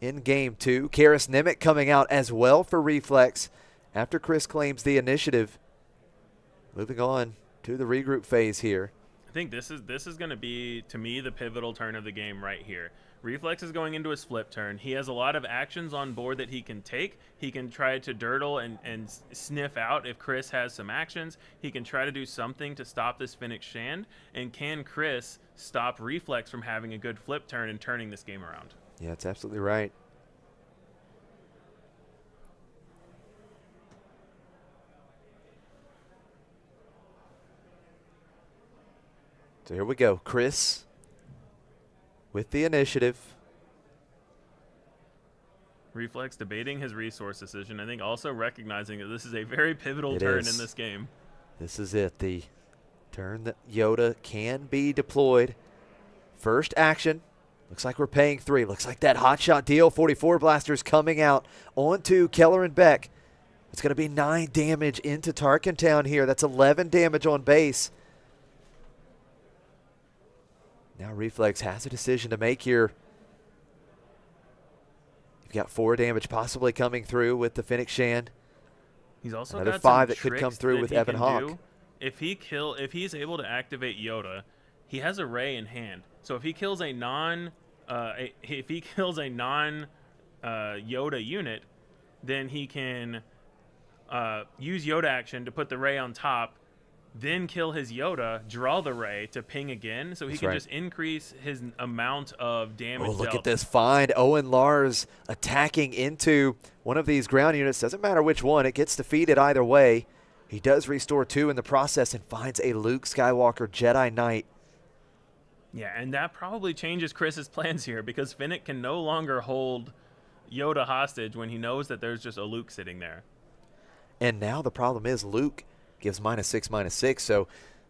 in Game 2. Karis Nemec coming out as well for Reflex after Chris claims the initiative. Moving on to the regroup phase here. I think this is going to be, to me, the pivotal turn of the game right here. Reflex is going into his flip turn. He has a lot of actions on board that he can take. He can try to dirtle and sniff out if Chris has some actions. He can try to do something to stop this Fennec Shand. And can Chris stop Reflex from having a good flip turn and turning this game around? Yeah, that's absolutely right. So here we go. Chris with the initiative. Reflex debating his resource decision. I think also recognizing that this is a very pivotal turn in this game. This is it. The turn that Yoda can be deployed. First action. Looks like we're paying 3. Looks like that hotshot deal. 44 blasters coming out onto Keller and Beck. It's going to be 9 damage into Tarkin Town here. That's 11 damage on base. Now Reflex has a decision to make here. You've got 4 damage possibly coming through with the Fennec Shand. He's also another got 5 some that could come tricks through that with he Ebon can Hawk. do. If he's able to activate Yoda, he has a Ray in hand. So if he kills a non Yoda unit, then he can use Yoda action to put the Ray on top, then kill his Yoda, draw the Ray to ping again, so he can just increase his amount of damage. Oh, look dealt. at this find. Owen Lars attacking into one of these ground units. Doesn't matter which one. It gets defeated either way. He does restore 2 in the process and finds a Luke Skywalker Jedi Knight. Yeah, and that probably changes Chris's plans here because Fennec can no longer hold Yoda hostage when he knows that there's just a Luke sitting there. And now the problem is Luke gives -6/-6, so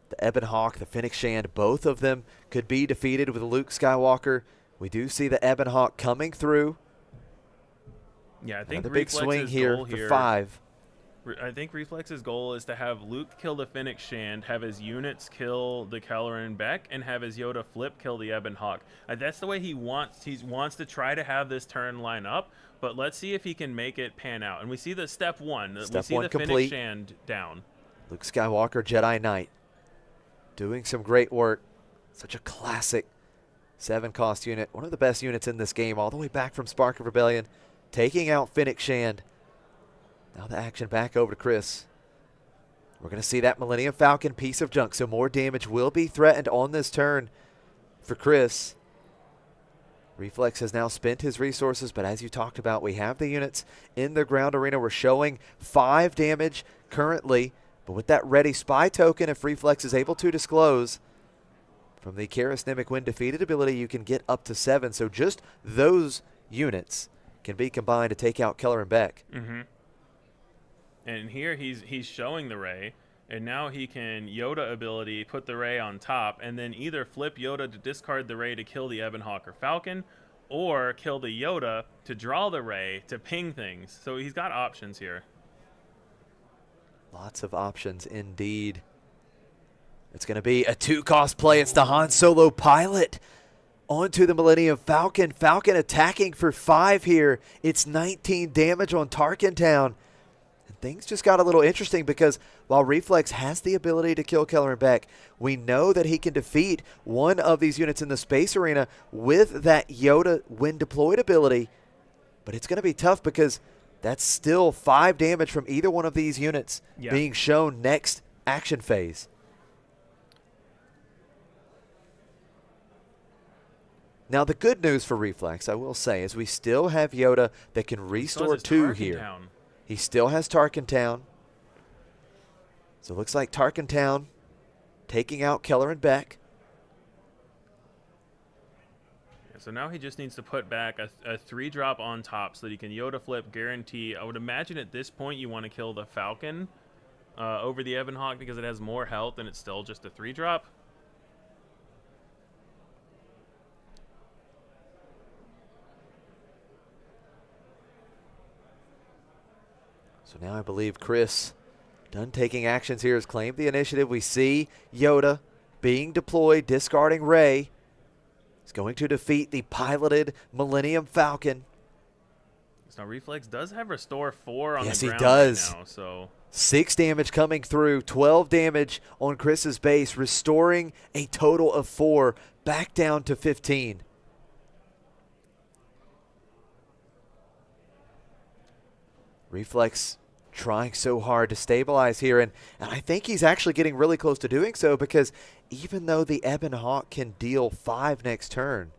the Ebon Hawk, the Fennec Shand, both of them could be defeated with Luke Skywalker. We do see the Ebon Hawk coming through. Yeah, I think the big swing here for 5. I think Reflex's goal is to have Luke kill the Fennec Shand, have his units kill the Keller and Beck, and have his Yoda flip kill the Ebon Hawk. That's the way he wants. He wants to try to have this turn line up, but let's see if he can make it pan out. And we see the step 1. We see the Fennec Shand down. Luke Skywalker, Jedi Knight, doing some great work. Such a classic 7-cost unit. One of the best units in this game, all the way back from Spark of Rebellion, taking out Fennec Shand. Now the action back over to Chris. We're going to see that Millennium Falcon piece of junk, so more damage will be threatened on this turn for Chris. Reflex has now spent his resources, but as you talked about, we have the units in the ground arena. We're showing 5 damage currently, but with that ready spy token, if Reflex is able to disclose from the Karis Nemec when defeated ability, you can get up to 7. So just those units can be combined to take out Keller and Beck. And here he's showing the Ray. And now he can Yoda ability, put the Ray on top, and then either flip Yoda to discard the Ray to kill the Ebonhawk or Falcon, or kill the Yoda to draw the Ray to ping things. So he's got options here. Lots of options indeed. It's going to be a 2-cost play. It's the Han Solo pilot onto the Millennium Falcon. Falcon attacking for 5 here. It's 19 damage on Tarkin Town. And things just got a little interesting because while Reflex has the ability to kill Kelleran Beck, we know that he can defeat one of these units in the space arena with that Yoda when deployed ability. But it's going to be tough because that's still 5 damage from either one of these units being shown next action phase. Now, the good news for Reflex, I will say, is we still have Yoda that can restore 2 here. Town. He still has Tarkin Town. So it looks like Tarkin Town taking out Kelleran Beck. Yeah, so now he just needs to put back a 3-drop on top so that he can Yoda flip, guarantee. I would imagine at this point you want to kill the Falcon over the Ebonhawk because it has more health and it's still just a 3-drop. So now I believe Chris, done taking actions here, has claimed the initiative. We see Yoda being deployed, discarding Ray. He's going to defeat the piloted Millennium Falcon. Now Reflex does have Restore 4 on yes, the ground he does. right now, so 6 damage coming through, 12 damage on Chris's base, restoring a total of 4, back down to 15. Reflex trying so hard to stabilize here, and I think he's actually getting really close to doing so because even though the Ebonhawk can deal 5 next turn,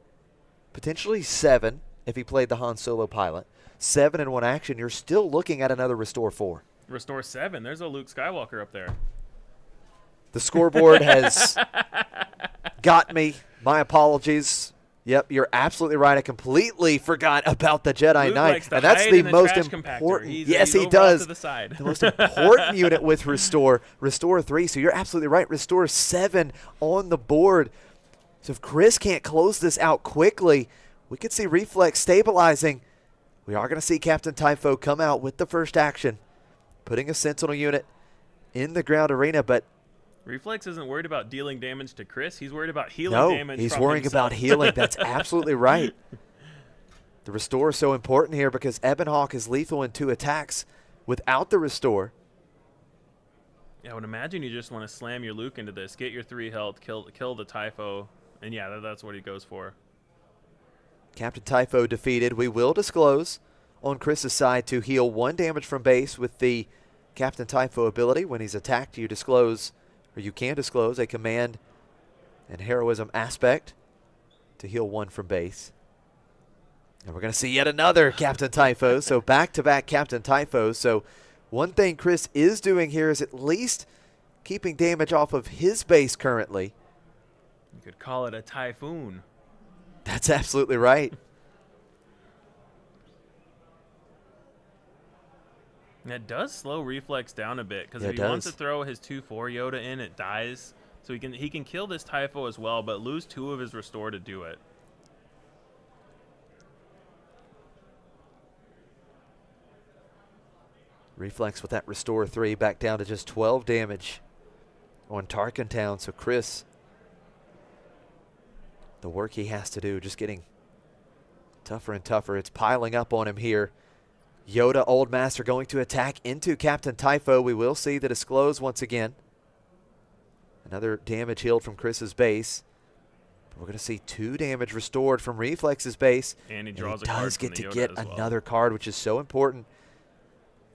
potentially 7 if he played the Han Solo pilot, 7 in one action, you're still looking at another Restore 4. Restore 7. There's a Luke Skywalker up there. The scoreboard has got me. My apologies. Yep, you're absolutely right. I completely forgot about the Jedi Luke Knight, likes to and that's hide the in the most trash important. compactor. Yes, he's he over off does. to the side. The most important unit with Restore 3. So you're absolutely right. Restore 7 on the board. So if Chris can't close this out quickly, we could see Reflex stabilizing. We are going to see Captain Typho come out with the first action, putting a Sentinel unit in the ground arena, but Reflex isn't worried about dealing damage to Chris. He's worried about healing damage. He's from worrying himself. about healing. That's absolutely right. The Restore is so important here because Ebonhawk is lethal in 2 attacks without the Restore. Yeah, I would imagine you just want to slam your Luke into this, get your 3 health, kill the Typho, and yeah, that's what he goes for. Captain Typho defeated. We will disclose on Chris's side to heal 1 damage from base with the Captain Typho ability. When he's attacked, you disclose, or you can disclose, a command and heroism aspect to heal 1 from base. And we're going to see yet another Captain Typho. So back-to-back Captain Typhos. So one thing Chris is doing here is at least keeping damage off of his base currently. You could call it a typhoon. That's absolutely right. That does slow Reflex down a bit because Yeah, if he wants to throw his 2/4 Yoda in, it dies. So he can kill this Typho as well, but lose 2 of his Restore to do it. Reflex with that Restore 3 back down to just 12 damage on Tarkin Town. So Chris, the work he has to do just getting tougher and tougher. It's piling up on him here. Yoda Old Master going to attack into Captain Typho. We will see the disclose once again. Another damage healed from Chris's base. But we're going to see 2 damage restored from Reflex's base. And he draws and a card does from get the to Yoda get as well. another card, which is so important.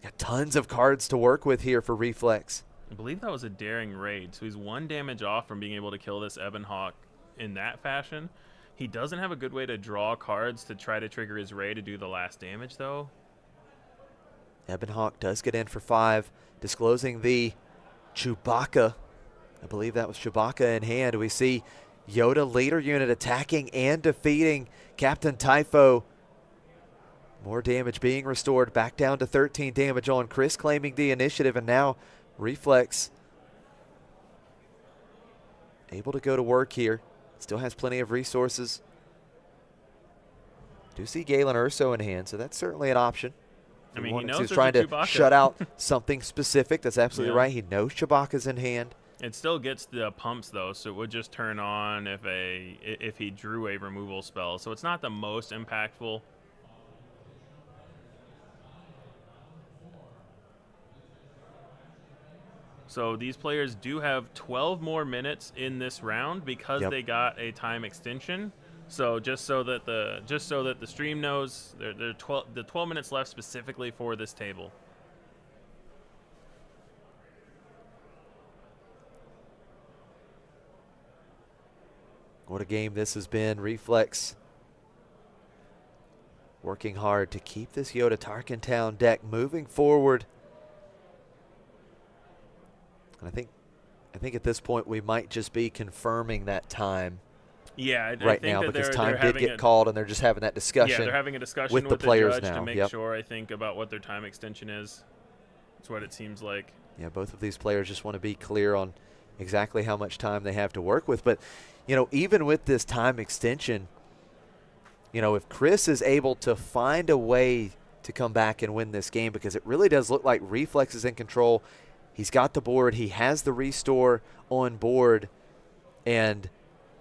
Got tons of cards to work with here for Reflex. I believe that was a daring raid, so he's 1 damage off from being able to kill this Ebonhawk in that fashion. He doesn't have a good way to draw cards to try to trigger his raid to do the last damage, though. Ebonhawk does get in for 5, disclosing the Chewbacca. I believe that was Chewbacca in hand. We see Yoda leader unit attacking and defeating Captain Typho. More damage being restored, back down to 13 damage on Chris, claiming the initiative, and now Reflex able to go to work here. Still has plenty of resources. Do see Galen Urso in hand, so that's certainly an option. I mean, he knows he's trying to shut out something specific. That's absolutely right. He knows Chewbacca's in hand. It still gets the pumps though, so it would just turn on if he drew a removal spell. So it's not the most impactful. So these players do have 12 more minutes in this round because they got a time extension. So just so that the stream knows, the 12 minutes left specifically for this table. What a game this has been. Reflex working hard to keep this Yoda Tarkentown deck moving forward. And I think at this point we might just be confirming that time. Yeah, right think now that because time did get called and they're just having that discussion. Yeah, they're having a discussion with the players judge now to make sure, I think, about what their time extension is. That's what it seems like. Yeah, both of these players just want to be clear on exactly how much time they have to work with. But, you know, even with this time extension, you know, if Chris is able to find a way to come back and win this game, because it really does look like Reflex is in control. He's got the board. He has the restore on board. And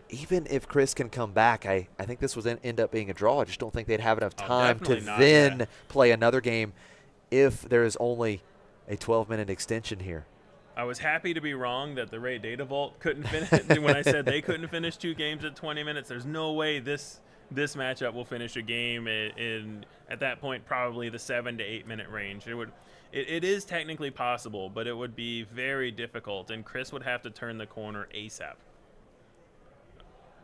even if Chris can come back, I think this would end up being a draw. I just don't think they'd have enough time to then play another game if there is only a 12-minute extension here. I was happy to be wrong that the Ray Data Vault couldn't finish. When I said they couldn't finish 2 games at 20 minutes, there's no way this matchup will finish a game in at that point probably the 7 to 8 minute range. It is technically possible, but it would be very difficult, and Chris would have to turn the corner ASAP.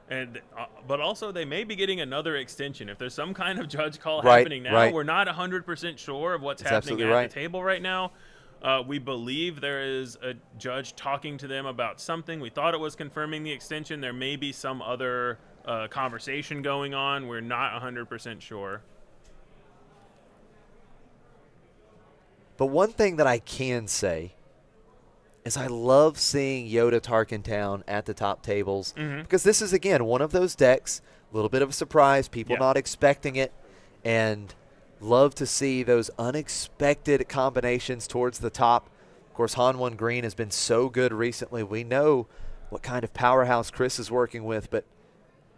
And but also they may be getting another extension. If there's some kind of judge call happening now, we're not 100% sure of what's happening at the table right now. We believe there is a judge talking to them about something. We thought it was confirming the extension. There may be some other conversation going on. We're not 100% sure. But one thing that I can say is I love seeing Yoda Tarkentown at the top tables because this is, again, one of those decks, a little bit of a surprise, people not expecting it, and love to see those unexpected combinations towards the top. Of course, Han1 Green has been so good recently. We know what kind of powerhouse Chris is working with, but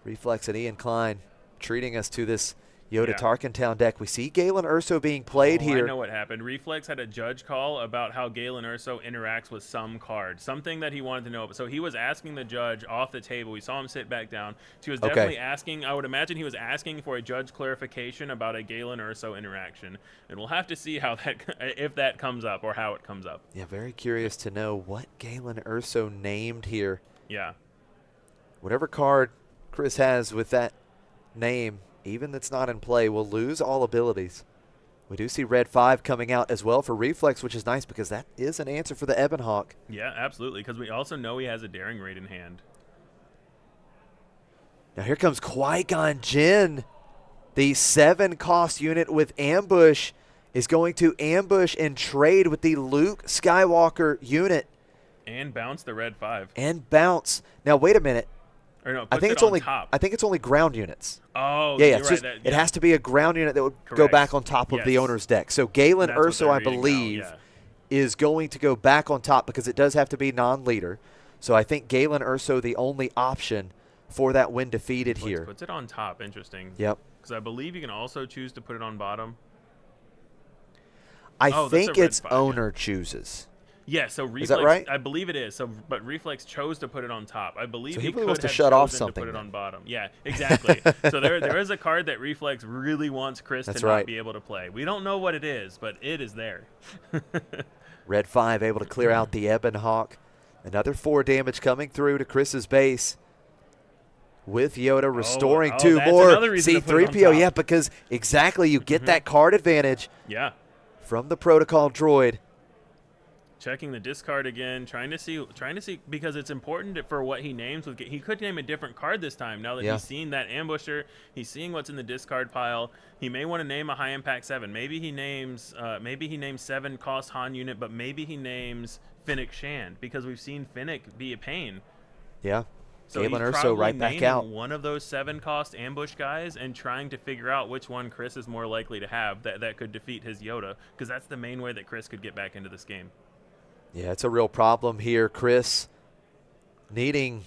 Reflex and Ian Klein treating us to this Yoda Tarkentown deck. We see Galen Urso being played here. I know what happened. Reflex had a judge call about how Galen Urso interacts with some cards, something that he wanted to know. So he was asking the judge off the table. We saw him sit back down. So he was definitely asking, I would imagine he was asking for a judge clarification about a Galen Urso interaction. And we'll have to see how that, if that comes up or how it comes up. Yeah, very curious to know what Galen Urso named here. Yeah. Whatever card Chris has with that name, even that's not in play, will lose all abilities. We do see Red 5 coming out as well for Reflex, which is nice because that is an answer for the Ebon Hawk. Yeah, absolutely, because we also know he has a Daring Raid in hand. Now here comes Qui-Gon Jinn. The 7-cost unit with Ambush is going to ambush and trade with the Luke Skywalker unit. And bounce the Red 5. And bounce. Now wait a minute. Or no, I think it's only top. I think it's only ground units. Oh, yeah, it's just, it has to be a ground unit that would go back on top of the owner's deck. So Galen Urso, I believe, is going to go back on top because it does have to be non-leader. So I think Galen Urso the only option for that when defeated here. Puts it on top. Interesting. Yep. Because I believe you can also choose to put it on bottom. I think it's owner chooses. Yeah, so Reflex, is that right? I believe it is. So, but Reflex chose to put it on top. I believe so he really wants could to have shut off chosen something. To put it on bottom. Yeah, exactly. So there is a card that Reflex really wants Chris to not be able to play. We don't know what it is, but it is there. Red 5 able to clear out the Ebon Hawk. Another 4 damage coming through to Chris's base. With Yoda restoring 2 more. C-3PO, yeah, because exactly you get that card advantage. Yeah. From the protocol droid. Checking the discard again, trying to see because it's important for what he names. He could name a different card this time. Now that he's seen that ambusher, he's seeing what's in the discard pile. He may want to name a high impact 7. Maybe he names 7-cost Han unit, but maybe he names Fennec Shand because we've seen Fennec be a pain. Yeah. So Galen he's Urso probably right back naming out. one of those 7-cost ambush guys and trying to figure out which one Chris is more likely to have that could defeat his Yoda, because that's the main way that Chris could get back into this game. Yeah, it's a real problem here. Chris needing,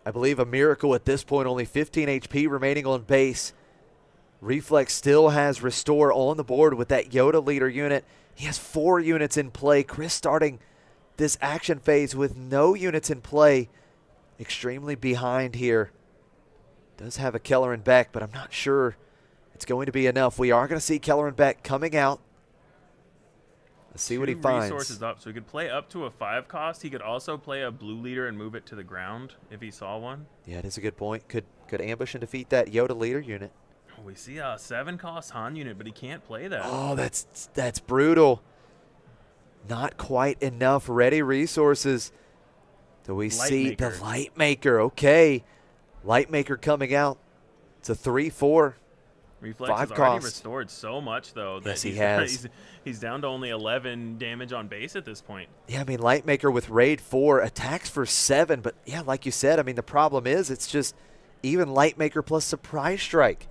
I believe, a miracle at this point. Only 15 HP remaining on base. Reflex still has Restore on the board with that Yoda leader unit. He has 4 units in play. Chris starting this action phase with no units in play. Extremely behind here. Does have a Keller and Beck, but I'm not sure it's going to be enough. We are going to see Keller and Beck coming out. Let's see what he finds. Resources up, so he could play up to a 5-cost. He could also play a blue leader and move it to the ground if he saw one. Yeah, it is a good point. Could ambush and defeat that Yoda leader unit. We see a 7-cost Han unit, but he can't play that. Oh, that's brutal. Not quite enough ready resources. Do we see the Lightmaker? Okay. Lightmaker coming out. It's a 3/4. Reflex 5 has cost. already restored so much, though. That Yes, he has. He's down to only 11 damage on base at this point. Yeah, I mean, Lightmaker with Raid 4, attacks for 7. But, yeah, like you said, I mean, the problem is it's just even Lightmaker plus Surprise Strike.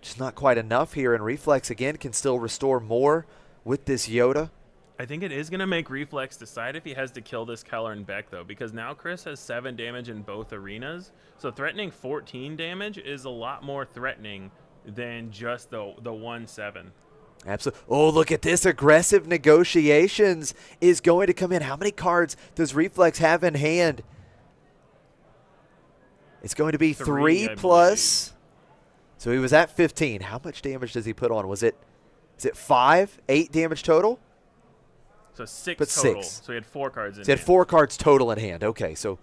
Just not quite enough here. And Reflex, again, can still restore more with this Yoda. I think it is going to make Reflex decide if he has to kill this Keller and Beck, though, because now Chris has 7 damage in both arenas. So threatening 14 damage is a lot more threatening than just the 1/7. Absolutely. Oh, look at this. Aggressive Negotiations is going to come in. How many cards does Reflex have in hand? It's going to be 3 plus. So he was at 15. How much damage does he put on? Is it 5? 8 damage total? So 6 but total. 6. So he had 4 cards in So he had hand. 4 cards total in hand. Okay, so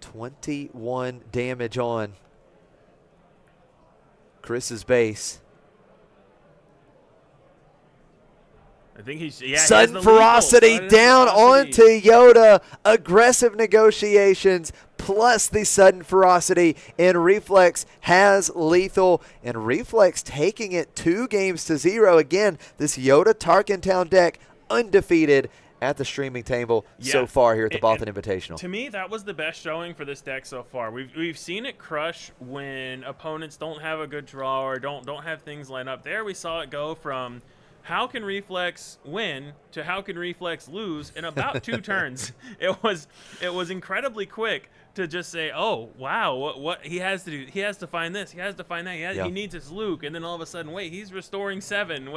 21 damage on Chris's base. I think he's Sudden Ferocity down onto Yoda. Aggressive Negotiations plus the Sudden Ferocity. And Reflex has lethal. And Reflex taking it 2-0. Again, this Yoda Tarkentown deck undefeated at the streaming table so far here at the Boston Invitational. To me, that was the best showing for this deck so far. We've seen it crush when opponents don't have a good draw or don't have things line up. There we saw it go from how can Reflex win to how can Reflex lose in about 2 turns. It was incredibly quick to just say, oh wow, what he has to do, he has to find this, he has to find that, he needs his Luke, and then all of a sudden, wait, he's restoring 7.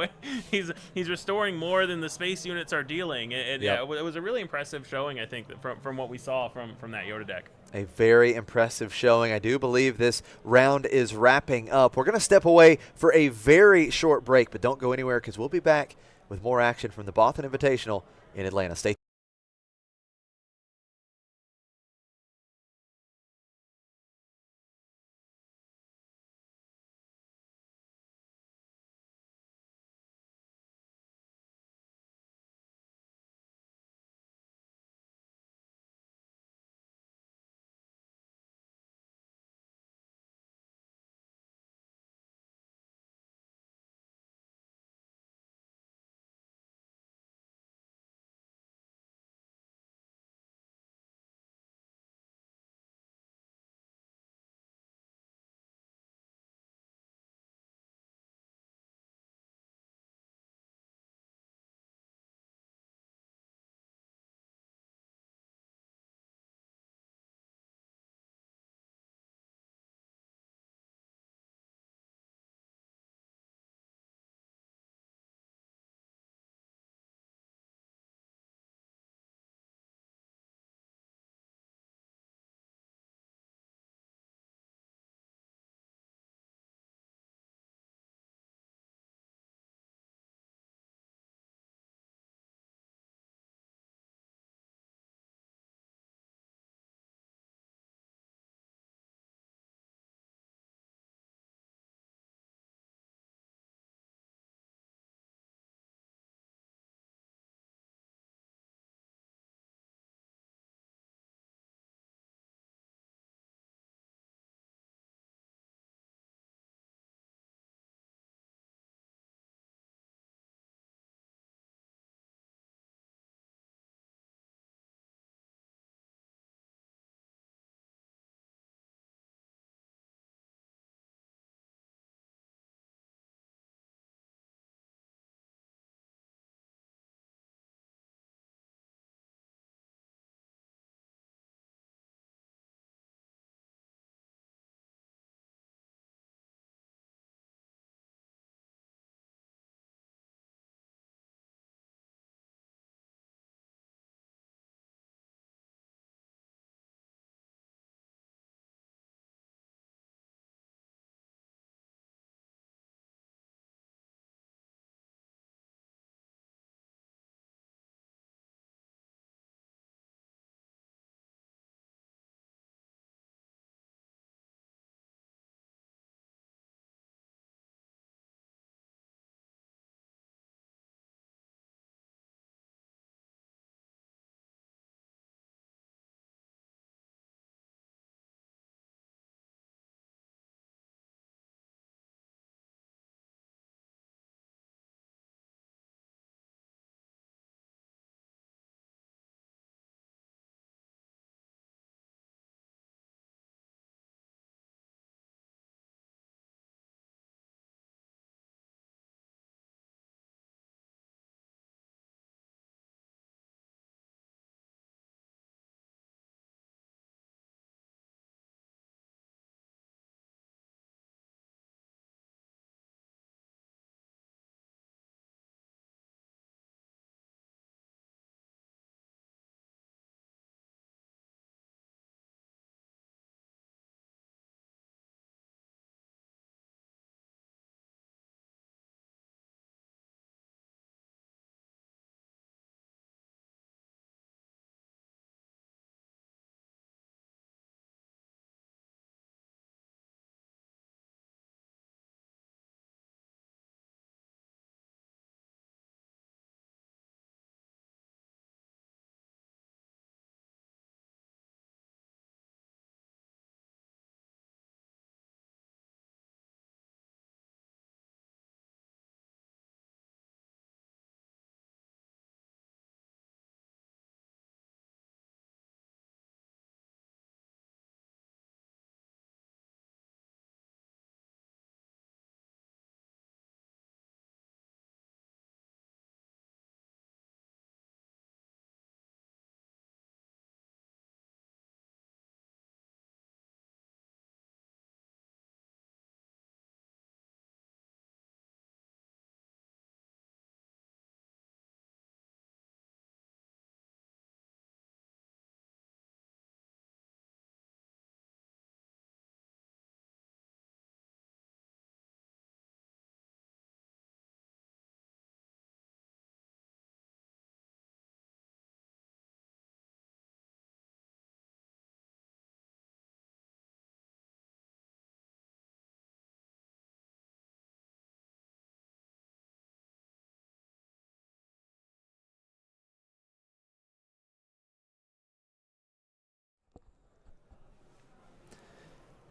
He's restoring more than the space units are dealing. And yeah, it was a really impressive showing, I think, from what we saw from that Yoda deck. A very impressive showing. I do believe this round is wrapping up. We're going to step away for a very short break, but don't go anywhere because we'll be back with more action from the Boston Invitational in Atlanta. Stay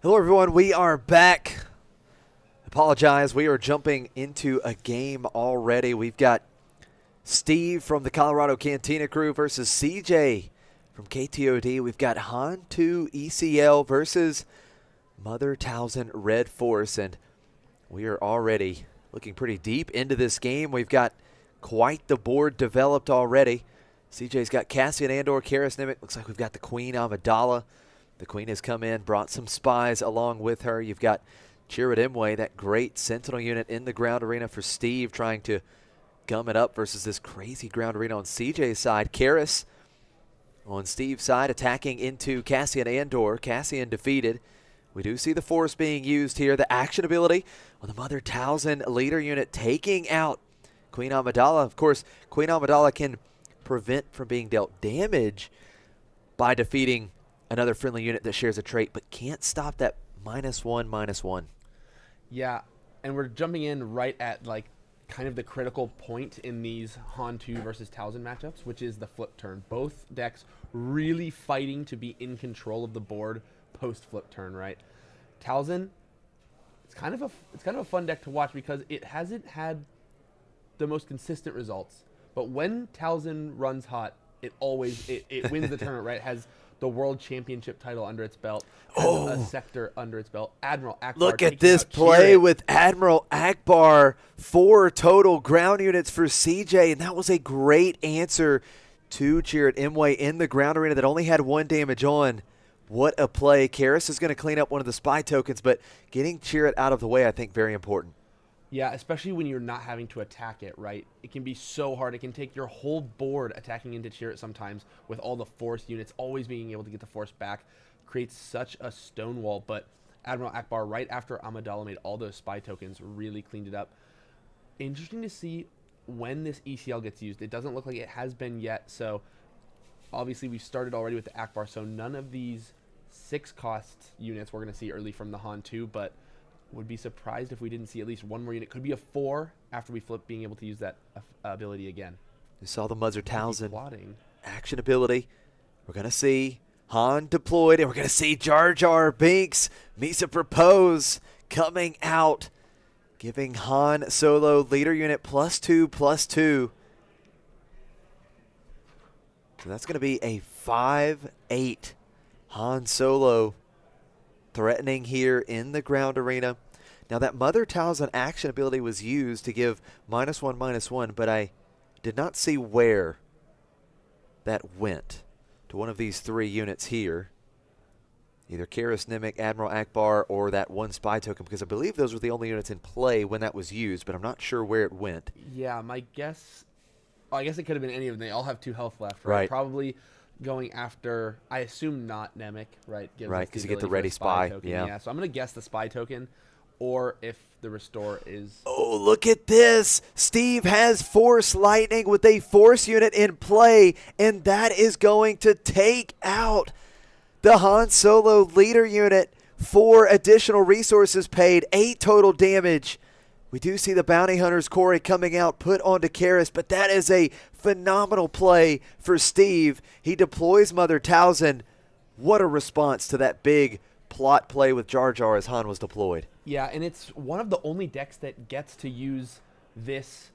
Hello, everyone. We are back. Apologize. We are jumping into a game already. We've got Steve from the Colorado Cantina crew versus CJ from KTOD. We've got Han2 ECL versus Mother Towson Red Force. And we are already looking pretty deep into this game. We've got quite the board developed already. CJ's got Cassian Andor, Karis Nimmick. Looks like we've got the Queen Amidala. The Queen has come in, brought some spies along with her. You've got Chirrut Imwe, that great Sentinel unit in the ground arena for Steve, trying to gum it up versus this crazy ground arena on CJ's side. Karis on Steve's side attacking into Cassian Andor. Cassian defeated. We do see the force being used here. The action ability on the Mother Towson leader unit taking out Queen Amidala. Of course, Queen Amidala can prevent from being dealt damage by defeating another friendly unit that shares a trait, but can't stop that -1/-1. Yeah, and we're jumping in right at like kind of the critical point in these Han2 versus Towson matchups, which is the flip turn. Both decks really fighting to be in control of the board post flip turn, right? Towson, it's kind of a fun deck to watch because it hasn't had the most consistent results. But when Towson runs hot, it always it wins the tournament, right? It has the World Championship title under its belt, has a sector under its belt. Admiral Akbar. Look at this play with Admiral Akbar. 4 total ground units for CJ, and that was a great answer to Chirrut Imwe in the ground arena that only had 1 damage on. What a play. Karis is going to clean up one of the spy tokens, but getting Chirrut out of the way, I think, very important. Yeah, especially when you're not having to attack it, right? It can be so hard. It can take your whole board attacking into Chirrut sometimes with all the force units, always being able to get the force back. Creates such a stonewall, but Admiral Akbar, right after Amidala made all those spy tokens, really cleaned it up. Interesting to see when this ECL gets used. It doesn't look like it has been yet, so obviously we've started already with the Akbar, so none of these 6-cost units we're going to see early from the Han2, but would be surprised if we didn't see at least 1 more unit. Could be a 4 after we flip, being able to use that ability again. You saw the Mother Towson action ability. We're going to see Han deployed, and we're going to see Jar Jar Binks, Misa Propose coming out, giving Han Solo leader unit +2/+2. So that's going to be a 5/8 Han Solo threatening here in the ground arena. Now that Mother Towson action ability was used to give -1/-1, but I did not see where that went to one of these 3 units here. Either Karis Nimmick, Admiral Akbar, or that 1 spy token, because I believe those were the only units in play when that was used, but I'm not sure where it went. Yeah, my guess, I guess it could have been any of them. They all have 2 health left, right? Probably going after, I assume not Nemec, right? Right, because you get the ready spy. Token. Yeah, so I'm going to guess the spy token, or if the restore is... Oh, look at this. Steve has Force Lightning with a Force unit in play, and that is going to take out the Han Solo leader unit. 4 additional resources paid, 8 total damage. We do see the Bounty Hunter's Quarry coming out, put onto Karis, but that is a phenomenal play for Steve. He deploys Mother Towson. What a response to that big plot play with Jar Jar as Han was deployed. Yeah, and it's one of the only decks that gets to use this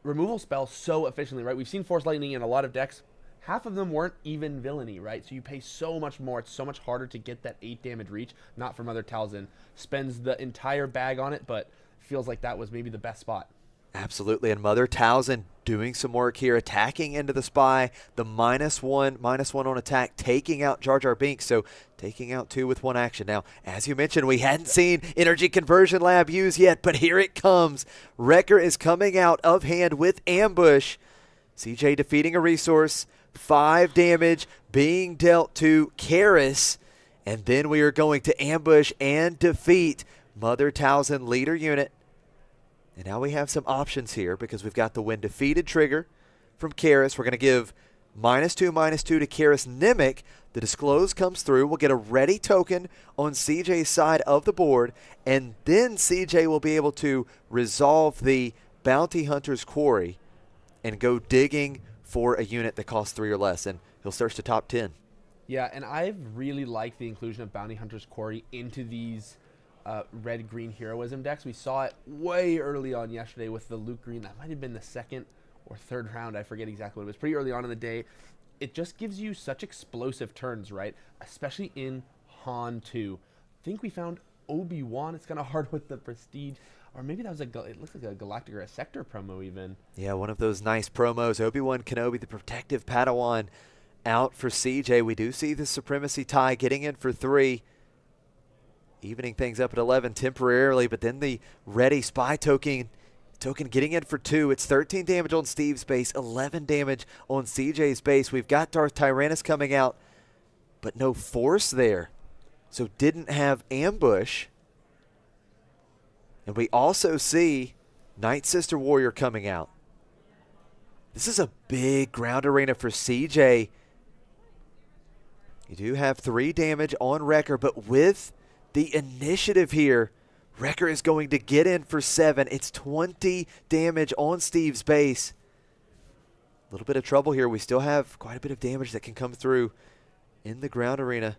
removal spell so efficiently, right? We've seen Force Lightning in a lot of decks. Half of them weren't even villainy, right? So you pay so much more. It's so much harder to get that 8 damage reach. Not for Mother Towson. Spends the entire bag on it, but feels like that was maybe the best spot. Absolutely, and Mother Towson doing some work here, attacking into the spy, the -1/-1 on attack, taking out Jar Jar Binks, so taking out 2 with 1 action. Now, as you mentioned, we hadn't seen Energy Conversion Lab used yet, but here it comes. Wrecker is coming out of hand with Ambush. CJ defeating a resource, 5 damage being dealt to Karis, and then we are going to ambush and defeat Mother Towson leader unit. And now we have some options here because we've got the when defeated trigger from Karis. We're going to give -2/-2 to Karis Nimmick. The disclose comes through. We'll get a ready token on CJ's side of the board, and then CJ will be able to resolve the Bounty Hunter's Quarry and go digging for a unit that costs 3 or less, and he'll search the top 10. Yeah, and I've really liked the inclusion of Bounty Hunter's Quarry into these red-green heroism decks. We saw it way early on yesterday with the Luke Green. That might have been the second or third round. I forget exactly what it was. Pretty early on in the day. It just gives you such explosive turns, right? Especially in Han 2. I think we found Obi-Wan. It's kind of hard with the Prestige. Or maybe that was it looks like a Galactic or a Sector promo even. Yeah, one of those nice promos. Obi-Wan Kenobi, the protective Padawan, out for CJ. We do see the Supremacy tie getting in for 3. Evening things up at 11 temporarily, but then the ready spy token getting in for 2. It's 13 damage on Steve's base, 11 damage on CJ's base. We've got Darth Tyrannus coming out, but no force there. So didn't have ambush. And we also see Night Sister Warrior coming out. This is a big ground arena for CJ. You do have 3 damage on Wrecker, but with the initiative here, Wrecker is going to get in for 7. It's 20 damage on Steve's base. A little bit of trouble here. We still have quite a bit of damage that can come through in the ground arena.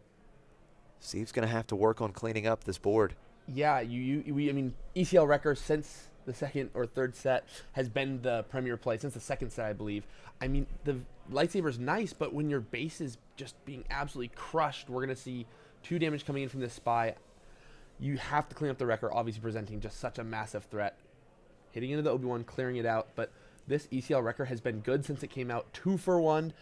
Steve's going to have to work on cleaning up this board. Yeah, I mean, ECL Wrecker since the second or third set has been the premier play, since the second set, I believe. I mean, the lightsaber's nice, but when your base is just being absolutely crushed, we're going to see 2 damage coming in from this spy. You have to clean up the Wrecker, obviously presenting just such a massive threat. Hitting into the Obi-Wan, clearing it out, but this ECL Wrecker has been good since it came out. 2 for 1.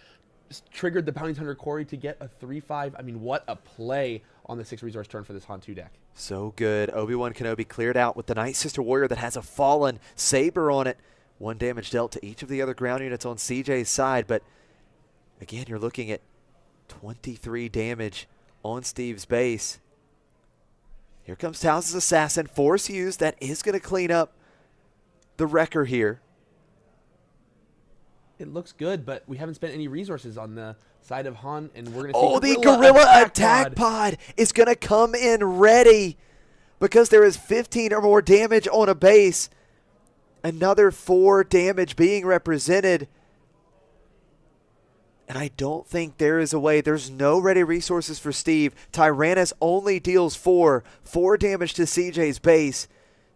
Triggered the Bounty Hunter Quarry to get a 3/5. I mean, what a play on the 6 resource turn for this Han 2 deck. So good. Obi-Wan Kenobi cleared out with the Night Sister Warrior that has a fallen saber on it. 1 damage dealt to each of the other ground units on CJ's side, but again, you're looking at 23 damage on Steve's base. Here comes Tow's Assassin. Force used. That is going to clean up the Wrecker here. It looks good, but we haven't spent any resources on the side of Han, and we're going to see the Gorilla Attack Pod is going to come in ready because there is 15 or more damage on a base. Another 4 damage being represented. And I don't think there is a way. There's no ready resources for Steve. Tyrannus only deals 4 damage to CJ's base.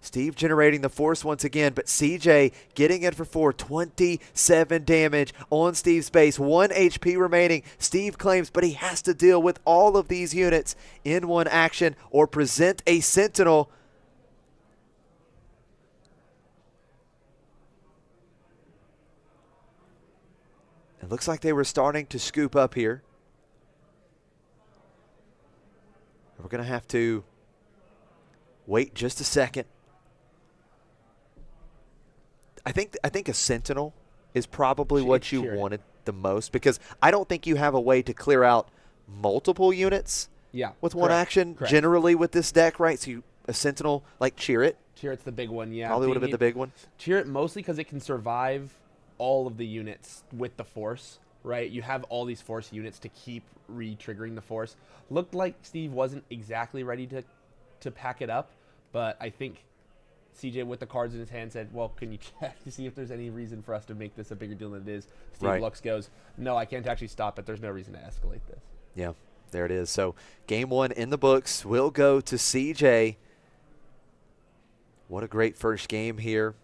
Steve generating the force once again, but CJ getting in for 4, 27 damage on Steve's base. 1 HP remaining. Steve claims, but he has to deal with all of these units in one action or present a Sentinel. It looks like they were starting to scoop up here. We're going to have to wait just a second. I think a Sentinel is probably what you wanted the most, because I don't think you have a way to clear out multiple units with one action generally with this deck, right? So a Sentinel, like Chirrut. Chirrut's the big one, yeah. Probably would have been the big one. Chirrut mostly because it can survive all of the units with the Force, right? You have all these Force units to keep re-triggering the Force. Looked like Steve wasn't exactly ready to pack it up, but I think CJ, with the cards in his hand, said, well, can you check to see if there's any reason for us to make this a bigger deal than it is? Steve looks, goes, no, I can't actually stop it. There's no reason to escalate this. Yeah, there it is. So game 1 in the books will go to CJ. What a great first game here.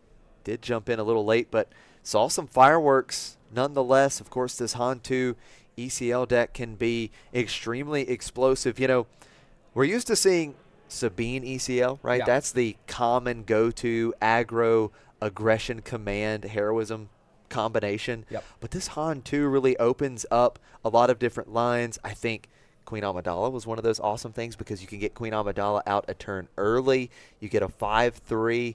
Did jump in a little late, but saw some fireworks nonetheless. Of course, this Han 2 ECL deck can be extremely explosive. You know, we're used to seeing Sabine ECL, right? Yeah. That's the common go-to aggro, aggression, command, heroism combination. Yep. But this Han 2 really opens up a lot of different lines. I think Queen Amidala was one of those awesome things because you can get Queen Amidala out a turn early. You get a 5/3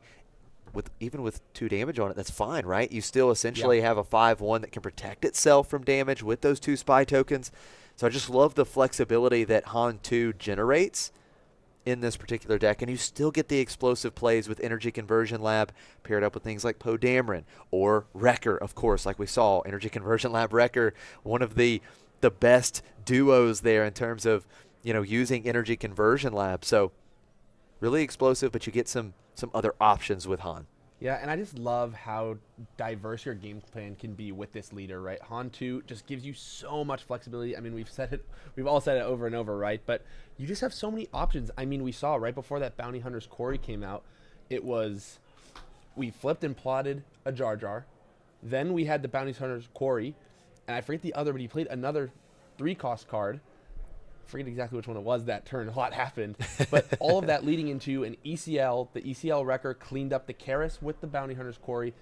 even with 2 damage on it. That's fine, right? You still essentially have a 5/1 that can protect itself from damage with those 2 spy tokens. So I just love the flexibility that Han 2 generates in this particular deck, and you still get the explosive plays with Energy Conversion Lab paired up with things like CoDameron or Wrecker, of course, like we saw. Energy Conversion Lab Wrecker, one of the best duos there in terms of, you know, using Energy Conversion Lab. So really explosive, but you get some other options with Han. Yeah, and I just love how diverse your game plan can be with this leader, right? Han 2 just gives you so much flexibility. I mean, we've all said it over and over, right? But you just have so many options. I mean, we saw right before that Bounty Hunter's Quarry came out, we flipped and plotted a Jar Jar. Then we had the Bounty Hunter's Quarry, and I forget the other, but he played another 3-cost card. I forget exactly which one it was that turn. A lot happened. But all of that leading into an ECL. The ECL wrecker cleaned up the Karis with the Bounty Hunter's Quarry,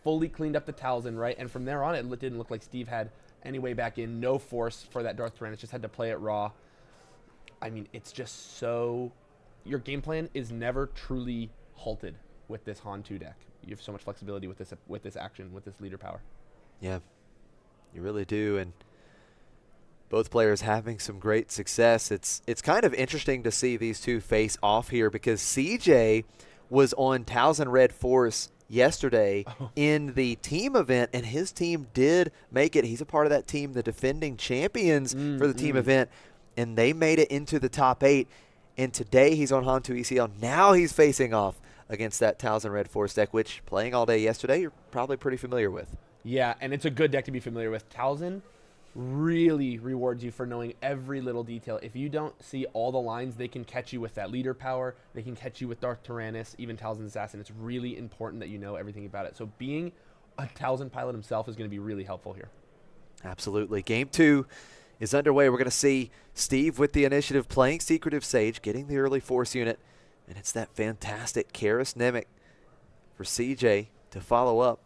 fully cleaned up the Talzin, right? And from there on, it didn't look like Steve had any way back in. No force for that Darth Tyrannus. Just had to play it raw. I mean, it's just so... Your game plan is never truly halted with this Han 2 deck. You have so much flexibility with this action, with this leader power. Yeah, you really do. And both players having some great success. It's kind of interesting to see these two face off here because CJ was on Talzin Red Force yesterday in the team event, and his team did make it. He's a part of that team, the defending champions for the team event, and they made it into the top 8. And today he's on Han 2 ECL. Now he's facing off against that Talzin Red Force deck, which playing all day yesterday, you're probably pretty familiar with. Yeah, and it's a good deck to be familiar with. Talzin really rewards you for knowing every little detail. If you don't see all the lines, they can catch you with that leader power. They can catch you with Darth Tyrannus, even Talzin's Assassin. It's really important that you know everything about it. So being a Talzin pilot himself is going to be really helpful here. Absolutely. Game 2 is underway. We're going to see Steve with the initiative playing Secretive Sage, getting the early force unit, and it's that fantastic Karis Nemec for CJ to follow up.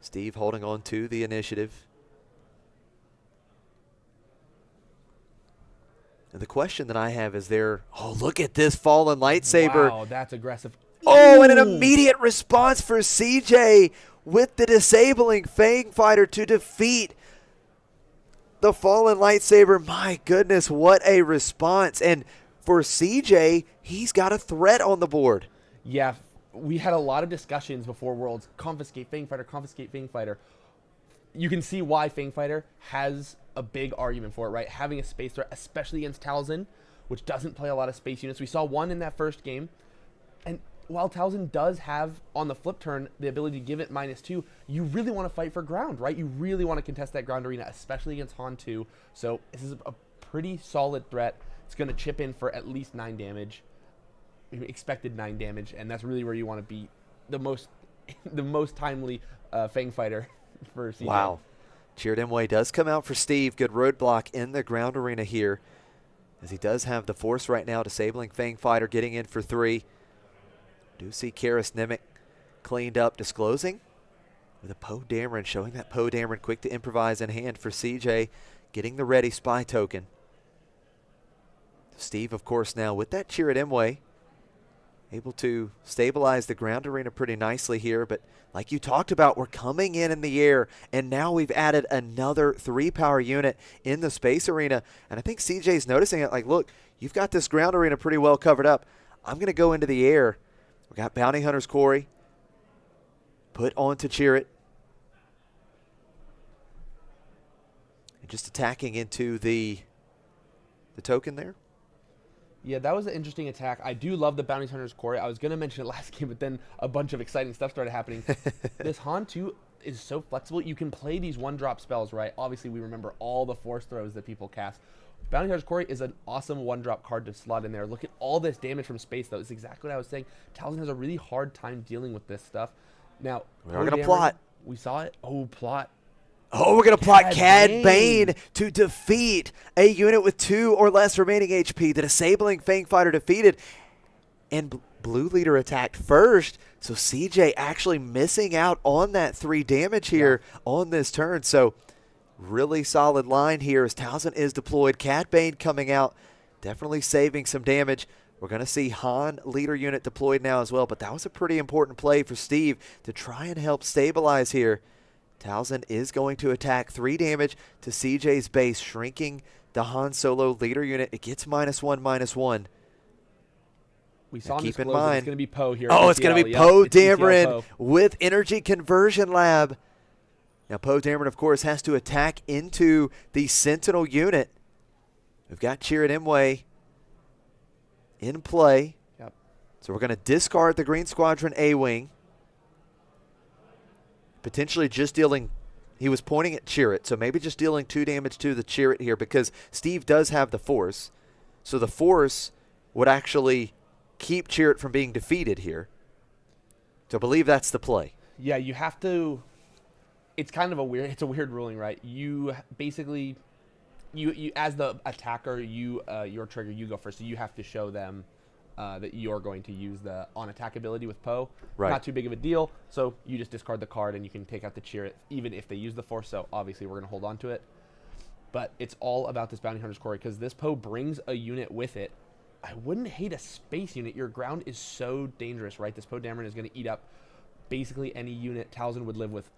Steve holding on to the initiative. And the question that I have is oh, look at this Fallen Lightsaber. Wow, that's aggressive. Oh, and an immediate response for CJ with the disabling Fang Fighter to defeat the Fallen Lightsaber. My goodness, what a response. And for CJ, he's got a threat on the board. Yeah, we had a lot of discussions before Worlds. Confiscate Fang Fighter, confiscate Fang Fighter. You can see why Fang Fighter has a big argument for it, right? Having a space threat, especially against Talzin, which doesn't play a lot of space units. We saw one in that first game. And while Talzin does have, on the flip turn, the ability to give it -2, you really want to fight for ground, right? You really want to contest that ground arena, especially against Han 2. So this is a pretty solid threat. It's going to chip in for at least 9 damage. Expected 9 damage, and that's really where you want to be the most timely Fang Fighter for CJ. Wow. Cheered Imwe does come out for Steve. Good roadblock in the ground arena here, as he does have the force right now, disabling Fang Fighter, getting in for 3. Do see Karis Nemec cleaned up, disclosing with a CoDameron, showing that CoDameron quick to improvise in hand for CJ, getting the ready spy token. Steve, of course, now with that Cheered Imwe, able to stabilize the ground arena pretty nicely here. But like you talked about, we're coming in the air, and now we've added another 3-power unit in the space arena. And I think CJ's noticing it, like, look, you've got this ground arena pretty well covered up. I'm going to go into the air. We got Bounty Hunter's Quarry put on to cheer it. And just attacking into the token there. Yeah, that was an interesting attack. I do love the Bounty Hunter's Quarry. I was going to mention it last game, but then a bunch of exciting stuff started happening. This Han 2 is so flexible. You can play these 1-drop spells, right? Obviously, we remember all the force throws that people cast. Bounty Hunter's Quarry is an awesome 1-drop card to slot in there. Look at all this damage from space, though. It's exactly what I was saying. Talzin has a really hard time dealing with this stuff. Now, we're going to plot. We saw it. Oh, plot. Oh, we're going to plot Cad Bane to defeat a unit with 2 or less remaining HP. The disabling Fang Fighter defeated. And blue leader attacked first. So CJ actually missing out on that 3 damage here on this turn. So really solid line here as Talzin is deployed. Cad Bane coming out, definitely saving some damage. We're going to see Han leader unit deployed now as well. But that was a pretty important play for Steve to try and help stabilize here. Talzin is going to attack 3 damage to CJ's base, shrinking the Han Solo leader unit. It gets -1/-1. We saw keep in mind, it's going to be Poe here. Oh, it's going to be CoDameron with Energy Conversion Lab. Now, CoDameron, of course, has to attack into the Sentinel unit. We've got Cheered Imwe in play. Yep. So we're going to discard the Green Squadron A-Wing. Potentially just dealing, he was pointing at Chirrut, so maybe just dealing 2 damage to the Chirrut here because Steve does have the Force. So the Force would actually keep Chirrut from being defeated here. So I believe that's the play. Yeah, you have to. It's kind of a weird ruling, right? You basically, you as the attacker, your trigger, you go first. So you have to show them that you're going to use the on-attack ability with Poe. Right. Not too big of a deal. So you just discard the card and you can take out the Chirrut, even if they use the Force. So obviously we're going to hold on to it. But it's all about this Bounty Hunter's Quarry because this Poe brings a unit with it. I wouldn't hate a space unit. Your ground is so dangerous, right? This CoDameron is going to eat up basically any unit. Talzin would live with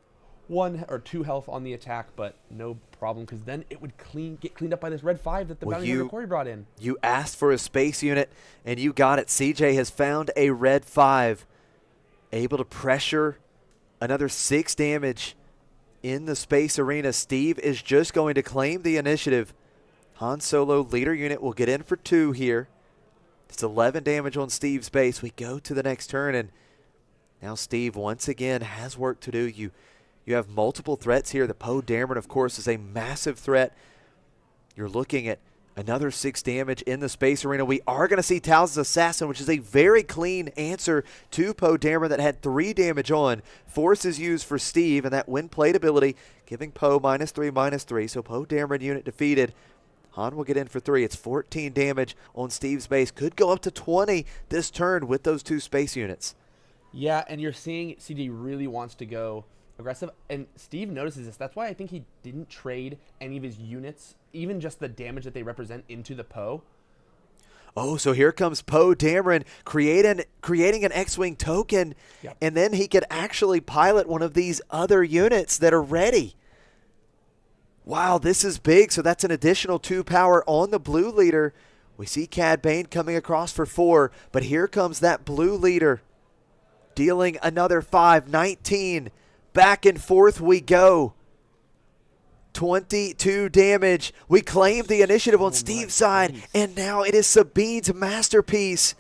1 or 2 health on the attack, but no problem because then it would get cleaned up by this red 5 that the Bounty Hunter Quarry brought in. You asked for a space unit, and you got it. CJ has found a red 5, able to pressure another 6 damage in the space arena. Steve is just going to claim the initiative. Han Solo leader unit will get in for 2 here. It's 11 damage on Steve's base. We go to the next turn, and now Steve once again has work to do. You have multiple threats here. The CoDameron, of course, is a massive threat. You're looking at another 6 damage in the space arena. We are going to see Talzin's Assassin, which is a very clean answer to CoDameron that had 3 damage on. Force is used for Steve, and that win plate ability giving Poe -3/-3. So CoDameron unit defeated. Han will get in for 3. It's 14 damage on Steve's base. Could go up to 20 this turn with those 2 space units. Yeah, and you're seeing CJ really wants to go aggressive, and Steve notices this. That's why I think he didn't trade any of his units, even just the damage that they represent, into the Poe. Oh, so here comes CoDameron creating an X-Wing token, Yep. and then he could actually pilot one of these other units that are ready. Wow, this is big. So that's an additional 2 power on the blue leader. We see Cad Bane coming across for 4, but here comes that blue leader dealing another 5, 19. Back and forth we go. 22 damage. We claim the initiative on Steve's side, and now it is Sabine's masterpiece.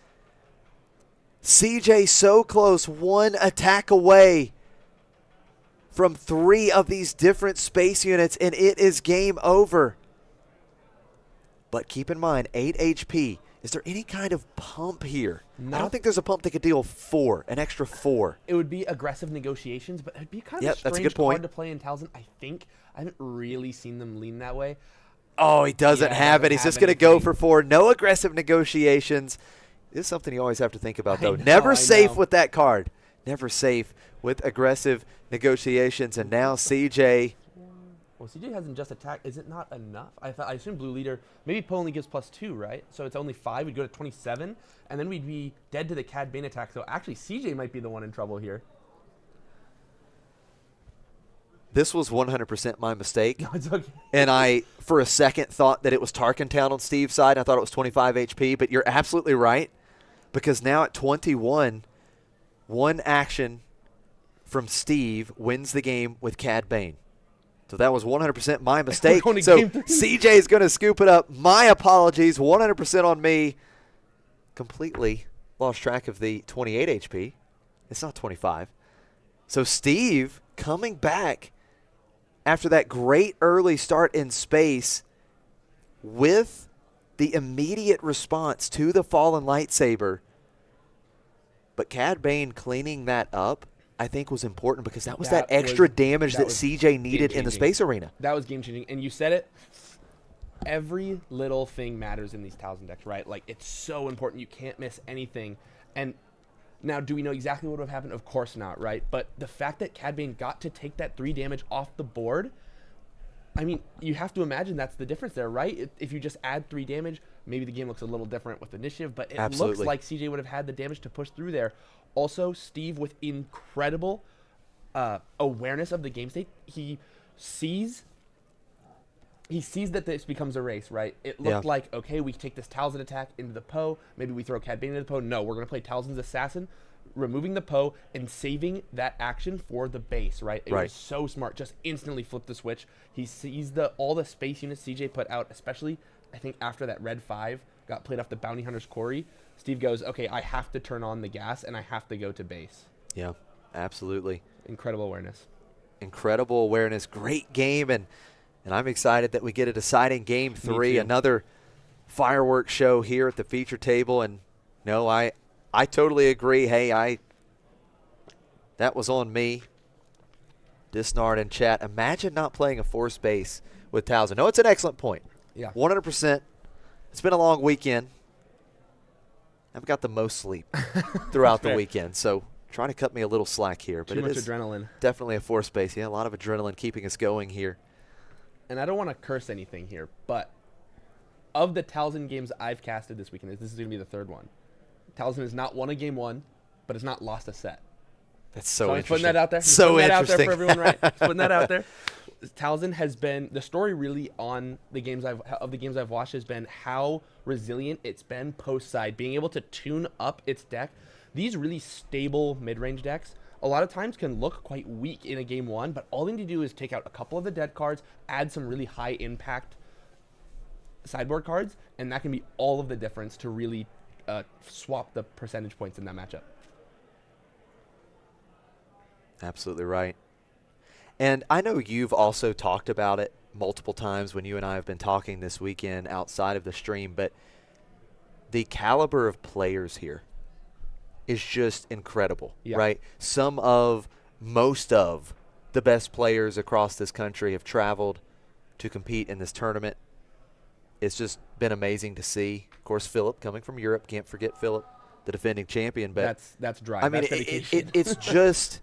CJ so close, 1 attack away from 3 of these different space units, and it is game over. But keep in mind, 8 HP. Is there any kind of pump here? I don't think there's a pump that could deal 4, an extra 4. It would be aggressive negotiations, but it'd be kind of a that's a strange good point. card to play in Talzin. I think I haven't really seen them lean that way. Oh, he doesn't have it. He's just going to go for 4. No aggressive negotiations. This is something you always have to think about, though. Never safe with that card. Never safe with aggressive negotiations. And now CJ. Well, CJ hasn't just attacked. Is it not enough? I assume blue leader. Maybe Poe only gives +2, right? So it's only 5. We'd go to 27, and then we'd be dead to the Cad Bane attack. So actually, CJ might be the one in trouble here. This was 100% my mistake. No, it's okay. And I, for a second, thought that it was Tarkentown on Steve's side. I thought it was 25 HP, but you're absolutely right. Because now at 21, 1 action from Steve wins the game with Cad Bane. So that was 100% my mistake. So CJ is going to scoop it up. My apologies, 100% on me. Completely lost track of the 28 HP. It's not 25. So Steve coming back after that great early start in space with the immediate response to the fallen lightsaber. But Cad Bane cleaning that up, I think, was important because that was that extra damage that CJ needed in the space arena. That was game-changing. And you said it. Every little thing matters in these Talzin decks, right? Like, it's so important. You can't miss anything. And now, do we know exactly what would have happened? Of course not, right? But the fact that Cad Bane got to take that 3 damage off the board, I mean, you have to imagine that's the difference there, right? If you just add 3 damage, maybe the game looks a little different with initiative, but it looks like CJ would have had the damage to push through there. Also, Steve with incredible awareness of the game state. He sees that this becomes a race, right? It looked like, okay, we take this Talzin attack into the Poe. Maybe we throw Cad Bane into the Poe. No, we're going to play Talzin's Assassin, removing the Poe and saving that action for the base, right? It was so smart. Just instantly flip the switch. He sees all the space units CJ put out, especially, I think, after that red 5 got played off the Bounty Hunter's Quarry, Steve goes, okay, I have to turn on the gas and I have to go to base. Yeah, absolutely. Incredible awareness. Incredible awareness. Great game, and I'm excited that we get a deciding Game 3, another fireworks show here at the feature table. And no, I totally agree. Hey, that was on me. Disnard in chat. Imagine not playing a force base with Towson. No, it's an excellent point. Yeah. 100%. It's been a long weekend. I've got the most sleep throughout the weekend, so trying to cut me a little slack here. But Too much it is adrenaline. Definitely a force base. Yeah, a lot of adrenaline keeping us going here. And I don't want to curse anything here, but of the Towson games I've casted this weekend, this is going to be the third one. Towson has not won a game one, but has not lost a set. That's so I'm interesting. putting that out there. So putting interesting. That out there for everyone, right? Just putting that out there. Towson has been, the story really on the games I've watched has been how resilient it's been post side, being able to tune up its deck. These really stable mid-range decks a lot of times can look quite weak in a game one, but all they need to do is take out a couple of the dead cards, add some really high impact sideboard cards, and that can be all of the difference to really swap the percentage points in that matchup. Absolutely right. And I know you've also talked about it multiple times when you and I have been talking this weekend outside of the stream, but the caliber of players here is just incredible, right? Most of the best players across this country have traveled to compete in this tournament. It's just been amazing to see. Of course, Philip coming from Europe, can't forget Philip, the defending champion. But that's dry. I mean, it's just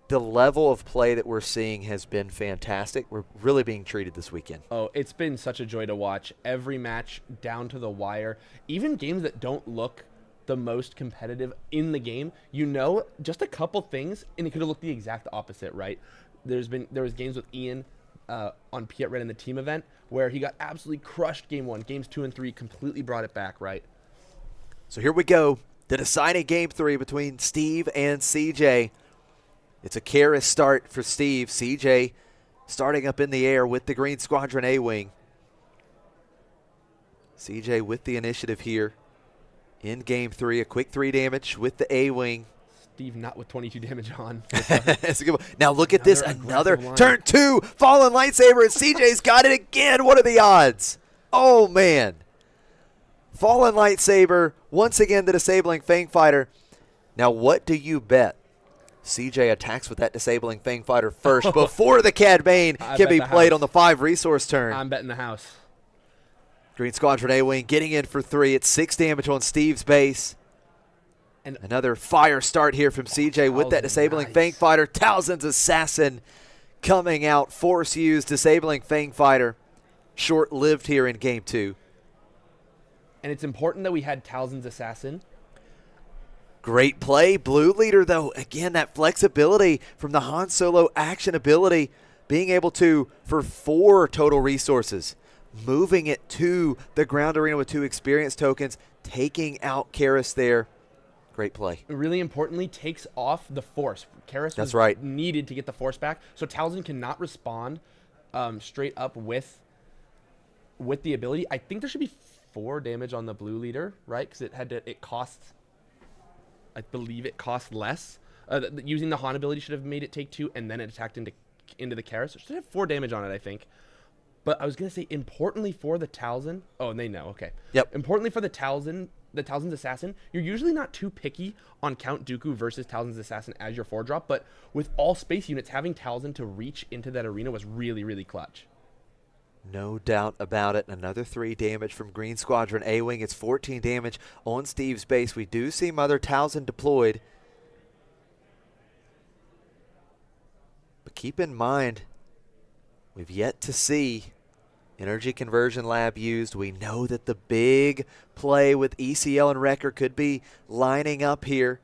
the level of play that we're seeing has been fantastic. We're really being treated this weekend. Oh, it's been such a joy to watch. Every match down to the wire. Even games that don't look the most competitive in the game, you know, just a couple things, and it could have looked the exact opposite, right? There was games with Ian on Piet Red in the team event where he got absolutely crushed game one. Games 2 and 3 completely brought it back, right? So here we go. The deciding Game 3 between Steve and CJ. It's a Karis start for Steve. CJ starting up in the air with the Green Squadron A-Wing. CJ with the initiative here in Game 3. A quick 3 damage with the A-Wing. Steve not with 22 damage on. That's a good one. Now look at this. Another turn 2. Fallen Lightsaber, and CJ's got it again. What are the odds? Oh, man. Fallen Lightsaber, once again the disabling Fang Fighter. Now what do you bet? CJ attacks with that disabling Fang Fighter first before the Cad Bane can be played on the 5 resource turn. I'm betting the house. Green Squadron A-Wing getting in for 3. It's 6 damage on Steve's base. And another fire start here from CJ with that disabling Fang Fighter. Towson's Assassin coming out. Force used, disabling Fang Fighter. Short-lived here in Game 2. And it's important that we had Towson's Assassin. Great play. Blue leader, though. Again, that flexibility from the Han Solo action ability. Being able to, for 4 total resources, moving it to the ground arena with 2 experience tokens, taking out Karis there. Great play. Really importantly, takes off the force. Karis was needed to get the force back, so Towson cannot respond straight up with the ability. I think there should be 4 damage on the blue leader, right? Because it costs, I believe it costs less. Using the Han ability should have made it take 2, and then it attacked into the Karis. It should have 4 damage on it, I think. But I was going to say, importantly for the Towson, oh, and they know, okay. Yep. Importantly for the Towson's Assassin, you're usually not too picky on Count Dooku versus Towson's Assassin as your 4-drop, but with all space units, having Towson to reach into that arena was really, really clutch. No doubt about it. Another 3 damage from Green Squadron A-Wing. It's 14 damage on Steve's base. We do see Mother Towson deployed. But keep in mind, we've yet to see Energy Conversion Lab used. We know that the big play with ECL and Wrecker could be lining up here.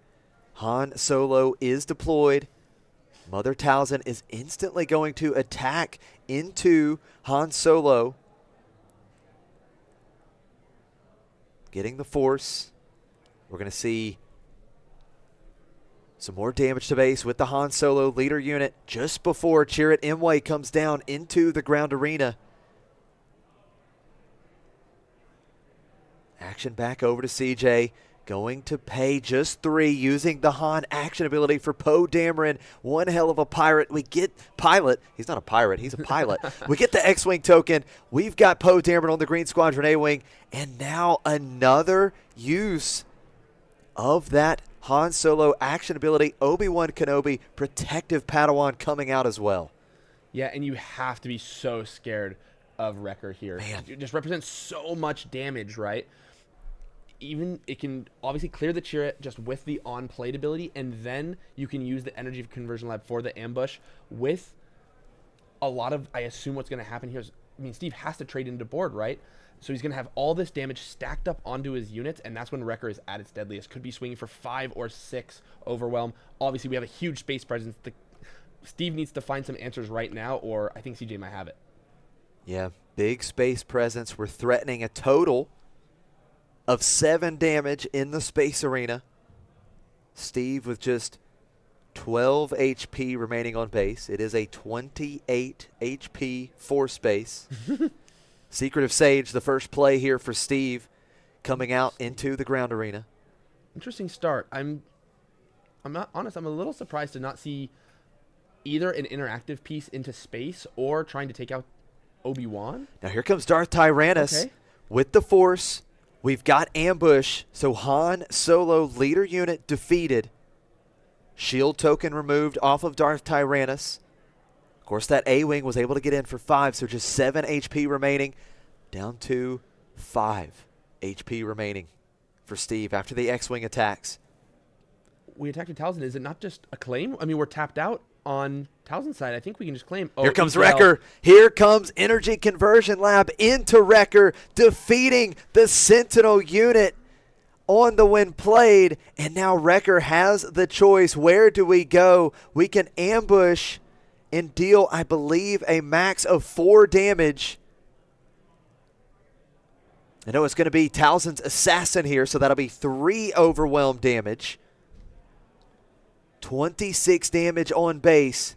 Han Solo is deployed. Mother Towson is instantly going to attack into Han Solo. Getting the force. We're going to see some more damage to base with the Han Solo leader unit just before Chirrut Imwe comes down into the ground arena. action back over to CJ. Going to pay just 3 using the Han action ability for CoDameron. One hell of a pirate. We get pilot. He's not a pirate. He's a pilot. We get the X-Wing token. We've got CoDameron on the Green Squadron A-Wing. And now another use of that Han Solo action ability. Obi-Wan Kenobi, Protective Padawan coming out as well. Yeah, and you have to be so scared of Wrecker here. Man. It just represents so much damage, right? Even it can obviously clear the Chirrut just with the on-plate ability, and then you can use the Energy Conversion Lab for the ambush with a lot of, I assume what's going to happen here is, I mean, Steve has to trade into board, right? So he's going to have all this damage stacked up onto his units, and that's when Wrecker is at its deadliest. Could be swinging for 5 or 6 Overwhelm. Obviously, we have a huge space presence. Steve needs to find some answers right now, or I think CJ might have it. Yeah, big space presence. We're threatening a total of 7 damage in the space arena. Steve with just 12 HP remaining on base. It is a 28 HP for space. Secret of Sage, the first play here for Steve, coming out into the ground arena. Interesting start. I'm not honest. I'm a little surprised to not see either an interactive piece into space or trying to take out Obi-Wan. Now here comes Darth Tyrannus with the Force. We've got ambush, so Han Solo leader unit defeated. Shield token removed off of Darth Tyrannus. Of course, that A-Wing was able to get in for 5, so just 7 HP remaining. Down to 5 HP remaining for Steve after the X-Wing attacks. We attacked with Townsend. Is it not just a claim? I mean, we're tapped out on Townsend's side. I think we can just claim. Here comes Wrecker. Here comes Energy Conversion Lab into Wrecker, defeating the Sentinel unit on the win played. And now Wrecker has the choice. Where do we go? We can ambush and deal, I believe, a max of 4 damage. I know it's going to be Townsend's Assassin here, so that'll be 3 overwhelm damage. 26 damage on base.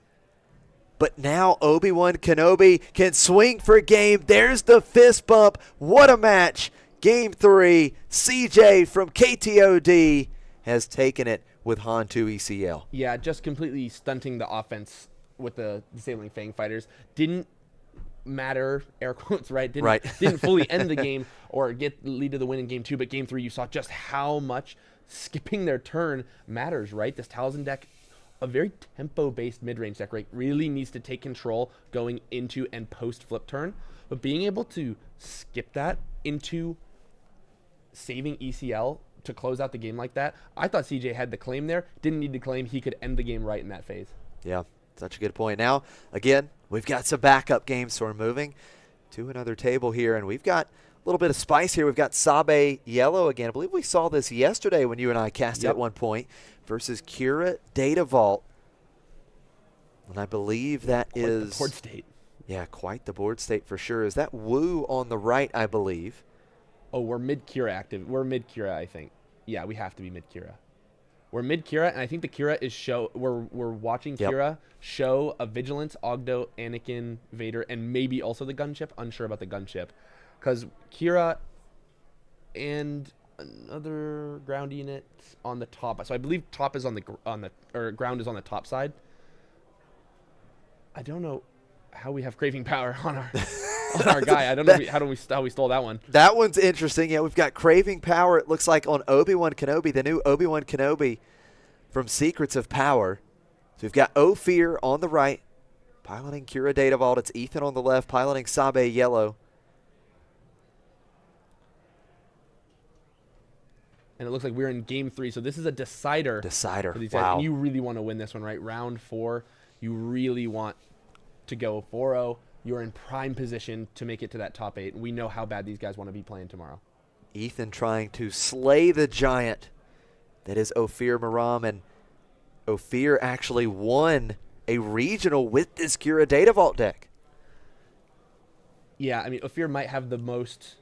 But now Obi-Wan Kenobi can swing for game. There's the fist bump. What a match. Game 3, CJ from KTOD has taken it with Han 2 ECL. Yeah, just completely stunting the offense with the Disabling Fang Fighters. Didn't matter, air quotes, right? Didn't fully end the game or lead to the win in game 2, but game 3 you saw just how much skipping their turn matters, right? This Townsend deck, a very tempo-based mid-range deck, right, really needs to take control going into and post-flip turn. But being able to skip that into saving ECL to close out the game like that, I thought CJ had the claim there. Didn't need to claim. He could end the game right in that phase. Yeah, such a good point. Now, again, we've got some backup games, so we're moving to another table here, and we've got a little bit of spice here. We've got Sabacc Yellow again. I believe we saw this yesterday when you and I cast it at one point versus Kira Data Vault. And I believe that quite is the board state. Yeah, quite the board state for sure. Is that Woo on the right, I believe? Oh, we're mid-Kira active. We're mid-Kira, I think. Yeah, we have to be mid-Kira. We're mid-Kira, and I think the Kira is we're watching Kira show a Vigilance, Ogdo, Anakin, Vader, and maybe also the gunship. Unsure about the gunship. Because Kira and another ground unit on the top. So I believe top is or ground is on the top side. I don't know how we have Craving Power on our guy. I don't know how we stole that one. That one's interesting. Yeah, we've got Craving Power, it looks like, on Obi-Wan Kenobi, the new Obi-Wan Kenobi from Secrets of Power. So we've got Ophir on the right, piloting Kira Data Vault. It's Ethan on the left, piloting Sabacc Yellow. And it looks like we're in game 3. So this is a decider. Decider. For these wow. guys. And you really want to win this one, right? Round 4, you really want to go 4-0. You're in prime position to make it to that top 8. And we know how bad these guys want to be playing tomorrow. Ethan trying to slay the giant that is Ophir Maram. And Ophir actually won a regional with this Kira Data Vault deck. Yeah, I mean, Ophir might have the most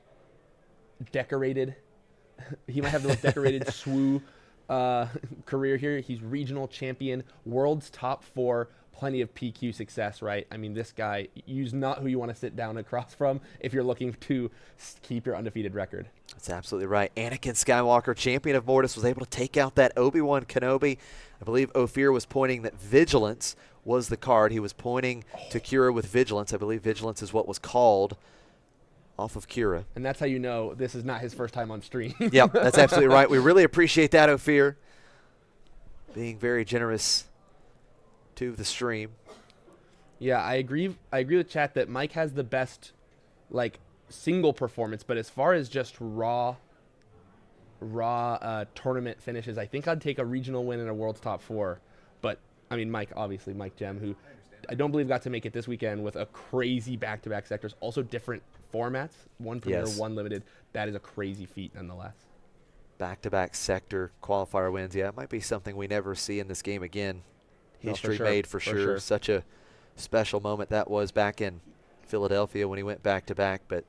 decorated... he might have the most decorated SWU career here. He's regional champion, world's top 4, plenty of PQ success, right? I mean, this guy, he's not who you want to sit down across from if you're looking to keep your undefeated record. That's absolutely right. Anakin Skywalker, champion of Mortis, was able to take out that Obi-Wan Kenobi. I believe Ophir was pointing that Vigilance was the card. He was pointing to Kira with Vigilance. I believe Vigilance is what was called off of Kira. And that's how you know this is not his first time on stream. Yep, that's absolutely right. We really appreciate that, Ophir, being very generous to the stream. Yeah, I agree with chat that Mike has the best like single performance, but as far as just raw tournament finishes, I think I'd take a regional win in a world's top 4. But I mean, Mike Gem, who I don't believe got to make it this weekend with a crazy back-to-back sectors, also different formats, one premier, one limited. That is a crazy feat nonetheless. Back-to-back sector qualifier wins. Yeah, it might be something we never see in this game again. History made for sure. Such a special moment that was back in Philadelphia when he went back-to-back. But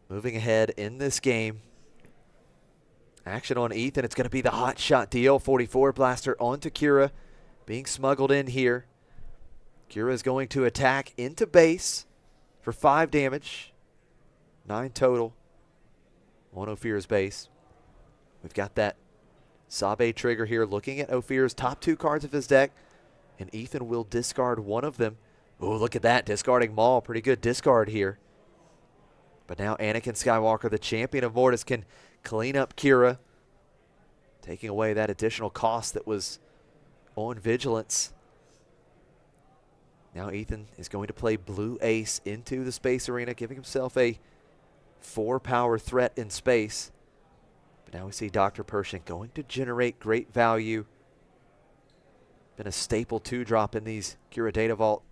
moving ahead in this game, action on Ethan. It's going to be the hot shot DL44 blaster onto Kira, being smuggled in here. Kira is going to attack into base for 5 damage, 9 total on Ophir's base. We've got that Sabacc trigger here looking at Ophir's top 2 cards of his deck, and Ethan will discard one of them. Oh, look at that, discarding Maul. Pretty good discard here. But now Anakin Skywalker, the champion of Mortis, can clean up Kira, taking away that additional cost that was on Vigilance. Now Ethan is going to play Blue Ace into the space arena, giving himself a 4-power threat in space. But now we see Dr. Pershing going to generate great value. Been a staple 2-drop in these Kira Data Vault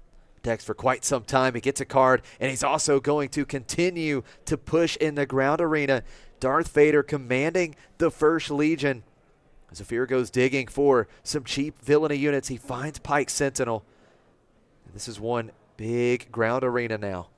decks for quite some time. He gets a card, and he's also going to continue to push in the ground arena. Darth Vader commanding the First Legion. As Ophir goes digging for some cheap villainy units, he finds Pike Sentinel. And this is one big ground arena now.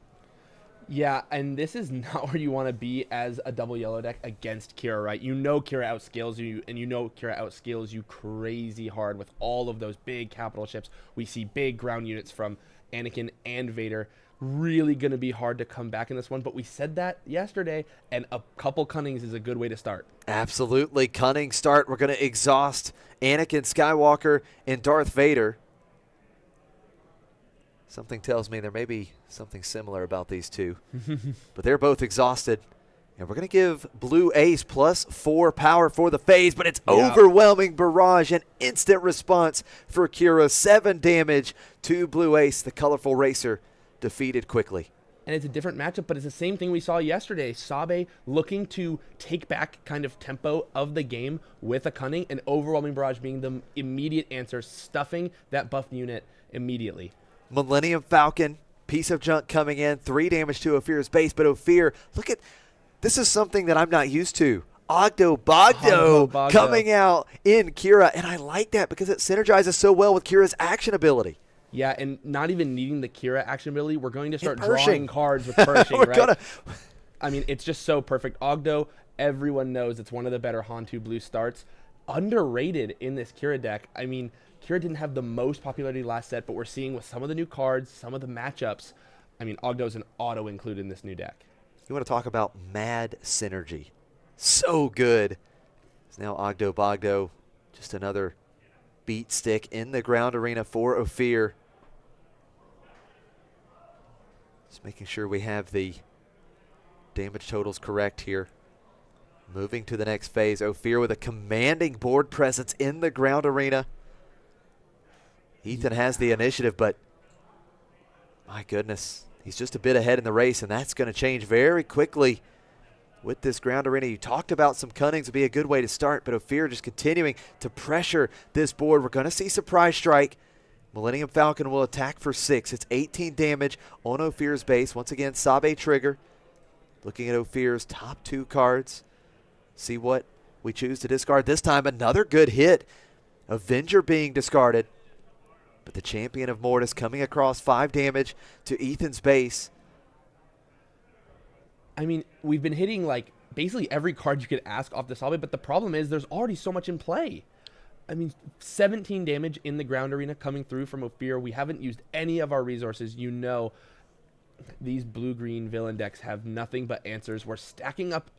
Yeah, and this is not where you want to be as a double yellow deck against Kira, right? You know Kira outscales you, and you know Kira outscales you crazy hard with all of those big capital ships. We see big ground units from Anakin and Vader. Really going to be hard to come back in this one, but we said that yesterday, and a couple Cunnings is a good way to start. Absolutely. Cunning start. We're going to exhaust Anakin Skywalker and Darth Vader. Something tells me there may be something similar about these two, but they're both exhausted. And we're going to give Blue Ace plus 4 power for the phase, but it's overwhelming barrage, an instant response for Kira. 7 damage to Blue Ace, the colorful racer, defeated quickly. And it's a different matchup, but it's the same thing we saw yesterday. Sabacc looking to take back kind of tempo of the game with a Cunning, and overwhelming barrage being the immediate answer, stuffing that buff unit immediately. Millennium Falcon, piece of junk coming in, 3 damage to Ophir's base, but Ophir, look at, this is something that I'm not used to. Ogdo Bogdo coming out in Kira, and I like that because it synergizes so well with Kira's action ability. Yeah, and not even needing the Kira action ability, we're going to start drawing cards with Pershing, right? I mean, it's just so perfect. Ogdo, everyone knows it's one of the better Hantu Blue starts. Underrated in this Kira deck. I mean, Kira didn't have the most popularity last set, but we're seeing with some of the new cards, some of the matchups, I mean, Ogdo's an auto include in this new deck. You want to talk about mad synergy. So good. It's now Ogdo Bogdo, just another beat stick in the ground arena for Ophir. Just making sure we have the damage totals correct here. Moving to the next phase, Ophir with a commanding board presence in the ground arena. Ethan has the initiative, but my goodness, he's just a bit ahead in the race, and that's going to change very quickly with this ground arena. You talked about some Cunnings would be a good way to start, but Ophir just continuing to pressure this board. We're going to see Surprise Strike. Millennium Falcon will attack for 6. It's 18 damage on Ophir's base. Once again, Sabacc trigger. Looking at Ophir's top 2 cards. See what we choose to discard. This time, another good hit. Avenger being discarded. But the champion of Mortis coming across 5 damage to Ethan's base. I mean, we've been hitting like basically every card you could ask off the solid, but the problem is there's already so much in play. I mean, 17 damage in the ground arena coming through from Ophir. We haven't used any of our resources. You know, these blue-green villain decks have nothing but answers. We're stacking up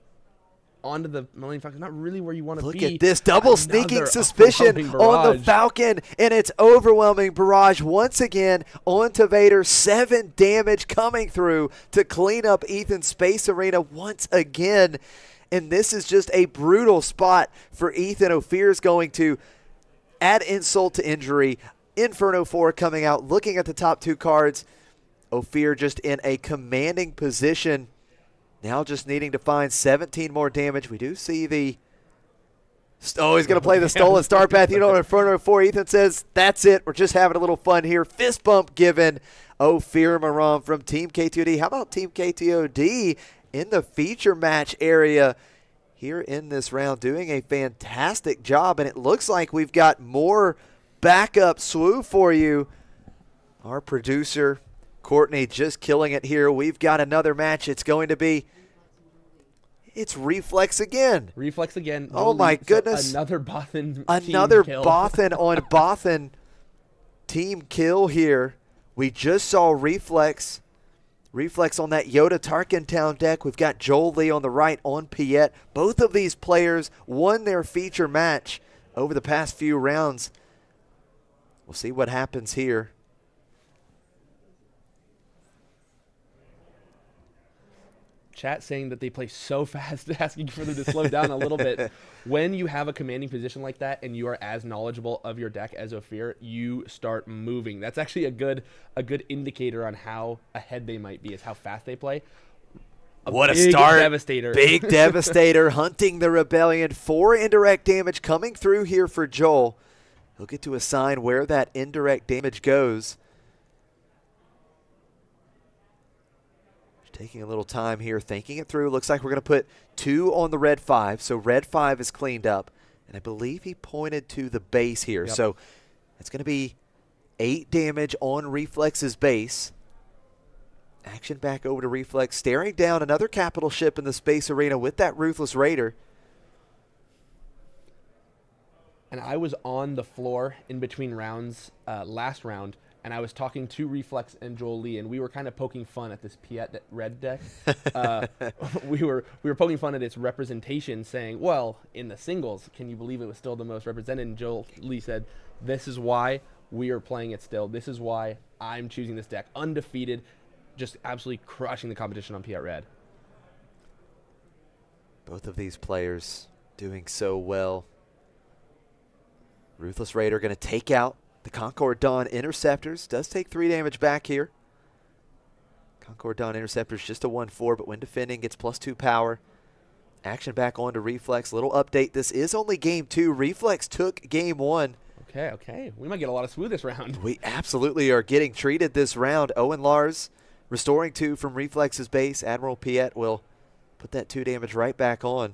onto the Millennium Falcon, not really where you want to be. Look at this double sneaking suspicion on the Falcon, and it's overwhelming barrage once again onto Vader. 7 damage coming through to clean up Ethan's Space Arena once again. And this is just a brutal spot for Ethan. Ophir's going to add insult to injury. Inferno 4 coming out, looking at the top 2 cards. Ophir just in a commanding position. Now just needing to find 17 more damage. We do see the... Oh, he's going to play the Stolen Star Path. You know, Inferno 4. Ethan says, that's it. We're just having a little fun here. Fist bump given. Ophir Maram from Team KTOD. How about Team KTOD in the feature match area here in this round, doing a fantastic job. And it looks like we've got more backup SWU for you. Our producer, Courtney, just killing it here. We've got another match. It's going to be, it's Reflex again. Reflex again. Oh my goodness. Another Bothan Another team kill. Bothan on Bothan team kill here. We just saw Reflex on that Yoda Tarkentown deck. We've got Joel Lee on the right on Piet. Both of these players won their feature match over the past few rounds. We'll see what happens here. Chat saying that they play so fast, asking for them to slow down a little bit. When you have a commanding position like that and you are as knowledgeable of your deck as Ophir, you start moving. That's actually a good indicator on how ahead they might be, is how fast they play. What a start. Devastator. Big Devastator hunting the Rebellion. 4 indirect damage coming through here for Joel. He'll get to assign where that indirect damage goes. Taking a little time here, thinking it through. Looks like we're going to put 2 on the red 5. So red 5 is cleaned up. And I believe he pointed to the base here. Yep. So it's going to be 8 damage on Reflex's base. Action back over to Reflex. Staring down another capital ship in the Space Arena with that Ruthless Raider. And I was on the floor in between rounds, last round, and I was talking to Reflex and Joel Lee, and we were kind of poking fun at this Piet red deck. we were poking fun at its representation, saying, well, in the singles, can you believe it was still the most represented? And Joel Lee said, this is why we are playing it still. This is why I'm choosing this deck. Undefeated, just absolutely crushing the competition on Piet red. Both of these players doing so well. Ruthless Raider going to take out the Concord Dawn Interceptors. Does take 3 damage back here. Concord Dawn Interceptors just a 1/4, but when defending gets +2 power. Action back onto Reflex. Little update. This is only game 2. Reflex took game 1. Okay. We might get a lot of SWU this round. We absolutely are getting treated this round. Owen Lars restoring 2 from Reflex's base. Admiral Piet will put that 2 damage right back on.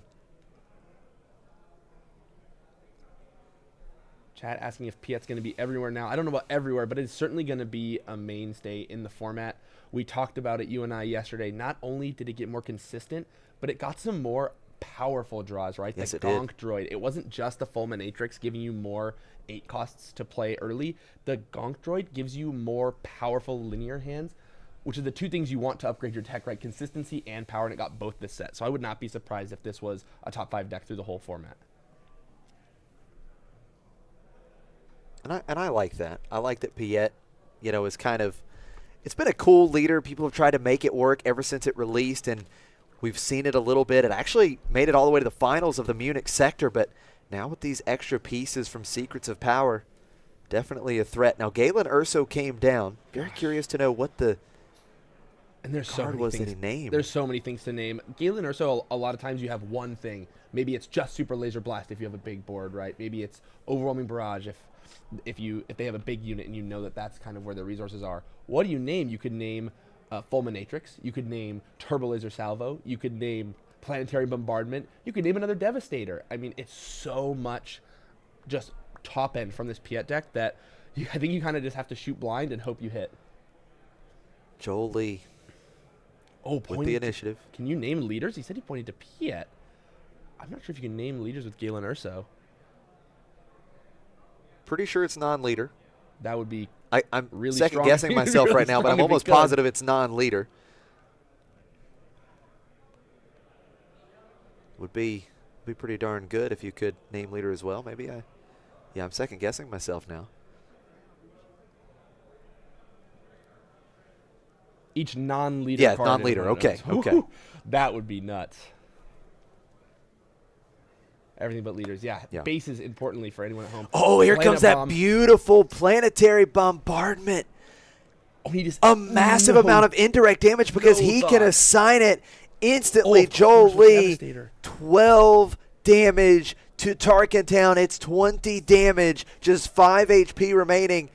Chat asking if Piet's going to be everywhere now. I don't know about everywhere, but it's certainly going to be a mainstay in the format. We talked about it, you and I, yesterday. Not only did it get more consistent, but it got some more powerful draws, right? Yes, the it did. Gonk Droid. It wasn't just the Fulminatrix giving you more 8 costs to play early. The Gonk Droid gives you more powerful linear hands, which are the 2 things you want to upgrade your deck, right? Consistency and power, and it got both this set. So I would not be surprised if this was a top 5 deck through the whole format. And I like that. I like that Piet, is kind of, it's been a cool leader. People have tried to make it work ever since it released, and we've seen it a little bit. It actually made it all the way to the finals of the Munich sector, but now with these extra pieces from Secrets of Power, definitely a threat. Now, Galen Urso came down. Very curious to know what the And there's card so many was things. that he named. There's so many things to name. Galen Urso, a lot of times you have one thing. Maybe it's just Super Laser Blast if you have a big board, right? Maybe it's Overwhelming Barrage if they have a big unit and you know that that's kind of where their resources are. What do you name? You could name Fulminatrix. You could name Turbo Laser Salvo. You could name Planetary Bombardment. You could name another Devastator. I mean, it's so much just top end from this Piet deck that I think you kind of just have to shoot blind and hope you hit. Joel Lee with the initiative. Can you name leaders? He said he pointed to Piet. I'm not sure if you can name leaders with Galen Urso. Pretty sure it's non-leader. That would be I'm really second guessing myself really right now, but I'm strong if he almost could. positive it's non-leader. Would be pretty darn good if you could name leader as well. Maybe I'm second guessing myself now. Each non-leader Yeah, card non-leader. is one of Okay, those. okay. Woo-hoo. That would be nuts. Everything but leaders. Yeah. Yeah. Bases, importantly, for anyone at home. Oh, here Planet comes that bomb. beautiful planetary bombardment. Oh, he just A massive amount of indirect damage because No he can thought. assign it instantly. of Joel course, with Lee, Devastator. 12 damage to Tarkentown. It's 20 damage, just 5 HP remaining.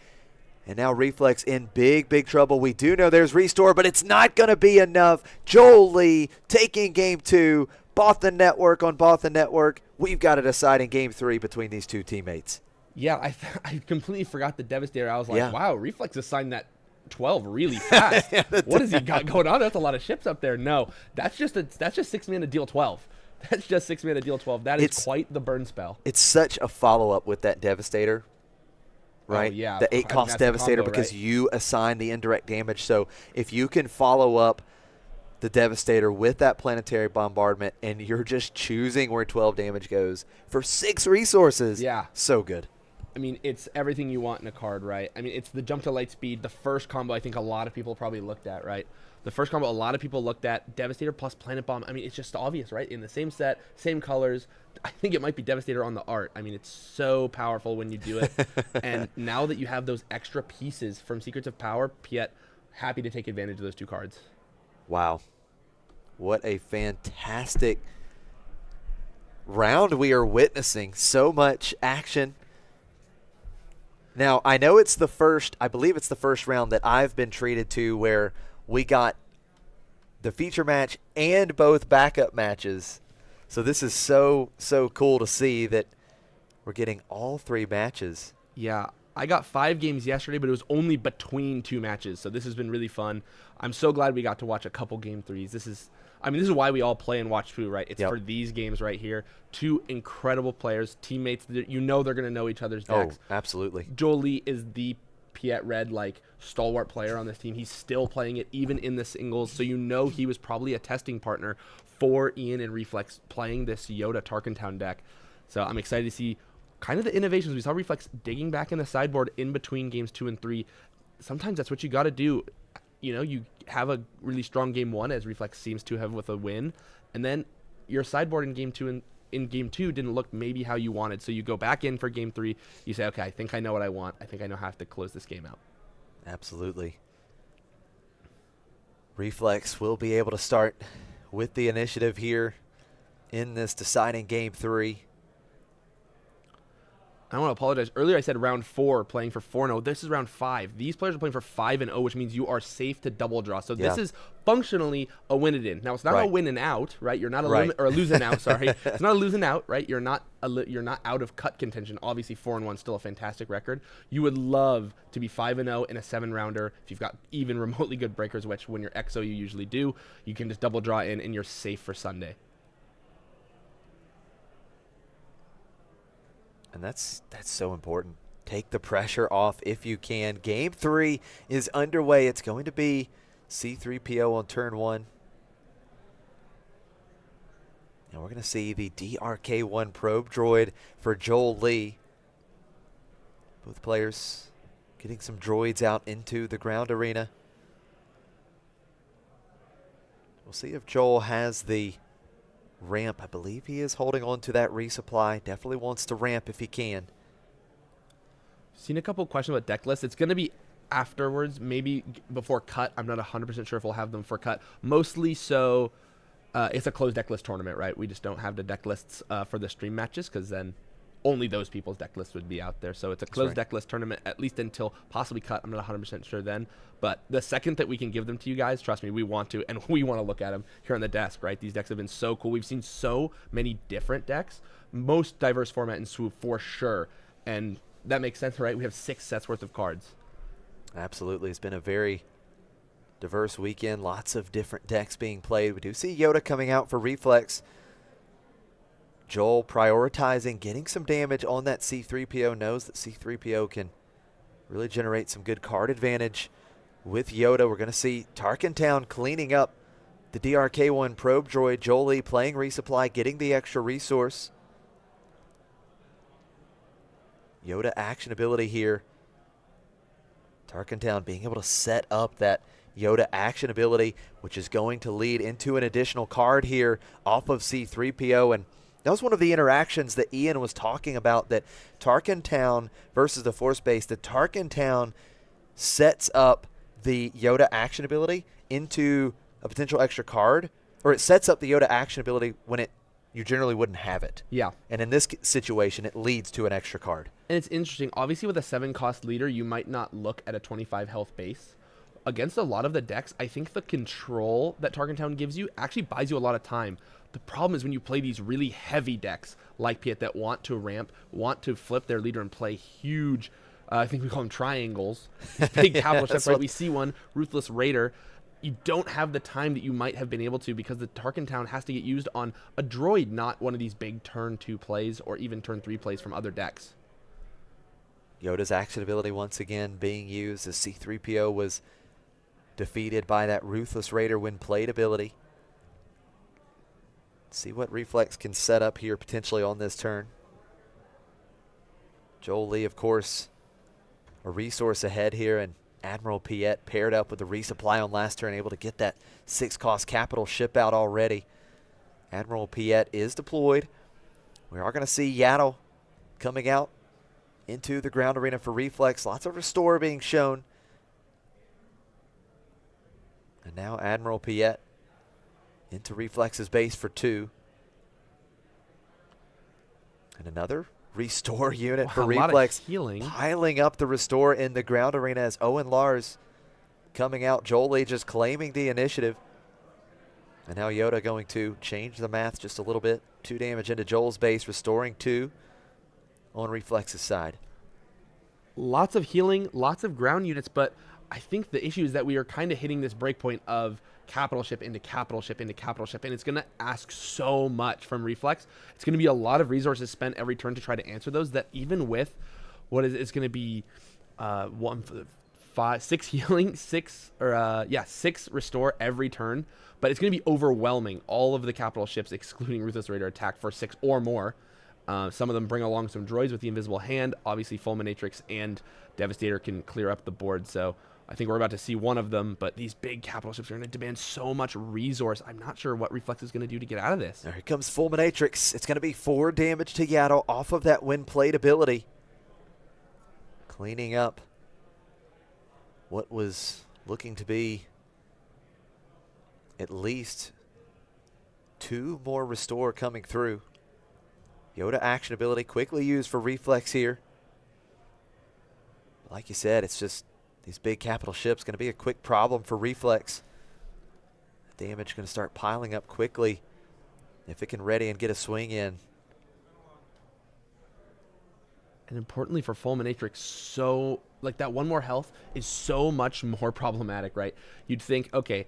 And now Reflex in big trouble. We do know there's restore, but it's not going to be enough. Joel Lee taking game 2. Bothan Network on Bothan Network. We've got to decide in game 3 between these two teammates. Yeah, I completely forgot the Devastator. I was like, Yeah. wow, Reflex assigned that 12 really fast. What has he got going on? That's a lot of ships up there. No, that's just 6 mana deal 12. That's just 6 mana deal 12. That is quite the burn spell. It's such a follow-up with that Devastator, right? Oh, yeah. The I mean, 8-cost that's the Devastator combo, because right? you assign the indirect damage. So if you can follow up the Devastator with that planetary bombardment and you're just choosing where 12 damage goes for 6 resources. Yeah. So good. I mean, it's everything you want in a card, right? I mean, it's the jump to light speed. The first combo I think a lot of people probably looked at, right? The first combo a lot of people looked at, Devastator plus Planet Bomb. I mean, it's just obvious, right? In the same set, same colors. I think it might be Devastator on the art. I mean, it's so powerful when you do it. And now that you have those extra pieces from Secrets of Power, Piet, happy to take advantage of those 2 cards. Wow. What a fantastic round we are witnessing. So much action. Now, I know it's the first, I believe it's the first round that I've been treated to where we got the feature match and both backup matches. So this is so cool to see that we're getting all 3 matches. Yeah, I got 5 games yesterday, but it was only between 2 matches. So this has been really fun. I'm so glad we got to watch a couple game 3s. This is why we all play and watch too, right? It's for these games right here. 2 incredible players, teammates. You know they're going to know each other's decks. Oh, absolutely. Joel Lee is the Piet Red stalwart player on this team. He's still playing it even in the singles, so you know he was probably a testing partner for Ian and Reflex playing this Yoda Tarkentown deck. So I'm excited to see kind of the innovations. We saw Reflex digging back in the sideboard in between games 2 and 3. Sometimes that's what you got to do. You know, you have a really strong game 1, as Reflex seems to have with a win, and then your sideboard in game 2 and in game 2 didn't look maybe how you wanted. So you go back in for game 3. You say, okay, I think I know what I want. I think I know how to close this game out. Absolutely. Reflex will be able to start with the initiative here in this deciding game 3. I want to apologize. Earlier I said round 4 playing for 4-0. This is round 5. These players are playing for 5-0, which means you are safe to double draw. So this is functionally a win and in. Now it's not a win and out, right? You're not a or a lose and out. Sorry, it's not a lose and out, right? You're not out of cut contention. Obviously 4-1 still a fantastic record. You would love to be 5-0 in a 7-rounder if you've got even remotely good breakers, which when you're XO you usually do. You can just double draw in and you're safe for Sunday. And that's so important. Take the pressure off if you can. Game 3 is underway. It's going to be C3PO on turn 1. And we're going to see the DRK1 probe droid for Joel Lee. Both players getting some droids out into the ground arena. We'll see if Joel has the ramp. I believe he is holding on to that resupply. Definitely wants to ramp if he can. Seen a couple questions about deck lists. It's going to be afterwards, maybe before cut. I'm not 100% sure if we'll have them for cut. Mostly so it's a closed deck list tournament, right? We just don't have the deck lists for the stream matches because then only those people's deck lists would be out there. So it's a closed deck list tournament, at least until possibly cut. I'm not 100% sure then. But the second that we can give them to you guys, trust me, we want to. And we want to look at them here on the desk, right? These decks have been so cool. We've seen so many different decks. Most diverse format in SWU for sure. And that makes sense, right? We have 6 sets worth of cards. Absolutely. It's been a very diverse weekend, lots of different decks being played. We do see Yoda coming out for Reflex. Joel prioritizing getting some damage on that C3PO, knows that C3PO can really generate some good card advantage with Yoda. We're going to see Tarkentown cleaning up the DRK-1 probe droid. Jolie playing resupply, getting the extra resource. Yoda action ability here. Tarkentown being able to set up that Yoda action ability, which is going to lead into an additional card here off of C3PO. And that was one of the interactions that Ian was talking about, that Tarkentown versus the Force Base, that Tarkentown sets up the Yoda action ability into a potential extra card, or it sets up the Yoda action ability when you generally wouldn't have it. Yeah. And in this situation, it leads to an extra card. And it's interesting. Obviously, with a 7-cost leader, you might not look at a 25 health base. Against a lot of the decks, I think the control that Tarkentown gives you actually buys you a lot of time. The problem is when you play these really heavy decks like Piet that want to ramp, want to flip their leader and play huge, I think we call them triangles, big capital ships, right? We see one, Ruthless Raider. You don't have the time that you might have been able to because the Tarkentown has to get used on a droid, not one of these big turn 2 plays or even turn 3 plays from other decks. Yoda's action ability once again being used as C3PO was defeated by that Ruthless Raider when played ability. See what Reflex can set up here potentially on this turn. Joel Lee, of course, a resource ahead here, and Admiral Piet paired up with the resupply on last turn, able to get that 6-cost capital ship out already. Admiral Piet is deployed. We are going to see Yaddle coming out into the ground arena for Reflex. Lots of restore being shown. And now Admiral Piet into Reflex's base for 2. And another restore unit for Reflex. Healing. Piling up the restore in the ground arena as Owen Lars coming out. Jolie just claiming the initiative. And now Yoda going to change the math just a little bit. 2 damage into Joel's base, restoring 2 on Reflex's side. Lots of healing, lots of ground units, but I think the issue is that we are kind of hitting this breakpoint of capital ship into capital ship into capital ship, and it's going to ask so much from Reflex. It's going to be a lot of resources spent every turn to try to answer those, that even with what is it's going to be 6 healing, 6 restore every turn, but it's going to be overwhelming. All of the capital ships, excluding Ruthless Raider, attack for 6 or more. Some of them bring along some droids with the Invisible Hand. Obviously, Fulminatrix and Devastator can clear up the board, so I think we're about to see one of them, but these big capital ships are going to demand so much resource. I'm not sure what Reflex is going to do to get out of this. There comes Fulminatrix. It's going to be 4 damage to Yaddle off of that when played ability. Cleaning up what was looking to be at least 2 more restore coming through. Yoda action ability quickly used for Reflex here. Like you said, it's just these big capital ships going to be a quick problem for Reflex. The damage going to start piling up quickly if it can ready and get a swing in. And importantly for Fulminatrix, so like that 1 more health is so much more problematic, right? You'd think, okay,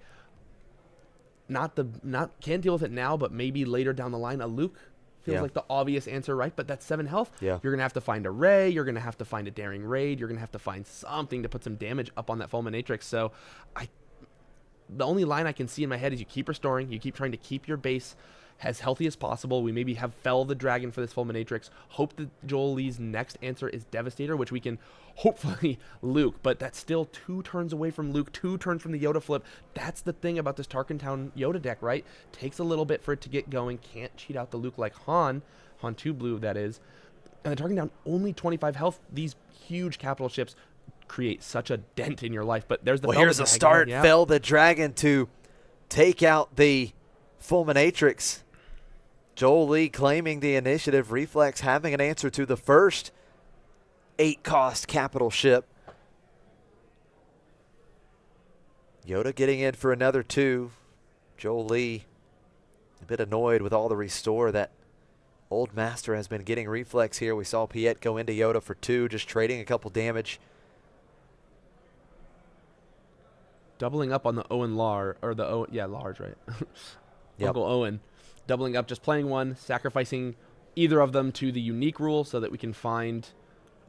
can't deal with it now, but maybe later down the line a Luke feels like the obvious answer, right? But that's 7 health. Yeah. You're going to have to find a Ray. You're going to have to find a Daring Raid. You're going to have to find something to put some damage up on that Fulminatrix. So the only line I can see in my head is you keep restoring. You keep trying to keep your base as healthy as possible. We maybe have Fell the Dragon for this Fulminatrix. Hope that Joel Lee's next answer is Devastator, which we can hopefully Luke. But that's still 2 turns away from Luke, 2 turns from the Yoda flip. That's the thing about this Tarkentown Yoda deck, right? Takes a little bit for it to get going. Can't cheat out the Luke like Han 2 blue, that is. And the Tarkentown only 25 health. These huge capital ships create such a dent in your life. But there's the here's a start. Yeah. Fell the Dragon to take out the Fulminatrix. Joel Lee claiming the initiative. Reflex having an answer to the first 8-cost capital ship. Yoda getting in for another 2. Joel Lee a bit annoyed with all the restore that Old Master has been getting Reflex here. We saw Piet go into Yoda for 2, just trading a couple damage. doubling up on the Owen Lar, or the Large, right? Yep. Uncle Owen, doubling up, just playing one, sacrificing either of them to the unique rule so that we can find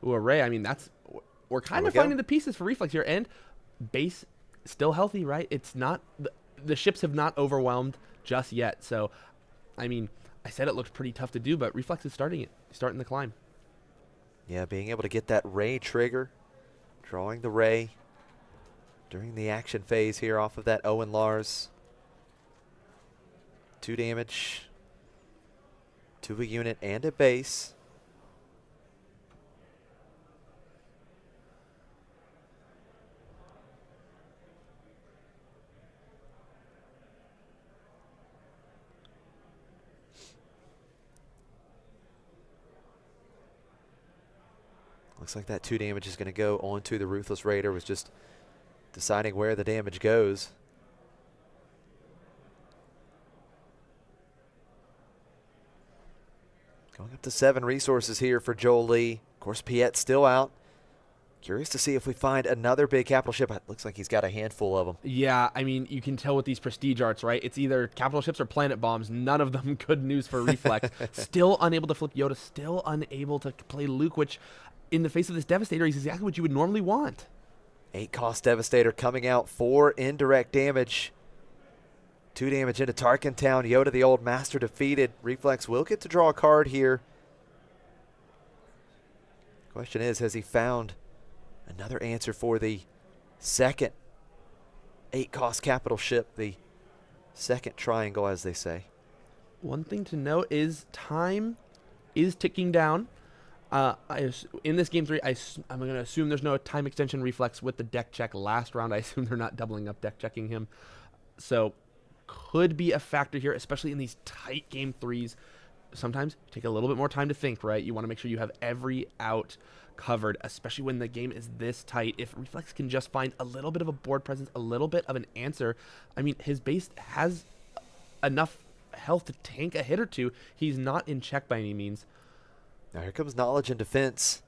Array. I mean, we're kind of finding the pieces for Reflex here, and base still healthy, right? It's not the ships have not overwhelmed just yet. So, I mean, I said it looked pretty tough to do, but Reflex is starting the climb. Yeah, being able to get that Ray trigger, drawing the Ray during the action phase here off of that Owen Lars. 2 damage to a unit and a base. Looks like that 2 damage is going to go onto the Ruthless Raider, was just deciding where the damage goes. Going up to 7 resources here for Joel Lee. Of course, Piet's still out. Curious to see if we find another big capital ship. It looks like he's got a handful of them. Yeah, I mean, you can tell with these prestige arts, right? It's either capital ships or planet bombs. None of them good news for Reflex. Still unable to flip Yoda. Still unable to play Luke, which in the face of this Devastator is exactly what you would normally want. 8-cost Devastator coming out, 4 indirect damage. 2 damage into Tarkin Town. Yoda, the old master, defeated. Reflex will get to draw a card here. Question is, has he found another answer for the second 8-cost capital ship, the second triangle, as they say? One thing to note is time is ticking down. In this game 3, I'm going to assume there's no time extension Reflex with the deck check last round. I assume they're not doubling up deck checking him. So could be a factor here, especially in these tight game 3s. Sometimes take a little bit more time to think, right? You want to make sure you have every out covered, especially when the game is this tight. If Reflex can just find a little bit of a board presence, a little bit of an answer, I mean, his base has enough health to tank a hit or two. He's not in check by any means. Now here comes Knowledge and Defense.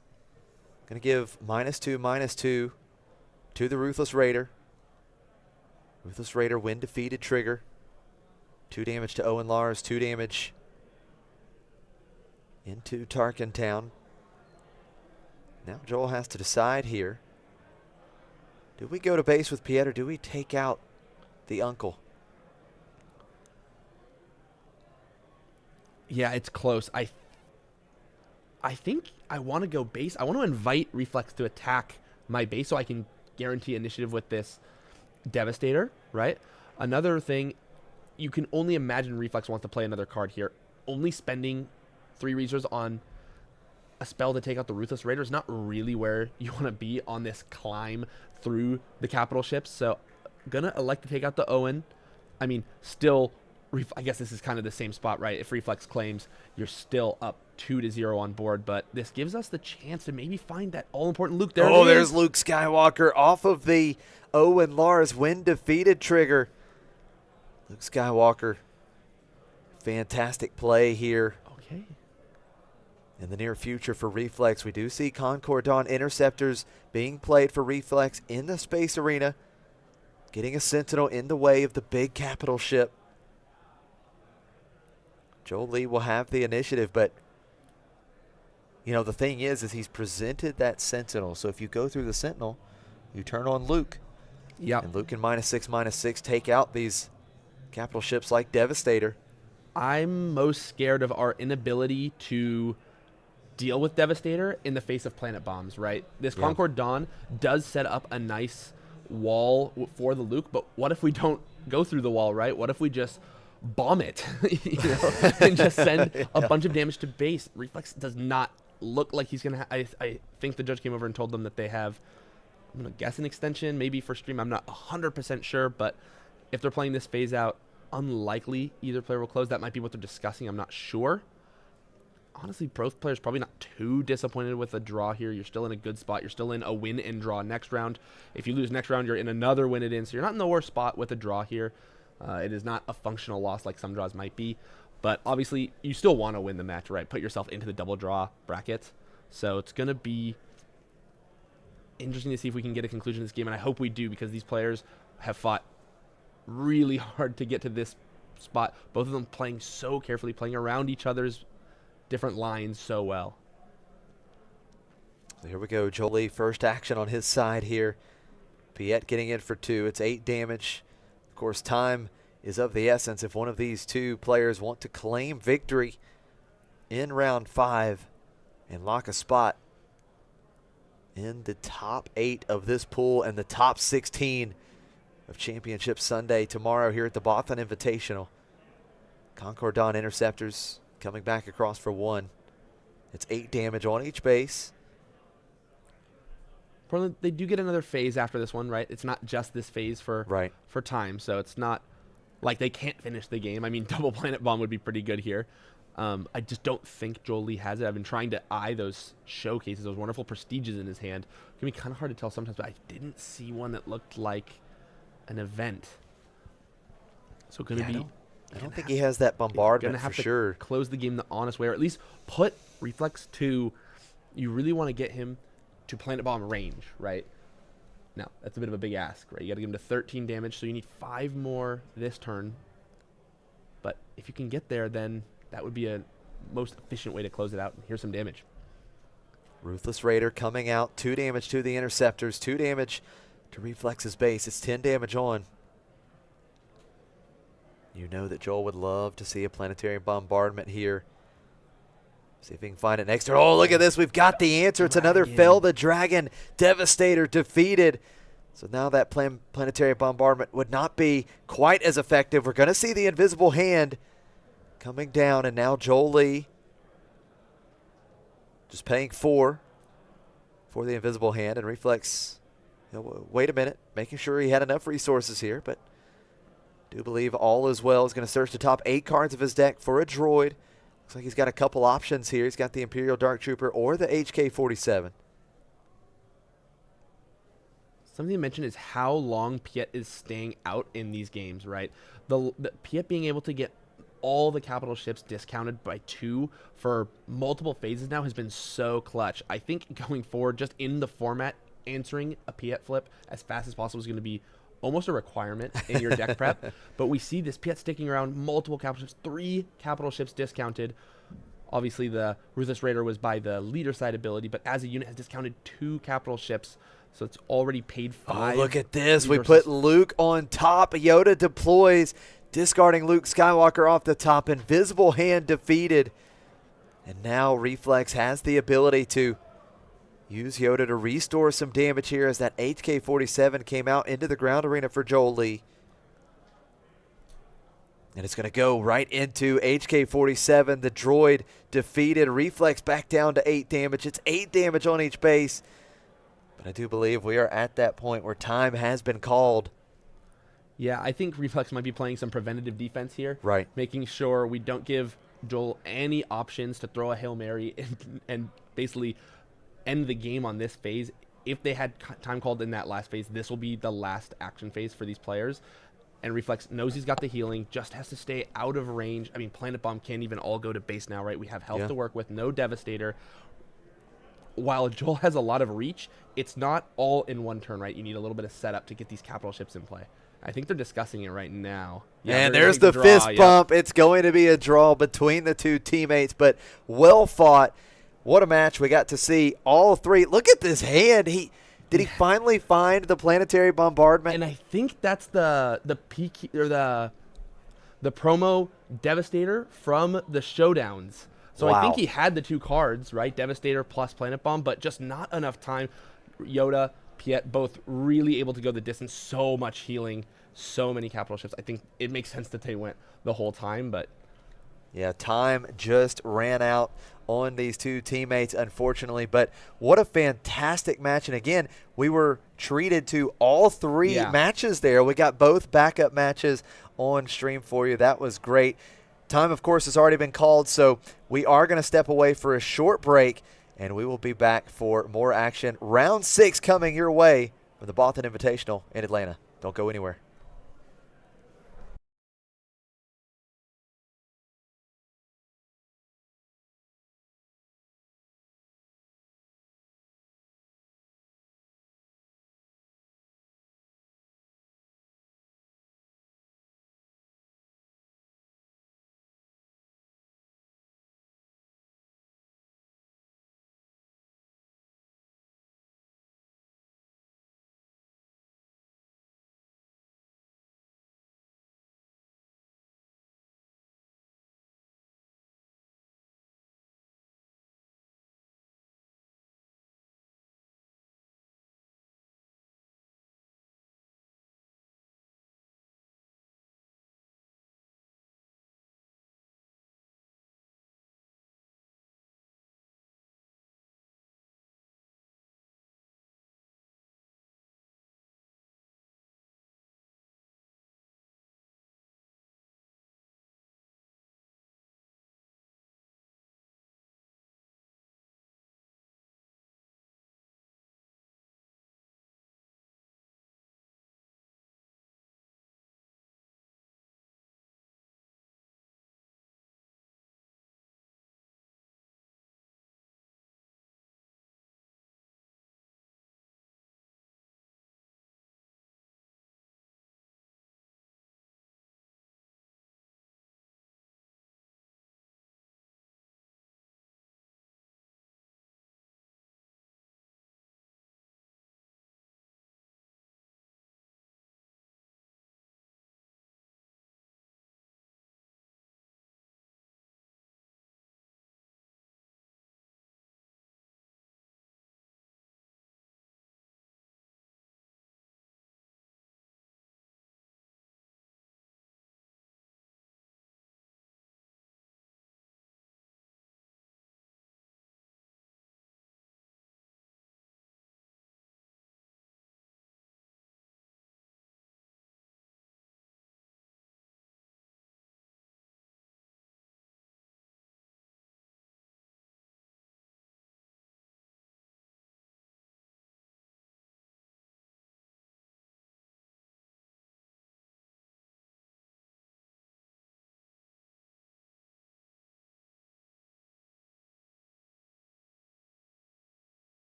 Going to give -2/-2 to the Ruthless Raider. Ruthless Raider when defeated trigger. 2 damage to Owen Lars, 2 damage into Tarkin Town. Now Joel has to decide here. Do we go to base with Piet or do we take out the uncle? Yeah, it's close. I think I want to go base. I want to invite Reflex to attack my base so I can guarantee initiative with this Devastator, right? Another thing, you can only imagine Reflex wants to play another card here. Only spending 3 resources on a spell to take out the Ruthless Raider is not really where you want to be on this climb through the capital ships. So gonna elect to take out the Owen. I mean, still, I guess this is kind of the same spot, right? If Reflex claims, you're still up 2-0 on board, but this gives us the chance to maybe find that all-important Luke. There's Luke Skywalker off of the Owen Lars when defeated trigger. Luke Skywalker, fantastic play here. Okay. In the near future for Reflex, we do see Concordawn Interceptors being played for Reflex in the space arena, getting a Sentinel in the way of the big capital ship. Joel Lee will have the initiative, but you know, the thing is he's presented that Sentinel. So if you go through the Sentinel, you turn on Luke. Yeah. And Luke can -6/-6 take out these capital ships like Devastator. I'm most scared of our inability to deal with Devastator in the face of planet bombs, right? This Concord Dawn does set up a nice wall for the Luke, but what if we don't go through the wall, right? What if we just bomb it, and just send a bunch of damage to base? Reflex does not look like he's going to I think the judge came over and told them that they have, I'm going to guess, an extension, maybe for stream. I'm not 100% sure, but if they're playing this phase out, unlikely either player will close. That might be what they're discussing. I'm not sure. Honestly, both players probably not too disappointed with a draw here. You're still in a good spot. You're still in a win and draw next round. If you lose next round, you're in another win it in. So you're not in the worst spot with a draw here. It is not a functional loss like some draws might be. But obviously, you still want to win the match, right? Put yourself into the double draw bracket. So it's going to be interesting to see if we can get a conclusion to this game. And I hope we do, because these players have fought really hard to get to this spot. Both of them playing so carefully, playing around each other's different lines so well. So here we go. Jolie, first action on his side here. BIATL getting in for 2. It's 8 damage. Of course, time is of the essence if one of these two players want to claim victory in round 5 and lock a spot in the top 8 of this pool and the top 16 of Championship Sunday tomorrow here at the Bothan Invitational. Concordon Interceptors coming back across for 1. It's 8 damage on each base. Portland, they do get another phase after this one, right? It's not just this phase for time, so it's not like they can't finish the game. I mean, double Planet Bomb would be pretty good here. I just don't think Jolie has it. I've been trying to eye those showcases, those wonderful prestiges in his hand. It can be kind of hard to tell sometimes, but I didn't see one that looked like an event. So going to be... I don't think he has that bombardment for sure. Close the game the honest way, or at least put Reflex to... You really want to get him to Planet Bomb range, right? Now, that's a bit of a big ask, right? You got to give him to 13 damage, so you need 5 more this turn. But if you can get there, then that would be a most efficient way to close it out. Here's some damage. Ruthless Raider coming out. 2 damage to the Interceptors. 2 damage to Reflex's base. It's 10 damage on. You know that Joel would love to see a planetary bombardment here. See if we can find it next turn. Oh, look at this. We've got the answer. It's another Fell the Dragon. Devastator defeated. So now that planetary bombardment would not be quite as effective. We're going to see the invisible hand coming down, and now Jolie just paying 4 for the invisible hand, and Reflex, wait a minute, making sure he had enough resources here, but do believe all is well. Is going to search the top 8 cards of his deck for a droid. Looks like he's got a couple options here. He's got the Imperial Dark Trooper or the HK-47. Something to mention is how long Piet is staying out in these games, right? The Piet being able to get all the capital ships discounted by 2 for multiple phases now has been so clutch. I think going forward, just in the format, answering a Piet flip as fast as possible is going to be almost a requirement in your deck prep. But we see this Piet sticking around, multiple capital ships, 3 capital ships discounted. Obviously, the Ruthless Raider was by the leader side ability, but as a unit has discounted 2 capital ships, so it's already paid 5. Oh, look at this. We put Luke on top. Yoda deploys, discarding Luke Skywalker off the top. Invisible hand defeated. And now Reflex has the ability to use Yoda to restore some damage here as that HK-47 came out into the ground arena for Jolie. And it's going to go right into HK-47. The droid defeated. Reflex back down to 8 damage. It's 8 damage on each base. But I do believe we are at that point where time has been called. Yeah, I think Reflex might be playing some preventative defense here. Right. Making sure we don't give Joel any options to throw a Hail Mary and basically end the game on this phase. If they had time called in that last phase, this will be the last action phase for these players. And Reflex knows he's got the healing, just has to stay out of range. I mean, Planet Bomb can't even all go to base now, right? We have health to work with, no Devastator. While Joel has a lot of reach, it's not all in one turn, right? You need a little bit of setup to get these capital ships in play. I think they're discussing it right now. Yeah, and there's the fist bump. It's going to be a draw between the 2 teammates, but well fought. What a match. We got to see all 3. Look at this hand. Did he finally find the planetary bombardment? And I think that's the PK or the promo Devastator from the showdowns. So I think he had the 2 cards, right? Devastator plus Planet Bomb, but just not enough time. Yoda, Piet, both really able to go the distance. So much healing, so many capital ships. I think it makes sense that they went the whole time, but yeah, time just ran out on these 2 teammates, unfortunately. But what a fantastic match. And again, we were treated to all 3 matches there. We got both backup matches on stream for you. That was great. Time, of course, has already been called, so we are going to step away for a short break, and we will be back for more action. Round 6 coming your way from the Bothan Invitational in Atlanta. Don't go anywhere.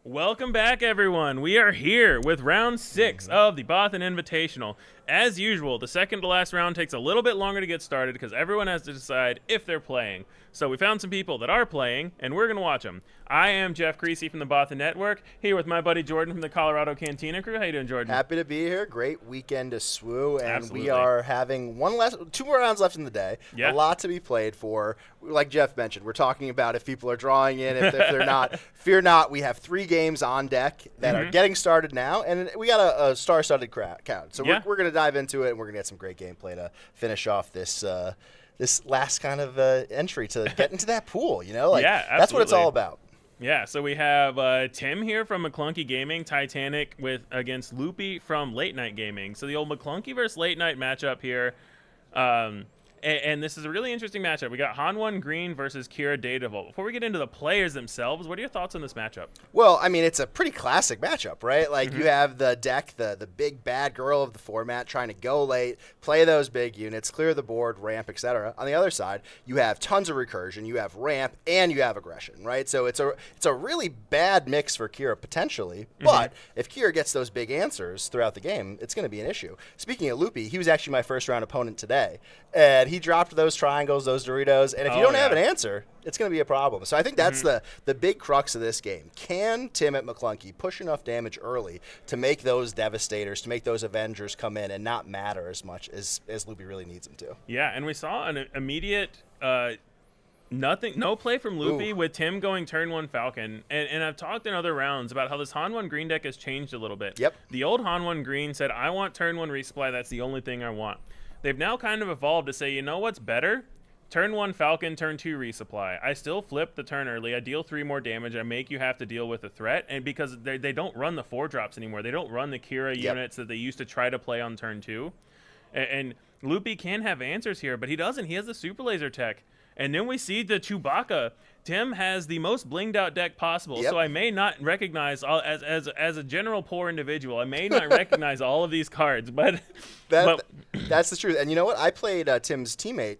Welcome back, everyone. We are here with round 6 of the Bothan Invitational. As usual, the second to last round takes a little bit longer to get started because everyone has to decide if they're playing. So we found some people that are playing, and we're going to watch them. I am Jeff Creasy from the Bothan Network, here with my buddy Jordan from the Colorado Cantina crew. How you doing, Jordan? Happy to be here. Great weekend to SWU, and Absolutely. we are having 2 more rounds left in the day. Yeah. A lot to be played for. Like Jeff mentioned, we're talking about if people are drawing in, if they're not. Fear not, we have 3 games on deck that are getting started now, and we got a star-studded count. So we're going to dive into it, and we're going to get some great gameplay to finish off this last kind of entry to get into that pool, you know? Yeah, that's what it's absolutely. all about. Yeah, so we have Tim here from McClunky Gaming, Titanic against Loopee from Late Night Gaming. So the old McClunky versus Late Night matchup here. And this is a really interesting matchup. We got Han1 Green versus Kira Datavolt. Before we get into the players themselves, what are your thoughts on this matchup? Well, I mean, it's a pretty classic matchup, right? Like, you have the deck, the big bad girl of the format, trying to go late, play those big units, clear the board, ramp, etc. On the other side, you have tons of recursion, you have ramp, and you have aggression, right? So it's a really bad mix for Kira, potentially. But if Kira gets those big answers throughout the game, it's going to be an issue. Speaking of Loopee, he was actually my first-round opponent today. And he dropped those triangles, those Doritos, and if you don't have an answer, it's going to be a problem. So I think that's the big crux of this game. Can Tim at McClunky push enough damage early to make those Devastators, to make those Avengers come in and not matter as much as Loopee really needs them to? Yeah, and we saw an immediate no play from Loopee with Tim going turn 1 Falcon. And I've talked in other rounds about how this Han1 Green deck has changed a little bit. Yep. The old Han1 Green said, I want turn 1 resupply. That's the only thing I want. They've now kind of evolved to say, you know what's better? Turn 1 Falcon, turn 2 resupply. I still flip the turn early. I deal 3 more damage. I make you have to deal with a threat. And because they don't run the 4-drops anymore. They don't run the Kira units that they used to try to play on turn 2. And Loopee can have answers here, but he doesn't. He has the Super Laser tech. And then we see the Chewbacca. Tim has the most blinged out deck possible, so I may not recognize as a general poor individual. I may not recognize all of these cards, but that's the truth. And you know what? I played Tim's teammate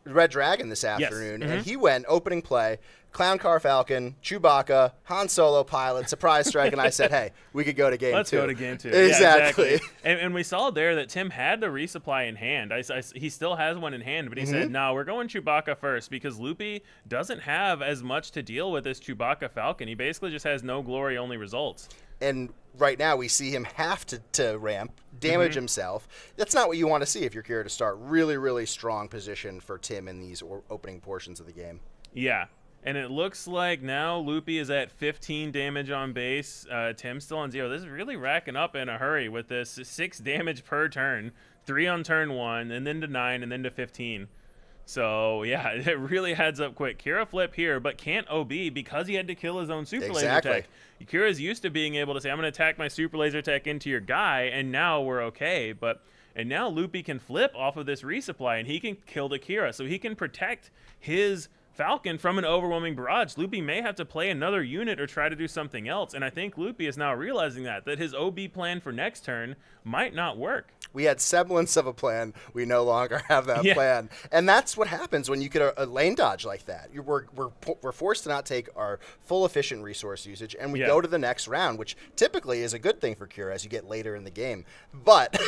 Red Dragon this afternoon, and he went opening play. Clown Car Falcon, Chewbacca, Han Solo pilot, surprise strike, and I said, hey, we could go to game 2. Let's go to game 2. Exactly. Yeah, exactly. And we saw there that Tim had the resupply in hand. He still has one in hand, but he said, no, we're going Chewbacca first because Loopee doesn't have as much to deal with as Chewbacca Falcon. He basically just has no glory, only results. And right now we see him have to ramp, damage himself. That's not what you want to see if you're here to start really, really strong position for Tim in these opening portions of the game. Yeah. And it looks like now Loopee is at 15 damage on base. Tim's still on 0. This is really racking up in a hurry with this 6 damage per turn, 3 on turn 1, and then to 9, and then to 15. So, yeah, it really adds up quick. Kira flip here, but can't OB because he had to kill his own Super Laser tech. Kira's used to being able to say, I'm going to attack my Super Laser tech into your guy, and now we're okay. And now Loopee can flip off of this resupply, and he can kill the Kira. So he can protect his Falcon from an overwhelming barrage. Loopee may have to play another unit or try to do something else, and I think Loopee is now realizing that his OB plan for next turn might not work. We had semblance of a plan. We no longer have that plan. And that's what happens when you get a lane dodge like that. We're forced to not take our full efficient resource usage, and we go to the next round, which typically is a good thing for Kira as you get later in the game. But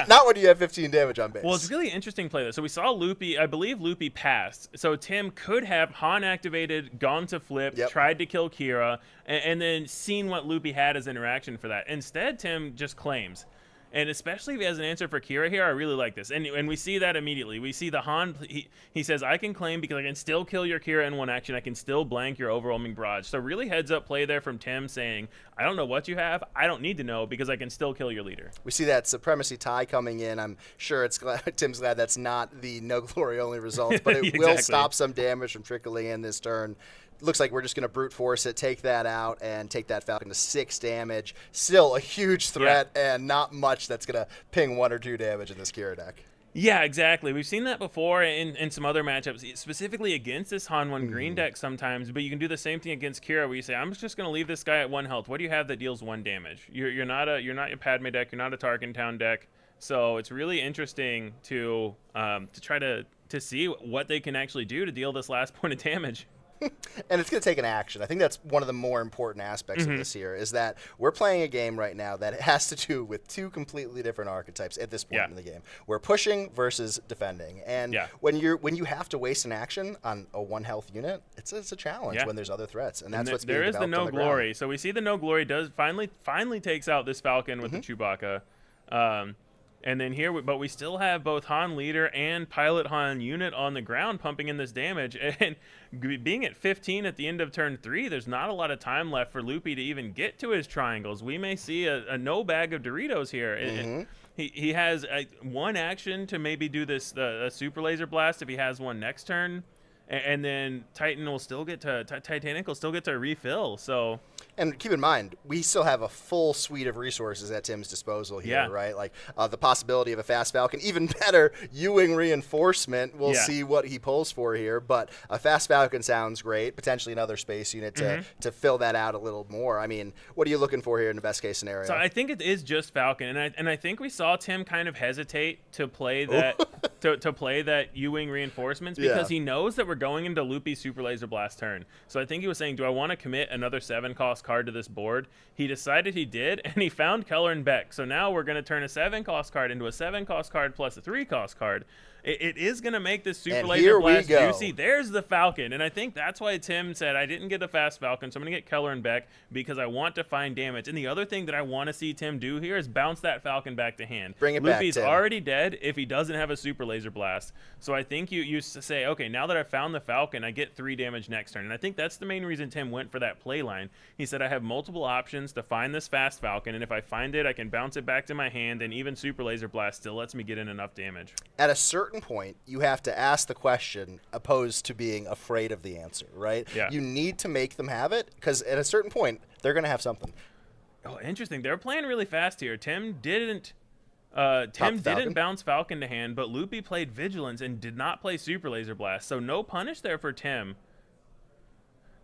not when you have 15 damage on base. Well, it's really interesting play, though. So we saw Loopee, I believe Loopee passed. So Tim could have Han activated, gone to flip, tried to kill Kira, and then seen what Loopee had as interaction for that. Instead, Tim just claims. And especially if he has an answer for Kira here, I really like this. And we see that immediately. We see the Han, he says, I can claim because I can still kill your Kira in one action. I can still blank your overwhelming barrage. So really heads up play there from Tim saying, I don't know what you have. I don't need to know because I can still kill your leader. We see that supremacy tie coming in. I'm sure Tim's glad that's not the no glory only results, but it will stop some damage from trickling in this turn. Looks like we're just going to brute force it, take that out, and take that Falcon to 6 damage. Still a huge threat, and not much that's going to ping 1 or 2 damage in this Kira deck. Yeah, exactly. We've seen that before in some other matchups, specifically against this Han1 Green deck sometimes, but you can do the same thing against Kira where you say, I'm just going to leave this guy at 1 health. What do you have that deals 1 damage? You're not your Padme deck, you're not a Tarkin Town deck. So it's really interesting to try to see what they can actually do to deal this last point of damage. And it's going to take an action. I think that's one of the more important aspects of this here is that we're playing a game right now that has to do with two completely different archetypes at this point in the game. We're pushing versus defending. And when you have to waste an action on a 1 health unit, it's a challenge when there's other threats. And that's what's being developed on the ground. There is the No Glory. So we see the No Glory does finally takes out this Falcon with the Chewbacca. And then here, but we still have both Han leader and pilot Han unit on the ground pumping in this damage. And being at 15 at the end of turn 3, there's not a lot of time left for Loopee to even get to his triangles. We may see a no bag of Doritos here. He has one action to maybe do this a super laser blast if he has one next turn. And then Titanic will still get to refill. So, and keep in mind, we still have a full suite of resources at Tim's disposal here, right? Like the possibility of a fast Falcon, even better, Ewing reinforcement. We'll see what he pulls for here, but a fast Falcon sounds great. Potentially another space unit to fill that out a little more. I mean, what are you looking for here in the best case scenario? So I think it is just Falcon, and I think we saw Tim kind of hesitate to play that to play that Ewing reinforcements because he knows that we're going into Loopee Super Laser Blast turn. So I think he was saying, do I want to commit another 7-cost card to this board? He decided he did, and he found Keller and Beck. So now we're going to turn a 7-cost card into a 7-cost card plus a 3-cost card. It is going to make this Super Laser Blast juicy. There's the Falcon. And I think that's why Tim said, I didn't get a fast Falcon, so I'm going to get Keller and Beck because I want to find damage. And the other thing that I want to see Tim do here is bounce that Falcon back to hand. Bring it back, Loopee's already dead if he doesn't have a Super Laser Blast. So I think you used to say, okay, now that I found the Falcon, I get 3 damage next turn. And I think that's the main reason Tim went for that play line. He said, I have multiple options to find this fast Falcon, and if I find it, I can bounce it back to my hand, and even Super Laser Blast still lets me get in enough damage. At a certain point, you have to ask the question opposed to being afraid of the answer, right? Yeah. You need to make them have it because at a certain point, they're going to have something. Oh, interesting. They're playing really fast here. Tim didn't bounce Falcon to hand, but Loopee played Vigilance and did not play Super Laser Blast. So no punish there for Tim.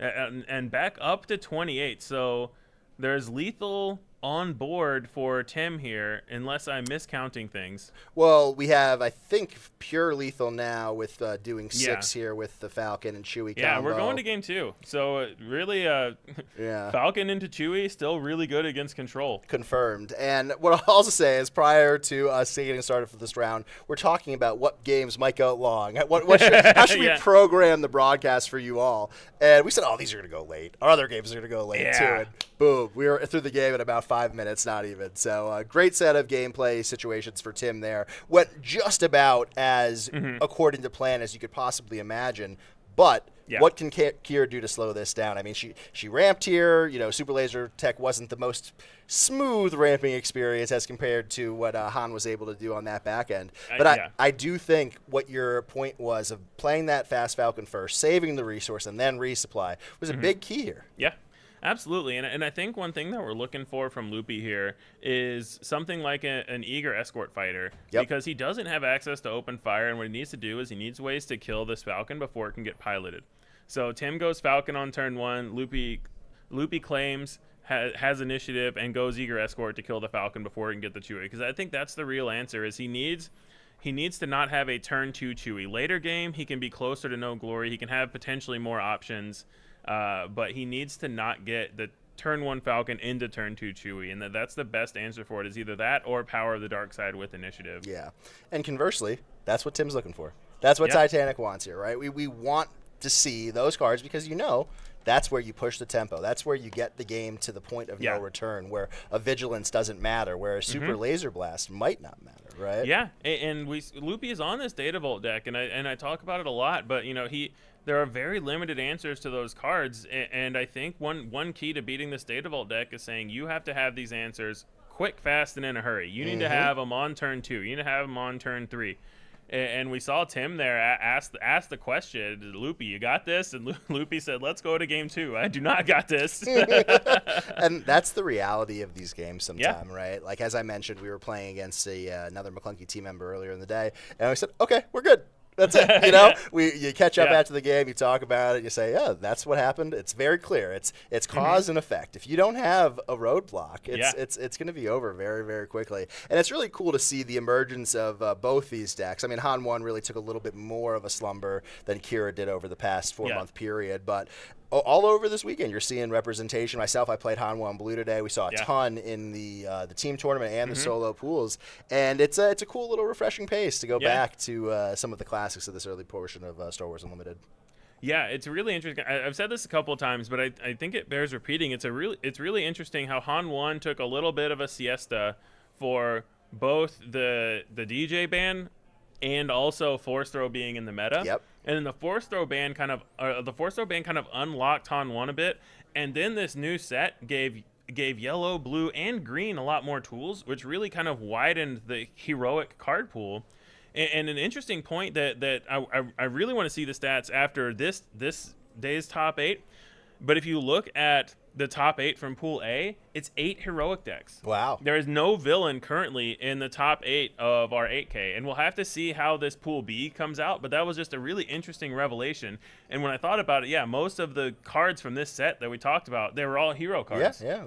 And back up to 28. So there's lethal on board for Tim here, unless I'm miscounting things. Well, we have, I think, pure lethal now with doing 6 here with the Falcon and Chewie combo. Yeah, we're going to game 2. So really, Falcon into Chewie, still really good against control. Confirmed. And what I'll also say is prior to us getting started for this round, we're talking about what games might go long. How should we program the broadcast for you all? And we said, oh, these are going to go late. Our other games are going to go late, too. And boom, we were through the game in about 5 minutes, not even. So great set of gameplay situations for Tim there. Went just about as according to plan as you could possibly imagine. But what can Kira do to slow this down? I mean, she ramped here. You know, Super Laser Tech wasn't the most smooth ramping experience as compared to what Han was able to do on that back end. But I do think what your point was of playing that fast Falcon first, saving the resource, and then resupply was a big key here. Yeah. Absolutely, and I think one thing that we're looking for from Loopee here is something like an eager escort fighter, because he doesn't have access to open fire, and what he needs to do is he needs ways to kill this Falcon before it can get piloted. So Tim goes Falcon on turn 1, Loopee claims, has initiative, and goes eager escort to kill the Falcon before it can get the Chewie, because I think that's the real answer, is he needs to not have a turn 2 Chewie. Later game, he can be closer to No Glory, he can have potentially more options, but he needs to not get the turn 1 Falcon into turn 2 Chewie, and that's the best answer for it, is either that or Power of the Dark Side with initiative. Yeah, and conversely, that's what Tim's looking for. That's what Titanic wants here, right? We want to see those cards because that's where you push the tempo. That's where you get the game to the point of no return, where a Vigilance doesn't matter, where a Super Laser Blast might not matter, right? Yeah, and Loopee is on this Data Vault deck, and I talk about it a lot, but there are very limited answers to those cards, and I think one key to beating this Data Vault deck is saying you have to have these answers quick, fast, and in a hurry. You need to have them on turn 2. You need to have them on turn 3. And we saw Tim there ask the question, Loopee, you got this? And Loopee said, let's go to game 2. I do not got this. And that's the reality of these games sometimes, right? Like, as I mentioned, we were playing against another McClunky team member earlier in the day, and we said, okay, we're good. That's it. You know, you catch up after the game, you talk about it, you say, yeah, that's what happened. It's very clear. It's cause and effect. If you don't have a roadblock, it's going to be over very, very quickly. And it's really cool to see the emergence of both these decks. I mean, Han 1 really took a little bit more of a slumber than Kira did over the past 4-month period, but all over this weekend, you're seeing representation. Myself, I played Han 1 Blue today. We saw a ton in the team tournament and the solo pools, and it's a cool little refreshing pace to go back to some of the classics of this early portion of Star Wars Unlimited. Yeah, it's really interesting. I've said this a couple of times, but I think it bears repeating. It's really interesting how Han 1 took a little bit of a siesta for both the DJ ban and also Force Throw being in the meta. Yep. And then the Force Throw ban kind of unlocked Han 1 a bit, and then this new set gave yellow, blue, and green a lot more tools, which really kind of widened the heroic card pool. And an interesting point that I really want to see the stats after this day's top 8. But if you look at the top 8 from Pool A, it's 8 heroic decks. Wow. There is no villain currently in the top 8 of our 8K, and we'll have to see how this Pool B comes out, but that was just a really interesting revelation. And when I thought about it, most of the cards from this set that we talked about, they were all hero cards. Yeah.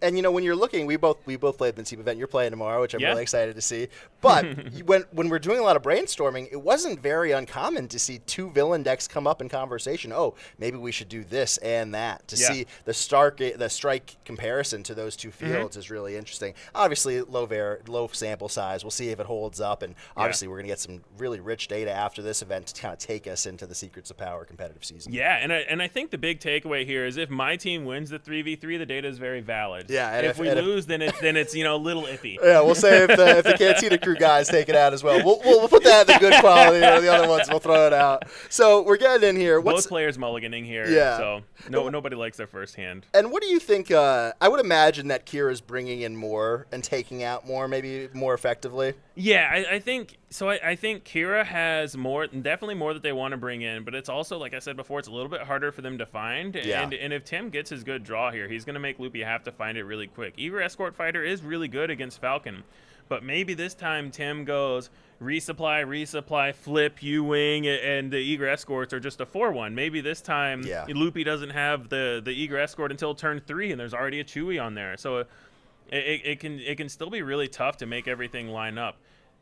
And, you know, when you're looking, we both played the team event. You're playing tomorrow, which I'm really excited to see. But when we're doing a lot of brainstorming, it wasn't very uncommon to see 2 villain decks come up in conversation. Oh, maybe we should do this and that. To see the strike comparison to those 2 fields is really interesting. Obviously, low sample size. We'll see if it holds up. And obviously, we're going to get some really rich data after this event to kind of take us into the Secrets of Power competitive season. Yeah, and I think the big takeaway here is if my team wins the 3v3, the data is very valid. Yeah, and if we lose, then it's a little iffy. Yeah, we'll say if the Cantina crew guys take it out as well. We'll put that in the good quality. The other ones we'll throw it out. So we're getting in here. Both players mulliganing here. Yeah. So nobody likes their first hand. And what do you think? I would imagine that Kira's bringing in more and taking out more, maybe more effectively. Yeah, I think so. I think Kira has definitely more that they want to bring in, but it's also, like I said before, it's a little bit harder for them to find. And if Tim gets his good draw here, he's going to make Loopee have to find it really quick. Eager Escort Fighter is really good against Falcon, but maybe this time Tim goes resupply, flip, U-Wing, and the Eager Escorts are just a 4-1. Maybe this time Loopee doesn't have the Eager Escort until turn 3, and there's already a Chewie on there. So it can still be really tough to make everything line up.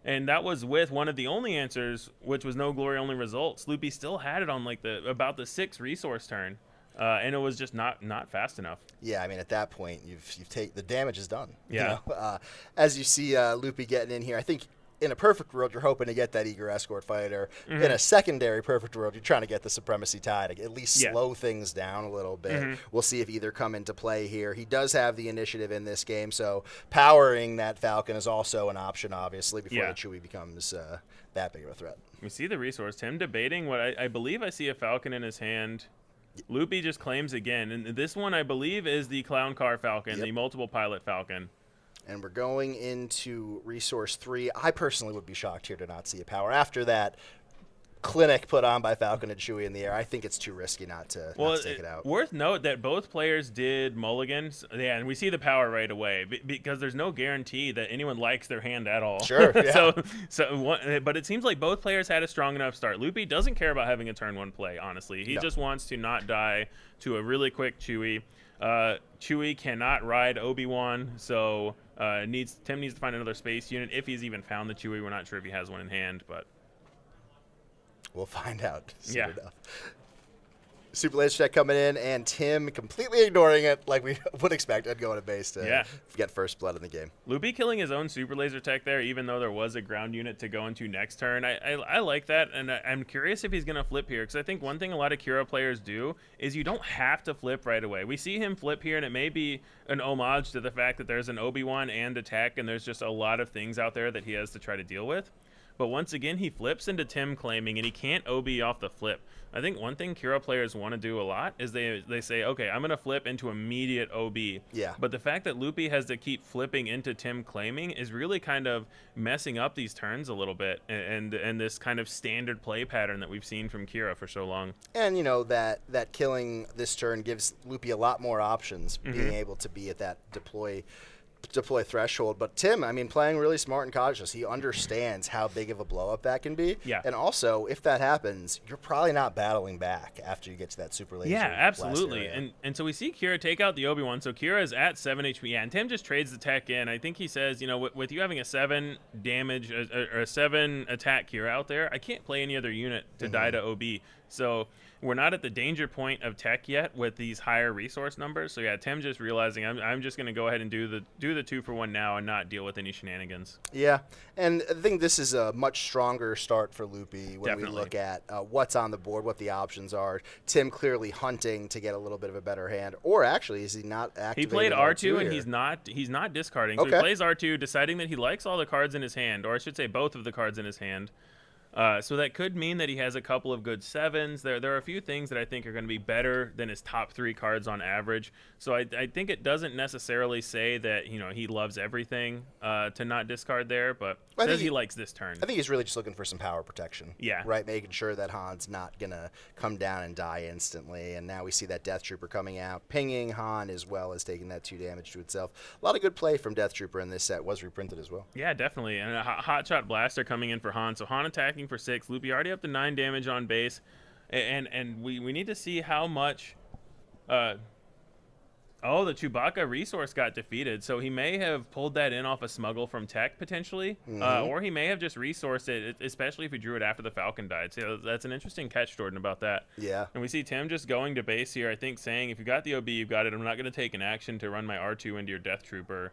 And that was with one of the only answers, which was no glory only results. Loopee still had it on about the 6th resource turn, and it was just not fast enough. Yeah, I mean at that point you've the damage is done. Yeah. You know? As you see Loopee getting in here, I think in a perfect world you're hoping to get that Eager Escort Fighter. In a secondary perfect world, you're trying to get the Supremacy Tie to at least slow things down a little bit. We'll see if either come into play here. He does have the initiative in this game, so powering that Falcon is also an option, obviously, before the Chewie becomes that big of a threat. We see the resource. Tim debating what I believe I see a Falcon in his hand. Loopee just claims again, and this one I believe is the Clown Car Falcon, the multiple pilot Falcon. And we're going into Resource 3. I personally would be shocked here to not see a power. After that clinic put on by Falcon and Chewie in the air, I think it's too risky not to take it out. Worth note that both players did mulligans. Yeah, and we see the power right away because there's no guarantee that anyone likes their hand at all. Sure, yeah. But it seems like both players had a strong enough start. Loopee doesn't care about having a turn 1 play, honestly. He just wants to not die to a really quick Chewie. Chewie cannot ride Obi-Wan, so Tim needs to find another space unit. If he's even found the Chewie, we're not sure if he has one in hand, but we'll find out soon enough. Super Laser Check coming in, and Tim completely ignoring it like we would expect and going to base to get first blood in the game. Loopee killing his own Super Laser Tech there, even though there was a ground unit to go into next turn. I like that, and I'm curious if he's going to flip here, because I think one thing a lot of Kira players do is you don't have to flip right away. We see him flip here, and it may be an homage to the fact that there's an Obi-Wan and a Tech, and there's just a lot of things out there that he has to try to deal with. But once again, he flips into Tim claiming, and he can't OB off the flip. I think one thing Kira players want to do a lot is they say, okay, I'm going to flip into immediate OB. Yeah. But the fact that Loopee has to keep flipping into Tim claiming is really kind of messing up these turns a little bit and this kind of standard play pattern that we've seen from Kira for so long. And, you know, that killing this turn gives Loopee a lot more options, being able to be at that deploy deploy Threshold. But Tim, I mean, playing really smart and cautious, he understands how big of a blow-up that can be. Yeah. And also, if that happens, you're probably not battling back after you get to that super laser. Yeah, blast absolutely. area. And so we see Kira take out the Obi-Wan. So Kira is at 7 HP. Yeah, and Tim just trades the tech in. I think he says, you know, with you having a 7 damage or a 7 attack Kira out there, I can't play any other unit to die to OB. So we're not at the danger point of tech yet with these higher resource numbers. So yeah, Tim just realizing I'm just going to go ahead and do the 2-for-1 now and not deal with any shenanigans. Yeah, and I think this is a much stronger start for Loopee when we look at what's on the board, what the options are. Tim clearly hunting to get a little bit of a better hand, or actually, is he not activating? He played R2 and here? he's not discarding. So he plays R2, deciding that he likes all the cards in his hand, or I should say both of the cards in his hand. So that could mean that he has a couple of good 7s. There are a few things that I think are going to be better than his top 3 cards on average. So I think it doesn't necessarily say that, you know, he loves everything to not discard there, but says he likes this turn. I think he's really just looking for some power protection. Yeah. Right, making sure that Han's not going to come down and die instantly. And now we see that Death Trooper coming out, pinging Han as well as taking that 2 damage to itself. A lot of good play from Death Trooper in this set. Was reprinted as well. Yeah, definitely. And a Hotshot Blaster coming in for Han. So Han attacking for 6. Loopee already up to 9 damage on base. And we need to see how much... Oh, the Chewbacca resource got defeated, so he may have pulled that in off a smuggle from tech, potentially, or he may have just resourced it, especially if he drew it after the Falcon died. So that's an interesting catch, Jordan, about that. Yeah. And we see Tim just going to base here, I think, saying, if you got the OB, you've got it. I'm not going to take an action to run my R2 into your Death Trooper.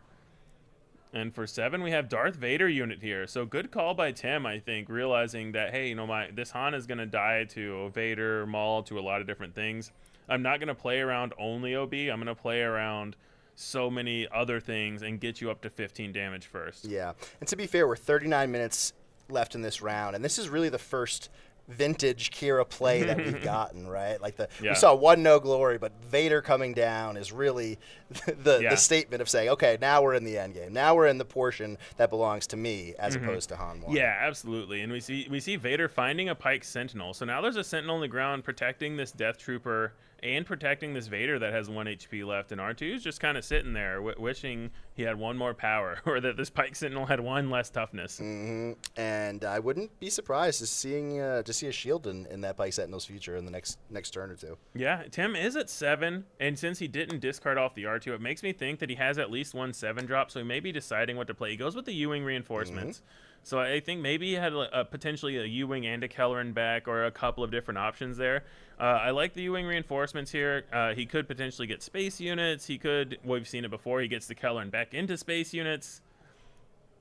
And for 7, we have Darth Vader unit here. So good call by Tim, I think, realizing that, hey, you know, this Han is going to die to Vader, Maul, to a lot of different things. I'm not going to play around only OB. I'm going to play around so many other things and get you up to 15 damage first. Yeah. And to be fair, we're 39 minutes left in this round, and this is really the first vintage Kira play that we've gotten, right? Like we saw one No Glory, but Vader coming down is really the statement of saying, okay, now we're in the end game. Now we're in the portion that belongs to me as opposed to Han 1. Yeah, absolutely. And we see Vader finding a Pike Sentinel. So now there's a Sentinel on the ground protecting this Death Trooper and protecting this Vader that has 1 HP left. And R2 is just kind of sitting there wishing he had 1 more power or that this Pike Sentinel had 1 less toughness. And I wouldn't be surprised to see a shield in that Pike Sentinel's future in the next turn or 2. Yeah, Tim is at 7, and since he didn't discard off the R2, it makes me think that he has at least 1 7 drop, so he may be deciding what to play. He goes with the U-Wing reinforcements. So I think maybe he had potentially a U-Wing and a Kelleran back or a couple of different options there. I like the U-Wing reinforcements here. He could potentially get space units. He could, we've seen it before, he gets the Kelleran back into space units.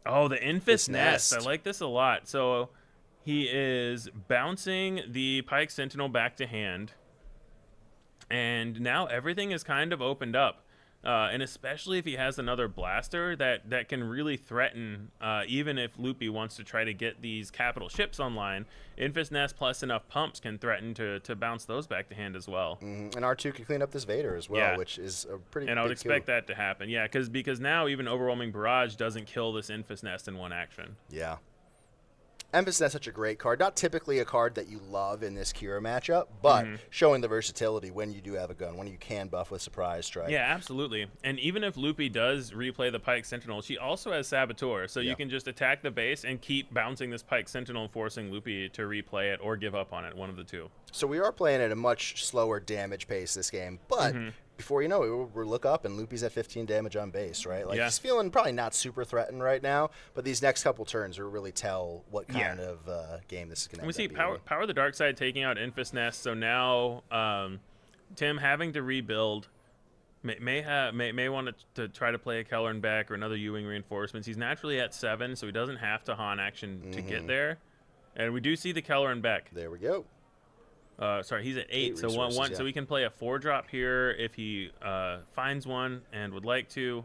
Oh, the Infus Nest. I like this a lot. So he is bouncing the Pike Sentinel back to hand. And now everything is kind of opened up. And especially if he has another blaster that can really threaten, even if Loopee wants to try to get these capital ships online, Infus Nest plus enough pumps can threaten to bounce those back to hand as well. And R2 can clean up this Vader as well, which is a pretty And I would expect that to happen. Yeah, because now even Overwhelming Barrage doesn't kill this Infus Nest in 1 action. Yeah. Infus Nest, such a great card. Not typically a card that you love in this Kira matchup, but showing the versatility when you do have a gun, when you can buff with Surprise Strike. Yeah, absolutely. And even if Loopee does replay the Pike Sentinel, she also has Saboteur, so you can just attack the base and keep bouncing this Pike Sentinel and forcing Loopee to replay it or give up on it, one of the 2. So we are playing at a much slower damage pace this game, but before you know it, we'll look up and Loopee's at 15 damage on base, right? Like he's feeling probably not super threatened right now, but these next couple turns will really tell what kind of game this is going to be. We see Power the Dark Side taking out Infus Nest, so now Tim having to rebuild may want to try to play a Kelleran back or another U-Wing reinforcements. He's naturally at 7, so he doesn't have to Han action to get there. And we do see the Kelleran back. There we go. Sorry, he's at 8, so one. So we can play a 4-drop here if he finds one and would like to.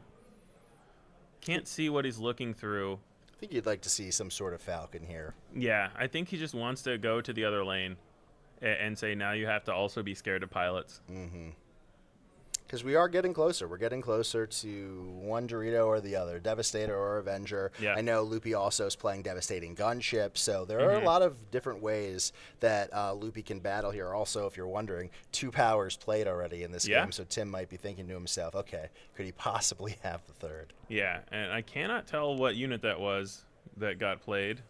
Can't see what he's looking through. I think you'd like to see some sort of Falcon here. Yeah, I think he just wants to go to the other lane and say, now you have to also be scared of pilots. Because we are getting closer. We're getting closer to one Dorito or the other, Devastator or Avenger. Yeah. I know Loopee also is playing Devastating Gunship, so there are a lot of different ways that Loopee can battle here. Also, if you're wondering, 2 powers played already in this game, so Tim might be thinking to himself, okay, could he possibly have the third? Yeah, and I cannot tell what unit that was that got played.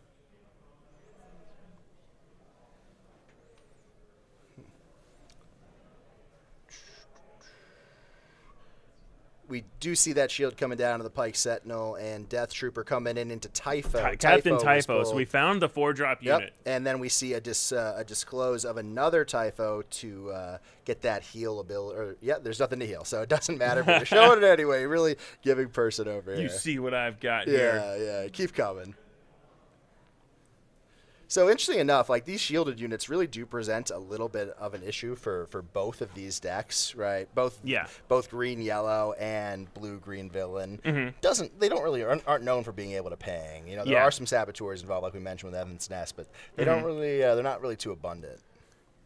We do see that shield coming down to the Pike Sentinel and Death Trooper coming in into Typho. Captain Typho. So we found the 4-drop unit. And then we see a disclose of another Typho to get that heal ability. There's nothing to heal, so it doesn't matter. But we're showing it anyway. Really giving person over here. You see what I've got here. Yeah. Keep coming. So interesting enough, like these shielded units really do present a little bit of an issue for both of these decks, right? Both green yellow and blue green villain aren't known for being able to ping. You know, there are some saboteurs involved, like we mentioned with Evan's Nest, but they don't really they're not really too abundant.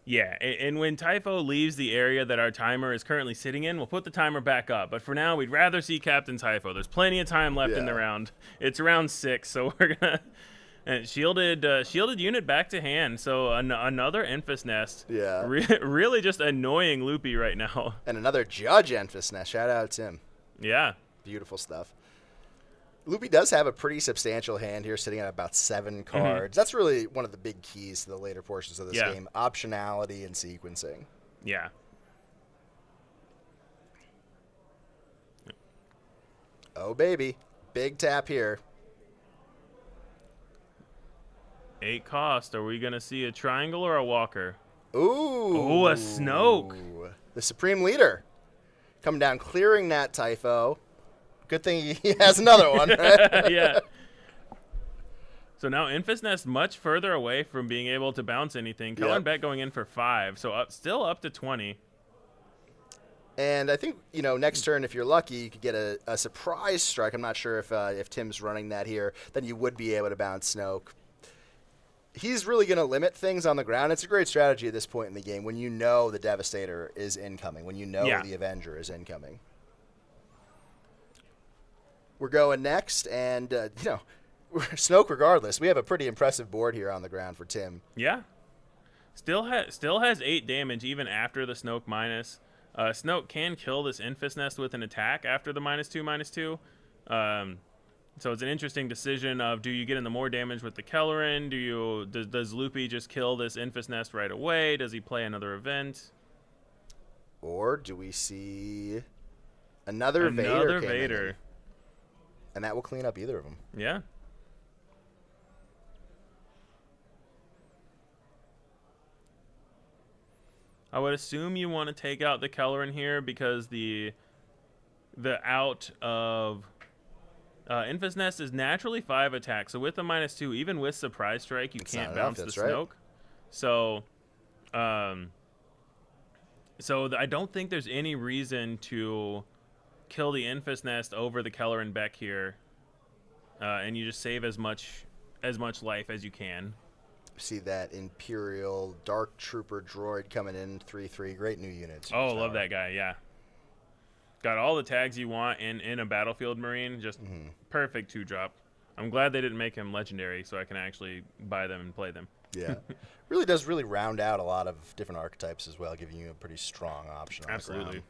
Yeah, and when Typho leaves the area that our timer is currently sitting in, we'll put the timer back up. But for now, we'd rather see Captain Typho. There's plenty of time left in the round. It's round 6, so we're gonna. And shielded unit back to hand, so another Enfys Nest. Yeah. Really just annoying Loopee right now. And another Judge Enfys Nest. Shout out to him. Yeah. Beautiful stuff. Loopee does have a pretty substantial hand here, sitting at about 7 cards. That's really one of the big keys to the later portions of this game. Optionality and sequencing. Yeah. Oh, baby. Big tap here. 8 cost. Are we going to see a triangle or a walker? Ooh. A Snoke. The Supreme Leader. Coming down, clearing that Typho. Good thing he has another one, right? Yeah. So now Enfys Nest much further away from being able to bounce anything. Kellen Bet going in for 5, so still up to 20. And I think, next turn, if you're lucky, you could get a surprise strike. I'm not sure if Tim's running that here. Then you would be able to bounce Snoke. He's really going to limit things on the ground. It's a great strategy at this point in the game when you know the Devastator is incoming, when you know the Avenger is incoming. We're going next, and, Snoke regardless. We have a pretty impressive board here on the ground for Tim. Yeah. Still has 8 damage even after the Snoke minus. Snoke can kill this Enfys Nest with an attack after the -2/-2. So it's an interesting decision of, do you get in the more damage with the Kellerin? Does Loopee just kill this Enfys Nest right away? Does he play another event? Or do we see another Vader? And that will clean up either of them. Yeah. I would assume you want to take out the Kellerin here because the out of Enfys Nest is naturally 5 attack. So with the -2, even with Surprise Strike, you can't bounce the Snoke. So, I don't think there's any reason to kill the Enfys Nest over the Kellerin Beck here, and you just save as much life as you can. See that Imperial Dark Trooper droid coming in 3/3. Great new unit. Oh, love that guy. Yeah. Got all the tags you want in a Battlefield Marine. Just perfect 2-drop. I'm glad they didn't make him legendary so I can actually buy them and play them. Yeah. Really does round out a lot of different archetypes as well, giving you a pretty strong option on Absolutely. the ground.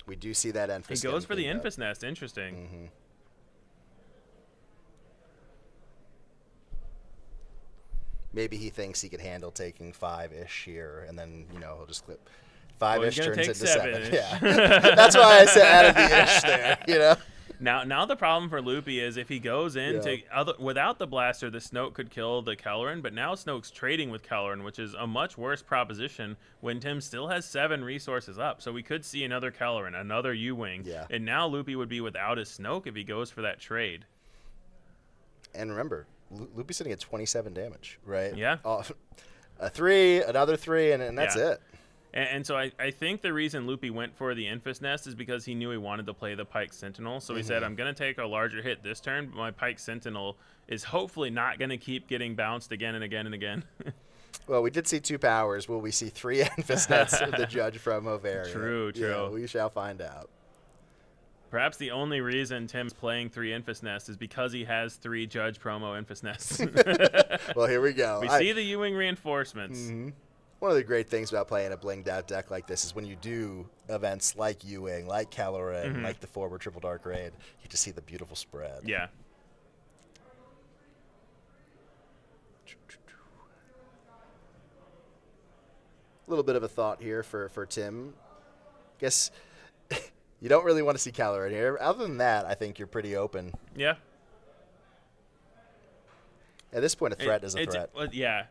We do see that Enfys. He goes for the Enfys Nest. Interesting. Maybe he thinks he could handle taking 5-ish here, and then, he'll just clip 5-ish turns into 7. Yeah. That's why I said added the ish there, Now the problem for Loopee is if he goes in without the blaster, the Snoke could kill the Kellerin, but now Snoke's trading with Kellerin, which is a much worse proposition when Tim still has 7 resources up. So we could see another Kellerin, another U-Wing, and now Loopee would be without his Snoke if he goes for that trade. And remember, Loopee's sitting at 27 damage, right? Yeah. A 3, another 3, and that's it. And so I think the reason Loopee went for the Enfys Nest is because he knew he wanted to play the Pike Sentinel. So he said, I'm going to take a larger hit this turn, but my Pike Sentinel is hopefully not going to keep getting bounced again and again and again. Well, we did see 2 powers. Will we see 3 Enfys Nets of the judge from Ovarian? True. Yeah, we shall find out. Perhaps the only reason Tim's playing 3 Enfys Nests is because he has 3 judge promo Enfys Nests. Well, here we go. We see the Ewing reinforcements. Mm-hmm. One of the great things about playing a blinged out deck like this is when you do events like Ewing, like Kelleran, like the forward Triple Dark Raid, you just see the beautiful spread. Yeah. A little bit of a thought here for Tim. Guess you don't really want to see Kelleran here. Other than that, I think you're pretty open. Yeah. At this point, a threat is a threat. Yeah,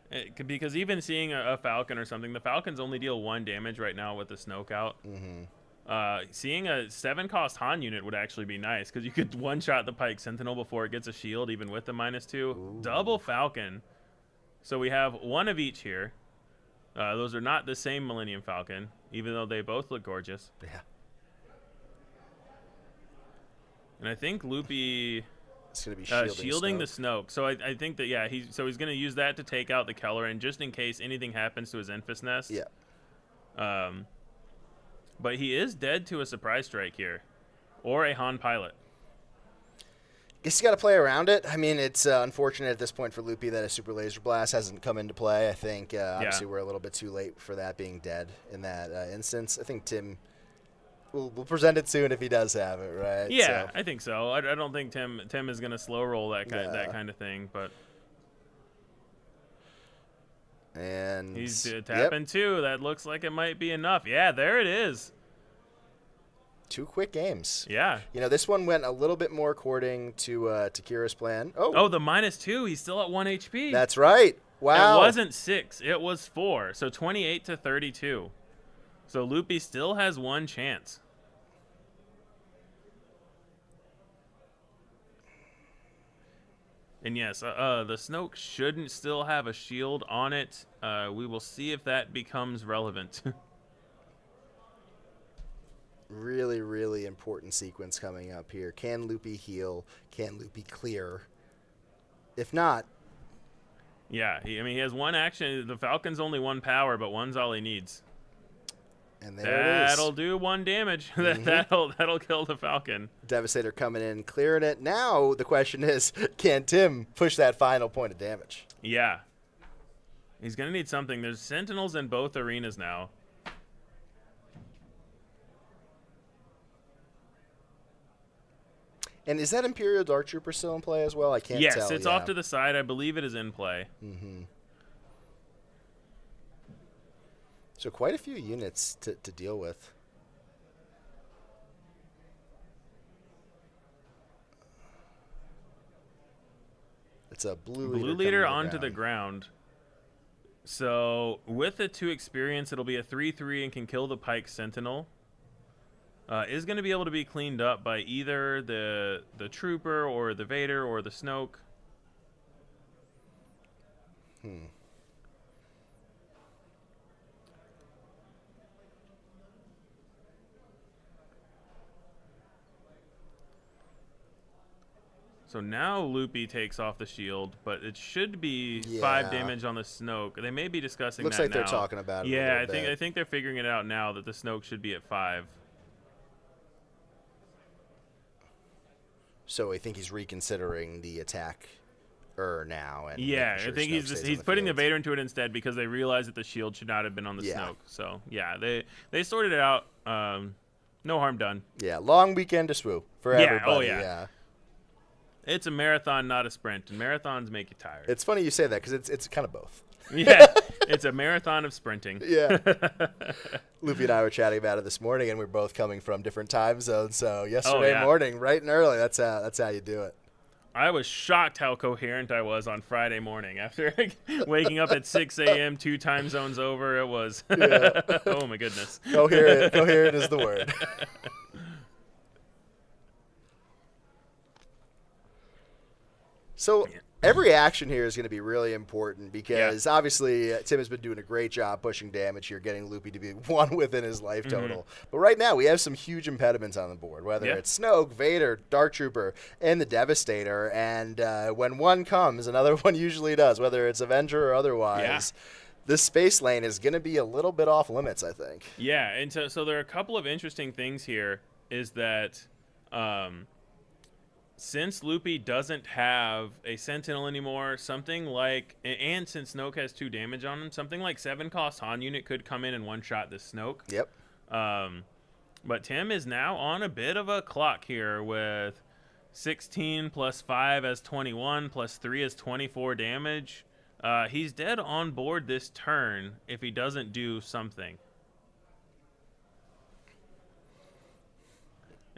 because even seeing a Falcon or something, the Falcons only deal 1 damage right now with the Snoke out. Seeing a 7-cost Han unit would actually be nice because you could one-shot the Pike Sentinel before it gets a shield, even with the -2. Ooh. Double Falcon. So we have 1 of each here. Those are not the same Millennium Falcon, even though they both look gorgeous. Yeah. And I think Loopee... It's going to be shielding the Snoke. So I think that, yeah, he's going to use that to take out the Kelleran just in case anything happens to his Enfys Nest. Yeah. But he is dead to a Surprise Strike here. Or a Han Pilot. Guess you got to play around it. I mean, it's unfortunate at this point for Loopee that a Super Laser Blast hasn't come into play. I think obviously we're a little bit too late for that being dead in that instance. I think Tim... We'll present it soon if he does have it, right? Yeah, so. I think so. I don't think Tim is going to slow roll that kind of thing, but and he's tapping 2. That looks like it might be enough. Yeah, there it is. 2 quick games. Yeah. You know, this one went a little bit more according to Kira's plan. Oh, the -2. He's still at 1 HP. That's right. Wow. It wasn't 6. It was 4. So 28 to 32. So Loopee still has 1 chance. And yes, the Snoke shouldn't still have a shield on it. We will see if that becomes relevant. Really, really important sequence coming up here. Can Loopee heal? Can Loopee clear? If not... Yeah, he has 1 action. The Falcon's only 1 power, but 1's all he needs. And there it is. That'll do 1 damage. That'll kill the Falcon. Devastator coming in, clearing it. Now the question is, can Tim push that final point of damage? Yeah. He's going to need something. There's Sentinels in both arenas now. And is that Imperial Dark Trooper still in play as well? I can't tell. Yes, it's off to the side. I believe it is in play. So quite a few units to deal with. It's a blue leader onto the ground. So with the 2 experience, it'll be a 3/3 and can kill the Pike Sentinel. Is going to be able to be cleaned up by either the Trooper or the Vader or the Snoke. So now Loopee takes off the shield, but it should be 5 damage on the Snoke. They may be discussing Looks that like now. They're talking about it. Yeah, I think they're figuring it out now that the Snoke should be at 5. So I think he's reconsidering the attack now. And yeah, I think he's putting the Vader into it instead because they realize that the shield should not have been on the Snoke. So yeah, they sorted it out. No harm done. Yeah, long weekend to SWU for everybody. Oh yeah. It's a marathon, not a sprint, and marathons make you tired. It's funny you say that because it's kind of both. Yeah, it's a marathon of sprinting. Yeah. Loopee and I were chatting about it this morning, and we're both coming from different time zones. So yesterday morning, bright and early, that's how you do it. I was shocked how coherent I was on Friday morning after waking up at 6 a.m. 2 time zones over. It was, oh my goodness. Coherent is the word. So every action here is going to be really important because obviously Tim has been doing a great job pushing damage here, getting Loopee to be 1 within his life total. But right now we have some huge impediments on the board, whether it's Snoke, Vader, Dark Trooper, and the Devastator. And when one comes, another one usually does, whether it's Avenger or otherwise. this space lane is going to be a little bit off limits, I think. Yeah, and so there are a couple of interesting things here. Is that since Loopee doesn't have a Sentinel anymore, something like, and since Snoke has 2 damage on him, something like 7-cost Han unit could come in and one-shot this Snoke. Yep. But Tim is now on a bit of a clock here with 16 plus 5 as 21 plus 3 as 24 damage. He's dead on board this turn if he doesn't do something.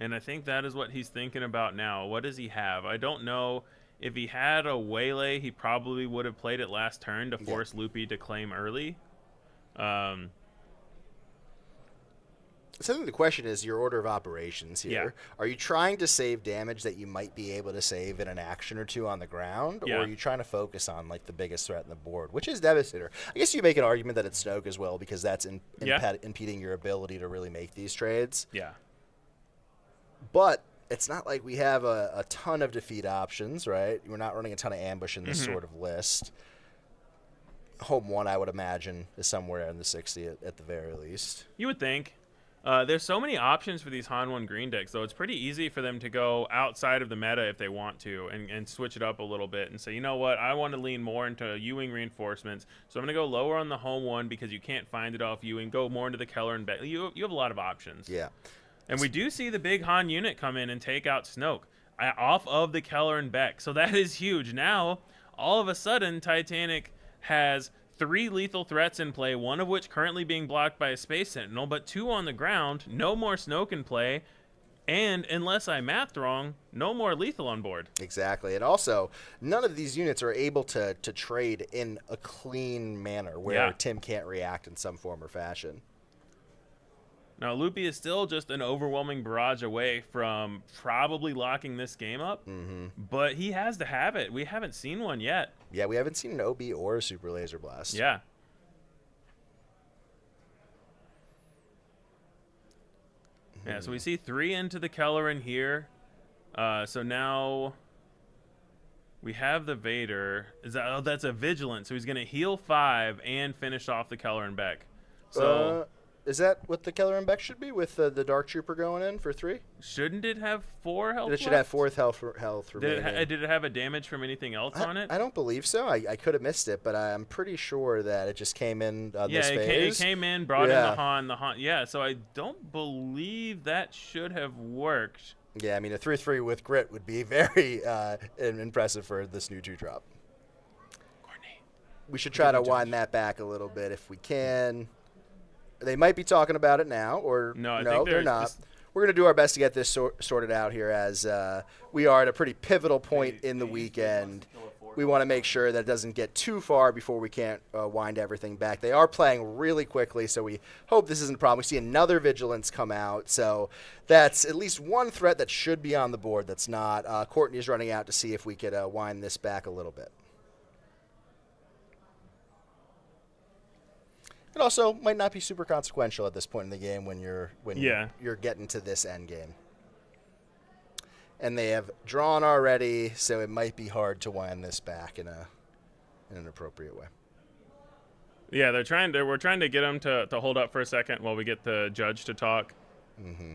And I think that is what he's thinking about now. What does he have? I don't know. If he had a Waylay, he probably would have played it last turn to force Loopee to claim early. So I think the question is your order of operations here. Yeah. Are you trying to save damage that you might be able to save in an action or 2 on the ground? Yeah. Or are you trying to focus on like the biggest threat in the board, which is Devastator? I guess you make an argument that it's Snoke as well because that's impeding your ability to really make these trades. Yeah. But it's not like we have a ton of defeat options, right? We're not running a ton of ambush in this sort of list. Home 1, I would imagine, is somewhere in the 60 at the very least. You would think. There's so many options for these Han 1 green decks, though. It's pretty easy for them to go outside of the meta if they want to and switch it up a little bit and say, you know what, I want to lean more into U-Wing reinforcements, so I'm going to go lower on the home 1 because you can't find it off U-Wing, go more into the Keller and Beck. You have a lot of options. Yeah. And we do see the big Han unit come in and take out Snoke off of the Keller and Beck. So that is huge. Now, all of a sudden, Titanic has 3 lethal threats in play, one of which currently being blocked by a Space Sentinel, but 2 on the ground, no more Snoke in play, and unless I mathed wrong, no more lethal on board. Exactly. And also, none of these units are able to trade in a clean manner where Tim can't react in some form or fashion. Now, Loopee is still just an overwhelming barrage away from probably locking this game up, but he has to have it. We haven't seen one yet. Yeah, we haven't seen an OB or a Super Laser Blast. Yeah. Yeah, so we see 3 into the Keller in here. So now we have the Vader. That's a Vigilant, so he's going to heal 5 and finish off the Keller and Beck. So... is that what the Keller and Beck should be with the Dark Trooper going in for 3? Shouldn't it have 4 health? It should have 4 health remaining. Did it have a damage from anything else on it? I don't believe so. I could have missed it, but I'm pretty sure that it just came in this phase. It came in, brought in the Han. Yeah, so I don't believe that should have worked. Yeah, I mean, a 3/3 with grit would be very impressive for this new 2-drop. We should try to wind that back a little bit if we can. They might be talking about it now, or no, they're not. We're going to do our best to get this sorted out here as we are at a pretty pivotal point in the weekend. We want to make sure that it doesn't get too far before we can't wind everything back. They are playing really quickly, so we hope this isn't a problem. We see another Vigilance come out, so that's at least one threat that should be on the board that's not. Courtney is running out to see if we could wind this back a little bit. It also might not be super consequential at this point in the game when you're getting to this end game. And they have drawn already, so it might be hard to wind this back in an appropriate way. Yeah, we're trying to get them to hold up for a second while we get the judge to talk. Mm-hmm.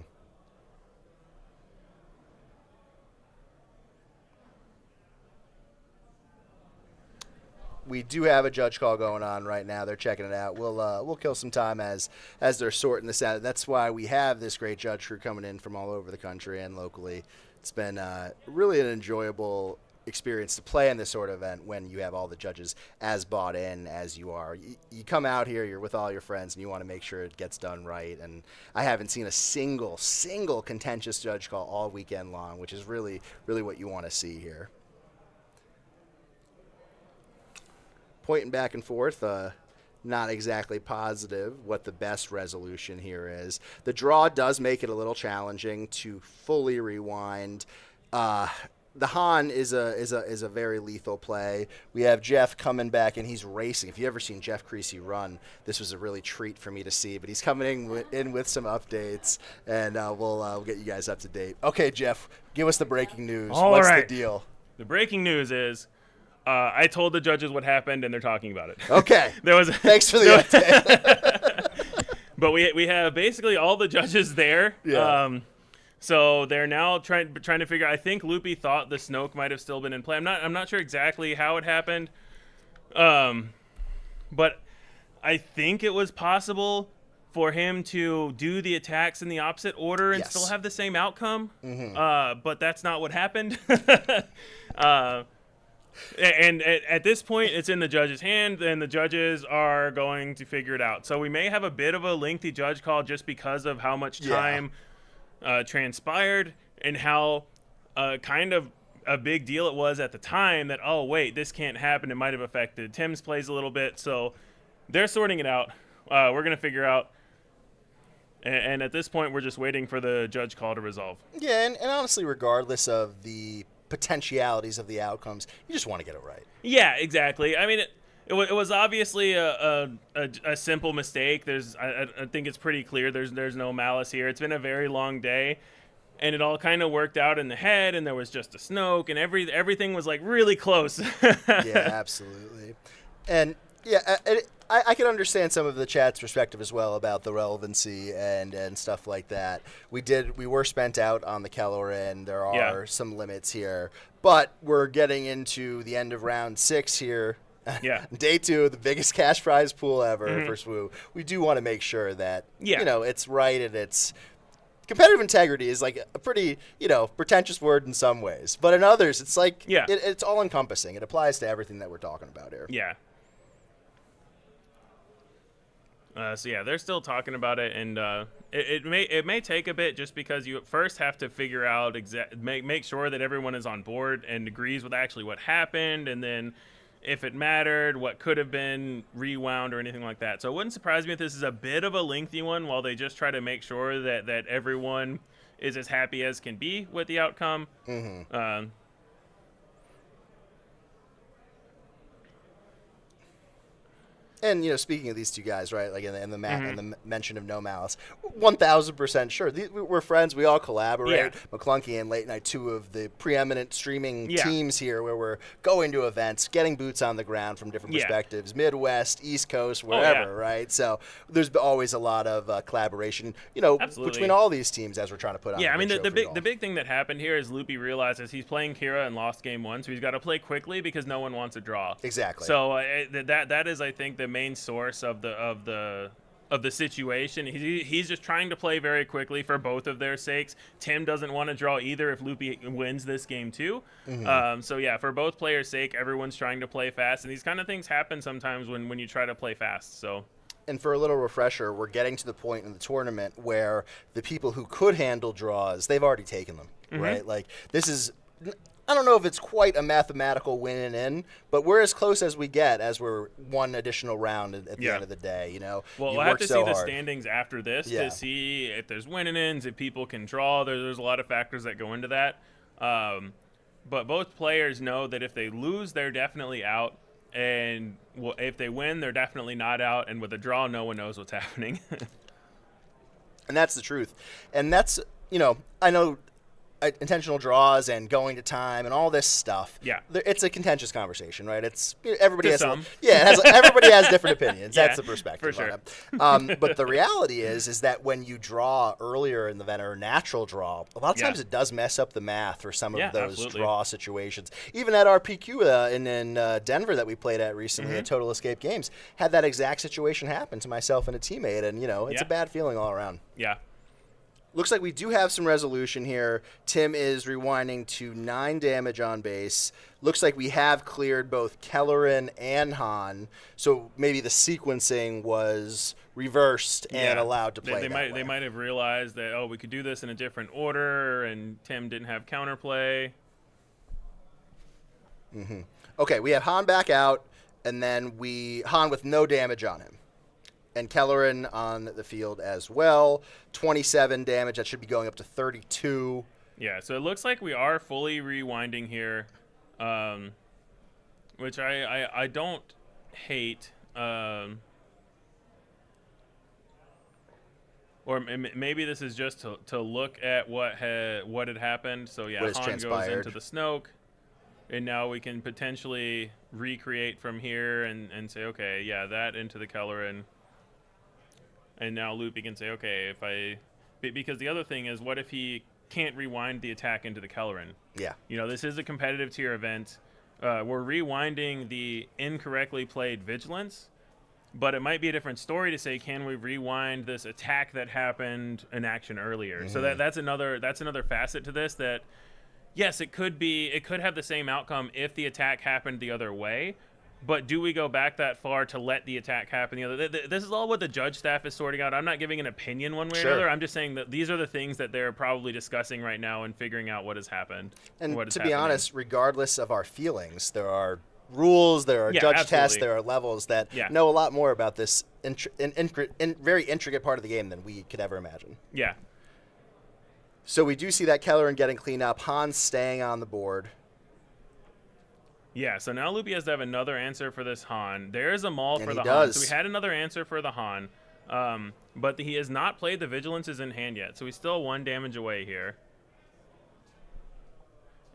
We do have a judge call going on right now. They're checking it out. We'll kill some time as they're sorting this out. That's why we have this great judge crew coming in from all over the country and locally. It's been really an enjoyable experience to play in this sort of event when you have all the judges as bought in as you are. You come out here, you're with all your friends, and you want to make sure it gets done right. And I haven't seen a single contentious judge call all weekend long, which is really, really what you want to see here. Pointing back and forth, not exactly positive what the best resolution here is. The draw does make it a little challenging to fully rewind. The Han is a very lethal play. We have Jeff coming back, and he's racing. If you've ever seen Jeff Creasy run, this was a really treat for me to see. But he's coming in with some updates, and we'll get you guys up to date. Okay, Jeff, give us the breaking news. What's the deal? The breaking news is I told the judges what happened, and they're talking about it. Okay. Thanks for the update. But we have basically all the judges there. Yeah. So they're now trying to figure. I think Loopee thought the Snoke might have still been in play. I'm not sure exactly how it happened. But I think it was possible for him to do the attacks in the opposite order and still have the same outcome. But that's not what happened. And at this point, it's in the judge's hand, and the judges are going to figure it out. So we may have a bit of a lengthy judge call just because of how much time transpired and how kind of a big deal it was at the time that, oh, wait, this can't happen. It might have affected Tim's plays a little bit. So they're sorting it out. We're going to figure out. And at this point, we're just waiting for the judge call to resolve. Yeah, and honestly, regardless of the potentialities of the outcomes, you just want to get it right. Yeah, exactly. I mean, it was obviously a simple mistake. I think it's pretty clear there's no malice here. It's been a very long day, and it all kind of worked out in the head, and there was just a Snoke, and everything was like really close. Yeah, absolutely. And yeah, I can understand some of the chat's perspective as well about the relevancy and stuff like that. We were spent out on the Keller, and there are some limits here, but we're getting into the end of round 6 here. Yeah. Day 2, the biggest cash prize pool ever for SWU. We do want to make sure that it's right, and it's competitive integrity is like a pretty pretentious word in some ways, but in others it's like it's all encompassing. It applies to everything that we're talking about here. Yeah. So yeah, they're still talking about it, and it may take a bit just because you first have to figure out make sure that everyone is on board and agrees with actually what happened, and then if it mattered, what could have been rewound or anything like that. So it wouldn't surprise me if this is a bit of a lengthy one while they just try to make sure that everyone is as happy as can be with the outcome. And speaking of these two guys, right? Like in the mention of no malice, 1,000% sure. We're friends. We all collaborate. Yeah. McClunky and Late Night, 2 of the preeminent streaming teams here, where we're going to events, getting boots on the ground from different perspectives, Midwest, East Coast, wherever, right? So there's always a lot of collaboration, between all these teams as we're trying to put on. Yeah, I mean the big thing that happened here is Loopee realizes he's playing Kira and lost game 1, so he's got to play quickly because no one wants a draw. Exactly. So that is, I think, the main source of the situation. He's just trying to play very quickly for both of their sakes. Tim doesn't want to draw either if Loopee wins this game too. So yeah, for both players' sake, everyone's trying to play fast, and these kind of things happen sometimes when you try to play fast. So. And for a little refresher, we're getting to the point in the tournament where the people who could handle draws, they've already taken them, right? Like this is. I don't know if it's quite a mathematical win in, but we're as close as we get as we're one additional round at the end of the day, Well, we'll have to see the standings after this to see if there's win-ins, if people can draw. There's a lot of factors that go into that. But both players know that if they lose, they're definitely out. And if they win, they're definitely not out. And with a draw, no one knows what's happening. And that's the truth. And that's, I know intentional draws and going to time and all this stuff. Yeah, it's a contentious conversation, right? It's everybody has some. Everybody has different opinions. That's the perspective for sure. on it. But the reality is that when you draw earlier in the event or a natural draw, a lot of times it does mess up the math for some of those draw situations. Even at our PQ in Denver that we played at recently at Total Escape Games, had that exact situation happen to myself and a teammate, and it's a bad feeling all around. Yeah. Looks like we do have some resolution here. Tim is rewinding to 9 damage on base. Looks like we have cleared both Kellerin and Han, so maybe the sequencing was reversed and allowed to play They might have realized that, we could do this in a different order, and Tim didn't have counterplay. Okay, we have Han back out, and then Han with no damage on him. And Kellerin on the field as well. 27 damage. That should be going up to 32. Yeah, so it looks like we are fully rewinding here, which I don't hate. Or maybe this is just to look at what had happened. So yeah, Han goes into the Snoke. and now we can potentially recreate from here and say, okay, yeah, that into the Kelleran. And now Loopee can say, okay, because the other thing is, what if he can't rewind the attack into the Kelleran? Yeah. You know, this is a competitive tier event. We're rewinding the incorrectly played Vigilance, but it might be a different story to say, can we rewind this attack that happened an action earlier? So that's another facet to this that, yes, it could have the same outcome if the attack happened the other way, but do we go back that far to let the attack happen the other? This is all what the judge staff is sorting out. I'm not giving an opinion one way or another. I'm just saying that these are the things that they're probably discussing right now and figuring out what has happened. And to be honest, regardless of our feelings, there are rules, there are judge tests, there are levels that know a lot more about this very intricate part of the game than we could ever imagine. Yeah. So we do see that Kelleran getting cleaned up, Hans staying on the board. Yeah, so now Loopee has to have another answer for this Han. There is a Maul for the Han. So we had another answer for the Han, but he has not played the Vigilances in hand yet, so he's still 1 damage away here.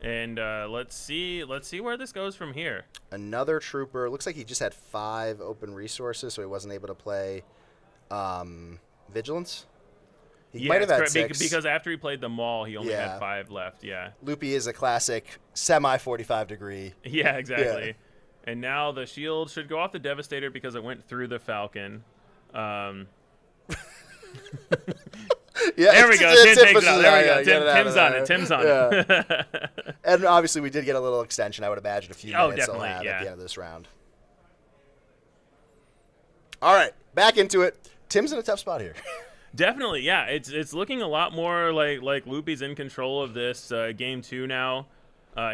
And let's see where this goes from here. Another Trooper. Looks like he just had 5 open resources, so he wasn't able to play Vigilance. He might have had 6. Because after he played the Maul, he only had 5 left. Yeah. Loopee is a classic semi-45 degree. Yeah, exactly. Yeah. And now the shield should go off the Devastator because it went through the Falcon. Yeah, there we go. Tim takes it out. There we go. Tim's on it. Tim's on it. And obviously, we did get a little extension. I would imagine a few minutes definitely, at the end of this round. All right, back into it. Tim's in a tough spot here. Definitely, yeah. It's looking a lot more like Loopee's in control of this game 2 now.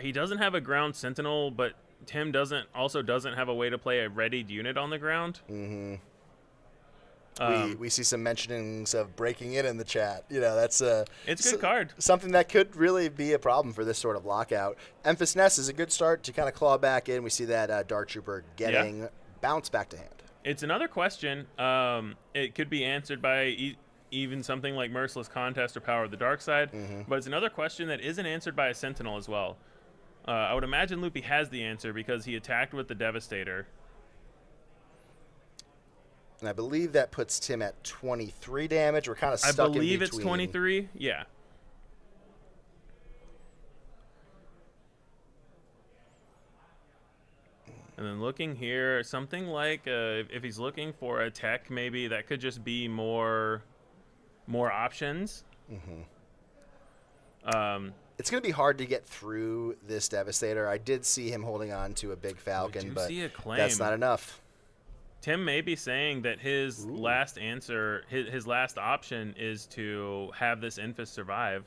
He doesn't have a ground sentinel, but Tim doesn't have a way to play a readied unit on the ground. Mm-hmm. We see some mentionings of breaking in the chat. You know, that's it's a good card. Something that could really be a problem for this sort of lockout. Emphas Nest is a good start to kind of claw back in. We see that Dark Trooper getting bounced back to hand. It's another question. It could be answered by even something like Merciless Contest or Power of the Dark Side, but it's another question that isn't answered by a Sentinel as well. I would imagine Loopee has the answer because he attacked with the Devastator. And I believe that puts Tim at 23 damage. We're kind of stuck in between. I believe it's 23, yeah. And then looking here, something like if he's looking for a tech, maybe that could just be more options. It's going to be hard to get through this Devastator. I did see him holding on to a big Falcon, but that's not enough. Tim may be saying that his last answer, his last option is to have this Enfys survive.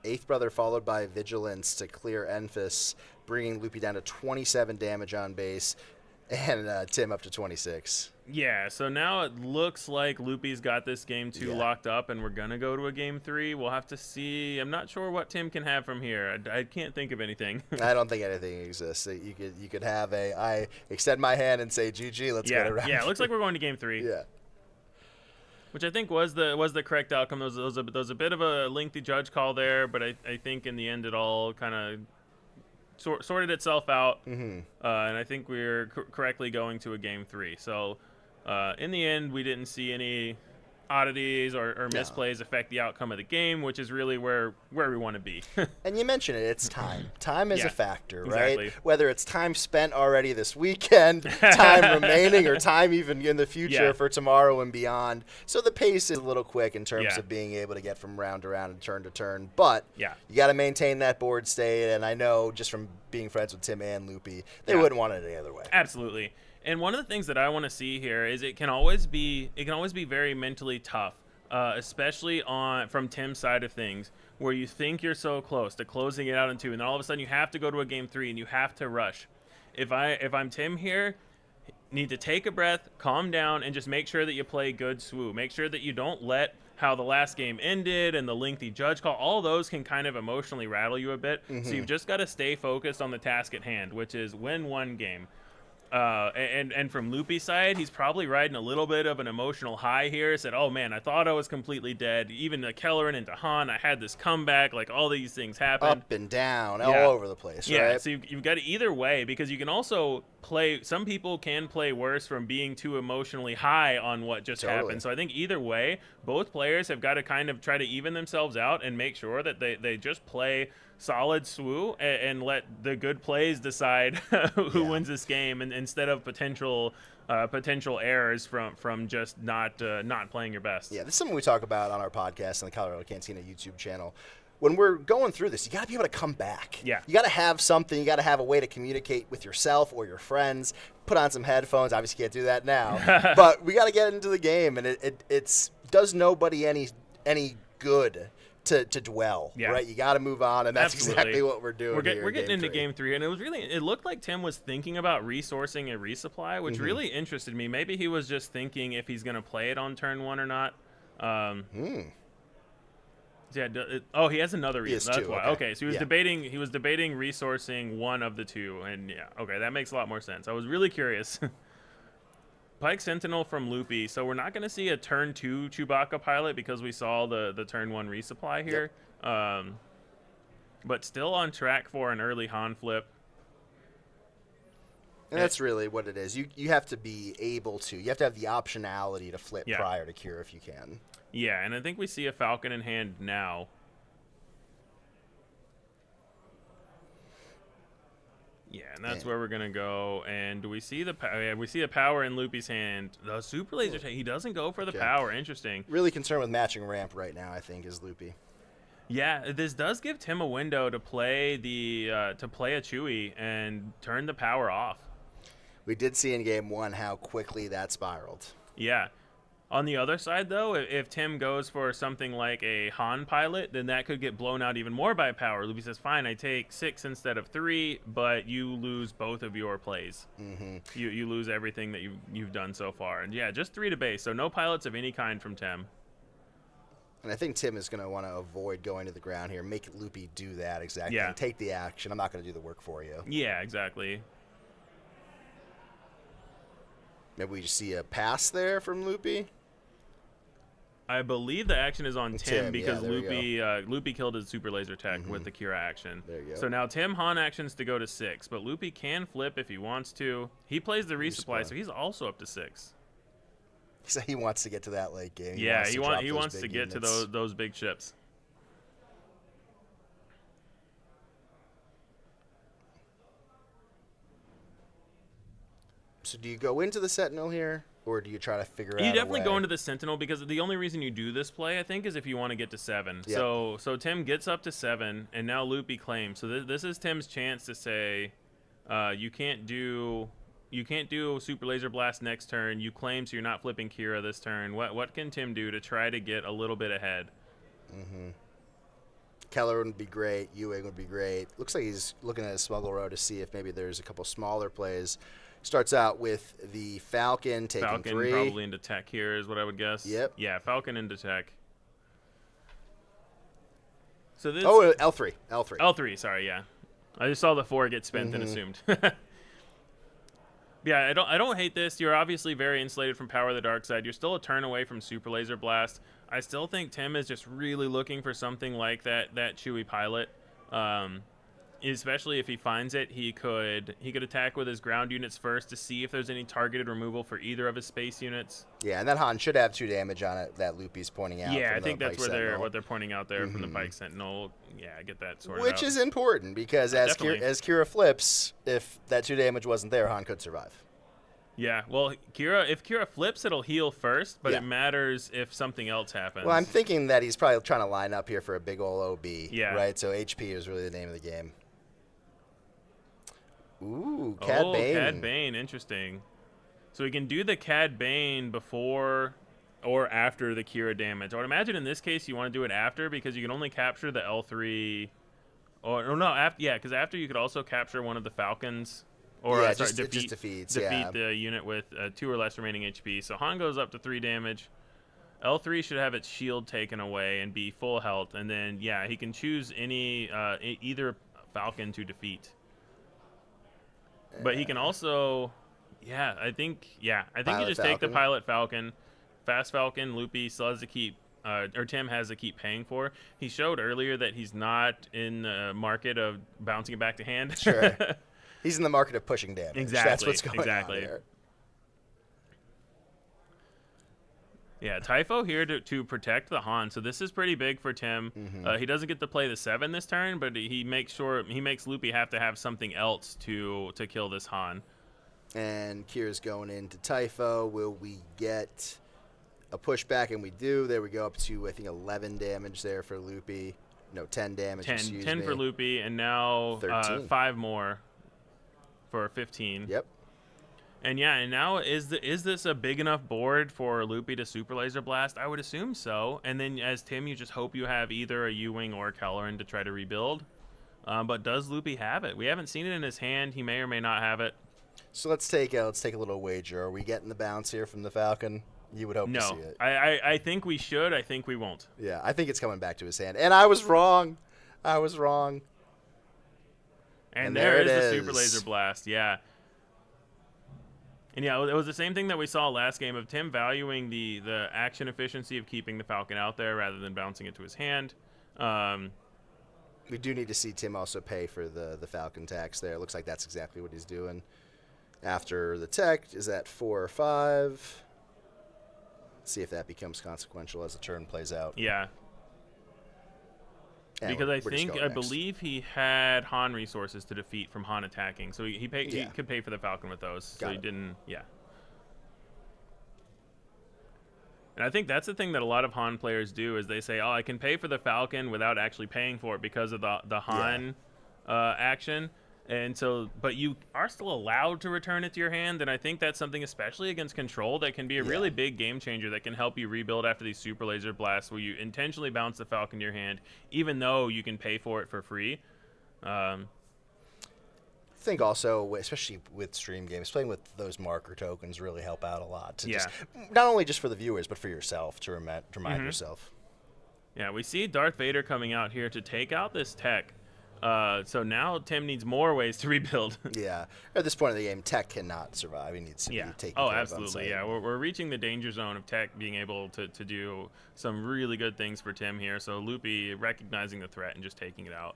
8th Brother followed by Vigilance to clear Enfys, bringing Loopee down to 27 damage on base, and Tim up to 26. Yeah, so now it looks like Loopee's got this game 2 locked up, and we're going to go to a game 3. We'll have to see. I'm not sure what Tim can have from here. I can't think of anything. I don't think anything exists. You could have I extend my hand and say, GG, let's get around. Yeah, it looks like we're going to game 3. Yeah. Which I think was the correct outcome. There was a bit of a lengthy judge call there, but I think in the end it all kind of sorted itself out, and I think we're correctly going to a game 3. So in the end, we didn't see any oddities or misplays affect the outcome of the game, which is really where we want to be. And you mentioned it, it's time. Time is a factor, exactly. Right? Whether it's time spent already this weekend, time remaining, or time even in the future for tomorrow and beyond. So the pace is a little quick in terms of being able to get from round to round and turn to turn. But you got to maintain that board state, and I know just from being friends with Tim and Loopee, they wouldn't want it any other way. Absolutely. And one of the things that I want to see here is it can always be very mentally tough, especially from Tim's side of things, where you think you're so close to closing it out in 2, and then all of a sudden you have to go to a game 3 and you have to rush. If I'm Tim here, need to take a breath, calm down, and just make sure that you play good SWU. Make sure that you don't let how the last game ended and the lengthy judge call, all those can kind of emotionally rattle you a bit. So you've just got to stay focused on the task at hand, which is win one game. And from Loopy's side, he's probably riding a little bit of an emotional high here. Said, "Oh man, I thought I was completely dead. Even the Kelleran into Han, I had this comeback. Like all these things happened, up and down, all over the place." Yeah, right? so you've got it either way, because you can also play. Some people can play worse from being too emotionally high on what just happened. So I think either way, both players have got to kind of try to even themselves out and make sure that they just play solid SWU and let the good plays decide who wins this game, and instead of potential errors from just not playing your best. Yeah, this is something we talk about on our podcast on the Colorado Cantina YouTube channel. When we're going through this, you got to be able to come back. Yeah. You got to have something. You got to have a way to communicate with yourself or your friends. Put on some headphones. Obviously, can't do that now. But we got to get into the game, and it does nobody any good to dwell. Yeah. Right. You got to move on, and that's Absolutely. exactly what we're doing. We're getting into game 3, and it looked like Tim was thinking about resourcing a resupply, which really interested me. Maybe he was just thinking if he's going to play it on turn 1 or not. Yeah. He has another reason. That's why. Okay. So he was debating. He was debating resourcing one of the two, and yeah. Okay, that makes a lot more sense. I was really curious. Pike Sentinel from Loopee. So we're not going to see a turn 2 Chewbacca pilot because we saw the turn 1 resupply here. But still on track for an early Han flip. And that's really what it is. You have to be able to. You have to have the optionality to flip prior to cure if you can. Yeah, and I think we see a Falcon in hand now. Yeah, and that's where we're gonna go. And do we see the we see the power in Loopy's hand? The super laser. He doesn't go for the power. Interesting. Really concerned with matching ramp right now, I think, is Loopee. Yeah, this does give Tim a window to play a Chewie and turn the power off. We did see in game 1 how quickly that spiraled. Yeah. On the other side, though, if Tim goes for something like a Han pilot, then that could get blown out even more by power. Loopee says, fine, I take 6 instead of 3, but you lose both of your plays. You lose everything that you've done so far. And yeah, just 3 to base, so no pilots of any kind from Tim. And I think Tim is going to want to avoid going to the ground here, make Loopee do that exactly. Yeah. And take the action. I'm not going to do the work for you. Yeah, exactly. Maybe we just see a pass there from Loopee. I believe the action is on Tim because yeah, Loopee killed his super laser tech with the Kira action. There you go. So now Tim Han actions to go to 6, but Loopee can flip if he wants to. He plays the resupply, so he's also up to 6. So he wants to get to that late game. He wants to get to those big ships. So do you go into the Sentinel here, or do you try to figure out You definitely a way? go into the Sentinel because the only reason you do this play, I think, is if you want to get to 7. Yep. So Tim gets up to 7, and now Loopee claims. So this is Tim's chance to say, you can't do Super Laser Blast next turn. You claim, so you're not flipping Kira this turn. What can Tim do to try to get a little bit ahead? Keller would be great. Ewing would be great. Looks like he's looking at his smuggle row to see if maybe there's a couple smaller plays. Starts out with the Falcon taking Falcon 3. Probably into tech here is what I would guess. Yep. Yeah, Falcon into tech. So this. Oh, L3. L3. Sorry, yeah. I just saw the 4 get spent and assumed. Yeah, I don't hate this. You're obviously very insulated from Power of the Dark Side. You're still a turn away from Super Laser Blast. I still think Tim is just really looking for something like that Chewie pilot. Especially if he finds it, he could attack with his ground units first to see if there's any targeted removal for either of his space units. Yeah, and that Han should have 2 damage on it that Loopy's pointing out. Yeah, I think that's what they're pointing out there from the Pike Sentinel. Yeah, I get that sorted out. Which is important because as Kira flips, if that 2 damage wasn't there, Han could survive. Yeah, well, if Kira flips, it'll heal first, but it matters if something else happens. Well, I'm thinking that he's probably trying to line up here for a big ol' OB. Yeah. Right? So HP is really the name of the game. Ooh, Cad Bane. Cad Bane, interesting. So we can do the Cad Bane before or after the Kira damage. I would imagine in this case you want to do it after because you can only capture the L3. Or no, after, yeah, because after you could also capture one of the Falcons. Or yeah, just defeat the unit with 2 or less remaining HP. So Han goes up to 3 damage. L3 should have its shield taken away and be full health. And then, yeah, he can choose either Falcon to defeat. But he can also Yeah, I think you Pilot just take the Falcon. Pilot Falcon, Fast Falcon. Loopee still has to keep, or Tim has to keep paying for. He showed earlier that he's not in the market of bouncing it back to hand. Sure. He's in the market of pushing damage. Exactly. That's what's going on there. Yeah, Typho here to protect the Han. So this is pretty big for Tim. He doesn't get to play the 7 this turn, but he makes Loopee have to have something else to kill this Han. And Kira's going into Typho. Will we get a pushback? And we do. There we go, up to, I think, 11 damage there for Loopee. No, 10 damage. 10 for Loopee, and now 5 more for 15. Yep. And now is this a big enough board for Loopee to Super Laser Blast? I would assume so. And then as Tim, you just hope you have either a U-Wing or a Kelleran to try to rebuild. But does Loopee have it? We haven't seen it in his hand. He may or may not have it. So let's take a little wager. Are we getting the bounce here from the Falcon? You would hope to see it. I think we should. I think we won't. Yeah, I think it's coming back to his hand. And I was wrong. And there is the Super Laser Blast. Yeah. And yeah, it was the same thing that we saw last game of Tim valuing the action efficiency of keeping the Falcon out there rather than bouncing it to his hand. We do need to see Tim also pay for the Falcon tax there. It looks like that's exactly what he's doing. After the tech, is that 4 or 5? See if that becomes consequential as the turn plays out. Yeah. And because I next. believe he had Han resources to defeat from Han attacking, so he could pay for the Falcon with those. So he didn't. Yeah. And I think that's the thing that a lot of Han players do is they say, "Oh, I can pay for the Falcon without actually paying for it because of the Han action." And so, but you are still allowed to return it to your hand, and I think that's something, especially against Control, that can be a really big game changer that can help you rebuild after these Super Laser Blasts where you intentionally bounce the Falcon to your hand, even though you can pay for it for free. I think also, especially with stream games, playing with those marker tokens really help out a lot. To just, not only just for the viewers, but for yourself, to remind yourself. Yeah, we see Darth Vader coming out here to take out this tech. So now Tim needs more ways to rebuild. Yeah. At this point in the game, tech cannot survive. He needs to be taken care of. Absolutely. Yeah, we're reaching the danger zone of tech being able to do some really good things for Tim here. So Loopee recognizing the threat and just taking it out.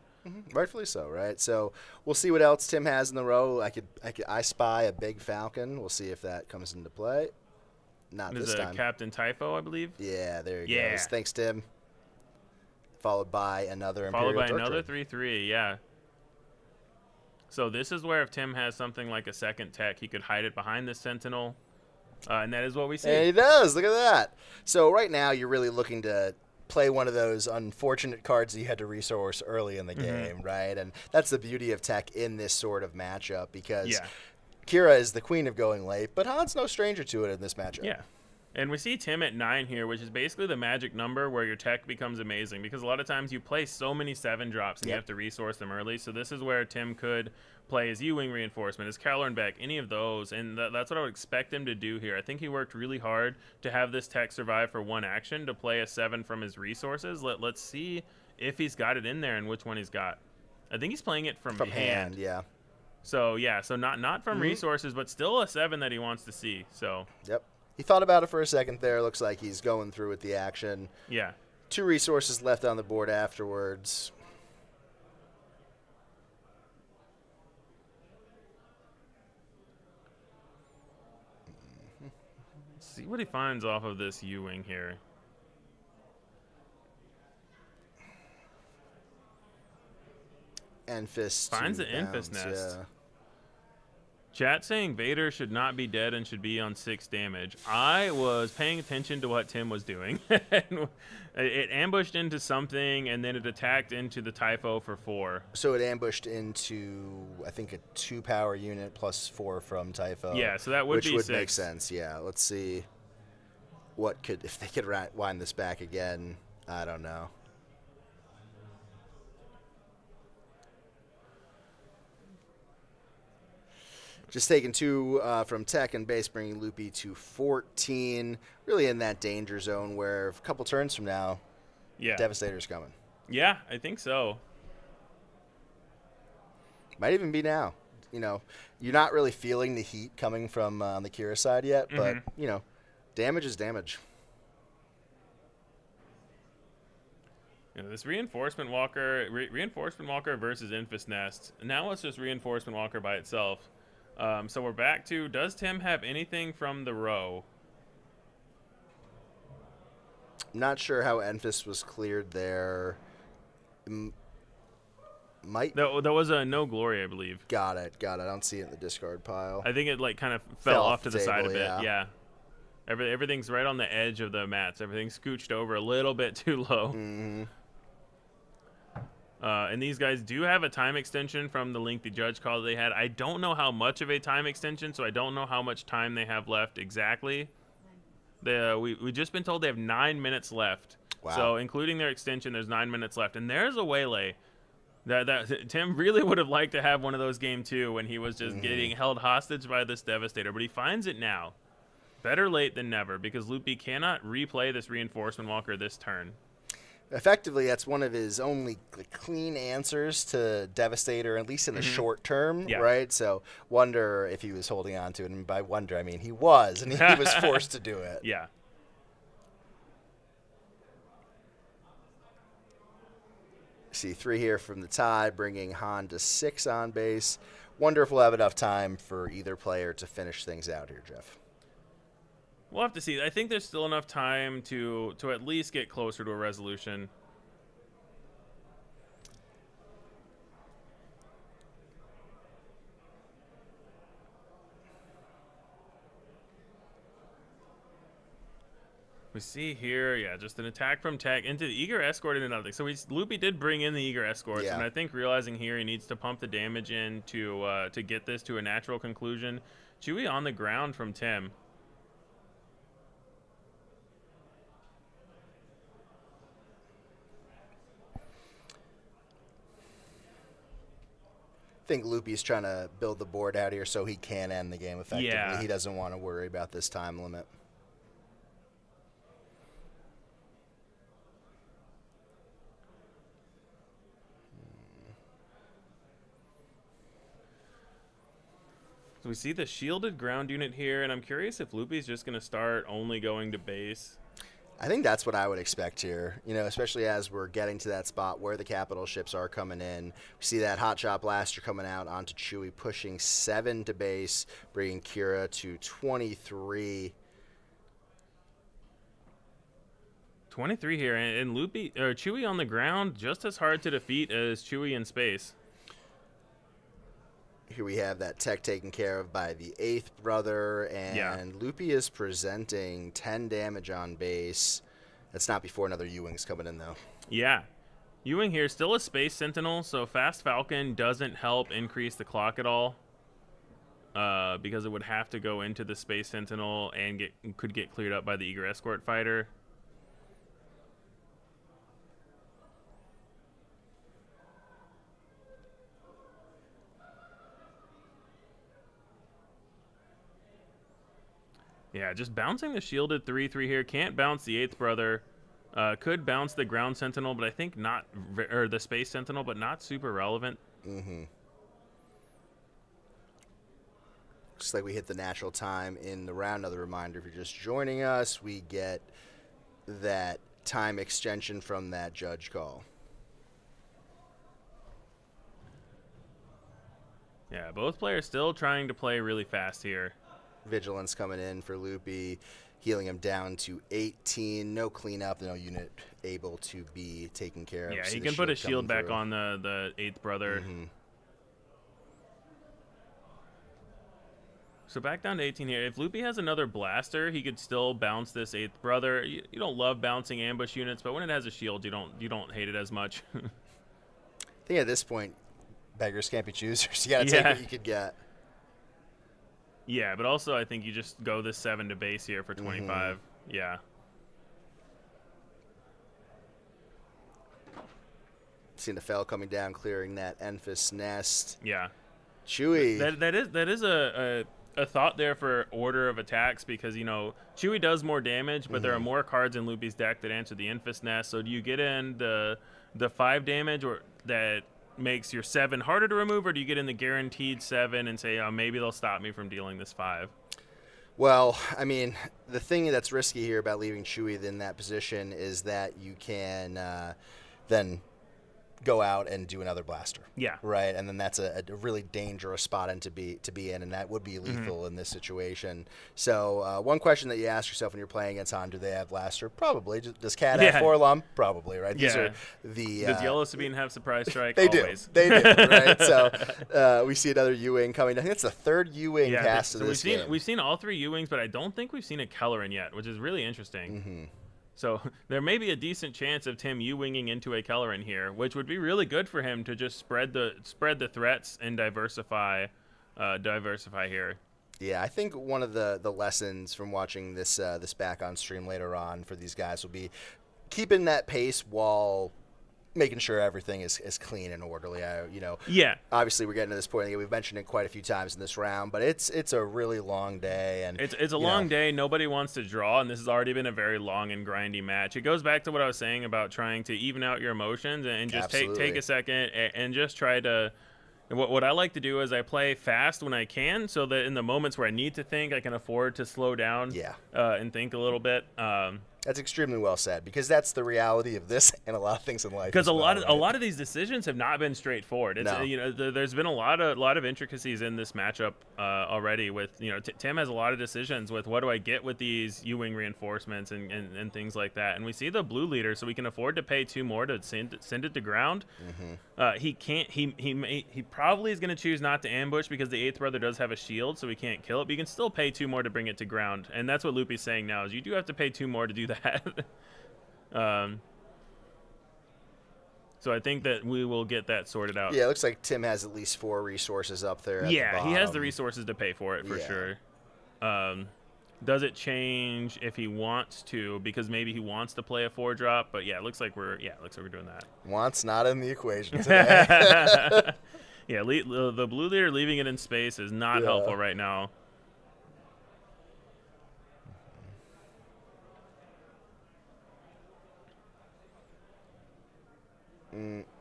Rightfully so, right? So we'll see what else Tim has in the row. I spy a big Falcon. We'll see if that comes into play. Not this time. Captain Typho, I believe. Yeah, there he goes. Thanks, Tim. Followed by another Imperial Followed by Torch another Raid. 3/3, yeah. So this is where if Tim has something like a second tech, he could hide it behind the Sentinel, and that is what we see. And he does. Look at that. So right now you're really looking to play one of those unfortunate cards that you had to resource early in the game, right? And that's the beauty of tech in this sort of matchup because Kira is the queen of going late, but Han's no stranger to it in this matchup. Yeah. And we see Tim at 9 here, which is basically the magic number where your tech becomes amazing because a lot of times you play so many 7 drops and you have to resource them early. So this is where Tim could play his U-Wing reinforcement, his Kelleran Beck, any of those. And that's what I would expect him to do here. I think he worked really hard to have this tech survive for one action to play a 7 from his resources. Let's see if he's got it in there and which one he's got. I think he's playing it from hand. Yeah. So, yeah, so not from resources, but still a 7 that he wants to see. So. Yep. He thought about it for a second there. Looks like he's going through with the action. Yeah. 2 resources left on the board afterwards. Let's see what he finds off of this U-Wing here. Enfys. Finds the Enfys nest. Yeah. Chat saying Vader should not be dead and should be on 6 damage. I was paying attention to what Tim was doing. It ambushed into something, and then it attacked into the Typho for 4. So it ambushed into, I think, a 2-power unit plus 4 from Typho. Yeah, so that would be 6. Which would make sense, yeah. Let's see if they could wind this back again. I don't know. Just taking 2 from Tech and base, bringing Loopee to 14. Really in that danger zone where a couple turns from now, Devastator's coming. Yeah, I think so. Might even be now. you're not really feeling the heat coming from the Kira side yet, but, damage is damage. This Reinforcement Walker, Reinforcement Walker versus Infest Nest. Now it's just Reinforcement Walker by itself. So we're back to, does Tim have anything from the row? Not sure how Enfys was cleared there. Might. There was a no glory, I believe. Got it. I don't see it in the discard pile. I think it like kind of fell off to the side a bit. Yeah. Yeah. Everything's right on the edge of the mats. Everything's scooched over a little bit too low. Mm-hmm. And these guys do have a time extension from the lengthy judge call they had. I don't know how much of a time extension, so I don't know how much time they have left exactly. We just been told they have 9 minutes left. Wow. So including their extension, there's 9 minutes left. And there's a waylay that Tim really would have liked to have one of those game 2 when he was just getting held hostage by this Devastator, but he finds it now. Better late than never, because Loopee cannot replay this Reinforcement Walker this turn. Effectively, that's one of his only clean answers to Devastator, at least in the short term, right? So wonder if he was holding on to it. And by wonder, I mean he was, and he was forced to do it. Yeah. See 3 here from the tie, bringing Han to 6 on base. Wonder if we'll have enough time for either player to finish things out here, Jeff. We'll have to see. I think there's still enough time to at least get closer to a resolution. We see here, just an attack from Tech into the Eager Escort into nothing. So Loopee did bring in the Eager Escorts, and I think realizing here he needs to pump the damage in to get this to a natural conclusion. Chewy on the ground from Tim. I think Loopee's trying to build the board out here so he can end the game effectively. Yeah. He doesn't want to worry about this time limit. So we see the shielded ground unit here, and I'm curious if Loopee's just going to start only going to base. I think that's what I would expect here, especially as we're getting to that spot where the capital ships are coming in. We see that Hotshot Blaster coming out onto Chewy, pushing 7 to base, bringing Kira to 23. 23 here, and Loopee or Chewy on the ground, just as hard to defeat as Chewy in space. Here we have that tech taken care of by the 8th brother, and Loopee is presenting 10 damage on base. That's not before another Ewing's coming in, though. Yeah. Ewing here, still a Space Sentinel, so Fast Falcon doesn't help increase the clock at all, because it would have to go into the Space Sentinel and could get cleared up by the Eager Escort fighter. Yeah, just bouncing the shielded 3/3 here. Can't bounce the 8th brother. Could bounce the ground sentinel, but I think not, or the space sentinel, but not super relevant. Looks like we hit the natural time in the round. Another reminder, if you're just joining us, we get that time extension from that judge call. Yeah, both players still trying to play really fast here. Vigilance coming in for Loopee, healing him down to 18. No cleanup, no unit able to be taken care of. Yeah, he can put a shield back on the 8th brother. So back down to 18 here. If Loopee has another blaster, he could still bounce this 8th brother. You don't love bouncing ambush units, but when it has a shield, you don't hate it as much. I think at this point, beggars can't be choosers. You got to take what you could get. Yeah, but also I think you just go this 7 to base here for 25. Yeah. Seeing the Fel coming down, clearing that Enfys nest. Yeah. Chewy. That is a thought there for order of attacks, because Chewy does more damage, but there are more cards in Loopee's deck that answer the Enfys nest. So do you get in the 5 damage or that makes your 7 harder to remove, or do you get in the guaranteed 7 and say, oh, maybe they'll stop me from dealing this 5? Well, I mean, the thing that's risky here about leaving Chewy in that position is that you can then go out and do another blaster. Yeah. Right, and then that's a really dangerous spot to be in, and that would be lethal in this situation. So one question that you ask yourself when you're playing against Han: do they have blaster? Probably. Does Cat have 4 Lum? Probably. Right. These are the. Does Yellow Sabine have surprise strike? They Always. do. They do. Right. So we see another U-wing coming. I think it's the 3rd U-wing cast of this game. We've seen all 3 U-wings, but I don't think we've seen a Kelleran yet, which is really interesting. So there may be a decent chance of Tim U-winging into a Kelleran here, which would be really good for him to just spread the threats and diversify here. Yeah, I think one of the lessons from watching this back on stream later on for these guys will be keeping that pace while making sure everything is clean and orderly. Obviously we're getting to this point. We've mentioned it quite a few times in this round, but it's a really long day, and it's a long day. Nobody wants to draw, and this has already been a very long and grindy match. It goes back to what I was saying about trying to even out your emotions and just take a second and just try to. What I like to do is I play fast when I can, so that in the moments where I need to think, I can afford to slow down and think a little bit. That's extremely well said, because that's the reality of this and a lot of things in life. Because a lot of these decisions have not been straightforward. There's been a lot of intricacies in this matchup already. With Tim has a lot of decisions with what do I get with these U-wing reinforcements and things like that. And we see the blue leader, so we can afford to pay 2 more to send it to ground. He can't. He probably is going to choose not to ambush because the 8th brother does have a shield, so we can't kill it. But you can still pay 2 more to bring it to ground, and that's what Loopee's saying now. Is you do have to pay 2 more to do that. So I think that we will get that sorted out. Yeah, it looks like Tim has at least 4 resources up there. He has the resources to pay for it for sure. Does it change if he wants to? Because maybe he wants to play a 4-drop. But it looks like we're doing that. Wants not in the equation today. The blue leader leaving it in space is not helpful right now.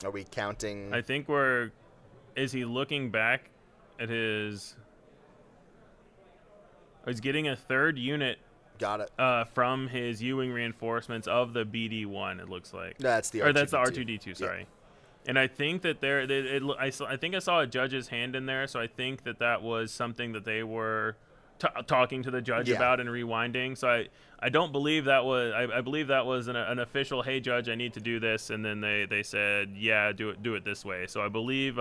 Are we counting? I think is he looking back at his? He's getting a 3rd unit. Got it. From his U-wing reinforcements of the BD1. It looks like that's the R2D2. That's the R2D2. Sorry. And I think that I think I saw a judge's hand in there, so I think that was something that they were talking to the judge about and rewinding. So I don't believe that was. I believe that was an official. Hey, judge, I need to do this, and then they said, yeah, do it this way. So I believe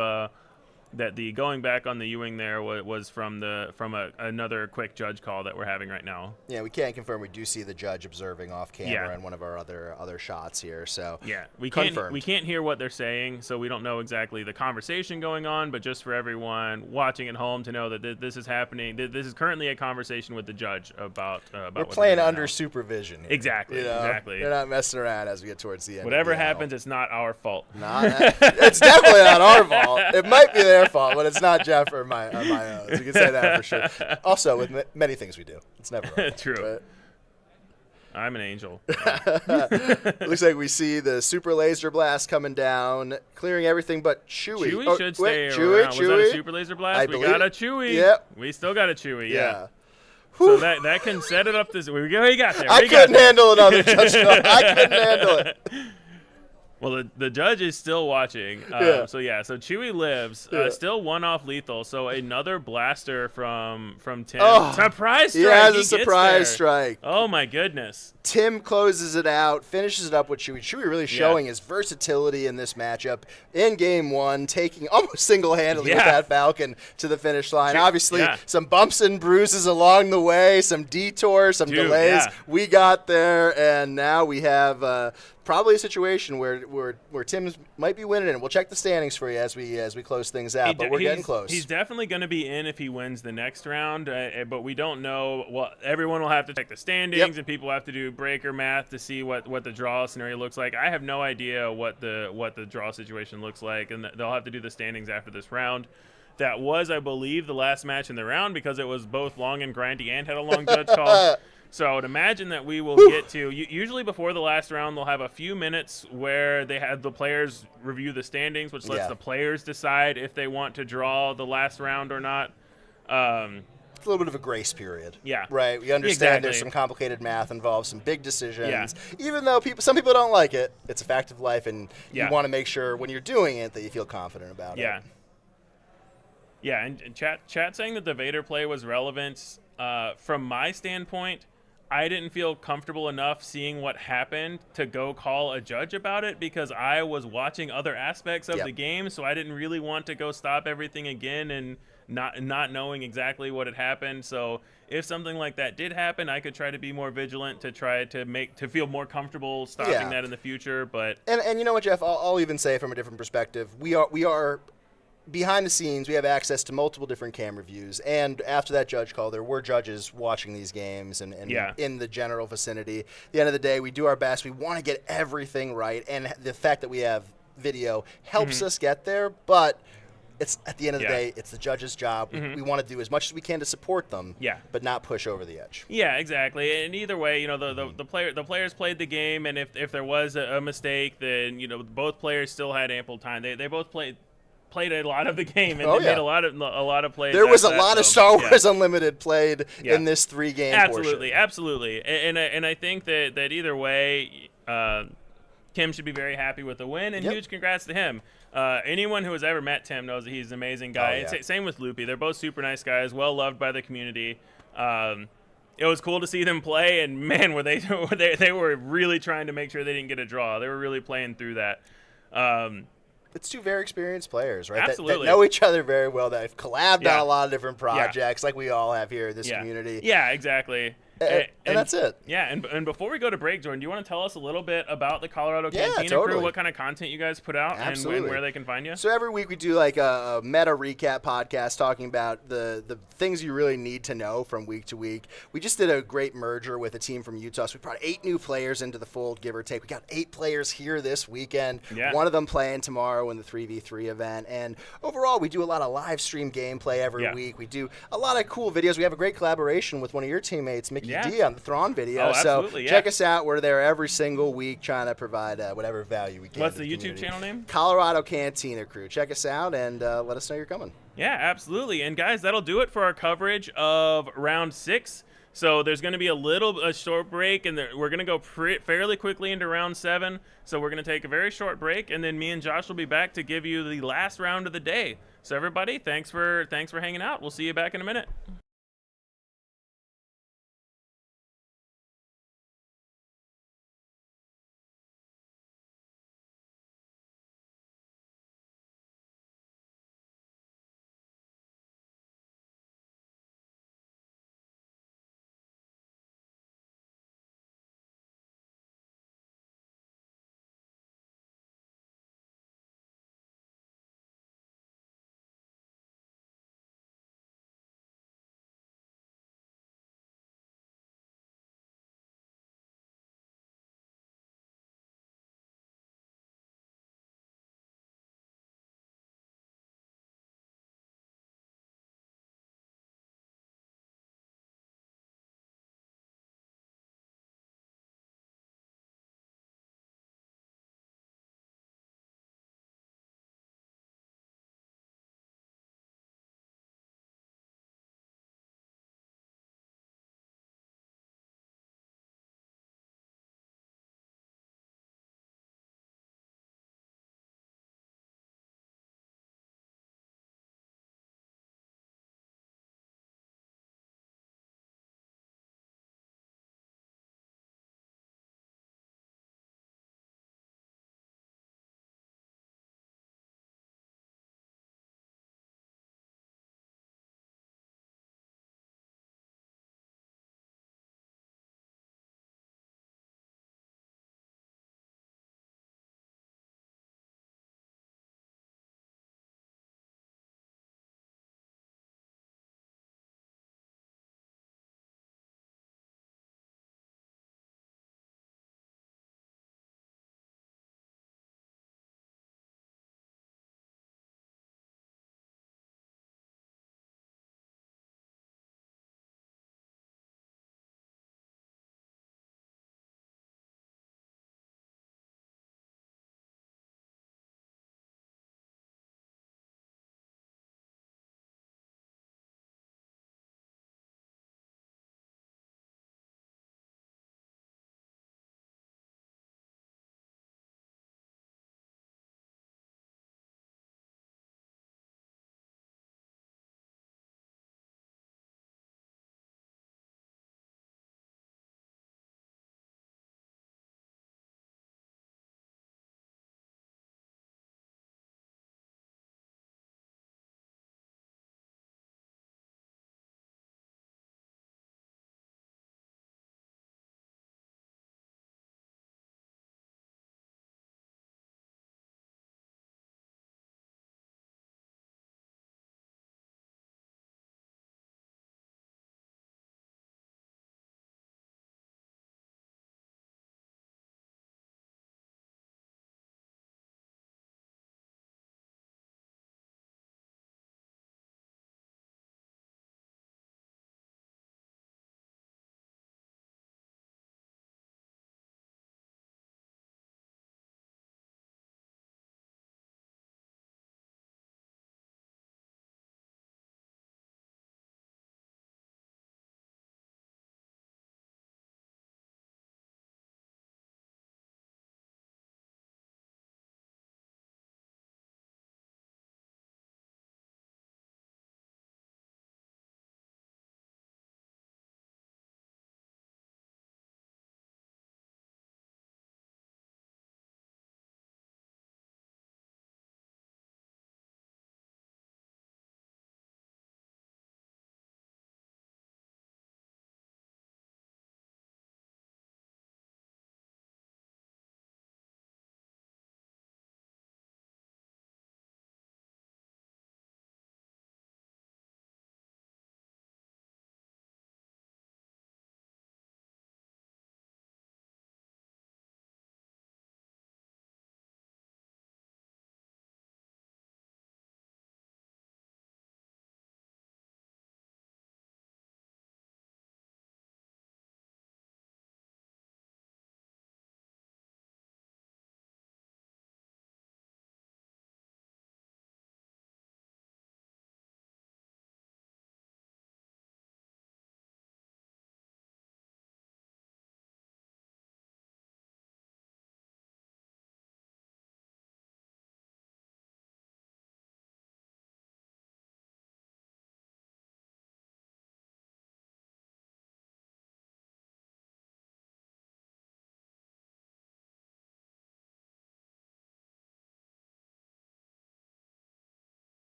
that the going back on the U-wing there was from another quick judge call that we're having right now. Yeah, we can't confirm. We do see the judge observing off camera in one of our other shots here. So we can't hear what they're saying, so we don't know exactly the conversation going on. But just for everyone watching at home to know that this is happening, this is currently a conversation with the judge about. We're playing under supervision here. Exactly. Exactly. You're not messing around as we get towards the end. Whatever happens, it's not our fault. It's definitely not our fault. It might be their fault, but it's not Jeff or my own. So we can say that for sure. Also, with many things we do, it's never our fault. True. Right? I'm an angel. Looks like we see the super laser blast coming down, clearing everything but Chewy. Chewy should stay around. Was that a super laser blast? We got a Chewy. Yep. We still got a Chewy. Yeah. So that can set it up. We got there. I couldn't handle another touchdown. I couldn't handle it. Well, the judge is still watching. So Chewy lives. Still 1 off lethal. So another blaster from Tim. Surprise strike. He has a surprise strike. Oh my goodness. Tim closes it out, finishes it up with Chewy. Chewy really showing his versatility in this matchup in game 1, taking almost single-handedly with that Falcon to the finish line. Obviously, some bumps and bruises along the way, some detours, some delays. We got there, and now we have probably a situation where Tim might be winning it. We'll check the standings for you as we close things out, but we're getting close. He's definitely going to be in if he wins the next round, but we don't know. Well, everyone will have to check the standings, and people have to do breaker math to see what the draw scenario looks like. I have no idea what the draw situation looks like, and they'll have to do the standings after this round. That was, I believe, the last match in the round because it was both long and grindy and had a long judge call. So I would imagine that we will get to, usually before the last round, they'll have a few minutes where they have the players review the standings, which lets the players decide if they want to draw the last round or not. It's a little bit of a grace period. Yeah. Right. We understand there's some complicated math involved, some big decisions. Even though some people don't like it, it's a fact of life, and you want to make sure when you're doing it that you feel confident about it. Yeah, and chat saying that the Vader play was relevant. From my standpoint, I didn't feel comfortable enough seeing what happened to go call a judge about it because I was watching other aspects of the game, so I didn't really want to go stop everything again and not knowing exactly what had happened. So if something like that did happen, I could try to be more vigilant to try to feel more comfortable stopping that in the future. But and you know what, Jeff? I'll even say from a different perspective, we are behind the scenes. We have access to multiple different camera views, and after that judge call, there were judges watching these games and in the general vicinity. At the end of the day, we do our best. We want to get everything right, and the fact that we have video helps us get there, but it's at the end of the day, it's the judge's job. We want to do as much as we can to support them, but not push over the edge. Yeah, exactly. And either way, the players played the game, and if there was a mistake, then both players still had ample time. They both played a lot of the game and they made a lot of plays. There was a lot of Star Wars Unlimited played in this 3-game portion. Absolutely. And I think that either way, Kim should be very happy with the win, and huge congrats to him. Anyone who has ever met Tim knows that he's an amazing guy. Same with Loopee. They're both super nice guys, well loved by the community. It was cool to see them play, and man, were they were really trying to make sure they didn't get a draw. They were really playing through that. It's two very experienced players, right? Absolutely. That know each other very well, that have collabed on a lot of different projects like we all have here in this community. Yeah, exactly. And that's it. Yeah, and before we go to break, Jordan, do you want to tell us a little bit about the Colorado Cantina crew, what kind of content you guys put out, and where they can find you? So every week we do like a meta recap podcast talking about the things you really need to know from week to week. We just did a great merger with a team from Utah, so we brought 8 new players into the fold, give or take. We got 8 players here this weekend, one of them playing tomorrow in the 3v3 event. And overall, we do a lot of live stream gameplay every week. We do a lot of cool videos. We have a great collaboration with one of your teammates, Mickey D, on the Thrawn video. So check us out. We're there every single week trying to provide whatever value we can. What's the YouTube channel name? Colorado Cantina Crew. Check us out and let us know you're coming. Yeah, absolutely. And guys, that'll do it for our coverage of round 6. So there's going to be a short break, and we're going to go fairly quickly into round 7. So we're going to take a very short break, and then me and Josh will be back to give you the last round of the day. So everybody, thanks for hanging out. We'll see you back in a minute.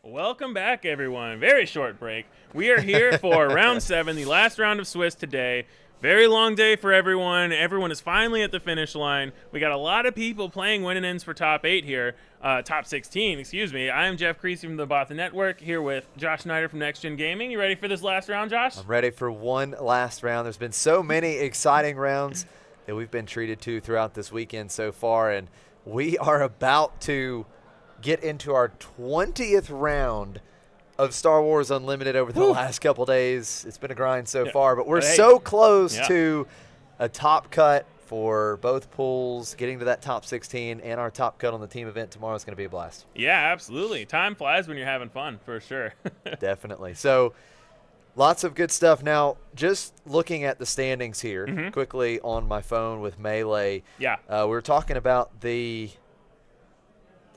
Welcome back, everyone. Very short break. We are here for round 7, the last round of Swiss today. Very long day for everyone. Everyone is finally at the finish line. We got a lot of people playing win-and-ends for top 8 here. Top 16, excuse me. I am Jeff Creasy from the Bothan Network, here with Josh Snyder from Next Gen Gaming. You ready for this last round, Josh? I'm ready for one last round. There's been so many exciting rounds that we've been treated to throughout this weekend so far, and we are about to get into our 20th round of Star Wars Unlimited over the last couple days. It's been a grind so far, but we're so close to a top cut for both pools, getting to that top 16, and our top cut on the team event tomorrow is going to be a blast. Yeah, absolutely. Time flies when you're having fun, for sure. Definitely. So lots of good stuff. Now, just looking at the standings here quickly on my phone with Melee. Yeah. We were talking about the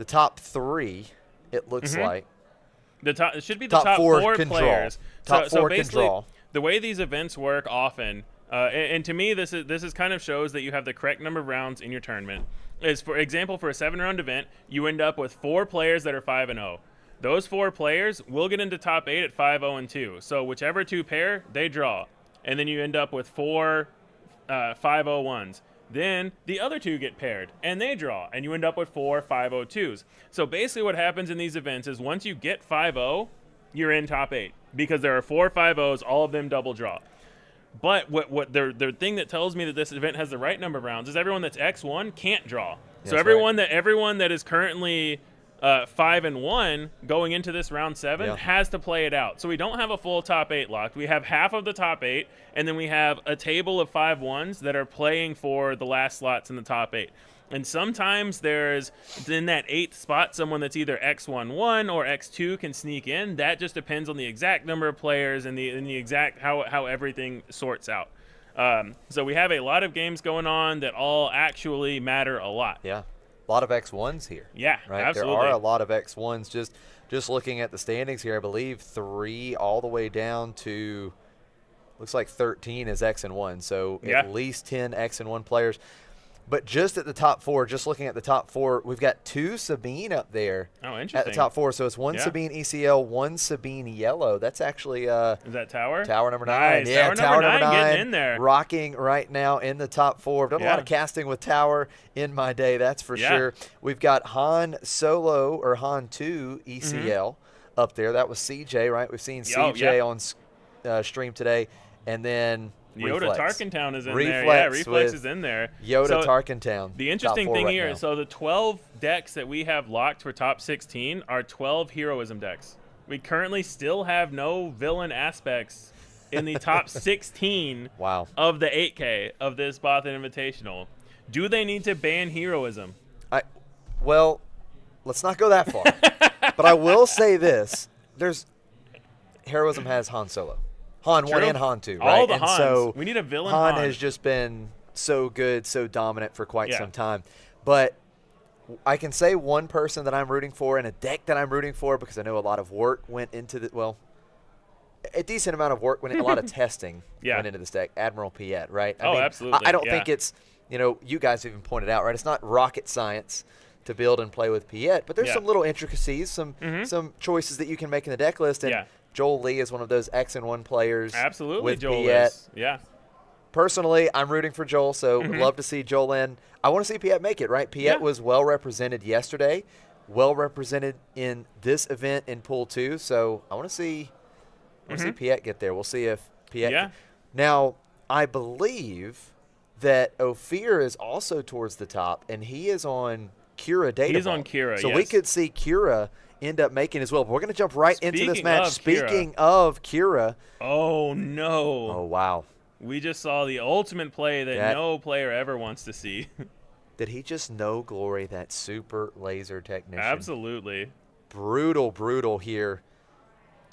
top 3, it looks like. It should be the top 4 players. Top 4 basically, can draw. The way these events work often, and to me, this is kind of shows that you have the correct number of rounds in your tournament. Is, for example, for a 7-round event, you end up with 4 players that are 5-0. Those 4 players will get into top 8 at 5-0-2. So whichever 2 pair, they draw, and then you end up with 4 5-0-1s. Then the other 2 get paired, and they draw, and you end up with 4 5-0-2s. So basically what happens in these events is once you get 5-0, you're in top 8, because there are 4 5-0s, all of them double draw. But what the thing that tells me that this event has the right number of rounds is everyone that's X1 can't draw. So everyone that is currently 5-1 going into this round 7 has to play it out. So we don't have a full top 8 locked. We have half of the top 8, and then we have a table of 5-1s that are playing for the last slots in the top 8. And sometimes there's, in that 8th spot, someone that's either X1-1 or X2 can sneak in. That just depends on the exact number of players and the exact how everything sorts out. So we have a lot of games going on that all actually matter a lot. Yeah. A lot of X1s here. Yeah, right? absolutely. There are a lot of X1s. Just looking at the standings here, I believe 3 all the way down to, looks like 13 is X and 1. So at least 10 X and 1 players. But just at the top 4, just looking at the top 4, we've got 2 Sabine up there. Oh, interesting. At the top 4. So it's 1 Sabine ECL, 1 Sabine Yellow. That's actually is that Tower? TowerNumberNine. Nice. Yeah, TowerNumberNine TowerNumberNine getting in there. Rocking right now in the top 4. I've done a lot of casting with Tower in my day, that's for sure. We've got Han Solo or Han 2 ECL up there. That was CJ, right? We've seen CJ on stream today. And then Yoda Tarkentown is in Reflex there. Yeah, Reflex is in there. Yoda Tarkentown. The interesting thing here, so the 12 decks that we have locked for top 16 are 12 heroism decks. We currently still have no villain aspects in the top 16 of the 8K of this Bothan Invitational. Do they need to ban heroism? Well, let's not go that far. But I will say this. Heroism has Han Solo. Han 1 and Han 2, right? All the and Hans. So we need a villain Han Han. has just been so good, so dominant for quite some time. But I can say one person that I'm rooting for and a deck that I'm rooting for, because I know a lot of work went into the, well, a decent amount of work went in, a lot of testing went into this deck. Admiral Piet, right? I mean, absolutely. I don't think it's, you guys even pointed out, right? It's not rocket science to build and play with Piet, but there's some little intricacies, some choices that you can make in the deck list. And Joel Lee is one of those X and 1 players. Absolutely, with Joel Piet. is. Yeah. Personally, I'm rooting for Joel, so would love to see Joel in. I want to see Piet make it, right? Piet was well represented yesterday, well represented in this event in Pool 2, so I want to see Piet get there. We'll see if Piet Now, I believe that Ophir is also towards the top, and he is on Kira Data. He's on Kira, so we could see Kira end up making as well. But we're going to jump right into this match. Speaking of Kira. Oh, no. Oh, wow. We just saw the ultimate play that no player ever wants to see. Did he just no glory that super laser technician? Absolutely. Brutal here.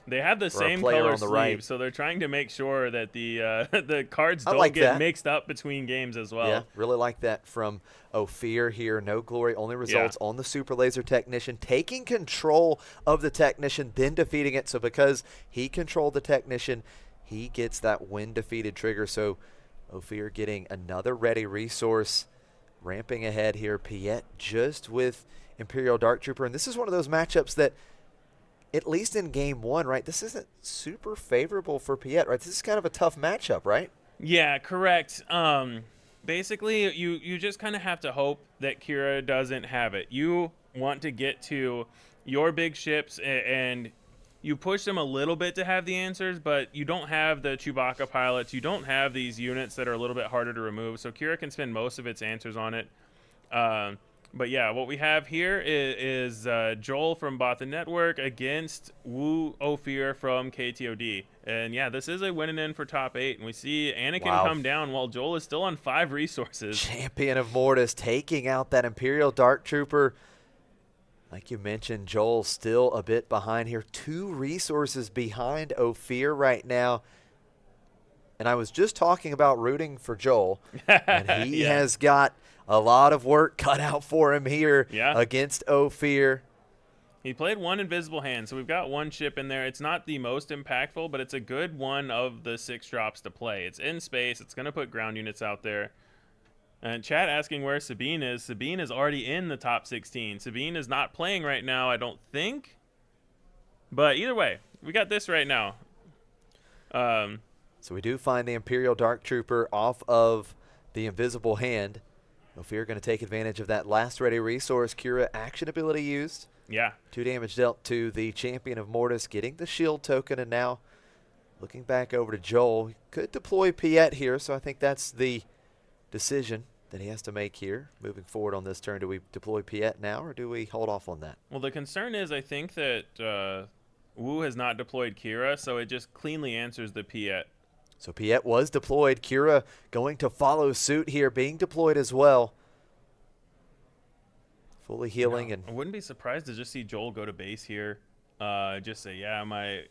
They have the same color sleeves, so they're trying to make sure that the cards don't get mixed up between games as well. Yeah, really like that from Ophir here. No glory, only results on the super laser technician, taking control of the technician, then defeating it. So because he controlled the technician, he gets that when defeated trigger. So Ophir getting another ready resource, ramping ahead here. Piet just with Imperial Dark Trooper, and this is one of those matchups that at least in game one, right, this isn't super favorable for Piet, right? This is kind of a tough matchup, right? Yeah, correct. Basically, you just kind of have to hope that Kira doesn't have it. You want to get to your big ships and you push them a little bit to have the answers, but you don't have the Chewbacca pilots. You don't have these units that are a little bit harder to remove, so Kira can spend most of its answers on it. But yeah, what we have here is Joel from Bothan Network against Wu Ophir from KTOD. And yeah, this is a winning in for top 8. And we see Anakin come down while Joel is still on 5 resources. Champion of Mortis taking out that Imperial Dark Trooper. Like you mentioned, Joel still a bit behind here. 2 resources behind Ophir right now. And I was just talking about rooting for Joel. And he has got a lot of work cut out for him here against Ophir. He played 1 invisible hand, so we've got 1 ship in there. It's not the most impactful, but it's a good one of the 6 drops to play. It's in space. It's going to put ground units out there. And chat asking where Sabine is. Sabine is already in the top 16. Sabine is not playing right now, I don't think. But either way, we got this right now. So we do find the Imperial Dark Trooper off of the invisible hand. Ophir going to take advantage of that last ready resource. Kira action ability used. Yeah. 2 damage dealt to the Champion of Mortis, getting the shield token, and now looking back over to Joel. He could deploy Piet here, so I think that's the decision that he has to make here. Moving forward on this turn, do we deploy Piet now, or do we hold off on that? Well, the concern is I think that Wu has not deployed Kira, so it just cleanly answers the Piet. So Piet was deployed. Kira going to follow suit here, being deployed as well. Fully healing. And I wouldn't be surprised to just see Joel go to base here. Just say, yeah, my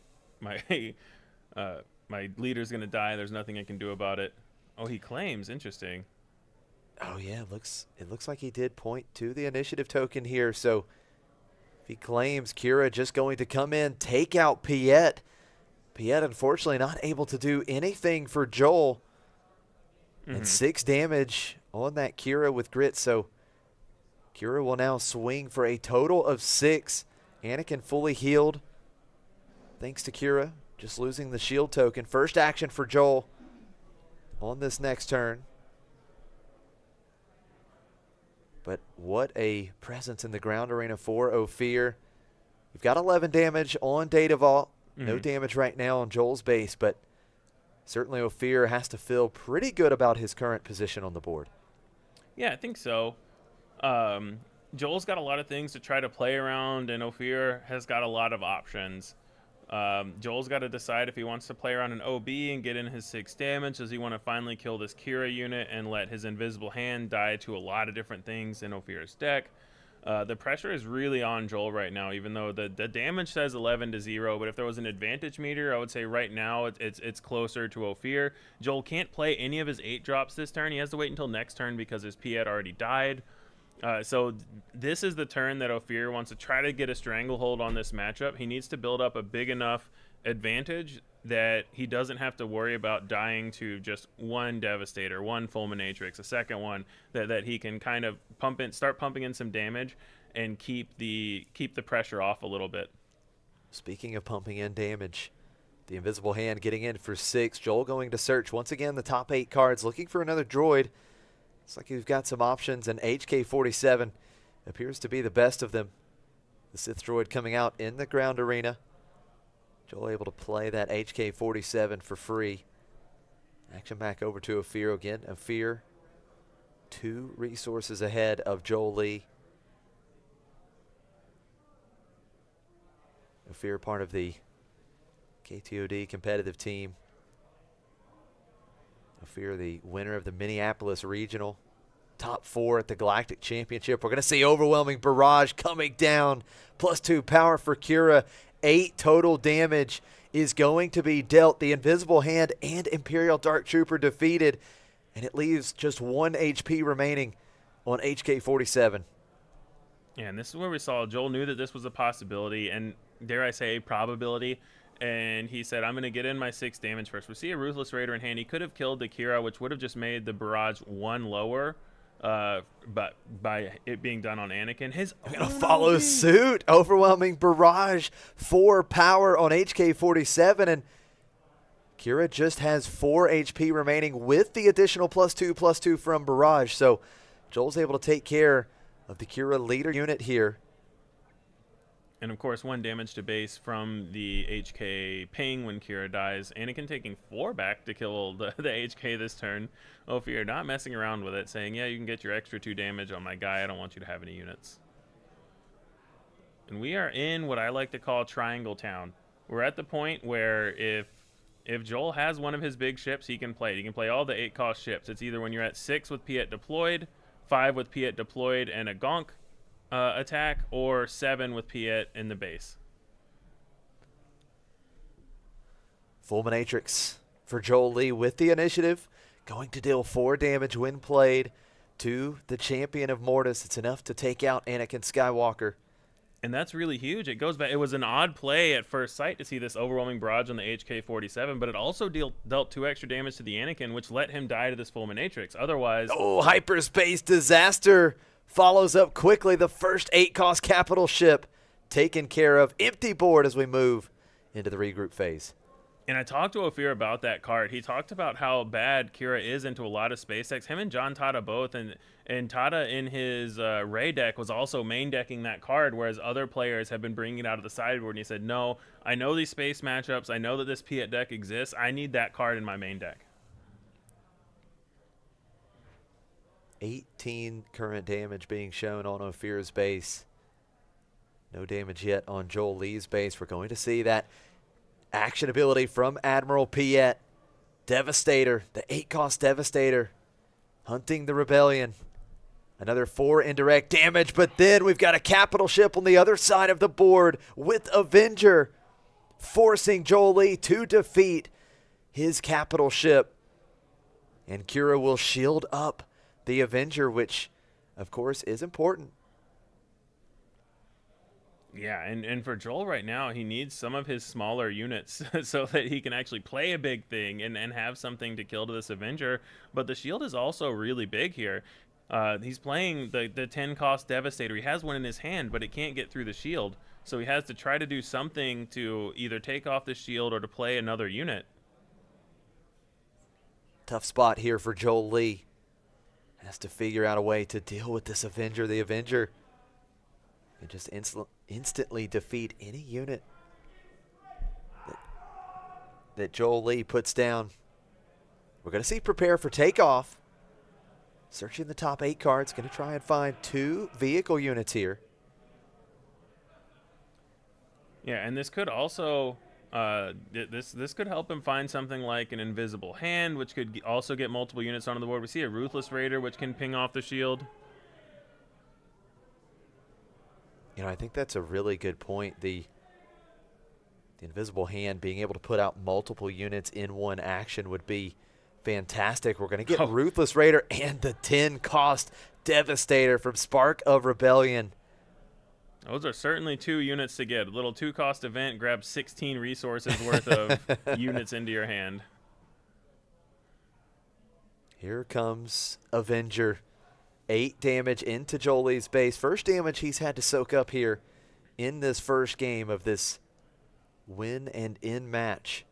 leader's going to die. There's nothing I can do about it. Oh, he claims. Interesting. Oh, yeah. It looks like he did point to the initiative token here. So if he claims, Kira just going to come in, take out Piet. Piet, unfortunately, not able to do anything for Joel. And 6 damage on that Kira with grit. So Kira will now swing for a total of 6. Anakin fully healed. Thanks to Kira. Just losing the shield token. First action for Joel on this next turn. But what a presence in the ground arena for Ophir. We've got 11 damage on Data Vault. No damage right now on Joel's base, but certainly Ophir has to feel pretty good about his current position on the board. Yeah, I think so. Joel's got a lot of things to try to play around, and Ophir has got a lot of options. Joel's got to decide if he wants to play around an OB and get in his 6 damage. Does he want to finally kill this Kira unit and let his invisible hand die to a lot of different things in Ophir's deck? The pressure is really on Joel right now, even though the damage says 11-0. But if there was an advantage meter, I would say right now it's closer to Ophir. Joel can't play any of his 8 drops this turn. He has to wait until next turn because his Piet already died. So this is the turn that Ophir wants to try to get a stranglehold on this matchup. He needs to build up a big enough advantage that he doesn't have to worry about dying to just 1 Devastator, 1 Fulminatrix, a second one, that he can kind of start pumping in some damage and keep the pressure off a little bit. Speaking of pumping in damage, the invisible hand getting in for 6. Joel going to search once again the top 8 cards, looking for another droid. Looks like you've got some options, and HK-47 appears to be the best of them. The Sith droid coming out in the ground arena. Joel able to play that HK-47 for free. Action back over to Ophir again. Ophir, 2 resources ahead of Joel Lee. Ophir, part of the KTOD competitive team. Ophir, the winner of the Minneapolis Regional. Top 4 at the Galactic Championship. We're going to see Overwhelming Barrage coming down. +2 power for Kira. 8 total damage is going to be dealt. The Invisible Hand and Imperial Dark Trooper defeated. And it leaves just 1 HP remaining on HK-47. Yeah, and this is where we saw Joel knew that this was a possibility, and dare I say a probability. And he said, I'm going to get in my 6 damage first. We see a Ruthless Raider in hand. He could have killed the Kira, which would have just made the Barrage 1 lower. but by it being done on Anakin, gonna follow suit. Overwhelming Barrage, 4 power on HK47, and Kira just has 4 HP remaining with the additional +2/+2 from Barrage. So Joel's able to take care of the Kira leader unit here. And of course, 1 damage to base from the HK ping when Kira dies. Anakin taking 4 back to kill the HK this turn. Ophir not messing around with it, saying, yeah, you can get your extra 2 damage on my guy. I don't want you to have any units. And we are in what I like to call Triangle Town. We're at the point where if Joel has one of his big ships, he can play it. He can play all the 8-cost ships. It's either when you're at 6 with Piet deployed, 5 with Piet deployed and a Gonk attack, or 7 with Piet in the base. Fulminatrix for Joel Lee with the initiative, going to deal 4 damage when played to the champion of Mortis. It's enough to take out Anakin Skywalker. And that's really huge. It goes back. It was an odd play at first sight to see this overwhelming barrage on the HK-47, but it also dealt 2 extra damage to the Anakin, which let him die to this Fulminatrix. Otherwise, Hyperspace Disaster follows up quickly. The first 8-cost capital ship taken care of. Empty board as we move into the regroup phase. And I talked to Ophir about that card. He talked about how bad Kira is into a lot of space decks. Him and John Tata both, and Tata in his Ray deck was also main decking that card, whereas other players have been bringing it out of the sideboard. And he said, no, I know these space matchups. I know that this Piet deck exists. I need that card in my main deck. 18 current damage being shown on Ophir's base. No damage yet on Joel Lee's base. We're going to see that action ability from Admiral Piet. Devastator, the 8-cost Devastator, hunting the Rebellion. Another 4 indirect damage, but then we've got a capital ship on the other side of the board with Avenger, forcing Joel Lee to defeat his capital ship. And Kira will shield up the Avenger, which, of course, is important. Yeah, and for Joel right now, he needs some of his smaller units so that he can actually play a big thing and have something to kill to this Avenger. But the shield is also really big here. He's playing the 10-cost Devastator. He has one in his hand, but it can't get through the shield. So he has to try to do something to either take off the shield or to play another unit. Tough spot here for Joel Lee. Has to figure out a way to deal with this Avenger. The Avenger can just instantly defeat any unit that Joel Lee puts down. We're going to see prepare for takeoff. Searching the top 8 cards. Going to try and find 2 vehicle units here. Yeah, and this could also this could help him find something like an Invisible Hand, which could also get multiple units onto the board. We see a Ruthless Raider, which can ping off the shield. You know, I think that's a really good point. The Invisible Hand being able to put out multiple units in one action would be fantastic. We're going to get Ruthless Raider and the 10-cost Devastator from Spark of Rebellion. Those are certainly 2 units to get. A little 2-cost event, grab 16 resources worth of units into your hand. Here comes Avenger. 8 damage into Joel Lee's base. First damage he's had to soak up here in this first game of this win and in match.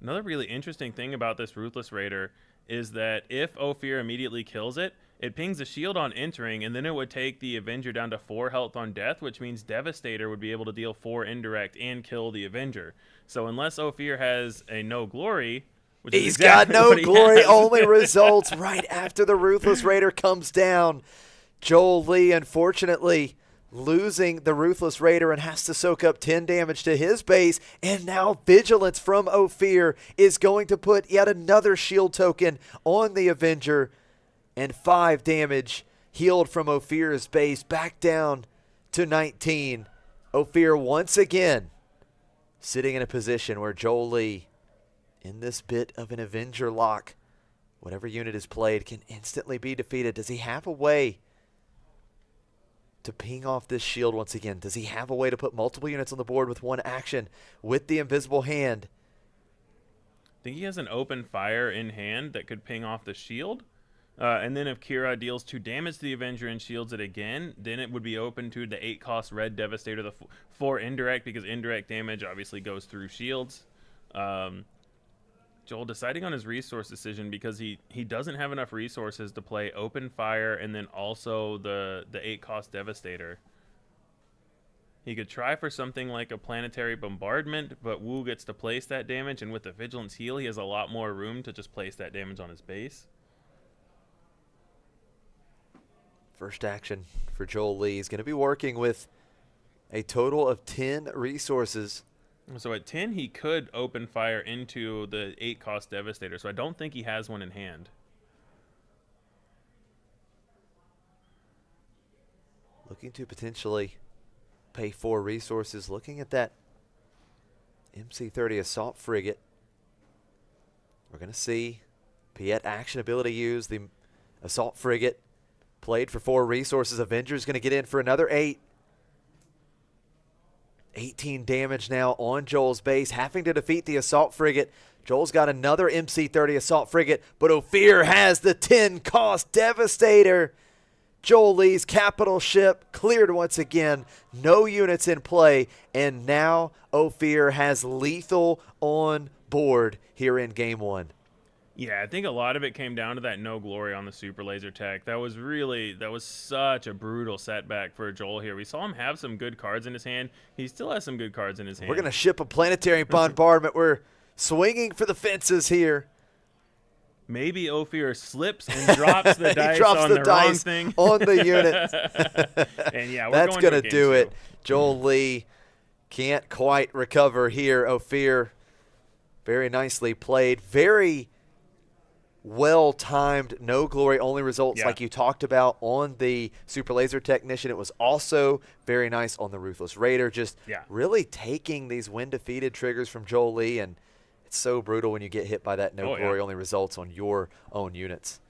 Another really interesting thing about this Ruthless Raider is that if Ophir immediately kills it, it pings a shield on entering, and then it would take the Avenger down to 4 health on death, which means Devastator would be able to deal 4 indirect and kill the Avenger. So unless Ophir has a no glory, which he's got no glory, only results right after the Ruthless Raider comes down. Joel Lee, unfortunately, losing the Ruthless Raider and has to soak up 10 damage to his base. And now Vigilance from Ophir is going to put yet another shield token on the Avenger. And 5 damage healed from Ophir's base back down to 19. Ophir once again sitting in a position where Joel Lee, in this bit of an Avenger lock, whatever unit is played can instantly be defeated. Does he have a way to ping off this shield once again? Does he have a way to put multiple units on the board with one action with the Invisible Hand? I think he has an open fire in hand that could ping off the shield, And then if Kira deals 2 damage to the Avenger and shields it again, then it would be open to the 8-cost red Devastator, the 4 indirect, because indirect damage obviously goes through shields. Joel deciding on his resource decision because he doesn't have enough resources to play open fire and then also the 8-cost Devastator. He could try for something like a planetary bombardment, but Wu gets to place that damage, and with the Vigilance heal, he has a lot more room to just place that damage on his base. First action for Joel Lee is going to be working with a total of 10 resources. So at 10, he could open fire into the 8-cost Devastator, so I don't think he has one in hand. Looking to potentially pay 4 resources. Looking at that MC-30 Assault Frigate. We're going to see Piet action ability use. The Assault Frigate played for 4 resources. Avenger's going to get in for another 8. 18 damage now on Joel's base, having to defeat the Assault Frigate. Joel's got another MC-30 Assault Frigate, but Ophir has the 10-cost Devastator. Joel Lee's capital ship cleared once again. No units in play, and now Ophir has lethal on board here in Game 1. Yeah, I think a lot of it came down to that no glory on the Super Laser Tech. That was such a brutal setback for Joel here. We saw him have some good cards in his hand. He still has some good cards in his hand. We're going to ship a planetary bombardment. We're swinging for the fences here. Maybe Ophir slips and drops the dice drops on the the dice wrong thing. on the unit. And yeah, that's going to do it. Joel Lee can't quite recover here. Ophir, very nicely played. Very well-timed, no glory only results like you talked about on the Super Laser Technician. It was also very nice on the Ruthless Raider, just really taking these when-defeated triggers from Joel Lee, and it's so brutal when you get hit by that no glory only results on your own units.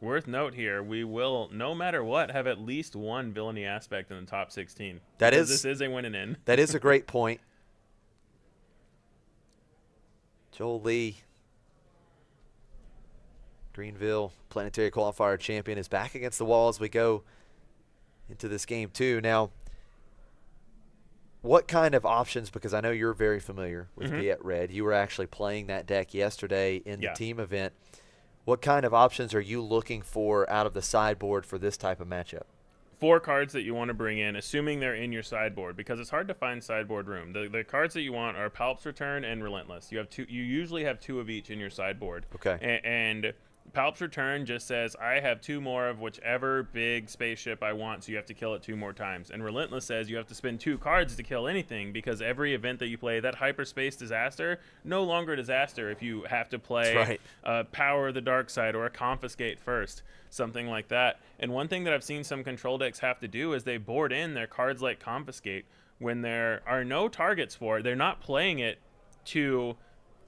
Worth note here, we will, no matter what, have at least one villainy aspect in the top 16. This is a win and in. That is a great point. Joel Lee, Greenville Planetary Qualifier champion, is back against the wall as we go into this game 2. Now, what kind of options, because I know you're very familiar with Piet Red. You were actually playing that deck yesterday in the team event. What kind of options are you looking for out of the sideboard for this type of matchup? 4 cards that you want to bring in, assuming they're in your sideboard, because it's hard to find sideboard room. The cards that you want are Palp's Return and Relentless. You usually have 2 of each in your sideboard. Okay. And Palp's Return just says, I have 2 more of whichever big spaceship I want, so you have to kill it 2 more times. And Relentless says you have to spend 2 cards to kill anything, because every event that you play, that hyperspace disaster, no longer disaster if you have to play Power of the Dark Side or a Confiscate first, something like that. And one thing that I've seen some control decks have to do is they board in their cards like Confiscate when there are no targets for it. They're not playing it to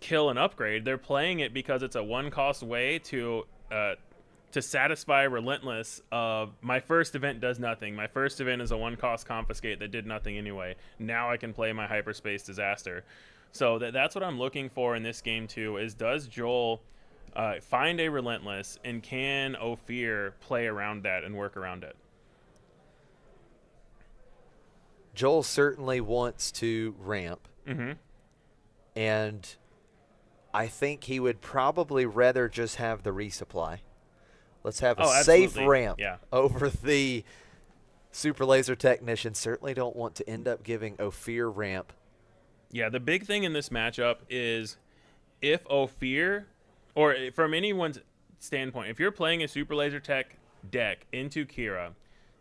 kill an upgrade. They're playing it because it's a 1-cost way to satisfy Relentless of, my first event does nothing. My first event is a 1-cost Confiscate that did nothing anyway. Now I can play my Hyperspace Disaster. So that's what I'm looking for in this game too, is does Joel find a Relentless, and can Ophir play around that and work around it? Joel certainly wants to ramp. And I think he would probably rather just have the resupply. Let's have a safe ramp over the Super Laser Technician. Certainly don't want to end up giving Ophir ramp. Yeah, the big thing in this matchup is if Ophir, or from anyone's standpoint, if you're playing a Super Laser Tech deck into Kira,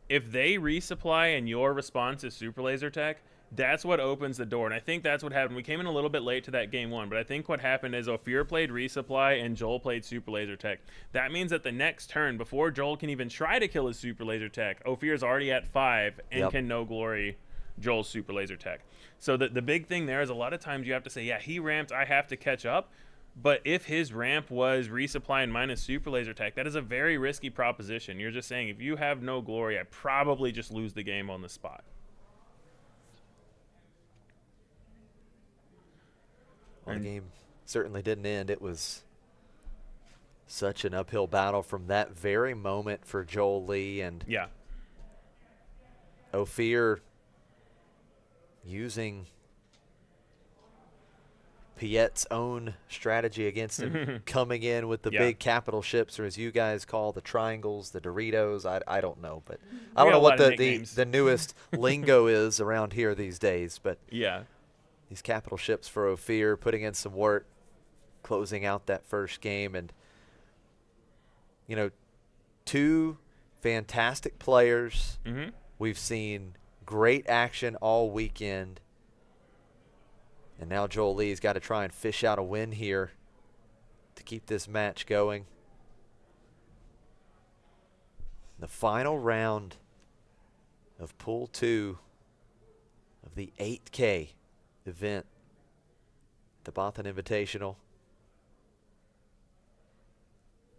if they resupply and your response is Super Laser Tech, that's what opens the door. And I think that's what happened. We came in a little bit late to that game 1, but I think what happened is Ophir played resupply and Joel played Super Laser Tech. That means that the next turn, before Joel can even try to kill his Super Laser Tech, Ophir's already at 5 and can no glory Joel's Super Laser Tech. So the big thing there is a lot of times you have to say, yeah, he ramped, I have to catch up. But if his ramp was resupply and minus Super Laser Tech, that is a very risky proposition. You're just saying, if you have no glory, I probably just lose the game on the spot. Well, the game certainly didn't end. It was Such an uphill battle from that very moment for Joel Lee. And yeah, Ophir using Piet's own strategy against him, coming in with the big capital ships, or as you guys call the triangles, the Doritos. I don't know, but I don't know what the newest lingo is around here these days. But yeah, these capital ships for Ophir, putting in some work, closing out that first game. And, you know, two fantastic players. We've seen great action all weekend. And now Joel Lee's got to try and fish out a win here to keep this match going. The final round of Pool 2 of the 8K event, the Bothan Invitational.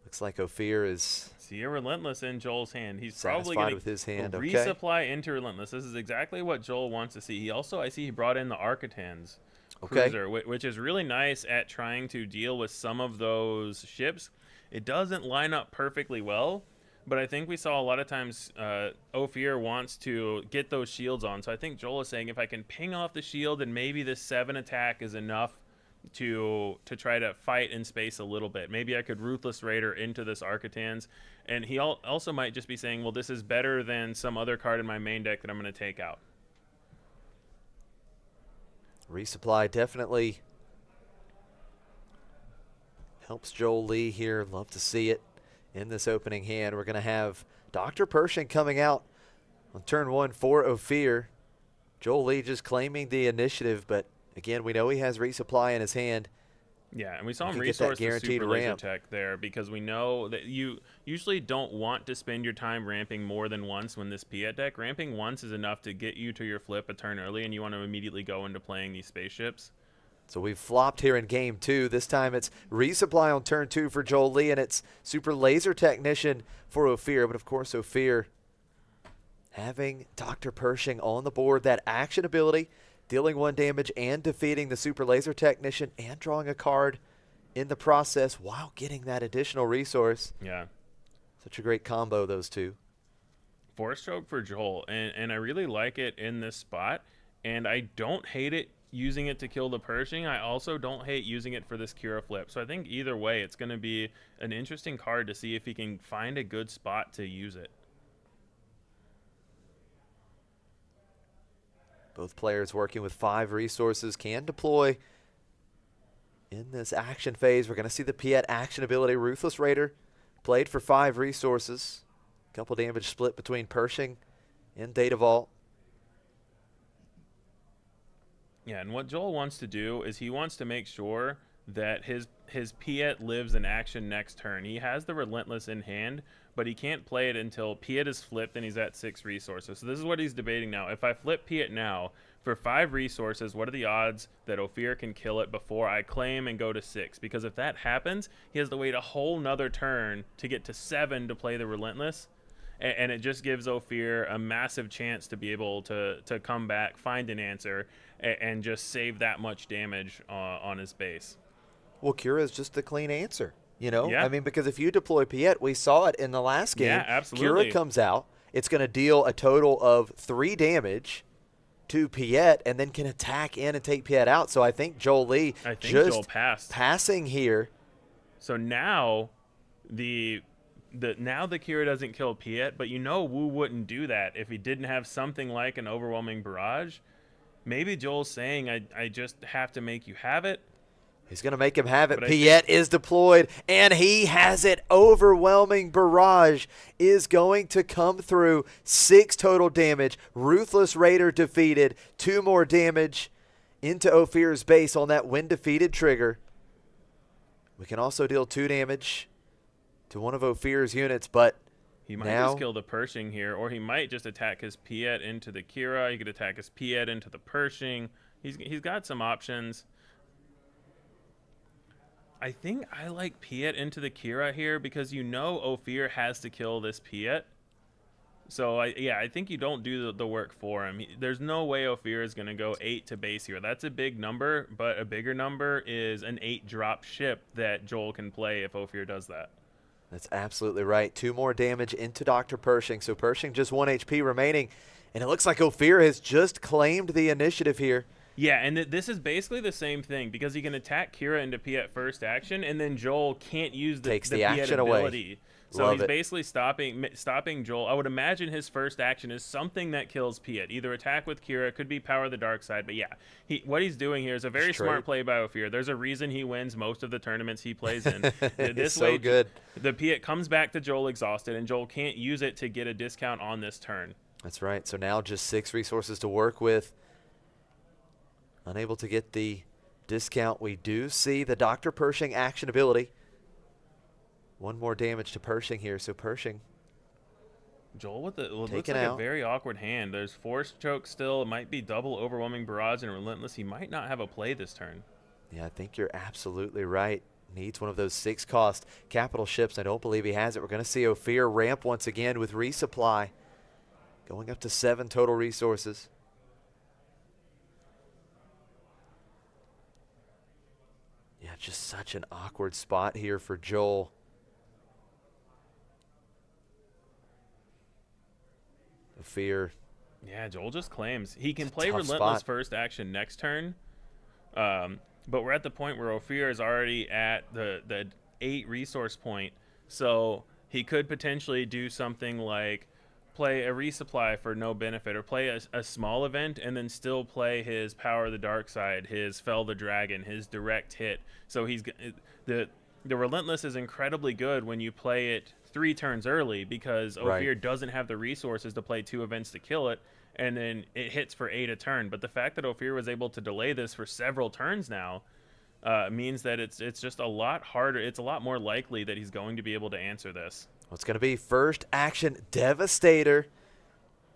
Looks like Ophir is see a Relentless in Joel's hand. He's probably satisfied going with his hand. to resupply into Relentless. This is exactly what Joel wants to see. He also, I see he brought in the Architans cruiser, which is really nice at trying to deal with some of those ships. It doesn't line up perfectly well, but I think we saw a lot of times Ophir wants to get those shields on. So I think Joel is saying if I can ping off the shield and maybe this 7 attack is enough to try to fight in space a little bit. Maybe I could Ruthless Raider into this Architans. And he also might just be saying, well, this is better than some other card in my main deck that I'm going to take out. Resupply definitely helps Joel Lee here. Love to see it in this opening hand. We're going to have Dr. Pershing coming out on turn 1 for Ophir. Joel Lee just claiming the initiative, but again, we know he has resupply in his hand. Yeah, and we saw him resource the super laser tech there because we know that you usually don't want to spend your time ramping more than once when this Piet deck. Ramping once is enough to get you to your flip a turn early, and you want to immediately go into playing these spaceships. So we've flopped here in game 2. This time it's resupply on turn 2 for Joel Lee, and it's super laser technician for Ophir. But of course, Ophir having Dr. Pershing on the board, that action ability, dealing 1 damage and defeating the super laser technician and drawing a card in the process while getting that additional resource. Yeah. Such a great combo, those two. 4-stroke for Joel, and I really like it in this spot, and I don't hate it using it to kill the Pershing. I also don't hate using it for this Kira flip. So I think either way, it's going to be an interesting card to see if he can find a good spot to use it. Both players working with 5 resources can deploy in this action phase. We're going to see the Piet action ability. Ruthless Raider played for 5 resources. Couple damage split between Pershing and Data Vault. Yeah, and what Joel wants to do is he wants to make sure that his Piet lives in action next turn. He has the Relentless in hand, but he can't play it until Piet is flipped and he's at 6 resources. So this is what he's debating now. If I flip Piet now for 5 resources, what are the odds that Ophir can kill it before I claim and go to 6? Because if that happens, he has to wait a whole nother turn to get to 7 to play the Relentless. And it just gives Ophir a massive chance to be able to come back, find an answer, and just save that much damage on his base. Well, Kira is just the clean answer. You know, yeah. I mean, because if you deploy Piet, we saw it in the last game. Yeah, absolutely. Kira comes out. It's going to deal a total of 3 damage to Piet and then can attack in and take Piet out. So I think Joel Lee Joel passed. Passing here. So now the Kira doesn't kill Piet, but you know Wu wouldn't do that if he didn't have something like an Overwhelming Barrage. Maybe Joel's saying, I just have to make you have it. He's going to make him have it. Piet is deployed, and he has it. Overwhelming Barrage is going to come through. 6 total damage. Ruthless Raider defeated. 2 more damage into Ophir's base on that when defeated trigger. We can also deal 2 damage to one of Ophir's units, but he might just kill the Pershing here, or he might just attack his Piet into the Kira. He could attack his Piet into the Pershing. He's got some options. I think I like Piet into the Kira here because you know Ophir has to kill this Piet. So I think you don't do the work for him. There's no way Ophir is going to go 8 to base here. That's a big number, but a bigger number is an 8 drop ship that Joel can play if Ophir does that. That's absolutely right. 2 more damage into Dr. Pershing. So Pershing just 1 HP remaining, and it looks like Ophir has just claimed the initiative here. Yeah, and this is basically the same thing because he can attack Kira into Piet first action, and then Joel can't use the Takes the Piet action ability. away. So Love he's it. basically stopping Joel. I would imagine his first action is something that kills Piet. Either attack with Kira, could be power the dark side, but yeah, what he's doing here is a very smart play by Ophir. There's a reason he wins most of the tournaments he plays in. This so way, good. The Piet comes back to Joel exhausted, and Joel can't use it to get a discount on this turn. That's right. So now just 6 resources to work with. Unable to get the discount. We do see the Dr. Pershing action ability. 1 more damage to Pershing here. So Pershing. Joel with it looks like a very awkward hand. There's Force Choke still. It might be double Overwhelming Barrage and Relentless. He might not have a play this turn. Yeah, I think you're absolutely right. Needs one of those 6-cost capital ships. I don't believe he has it. We're going to see Ophir ramp once again with resupply. Going up to 7 total resources. Yeah, just such an awkward spot here for Joel. Ophir. Yeah, Joel just claims. He can play tough Relentless spot. first action next turn. But we're at the point where Ophir is already at the 8 resource point. So he could potentially do something like play a resupply for no benefit, or play a small event and then still play his Power of the Dark Side, his Fell the Dragon, his direct hit. So he's the Relentless is incredibly good when you play it 3 turns early, because Ophir doesn't have the resources to play 2 events to kill it, and then it hits for 8 a turn. But the fact that Ophir was able to delay this for several turns now means that it's just a lot harder. It's a lot more likely that he's going to be able to answer this. Well, it's going to be first action Devastator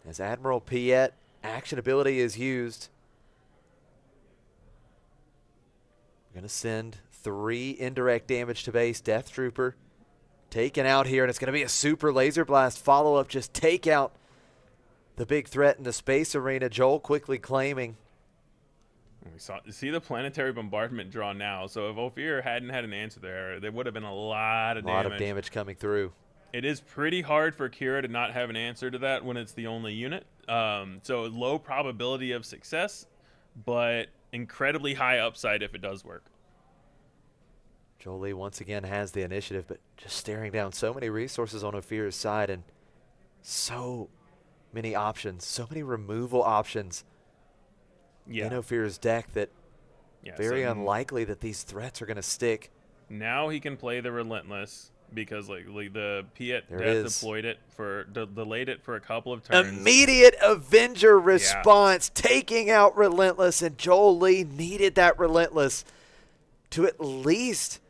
as Admiral Piet action ability is used. We're going to send 3 indirect damage to base. Death Trooper taken out here, and it's going to be a super laser blast follow-up. Just take out the big threat in the space arena. Joel quickly claiming. We see the planetary bombardment draw now. So if Ophir hadn't had an answer there would have been a lot of damage. A lot of damage coming through. It is pretty hard for Kira to not have an answer to that when it's the only unit. So low probability of success, but incredibly high upside if it does work. Jolie once again has the initiative, but just staring down so many resources on Ophir's side and so many options, so many removal options in Ophir's deck that very unlikely that these threats are going to stick. Now he can play the Relentless because like the Piet deployed it delayed it for a couple of turns. Immediate Avenger response, taking out Relentless, and Jolie needed that Relentless to at least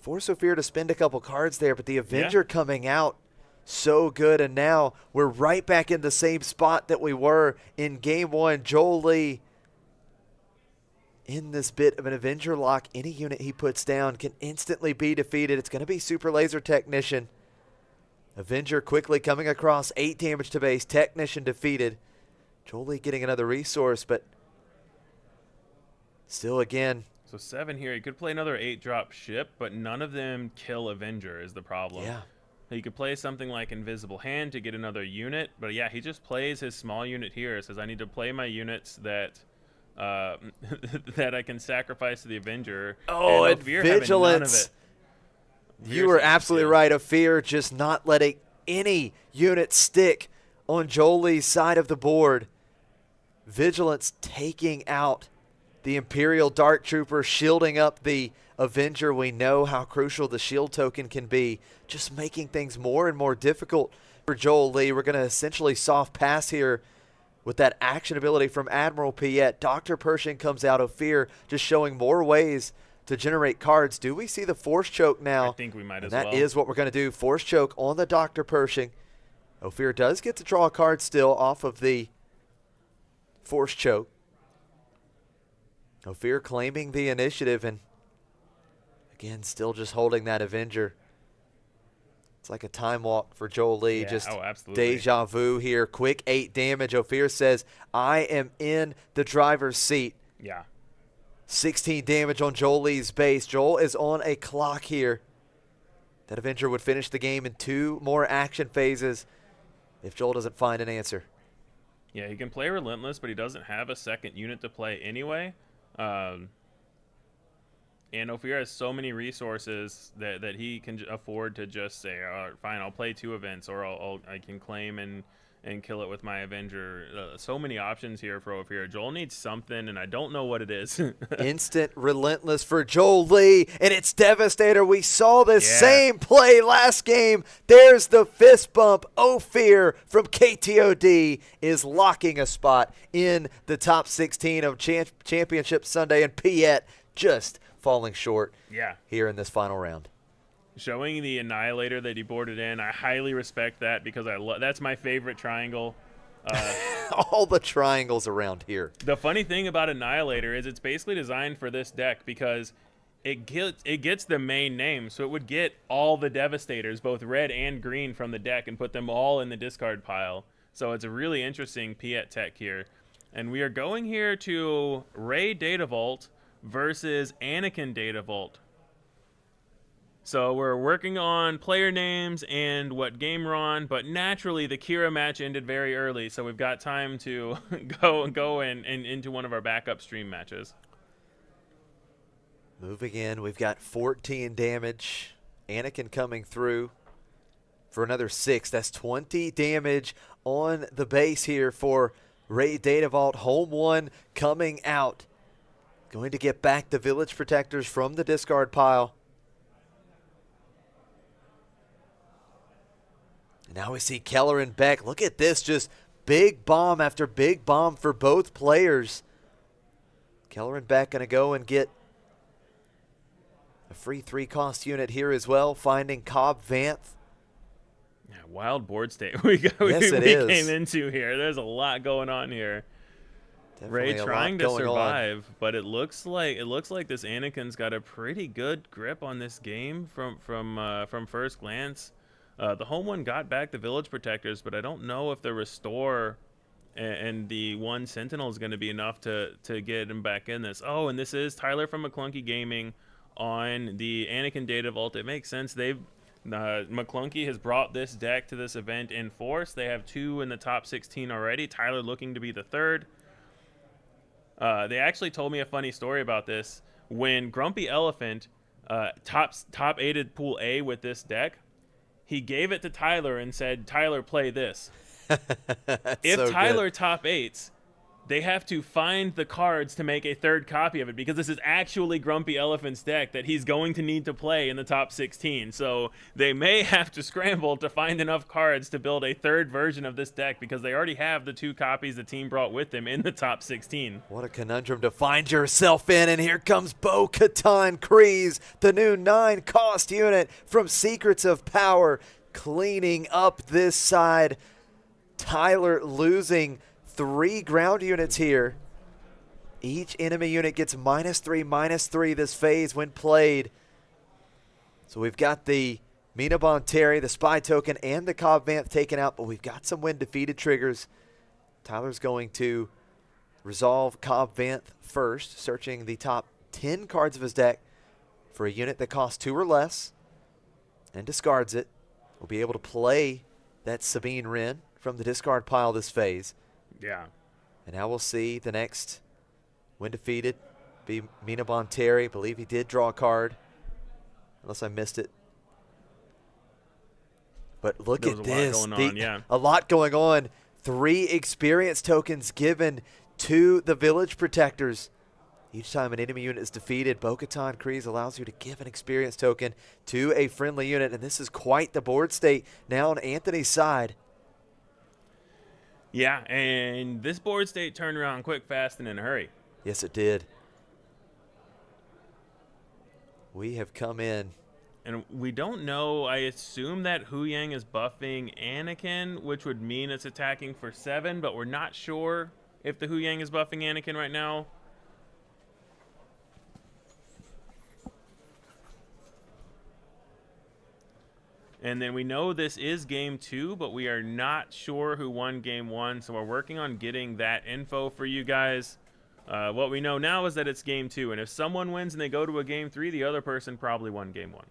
force Ophir to spend a couple cards there, but the Avenger coming out so good, and now we're right back in the same spot that we were in game 1. Jolie in this bit of an Avenger lock. Any unit he puts down can instantly be defeated. It's going to be Super Laser Technician. Avenger quickly coming across, 8 damage to base. Technician defeated. Jolie getting another resource, but still again. So 7 here. He could play another 8-drop ship, but none of them kill Avenger is the problem. Yeah. He could play something like Invisible Hand to get another unit, but yeah, he just plays his small unit here. It says, I need to play my units that that I can sacrifice to the Avenger. Oh, and Vigilance. You were absolutely right. Ophir just not letting any unit stick on Jolie's side of the board. Vigilance taking out the Imperial Dark Trooper, shielding up the Avenger. We know how crucial the shield token can be, just making things more and more difficult for Jolie. We're going to essentially soft pass here with that action ability from Admiral Piet. Dr. Pershing comes out. Ophir just showing more ways to generate cards. Do we see the Force Choke now? I think we might as well. That is what we're going to do. Force Choke on the Dr. Pershing. Ophir does get to draw a card still off of the Force Choke. Ophir claiming the initiative, and again, still just holding that Avenger. It's like a time walk for Jolie. Yeah, Just absolutely. deja vu here. Quick 8 damage. Ophir says, I am in the driver's seat. Yeah. 16 damage on Jolie's base. Joel is on a clock here. That Avenger would finish the game in 2 more action phases if Joel doesn't find an answer. Yeah, he can play Relentless, but he doesn't have a second unit to play anyway. And Ophir has so many resources that he can afford to just say, all right, fine, I'll play 2 events, or I can claim and kill it with my Avenger. So many options here for Ophir. Joel needs something, and I don't know what it is. Instant Relentless for Jolie, and it's Devastator. We saw this same play last game. There's the fist bump. Ophir from KTOD is locking a spot in the top 16 of Championship Sunday, and Piet just falling short here in this final round. Showing the Annihilator that he boarded in, I highly respect that because that's my favorite triangle. All the triangles around here. The funny thing about Annihilator is it's basically designed for this deck because it gets the main name, so it would get all the Devastators, both red and green, from the deck and put them all in the discard pile. So it's a really interesting Piet tech here. And we are going here to Ray Data Vault versus Anakin Data Vault. So we're working on player names and what game we're on, but naturally the Kira match ended very early, so we've got time to go and into one of our backup stream matches. Moving in, we've got 14 damage. Anakin coming through for another 6. That's 20 damage on the base here for Ray Data Vault. Home 1 coming out. Going to get back the Village Protectors from the discard pile. Now we see Keller and Beck. Look at this, just big bomb after big bomb for both players. Keller and Beck going to go and get a free 3-cost unit here as well, finding Cobb Vanth. Yeah, wild board state we came into here. There's a lot going on here. Definitely Ray trying to survive, but it looks like this Anakin's got a pretty good grip on this game from first glance. The home one got back the Village Protectors, but I don't know if the Restore and the 1 Sentinel is going to be enough to get him back in this. Oh, and this is Tyler from McClunky Gaming on the Anakin Data Vault. It makes sense. McClunky has brought this deck to this event in force. They have 2 in the top 16 already. Tyler looking to be the 3rd. They actually told me a funny story about this. When Grumpy Elephant top 8'd Pool A with this deck, he gave it to Tyler and said, Tyler, play this. If so Tyler good. top 8s, they have to find the cards to make a 3rd copy of it because this is actually Grumpy Elephant's deck that he's going to need to play in the top 16. So they may have to scramble to find enough cards to build a 3rd version of this deck because they already have the 2 copies the team brought with them in the top 16. What a conundrum to find yourself in, and here comes Bo-Katan Kryze, the new 9-cost unit from Secrets of Power, cleaning up this side. Tyler losing 3 ground units here. Each enemy unit gets -3/-3 this phase when played. So we've got the Mina Bonteri, the Spy Token, and the Cobb Vanth taken out, but we've got some when defeated triggers. Tyler's going to resolve Cobb Vanth first, searching the top 10 cards of his deck for a unit that costs 2 or less, and discards it. We'll be able to play that Sabine Wren from the discard pile this phase. Yeah. And now we'll see the next, when defeated, be Mina Bonteri. I believe he did draw a card, unless I missed it. But look at this. A lot going on. 3 experience tokens given to the Village Protectors. Each time an enemy unit is defeated, Bo-Katan Kryze allows you to give an experience token to a friendly unit. And this is quite the board state now on Anthony's side. Yeah, and this board state turned around quick, fast, and in a hurry. Yes, it did. We have come in. And we don't know. I assume that Hu Yang is buffing Anakin, which would mean it's attacking for 7, but we're not sure if the Hu Yang is buffing Anakin right now. And then we know this is game 2, but we are not sure who won game 1. So we're working on getting that info for you guys. What we know now is that it's game 2. And if someone wins and they go to a game 3, the other person probably won game 1.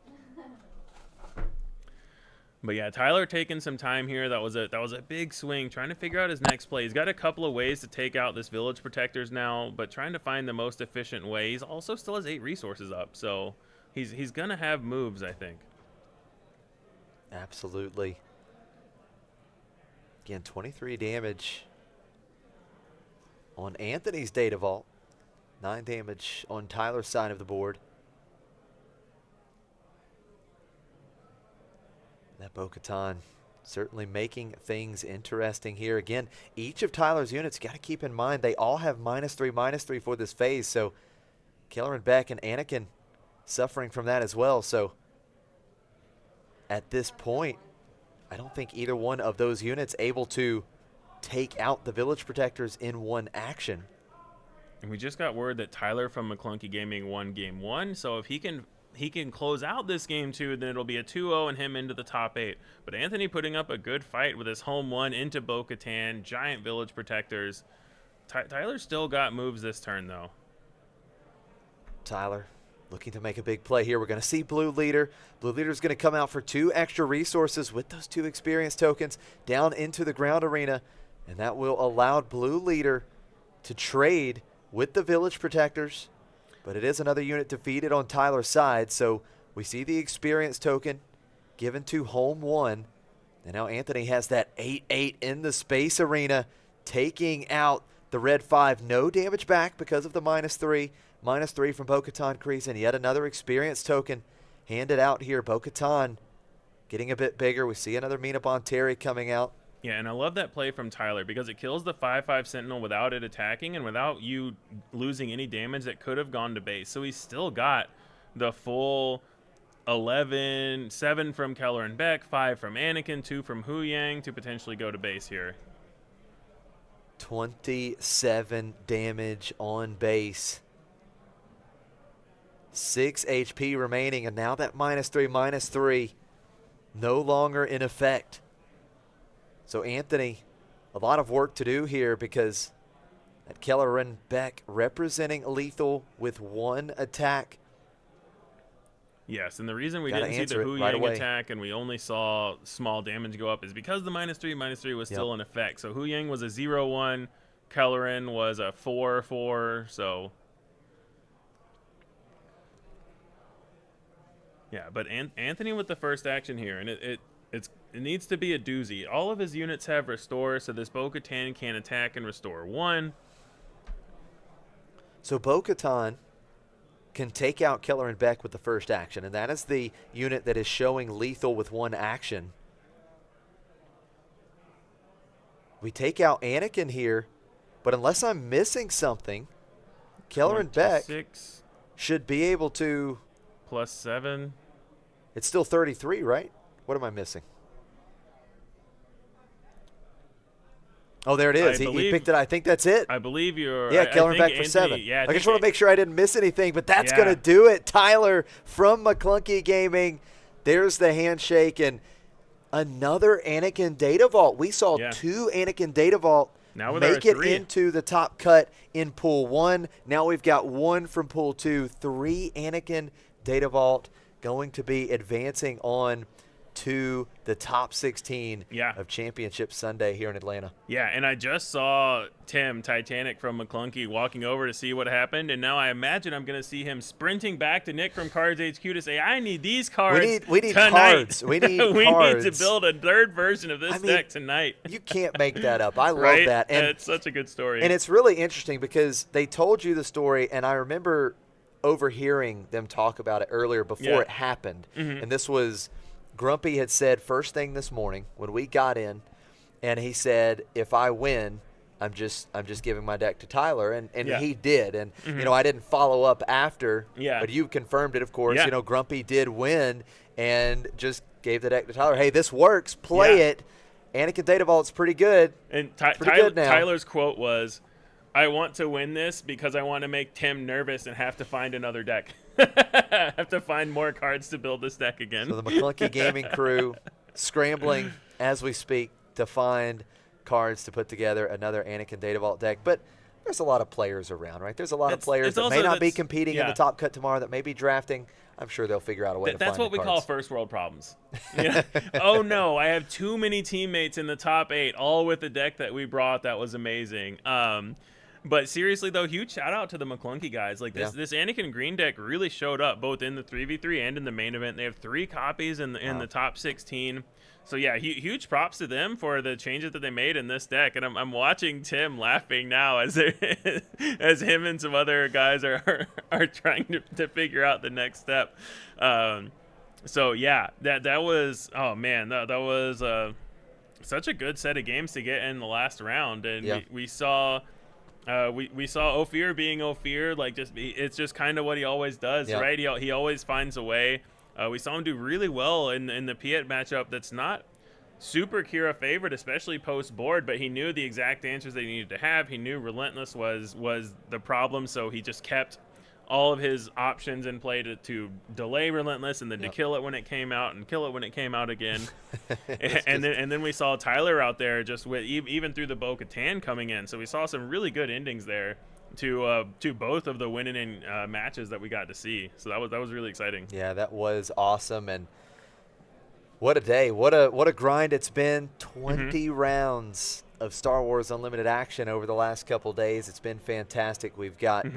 But yeah, Tyler taking some time here. That was a big swing, trying to figure out his next play. He's got a couple of ways to take out this Village Protectors now, but trying to find the most efficient way. He's also still has 8 resources up, so he's going to have moves, I think. Absolutely. Again, 23 damage on Anthony's Data Vault. 9 damage on Tyler's side of the board. That Bo-Katan certainly making things interesting here. Again, each of Tyler's units, got to keep in mind, they all have -3/-3 for this phase. So Killer and Beck and Anakin suffering from that as well. So at this point, I don't think either one of those units able to take out the Village Protectors in one action. And we just got word that Tyler from McClunky Gaming won game 1. So if he can close out this game 2, then it'll be a 2-0 and him into the top 8. But Anthony putting up a good fight with his home 1 into Bo-Katan, giant Village Protectors. Tyler still got moves this turn, though. Tyler looking to make a big play here. We're going to see Blue Leader. Blue Leader's going to come out for 2 extra resources with those 2 experience tokens down into the ground arena. And that will allow Blue Leader to trade with the Village Protectors. But it is another unit defeated on Tyler's side. So we see the experience token given to home 1. And now Anthony has that 8/8 in the space arena, taking out the red 5. No damage back because of the -3. -3 from Bo-Katan Kreese, and yet another experience token handed out here. Bo-Katan getting a bit bigger. We see another Mina Bonteri coming out. Yeah, and I love that play from Tyler because it kills the 5/5 Sentinel without it attacking and without you losing any damage that could have gone to base. So he's still got the full 11, 7 from Keller and Beck, 5 from Anakin, 2 from Hu Yang to potentially go to base here. 27 damage on base. 6 HP remaining, and now that -3/-3 no longer in effect. So Anthony, a lot of work to do here because at Keller and Beck representing lethal with 1 attack. Yes, and the reason we didn't see the Hu Yang attack and we only saw small damage go up is because the -3/-3 was still in effect. So Hu Yang was a 0-1, Kellerin was a 4-4, so... Yeah, but Anthony with the first action here, and it needs to be a doozy. All of his units have restore, so this Bo-Katan can attack and restore 1. So Bo-Katan can take out Keller and Beck with the first action, and that is the unit that is showing lethal with 1 action. We take out Anakin here, but unless I'm missing something, Keller and Beck should be able to... +7. It's still 33, right? What am I missing? Oh, there it is. He picked it. I think that's it. I believe you're... Yeah, Keller and Beck for 7. Yeah, I just want to make sure I didn't miss anything, but that's going to do it. Tyler from McClunky Gaming. There's the handshake, and another Anakin Data Vault. We saw 2 Anakin Data Vault make it into the top cut in Pool 1. Now we've got 1 from Pool 2. 3 Anakin Data Vault going to be advancing on to the top 16 of Championship Sunday here in Atlanta. Yeah, and I just saw Tim Titanic from McClunky walking over to see what happened, and now I imagine I'm going to see him sprinting back to Nick from CardsHQ to say, I need these cards We need tonight. Cards. We need we cards. need to build a 3rd version of this deck tonight. You can't make that up. I love that. And it's such a good story. And it's really interesting because they told you the story, and I remember overhearing them talk about it earlier before it happened. And this was... Grumpy had said first thing this morning when we got in, and he said, if I win, I'm just giving my deck to Tyler, and he did. And you know, I didn't follow up after, but you confirmed it, of course. You know, Grumpy did win and just gave the deck to Tyler. Hey, this works. Play it. Anakin Data Vault's pretty good. And good now. Tyler's quote was, I want to win this because I want to make Tim nervous and have to find another deck. Have to find more cards to build this deck again. So the McClunky Gaming crew scrambling as we speak to find cards to put together another Anakin Data Vault deck. But there's a lot of players around, right? There's a lot of players that may not be competing in the top cut tomorrow, that may be drafting. I'm sure they'll figure out a way to find That's what we call first world problems. Oh, no, I have too many teammates in the top 8, all with the deck that we brought that was amazing. But seriously, though, huge shout-out to the McClunky guys. Like, this Anakin Green deck really showed up both in the 3v3 and in the main event. They have 3 copies in the top 16. So, yeah, huge props to them for the changes that they made in this deck. And I'm watching Tim laughing now as as him and some other guys are trying to figure out the next step. So, yeah, that was – oh, man, that was such a good set of games to get in the last round. And we saw – we saw Ophir being Ophir, like it's just kind of what he always does, right? He always finds a way. We saw him do really well in the Piet matchup. That's not super Kira favored, especially post board, but he knew the exact answers they needed to have. He knew Relentless was the problem, so he just kept all of his options in play to delay Relentless and then to kill it when it came out and kill it when it came out again. and then we saw Tyler out there just with even through the Bo-Katan coming in. So we saw some really good endings there to both of the winning matches that we got to see. So that was really exciting. Yeah, that was awesome. And what a day. What a grind it's been. 20 rounds of Star Wars Unlimited action over the last couple days. It's been fantastic. We've got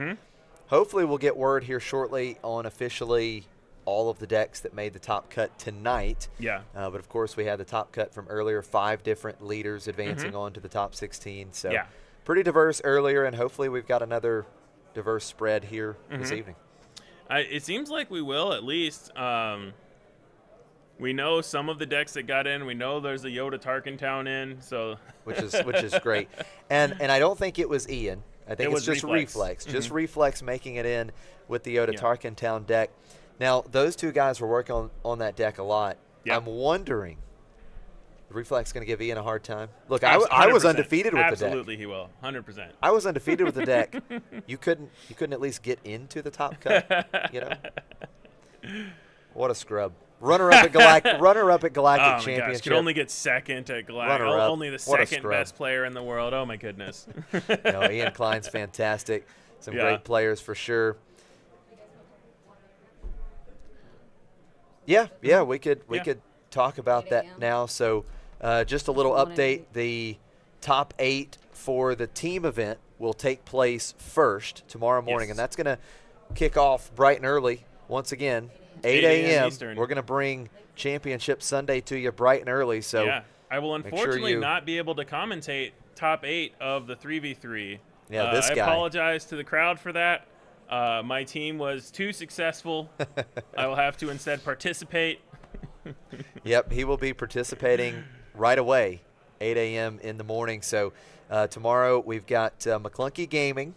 hopefully we'll get word here shortly on officially all of the decks that made the top cut tonight. But of course we had the top cut from earlier, 5 different leaders advancing on to the top 16. So pretty diverse earlier, and hopefully we've got another diverse spread here this evening. It seems like we will, at least. We know some of the decks that got in. We know there's a Yoda Tarkentown in, so which is great. And I don't think it was Ian. I think it's just Reflex. Just Reflex making it in with the Yoda Tarkentown deck. Now, those 2 guys were working on that deck a lot. I'm wondering, is Reflex going to give Ian a hard time? Look, I was undefeated with the deck. Absolutely, he will. 100%. I was undefeated with the deck. You couldn't at least get into the top cut, you know? What a scrub. Runner-up at Galactic Championship. Gosh, could only get second at Galactic. Only the second best player in the world. Oh, my goodness. No, Ian Klein's fantastic. Some great players for sure. Yeah, we could talk about that now. So just a little update. The top 8 for the team event will take place first tomorrow morning, and that's going to kick off bright and early once again. 8 a.m. We're going to bring Championship Sunday to you bright and early. So I will unfortunately not be able to commentate top 8 of the 3v3. I apologize to the crowd for that. My team was too successful. I will have to instead participate. Yep, he will be participating right away, 8 a.m. in the morning. So tomorrow we've got McClunky Gaming.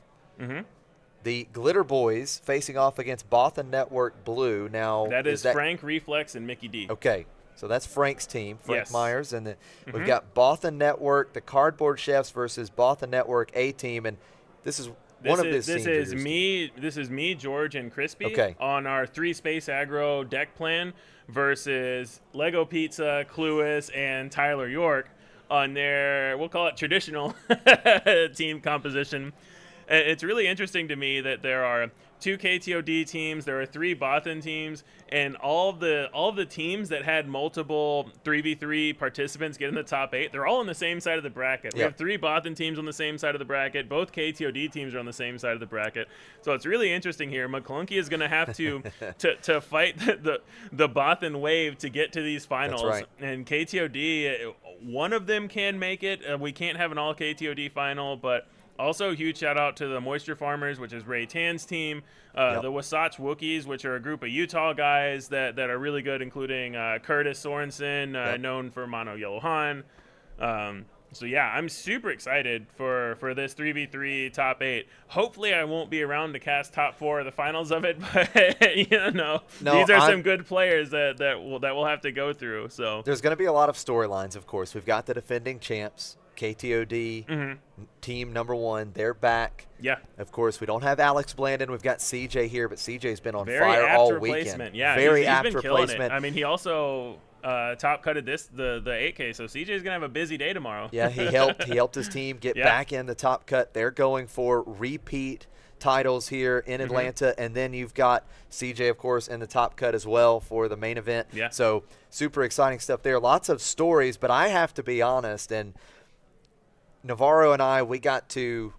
The Glitter Boys facing off against Bothan Network Blue. Now that is Frank, Reflex, and Mickey D. Okay, so that's Frank's team, Frank Myers, and we've got Bothan Network, the Cardboard Chefs versus Bothan Network A team, and this is one of his teams. This is me, George, and Crispy on our 3-space aggro deck plan versus Lego Pizza, Cluis, and Tyler York on their, we'll call it traditional team composition. It's really interesting to me that there are 2 KTOD teams, there are 3 Bothan teams, and all of the teams that had multiple 3v3 participants get in the top 8, they're all on the same side of the bracket. We have 3 Bothan teams on the same side of the bracket. Both KTOD teams are on the same side of the bracket. So it's really interesting here. McClunky is going to have to fight the Bothan wave to get to these finals. That's right. And KTOD, one of them can make it. We can't have an all KTOD final, but also, huge shout-out to the Moisture Farmers, which is Ray Tan's team, the Wasatch Wookiees, which are a group of Utah guys that are really good, including Curtis Sorensen, known for Mono Yellow Han. So, yeah, I'm super excited for this 3v3 top 8. Hopefully, I won't be around to cast top 4 of the finals of it, but, these are some good players that we'll have to go through. So there's going to be a lot of storylines, of course. We've got the defending champs, KTOD, team number 1, they're back. Yeah. Of course, we don't have Alex Blandon. We've got CJ here, but CJ's been on Very fire apt all replacement. weekend. Yeah, Very he's apt been killing replacement. it. I mean, he also top cutted the 8K, so CJ's gonna have a busy day tomorrow. Yeah, he helped his team get back in the top cut. They're going for repeat titles here in Atlanta, and then you've got CJ, of course, in the top cut as well for the main event. Yeah. So super exciting stuff there. Lots of stories, but I have to be honest, and Navarro and I, we got to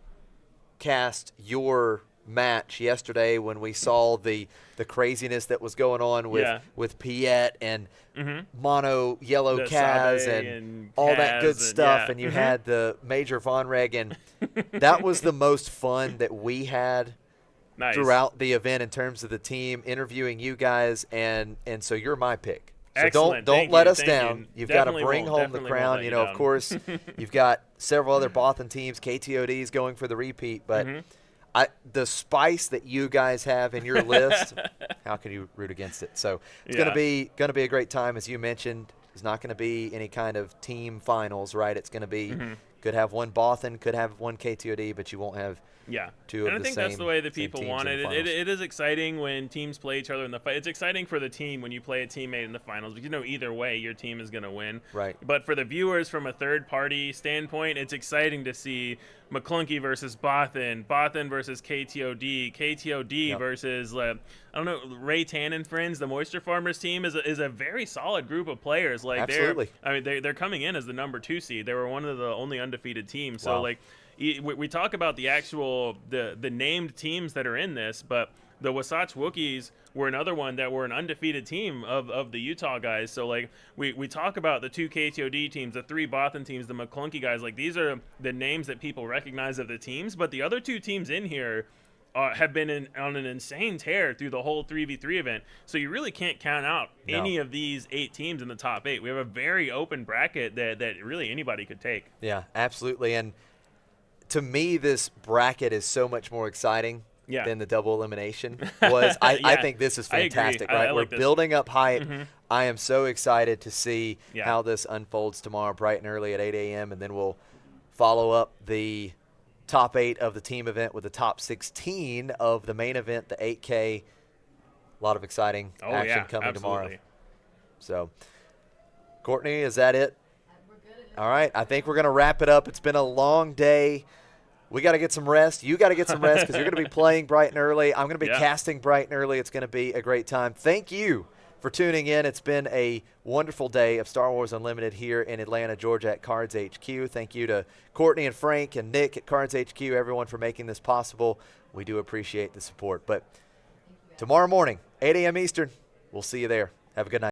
cast your match yesterday when we saw the craziness that was going on with Piet and mono yellow The Kaz Sabe and all that good stuff, and you had the Major Von Reg, and that was the most fun that we had throughout the event in terms of the team, interviewing you guys, and so you're my pick. So Excellent. don't let us down. You've got to bring home the Definitely crown. won't You let know, you of course, you've got several other Bothan teams, KTODs going for the repeat, but the spice that you guys have in your list, how can you root against it? So it's gonna be a great time, as you mentioned. It's not going to be any kind of team finals, right? It's going to be could have one Bothan, could have one KTOD, but you won't have two of the same. And I think that's the way that people teams want in it. the finals. It is exciting when teams play each other in the fight. It's exciting for the team when you play a teammate in the finals, because you know either way your team is going to win. Right. But for the viewers from a third-party standpoint, it's exciting to see McClunky versus Bothan, Bothan versus KTOD, KTOD versus I don't know, Ray Tan and friends. The Moisture Farmers team is a very solid group of players. Like Absolutely. they're coming in as the number 2 seed. They were one of the only undefeated teams. So like we talk about the actual the named teams that are in this, but the Wasatch Wookiees were another one that were an undefeated team of the Utah guys. So like we talk about the 2 KTOD teams, the 3 Bothan teams, the McClunky guys. Like these are the names that people recognize of the teams, but the other 2 teams in here have been on an insane tear through the whole 3v3 event. So you really can't count out any of these 8 teams in the top 8. We have a very open bracket that really anybody could take. Yeah, absolutely. And to me, this bracket is so much more exciting than the double elimination was. I think this is fantastic, right? I We're like building up hype. I am so excited to see how this unfolds tomorrow bright and early at 8 a.m., and then we'll follow up the top 8 of the team event with the top 16 of the main event, the 8K. A lot of exciting action coming tomorrow. So, Courtney, is that it? All right, I think we're going to wrap it up. It's been a long day. We got to get some rest. You got to get some rest because you're going to be playing bright and early. I'm going to be casting bright and early. It's going to be a great time. Thank you for tuning in. It's been a wonderful day of Star Wars Unlimited here in Atlanta, Georgia at CardsHQ. Thank you to Courtney and Frank and Nick at CardsHQ, everyone for making this possible. We do appreciate the support. But tomorrow morning, 8 a.m. Eastern, we'll see you there. Have a good night.